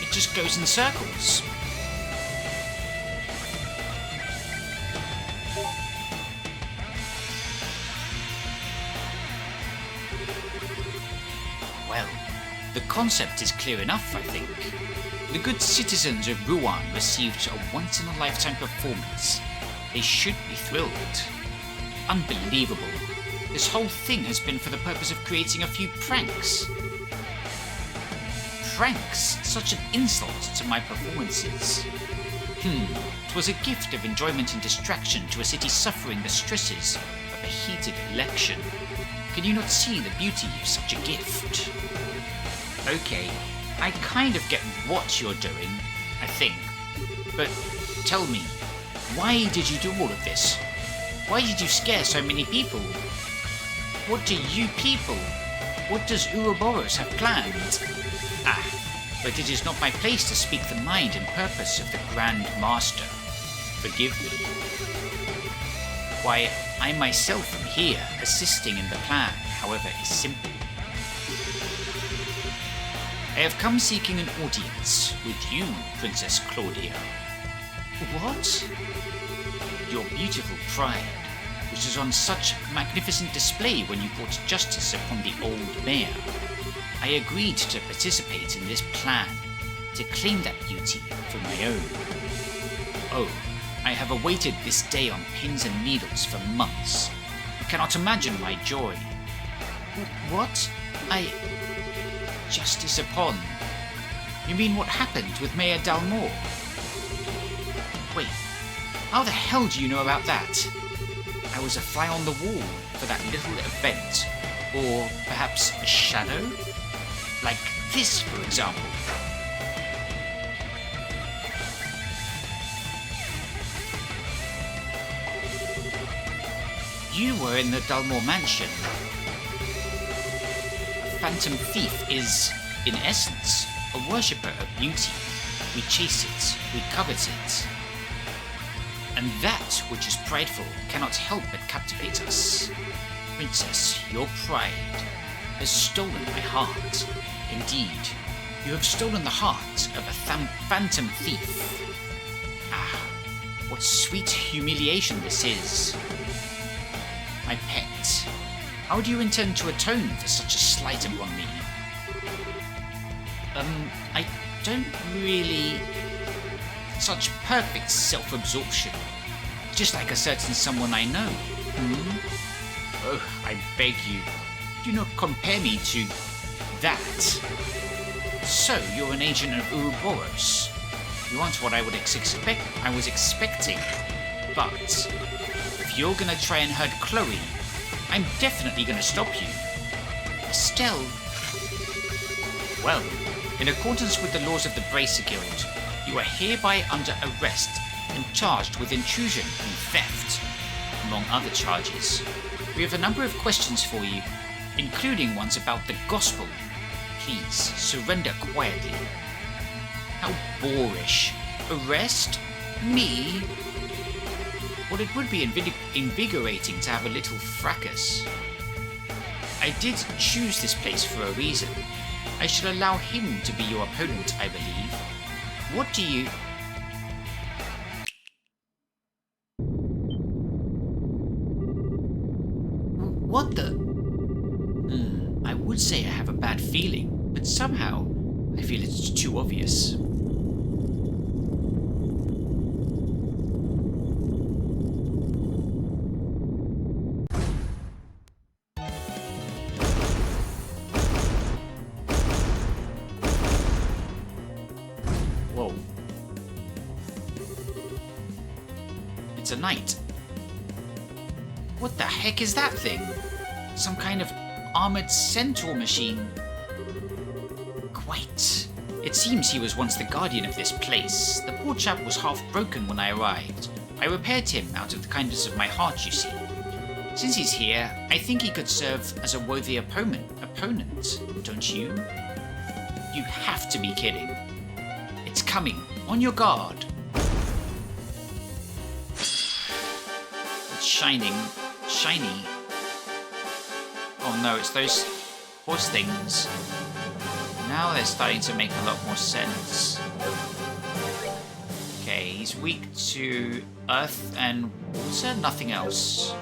It just goes in circles. Well, the concept is clear enough, I think. The good citizens of Rouen received a once-in-a-lifetime performance. They should be thrilled. Unbelievable. This whole thing has been for the purpose of creating a few pranks. Pranks? Such an insult to my performances. It was a gift of enjoyment and distraction to a city suffering the stresses of a heated election. Can you not see the beauty of such a gift? Okay, I kind of get what you're doing, I think. But tell me, why did you do all of this? Why did you scare so many people? What do you people? What does Ouroboros have planned? Ah, but it is not my place to speak the mind and purpose of the Grand Master. Forgive me. Why, I myself am here, assisting in the plan, however is simple. I have come seeking an audience with you, Princess Claudia. What? Your beautiful pride, which was on such magnificent display when you brought justice upon the old mayor. I agreed to participate in this plan, to claim that beauty for my own. Oh, I have awaited this day on pins and needles for months. You cannot imagine my joy. What? Justice upon? You mean what happened with Mayor Dalmor? Wait, how the hell do you know about that? I was a fly on the wall for that little event. Or perhaps a shadow? Like this, for example. You were in the Dalmor mansion. A phantom thief is, in essence, a worshipper of beauty. We chase it, we covet it. And that which is prideful cannot help but captivate us. Princess, your pride has stolen my heart. Indeed, you have stolen the heart of a phantom thief. Ah, what sweet humiliation this is. My pet, how do you intend to atone for such a slight upon me? I don't really... Such perfect self-absorption. Just like a certain someone I know. Oh, I beg you, do not compare me to that. So, you're an agent of Ouroboros. You aren't what I was expecting. But, if you're gonna try and hurt Chloe, I'm definitely gonna stop you. Estelle... Well, in accordance with the laws of the Bracer Guild, you are hereby under arrest and charged with intrusion and theft, among other charges. We have a number of questions for you, including ones about the gospel. Please, surrender quietly. How boorish. Arrest? Me? Well, it would be invigorating to have a little fracas. I did choose this place for a reason. I shall allow him to be your opponent, I believe. What do you... What the... I would say I have a bad feeling, but somehow I feel it's too obvious. Whoa. It's a knight. What the heck is that thing? Some kind of armored centaur machine. Quite. It seems he was once the guardian of this place. The poor chap was half broken when I arrived. I repaired him out of the kindness of my heart, you see. Since he's here, I think he could serve as a worthy opponent, don't you? You have to be kidding. It's coming. On your guard. It's shining. Shiny. Oh no, it's those horse things. Now they're starting to make a lot more sense. Okay, he's weak to earth and water, nothing else.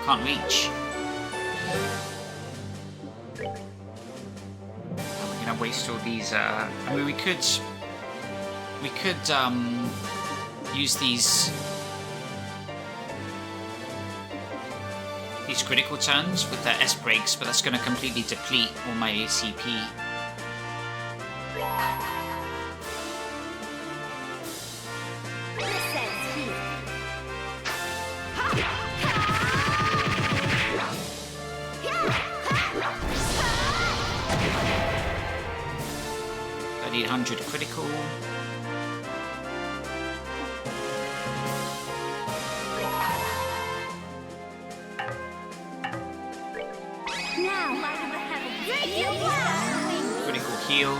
Can't reach. We're gonna waste all these. I mean, we could use these critical turns with their S breaks, but that's gonna completely deplete all my ACP. Critical. Critical heal.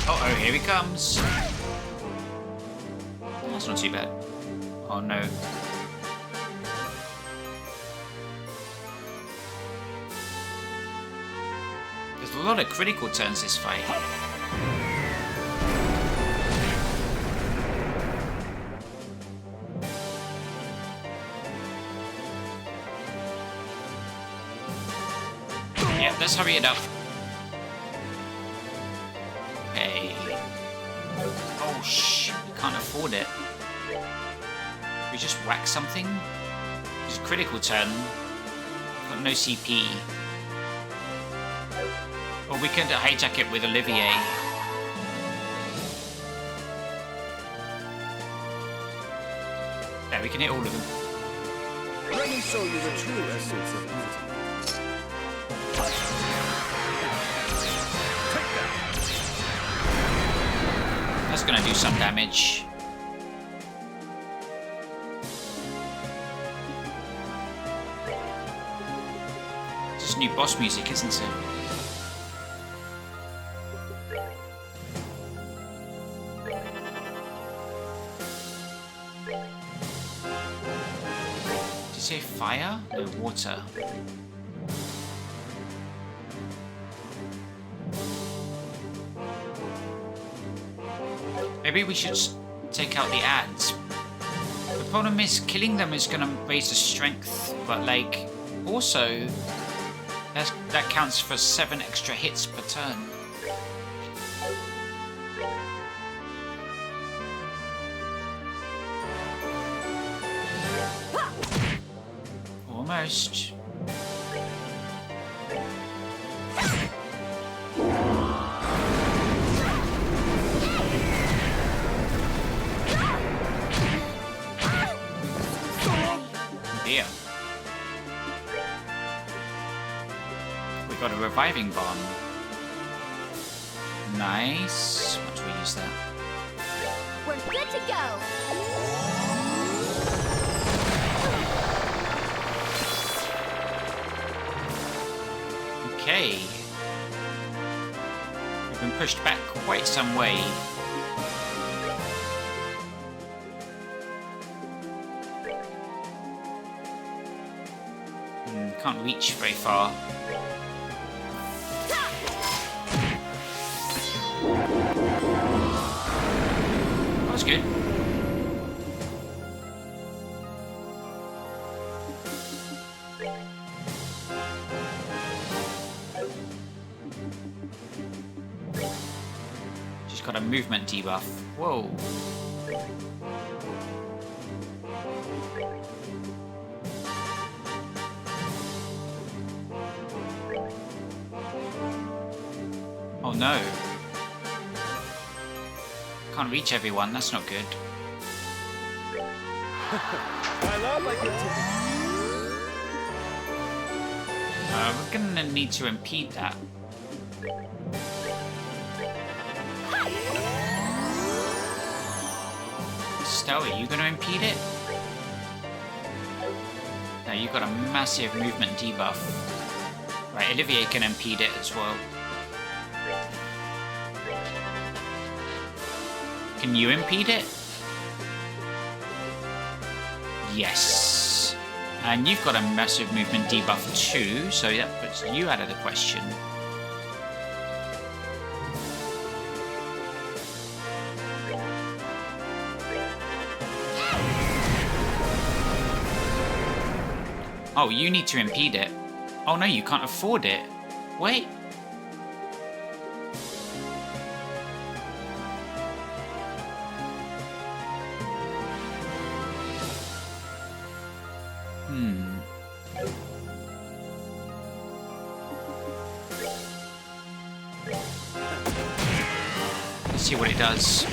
Uh-oh, here he comes. That's not too bad. Oh no. There's a lot of critical turns this fight. Yeah, let's hurry it up. afford it. We just whack something. It's a critical turn. Got no CP. Or we could hijack it with Olivier. Yeah, we can hit all of them. Let me show you the true essence of beauty. That's gonna do some damage. It's new boss music, isn't it? Did you say fire? No, water. Maybe we should take out the ads. The problem is, killing them is gonna raise the strength, but like, also, that counts for 7 extra hits per turn. Almost. Dear. We got a reviving bomb. Nice. Once we use that. We're good to go. Okay. We've been pushed back quite some way. Can't reach very far. That was good. She's got a movement debuff. Whoa. Oh no. Can't reach everyone, that's not good. I love my good We're gonna need to impede that. Stowy, you gonna impede it? No, you got a massive movement debuff. Right, Olivier can impede it as well. Can you impede it? Yes. And you've got a massive movement debuff too, so that puts you out of the question. Oh, you need to impede it. Oh no, you can't afford it. Wait. Let's see what it does.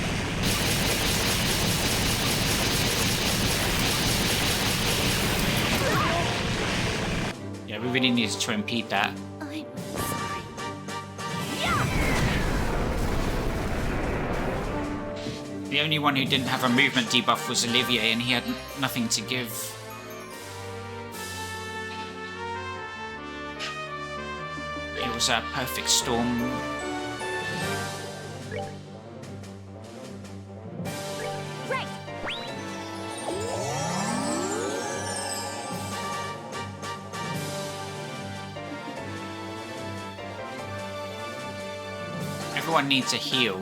Yeah, we really need to impede that. I'm sorry. The only one who didn't have a movement debuff was Olivier, and he had nothing to give. It was a perfect storm. Right. Everyone needs a heal.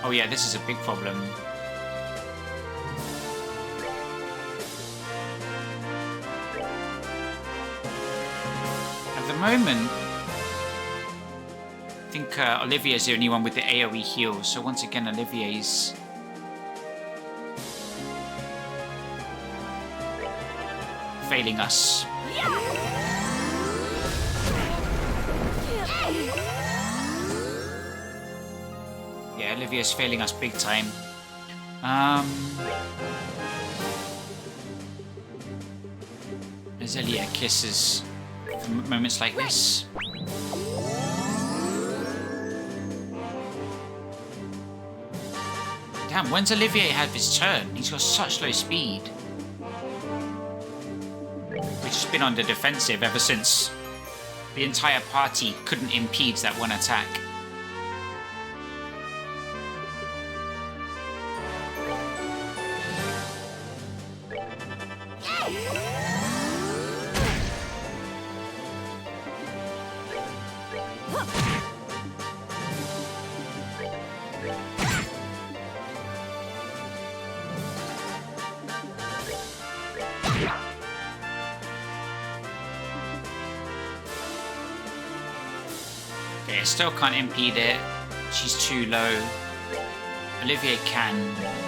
Oh yeah, this is a big problem. moment, I think Olivier's the only one with the AoE heal, so once again Olivier's failing us. Yeah, Olivier's failing us big time. Azalea kisses for moments like this. Damn, when's Olivier have his turn? He's got such low speed. Which has been on the defensive ever since the entire party couldn't impede that one attack. Okay, I still can't impede it. She's too low. Olivier can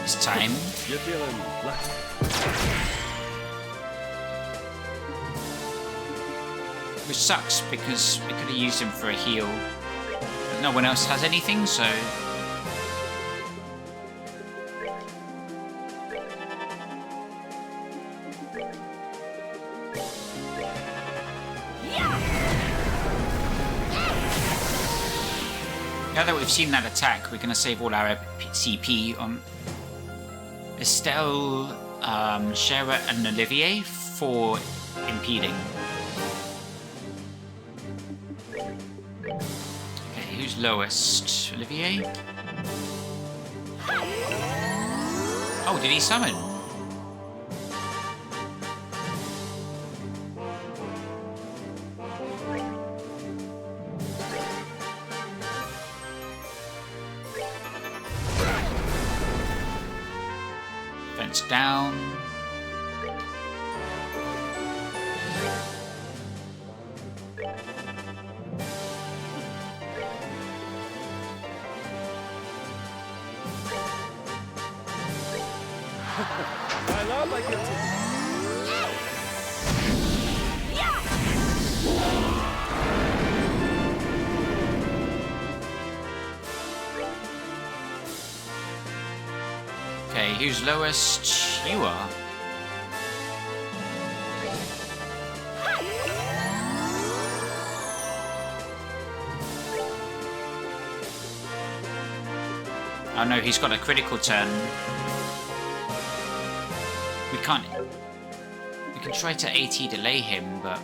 this time. You're feeling blessed. Which sucks because we could have used him for a heal. But no one else has anything, so... Now that we've seen that attack, we're going to save all our CP on Estelle, Shara and Olivier for impeding. Okay, who's lowest? Olivier? Oh, did he summon? Fence down. I love like it. Okay, who's lowest? You are. Oh no, he's got a critical turn. We can't... We can try to AT delay him, but...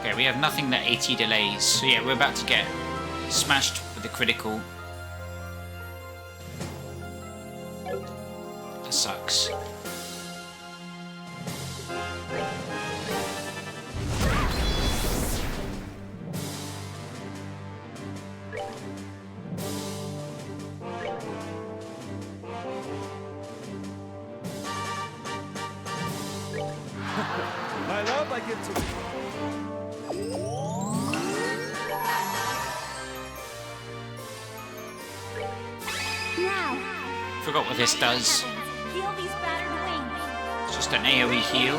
Okay, we have nothing that AT delays. So yeah, we're about to get smashed with the critical. That sucks. I love like it too. Forgot what this does. Heal these battered wings. It's just an AoE heal.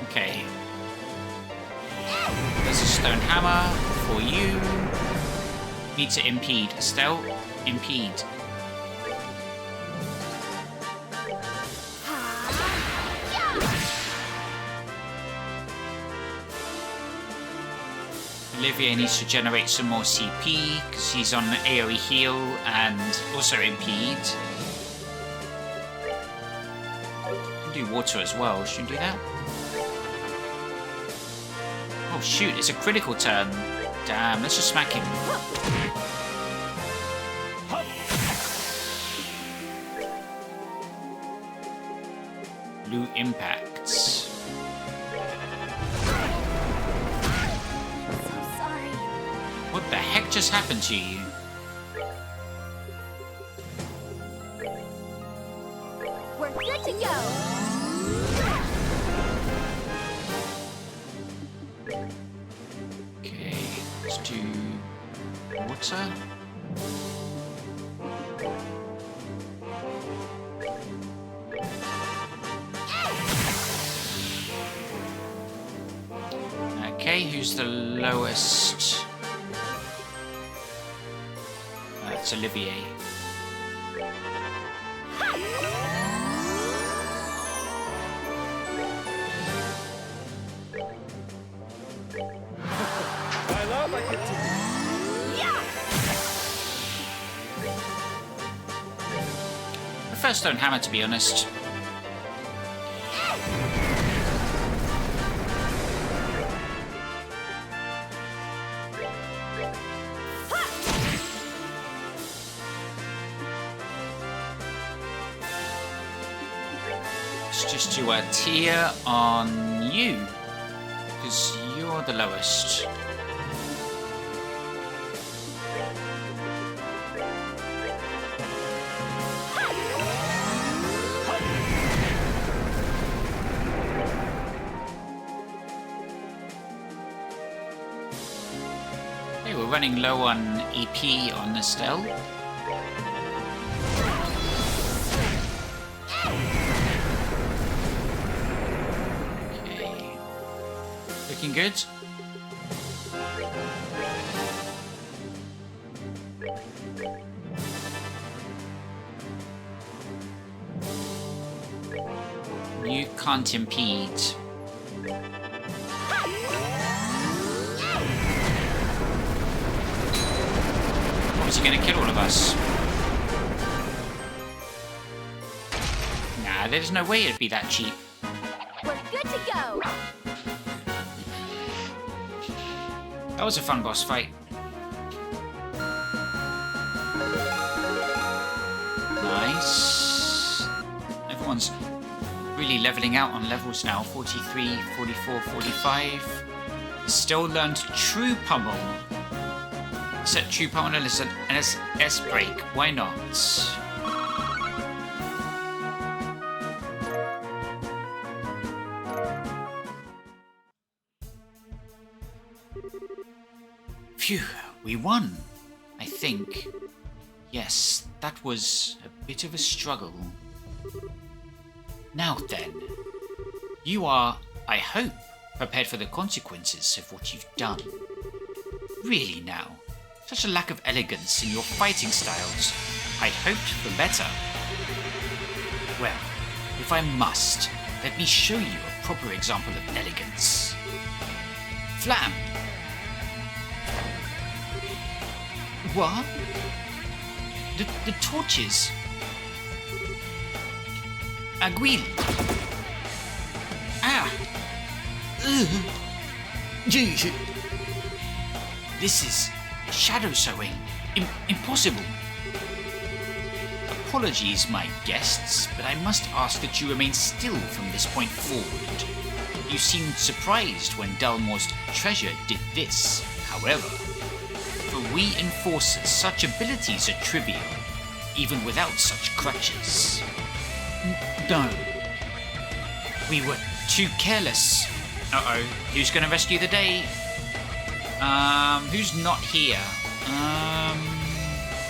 Okay. There's a stone hammer for you. Need to impede. Estelle, impede. Olivier needs to generate some more CP because he's on AoE heal and also impede. Can do water as well. Should we do that? Oh shoot! It's a critical turn. Damn! Let's just smack him. Blue impacts. What the heck just happened to you? Okay, let's do water. Okay, who's the lowest? It's Olivier. My love, I continue. The first stone hammer, to be honest. Let's just do a tier on you, because you're the lowest. Okay, we're running low on EP on Estelle. Okay. Looking good. You can't impede. Is he gonna kill all of us? Nah, there's no way it'd be that cheap. We're good to go. That was a fun boss fight. Nice. Everyone's really leveling out on levels now. 43, 44, 45. Still learned True Pummel. Set True Pummel as an S break. Why not? Phew, we won. I think. Yes, that was a bit of a struggle. Now then, you are, I hope, prepared for the consequences of what you've done. Really now, such a lack of elegance in your fighting styles. I'd hoped for better. Well, if I must, let me show you a proper example of elegance. Flam! What? The torches? Aguil! Ah! This is shadow sewing. Impossible. Apologies, my guests, but I must ask that you remain still from this point forward. You seemed surprised when Dalmor's treasure did this. However, for we enforcers, such abilities are trivial, even without such crutches. No. We were too careless. Uh-oh. Who's gonna rescue the day? Who's not here?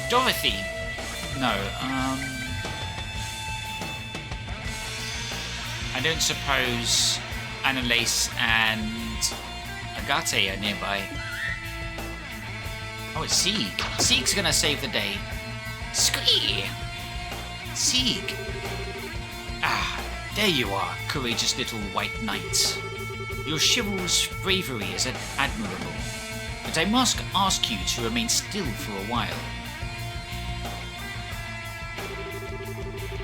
Dorothy. No, I don't suppose Annalise and Agate are nearby. Oh, it's Sieg. Sieg's gonna save the day. Squee! Sieg. Ah, there you are, courageous little white knight. Your chivalrous bravery is admirable, but I must ask you to remain still for a while.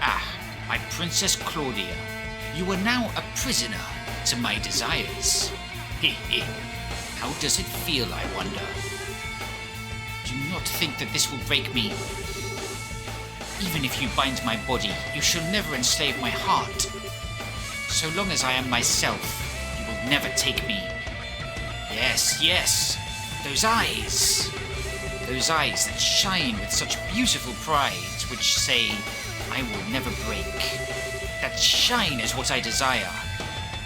Ah, my Princess Claudia, you are now a prisoner to my desires. Heh. How does it feel, I wonder? Do not think that this will break me. Even if you bind my body, you shall never enslave my heart. So long as I am myself, you will never take me. Yes, those eyes. Those eyes that shine with such beautiful pride, which say, I will never break. That shine is what I desire.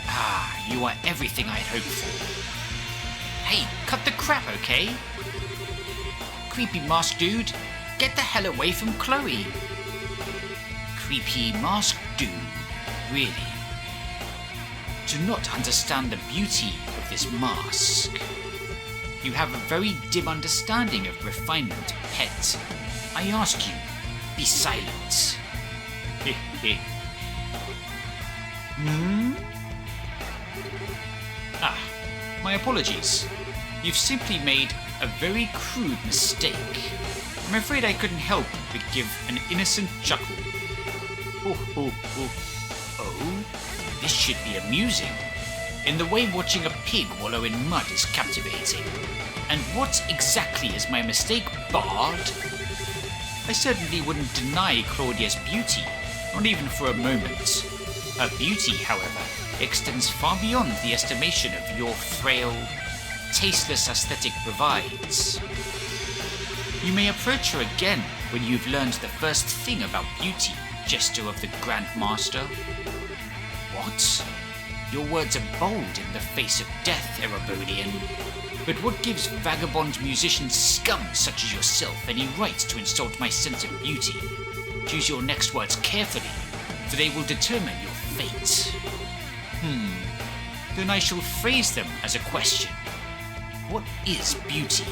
Ah, you are everything I'd hoped for. Hey, cut the crap, okay? Creepy mask dude, get the hell away from Chloe. Creepy mask dude, really? Do not understand the beauty of this mask. You have a very dim understanding of refinement, pet. I ask you, be silent. My apologies. You've simply made a very crude mistake. I'm afraid I couldn't help but give an innocent chuckle. Oh, this should be amusing. In the way watching a pig wallow in mud is captivating. And what exactly is my mistake, Bard? I certainly wouldn't deny Claudia's beauty, not even for a moment. Her beauty, however, extends far beyond the estimation of your frail, tasteless aesthetic provides. You may approach her again when you've learned the first thing about beauty, Jester of the Grand Master. What? Your words are bold in the face of death, Erebonian. But what gives vagabond musician scum such as yourself any right to insult my sense of beauty? Choose your next words carefully, for they will determine your fate. Then I shall phrase them as a question. What is beauty?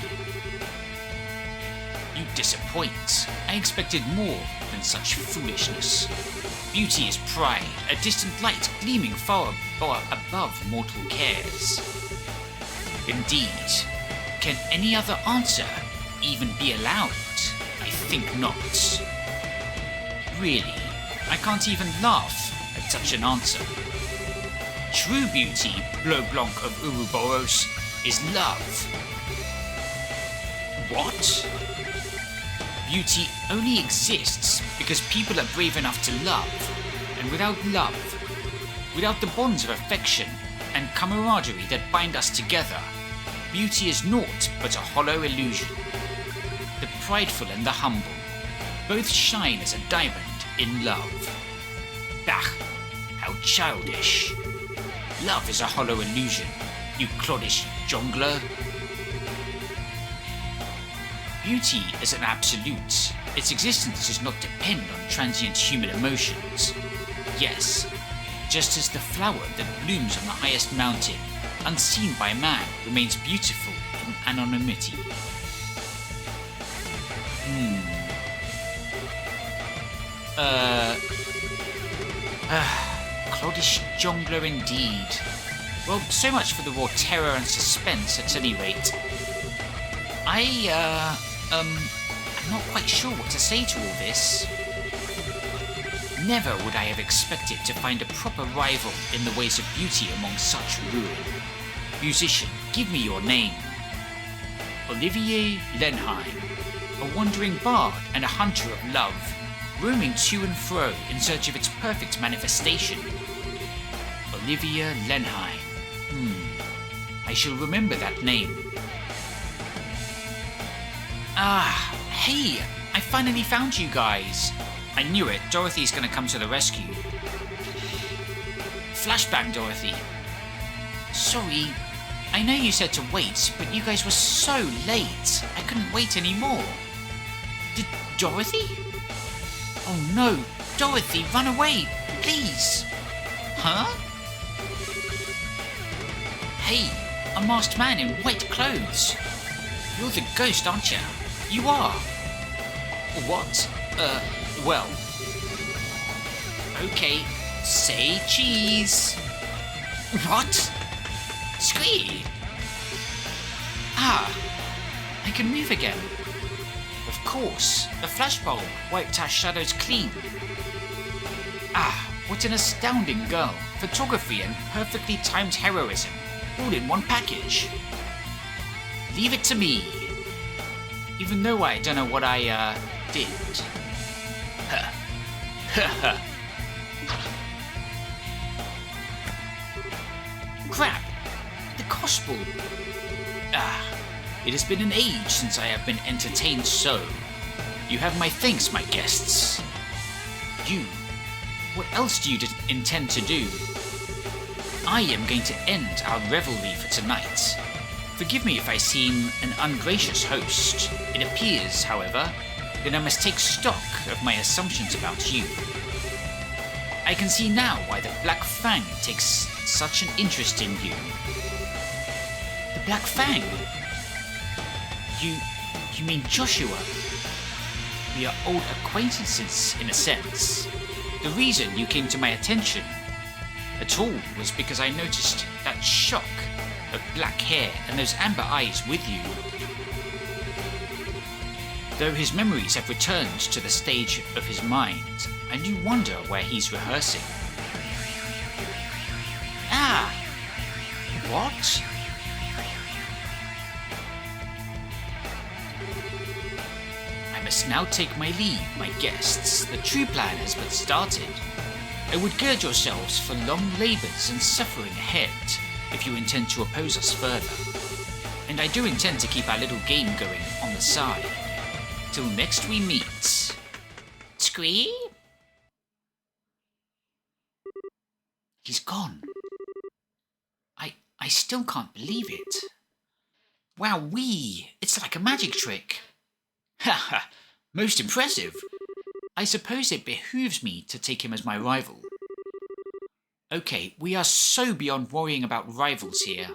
You disappoint. I expected more than such foolishness. Beauty is pride, a distant light gleaming far above mortal cares. Indeed, can any other answer even be allowed? I think not. Really, I can't even laugh at such an answer. True beauty, Bleu Blanc of Ouroboros, is love. What? Beauty only exists because people are brave enough to love, and without love, without the bonds of affection and camaraderie that bind us together, beauty is naught but a hollow illusion. The prideful and the humble both shine as a diamond in love. Bah, how childish. Love is a hollow illusion, you cloddish jongler. Beauty is an absolute. Its existence does not depend on transient human emotions. Yes, just as the flower that blooms on the highest mountain, unseen by man, remains beautiful in anonymity. Cloddish jongler indeed. Well, so much for the raw terror and suspense at any rate. I'm not quite sure what to say to all this. Never would I have expected to find a proper rival in the ways of beauty among such ruin. Musician, give me your name. Olivier Lenheim, a wandering bard and a hunter of love, roaming to and fro in search of its perfect manifestation. Olivia Lenheim. I shall remember that name. Hey, I finally found you guys. I knew it, Dorothy's gonna come to the rescue. Flashbang, Dorothy. Sorry, I know you said to wait, but you guys were so late. I couldn't wait anymore. Dorothy? Oh no, Dorothy, run away, please. Huh? Hey, a masked man in white clothes. You're the ghost, aren't you? You are. What? Well. Okay, say cheese. What? Squee! I can move again. Of course, the flashbulb wiped our shadows clean. What an astounding girl. Photography and perfectly timed heroism, all in one package. Leave it to me. Even though I don't know what I, did. Crap! The gospel! It has been an age since I have been entertained so. You have my thanks, my guests. You? What else do you intend to do? I am going to end our revelry for tonight. Forgive me if I seem an ungracious host. It appears, however, that I must take stock of my assumptions about you. I can see now why the Black Fang takes such an interest in you. The Black Fang? You mean Joshua? We are old acquaintances, in a sense. The reason you came to my attention at all was because I noticed that shock of black hair and those amber eyes with you. Though his memories have returned to the stage of his mind, I do wonder where he's rehearsing. Ah! What? I must now take my leave, my guests. The true plan has but started. I would gird yourselves for long labours and suffering ahead, if you intend to oppose us further. And I do intend to keep our little game going on the side. Till next we meet. Squee? He's gone. I still can't believe it. Wowee! It's like a magic trick. Haha, most impressive. I suppose it behooves me to take him as my rival. Okay, we are so beyond worrying about rivals here.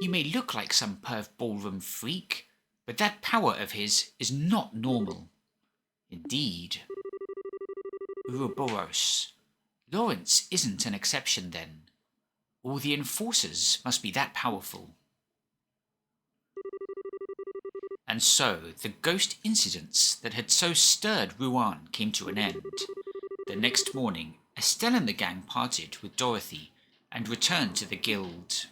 He may look like some perv ballroom freak, but that power of his is not normal. Indeed. Ouroboros. Lawrence isn't an exception then. All the enforcers must be that powerful. And so, the ghost incidents that had so stirred Rouen came to an end. The next morning, Estelle and the gang parted with Dorothy and returned to the guild.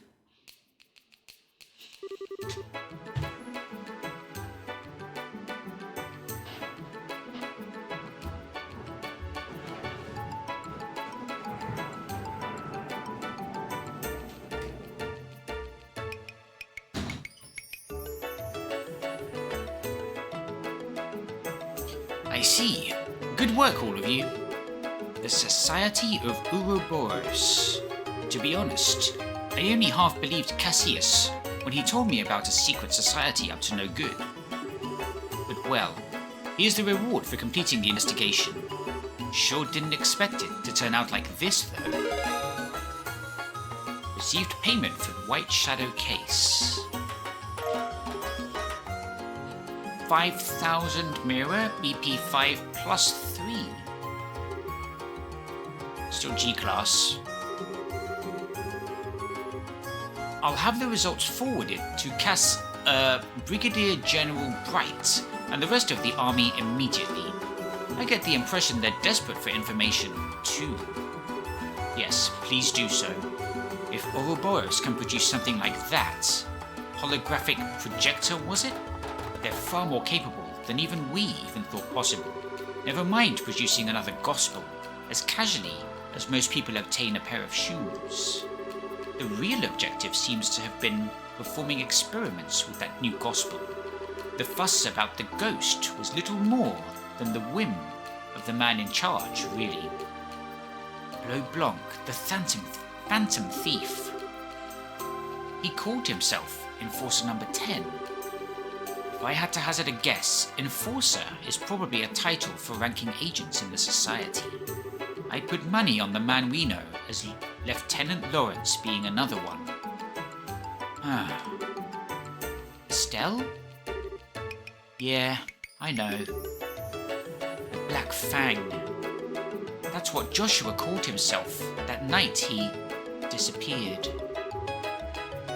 I see. Good work, all of you. The Society of Ouroboros. To be honest, I only half believed Cassius when he told me about a secret society up to no good. But well, here's the reward for completing the investigation. Sure didn't expect it to turn out like this, though. Received payment for the White Shadow case. 5,000 mirror, BP5 plus 3. Still G-class. I'll have the results forwarded to Brigadier General Bright and the rest of the army immediately. I get the impression they're desperate for information, too. Yes, please do so. If Ouroboros can produce something like that, holographic projector, was it? They're far more capable than even we even thought possible. Never mind producing another gospel, as casually as most people obtain a pair of shoes. The real objective seems to have been performing experiments with that new gospel. The fuss about the ghost was little more than the whim of the man in charge, really. Blo Blanc, the phantom thief. He called himself Enforcer number 10. If I had to hazard a guess, Enforcer is probably a title for ranking agents in the society. I'd put money on the man we know as Lieutenant Lawrence being another one. Estelle? Yeah, I know. The Black Fang. That's what Joshua called himself that night he disappeared.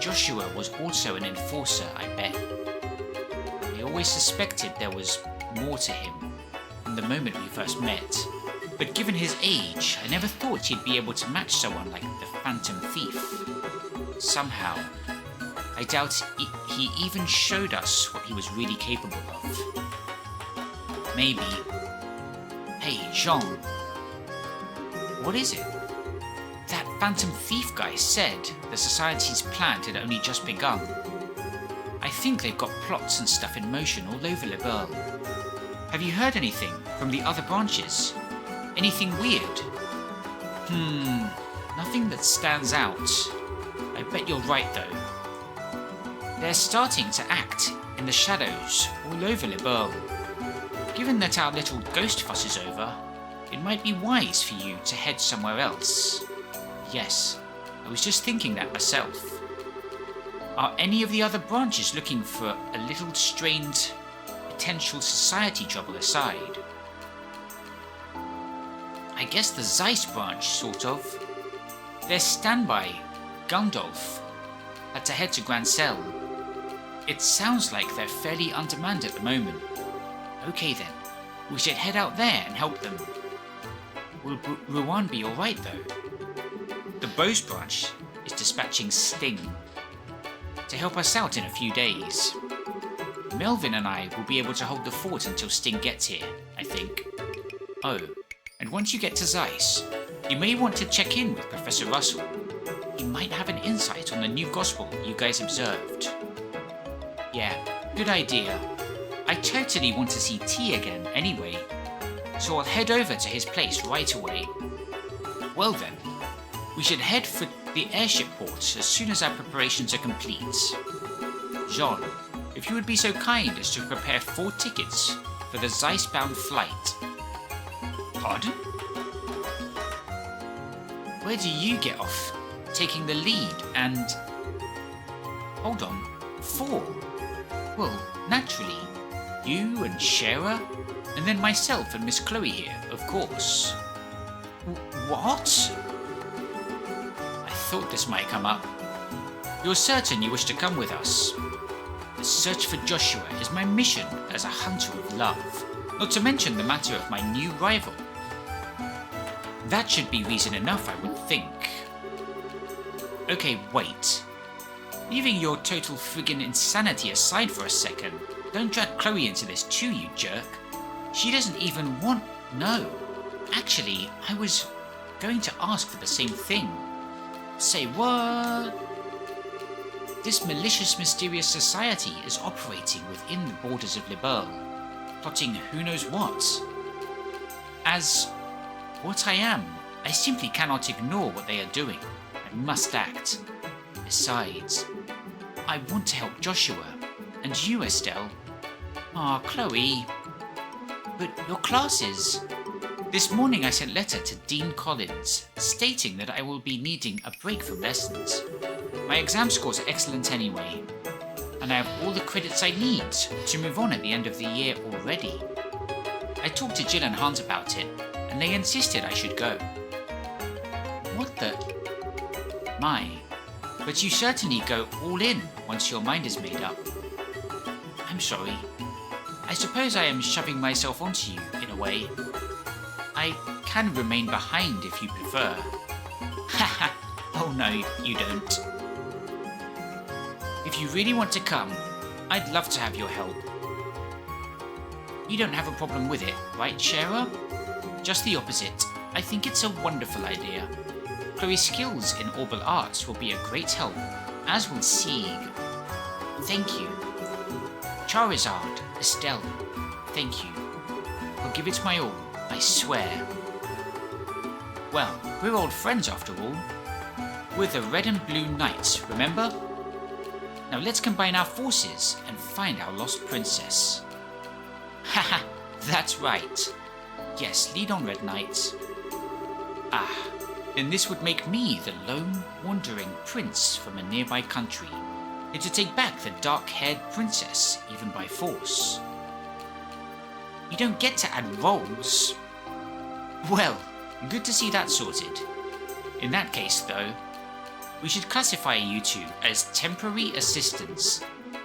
Joshua was also an enforcer, I bet. I always suspected there was more to him from the moment we first met. But given his age, I never thought he'd be able to match someone like the Phantom Thief. Somehow, I doubt he even showed us what he was really capable of. Maybe. Hey, Jean. What is it? That Phantom Thief guy said the Society's plan had only just begun. I think they've got plots and stuff in motion all over Le Burle. Have you heard anything from the other branches? Anything weird? Nothing that stands out. I bet you're right, though. They're starting to act in the shadows all over Liberl. Given that our little ghost fuss is over, it might be wise for you to head somewhere else. Yes, I was just thinking that myself. Are any of the other branches looking for a little strained potential society trouble aside? I guess the Zeiss branch, sort of. Their standby, Gundolf, had to head to Grancel. It sounds like they're fairly undermanned at the moment. Okay then, we should head out there and help them. Will Ruan be alright though? The Bose branch is dispatching Sting to help us out in a few days. Melvin and I will be able to hold the fort until Sting gets here, I think. Oh, and once you get to Zeiss, you may want to check in with Professor Russell. He might have an insight on the new gospel you guys observed. Yeah, good idea. I totally want to see T again anyway, so I'll head over to his place right away. Well then, we should head for the airship port as soon as our preparations are complete. Jean, if you would be so kind as to prepare 4 tickets for the Zeiss-bound flight. Pardon? Where do you get off taking the lead and... Hold on, 4? Well, naturally, you and Shara, and then myself and Miss Chloe here, of course. What? I thought this might come up. You're certain you wish to come with us? The search for Joshua is my mission as a hunter of love, not to mention the matter of my new rival. That should be reason enough, I would think. Okay, wait. Leaving your total friggin' insanity aside for a second, don't drag Chloe into this too, you jerk. She doesn't even want... No. Actually, I was going to ask for the same thing. Say what? This malicious, mysterious society is operating within the borders of Liberl, plotting who knows what. As what I am, I simply cannot ignore what they are doing. I must act. Besides, I want to help Joshua. And you, Estelle. Ah, Chloe. But your classes... This morning I sent a letter to Dean Collins, stating that I will be needing a break from lessons. My exam scores are excellent anyway, and I have all the credits I need to move on at the end of the year already. I talked to Jill and Hans about it, and they insisted I should go. What the... My... But you certainly go all in once your mind is made up. I'm sorry. I suppose I am shoving myself onto you, in a way. I can remain behind if you prefer. Haha, oh no, you don't. If you really want to come, I'd love to have your help. You don't have a problem with it, right, Shara? Just the opposite. I think it's a wonderful idea. Chloe's skills in Orbal Arts will be a great help, as will Sieg. Thank you. Charizard, Estelle, thank you. I'll give it my all, I swear. Well, we're old friends after all. We're the Red and Blue Knights, remember? Now let's combine our forces and find our lost princess. Haha, that's right. Yes, lead on, Red Knights. Ah, then this would make me the lone, wandering prince from a nearby country, and to take back the dark-haired princess, even by force. You don't get to add roles. Well, good to see that sorted. In that case, though, we should classify you two as temporary assistants.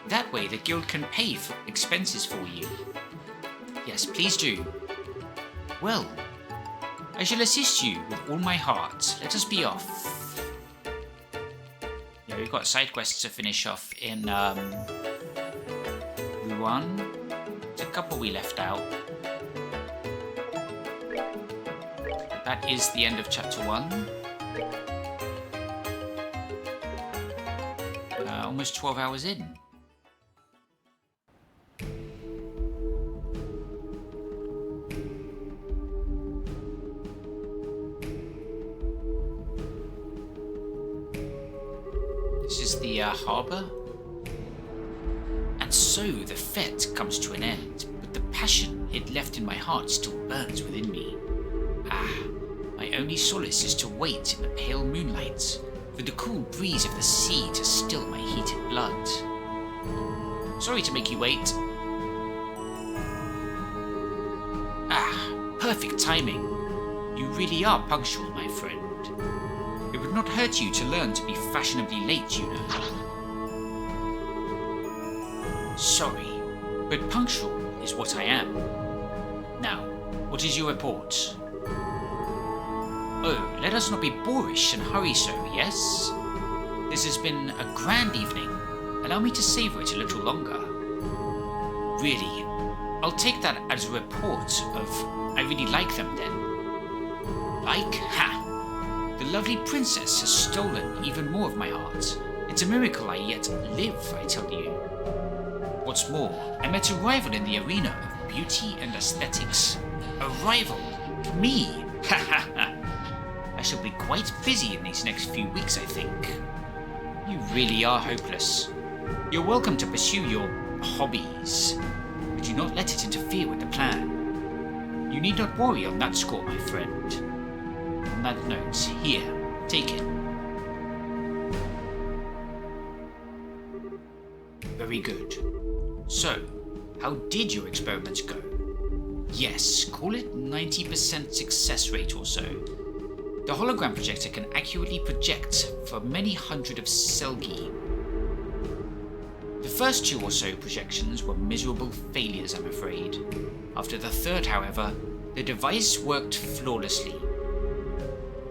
That way the guild can pay for expenses for you. Yes, please do. Well, I shall assist you with all my heart. Let us be off. Yeah, we've got side quests to finish off in Ruan. There's a couple we left out. That is the end of chapter 1. Almost 12 hours in. This is the harbour. So the fete comes to an end, but the passion it left in my heart still burns within me. My only solace is to wait in the pale moonlight for the cool breeze of the sea to still my heated blood. Sorry to make you wait. Perfect timing. You really are punctual, my friend. It would not hurt you to learn to be fashionably late, you know. Sorry, but punctual is what I am. Now, what is your report? Oh, let us not be boorish and hurry so, yes? This has been a grand evening. Allow me to savor it a little longer. Really, I'll take that as a report of I really like them then. Like? Ha! The lovely princess has stolen even more of my heart. It's a miracle I yet live, I tell you. What's more, I met a rival in the arena of beauty and aesthetics. A rival? Me? Ha ha ha! I shall be quite busy in these next few weeks, I think. You really are hopeless. You're welcome to pursue your hobbies, but do not let it interfere with the plan. You need not worry on that score, my friend. On that note, here, take it. Very good. So, how did your experiments go? Yes, call it 90% success rate or so. The hologram projector can accurately project for many hundred of Selgi. The first 2 or so projections were miserable failures, I'm afraid. After the third, however, the device worked flawlessly.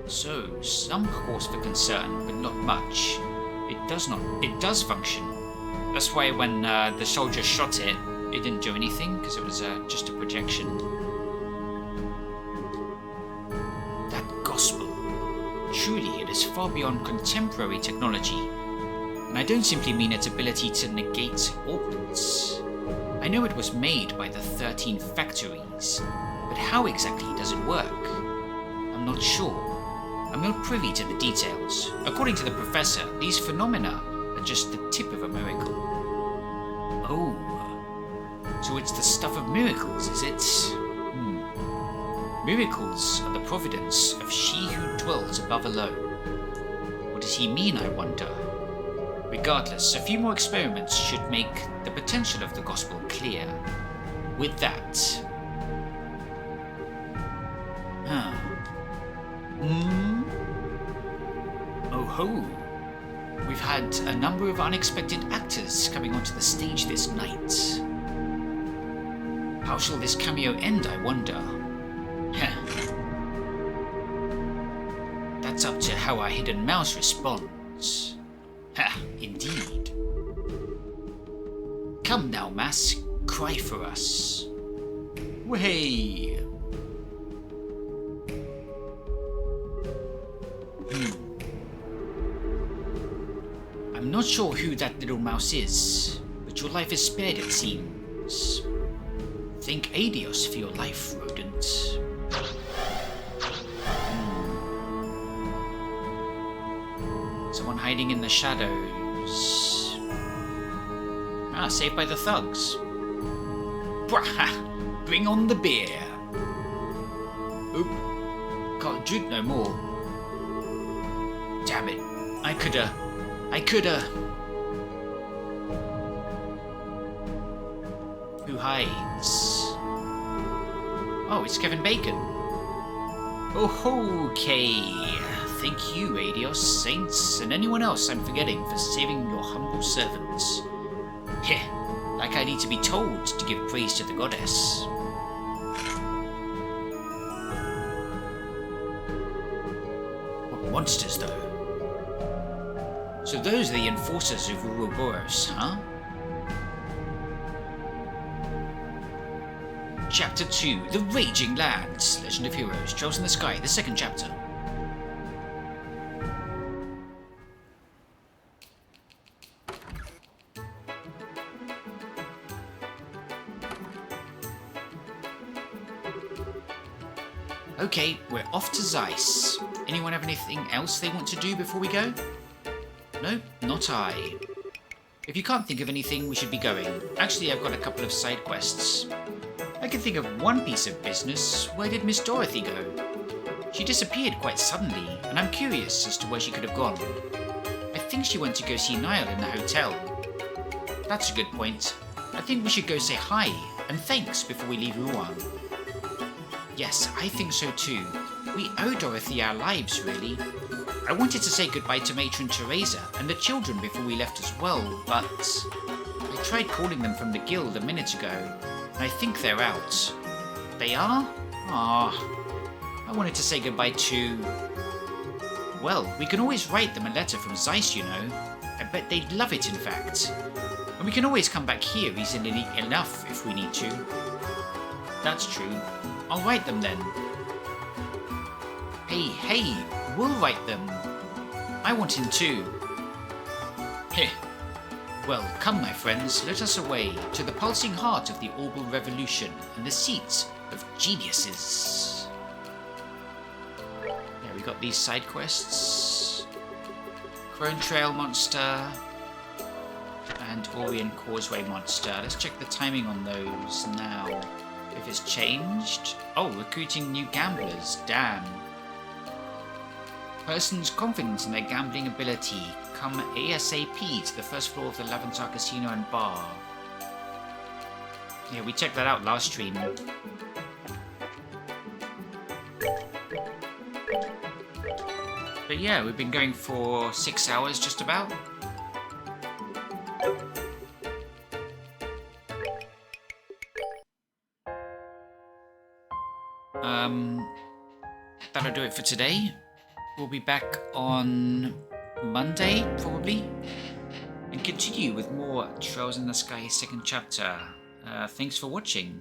So, some cause for concern, but not much. It does function. That's why when the soldier shot it, it didn't do anything, because it was just a projection. That gospel. Truly, it is far beyond contemporary technology. And I don't simply mean its ability to negate orbits. I know it was made by the 13 factories, but how exactly does it work? I'm not sure. I'm not privy to the details. According to the professor, these phenomena are just the tip of a miracle. Oh, so it's the stuff of miracles, is it? Miracles are the providence of she who dwells above alone. What does he mean, I wonder? Regardless, a few more experiments should make the potential of the gospel clear. With that... Oh ho! We've had a number of unexpected actors coming onto the stage this night. How shall this cameo end, I wonder? That's up to how our hidden mouse responds. Ha, indeed. Come now, Mask, cry for us. Way. I'm not sure who that little mouse is, but your life is spared, it seems. Thank Adios for your life, rodent. Someone hiding in the shadows. Saved by the thugs. Bring on the beer. Oop. Can't drink no more. Damn it. I coulda. Who hides? Oh, it's Kevin Bacon. Oh, okay. Thank you, Adios, Saints, and anyone else I'm forgetting for saving your humble servants. Heh, like I need to be told to give praise to the goddess. What monsters, though? So those are the enforcers of Ouroboros, huh? Chapter 2, The Raging Lands, Legend of Heroes, Trails in the Sky, the second chapter. Okay, we're off to Zeiss. Anyone have anything else they want to do before we go? No, not I. If you can't think of anything, we should be going. Actually, I've got a couple of side quests. I can think of one piece of business. Where did Miss Dorothy go? She disappeared quite suddenly, and I'm curious as to where she could have gone. I think she went to go see Niall in the hotel. That's a good point. I think we should go say hi and thanks before we leave Rouen. Yes, I think so too. We owe Dorothy our lives, really. I wanted to say goodbye to Matron Teresa and the children before we left as well, but I tried calling them from the guild a minute ago, and I think they're out. They are? I wanted to say goodbye to... Well, we can always write them a letter from Zeiss, you know. I bet they'd love it, in fact. And we can always come back here easily enough if we need to. That's true. I'll write them then. Hey, we'll write them. I want in too. Heh. Well, come my friends, let us away to the pulsing heart of the Orbital Revolution and the seat of geniuses. Yeah, we got these side quests. Crone Trail Monster and Orient Causeway Monster. Let's check the timing on those now. If it's changed. Oh, recruiting new gamblers. Damn. Persons confident in their gambling ability come ASAP to the first floor of the Laventar Casino and Bar. Yeah, we checked that out last stream. But yeah, we've been going for 6 hours just about. That'll do it for today. We'll be back on Monday, probably, and continue with more Trails in the Sky second chapter. Thanks for watching.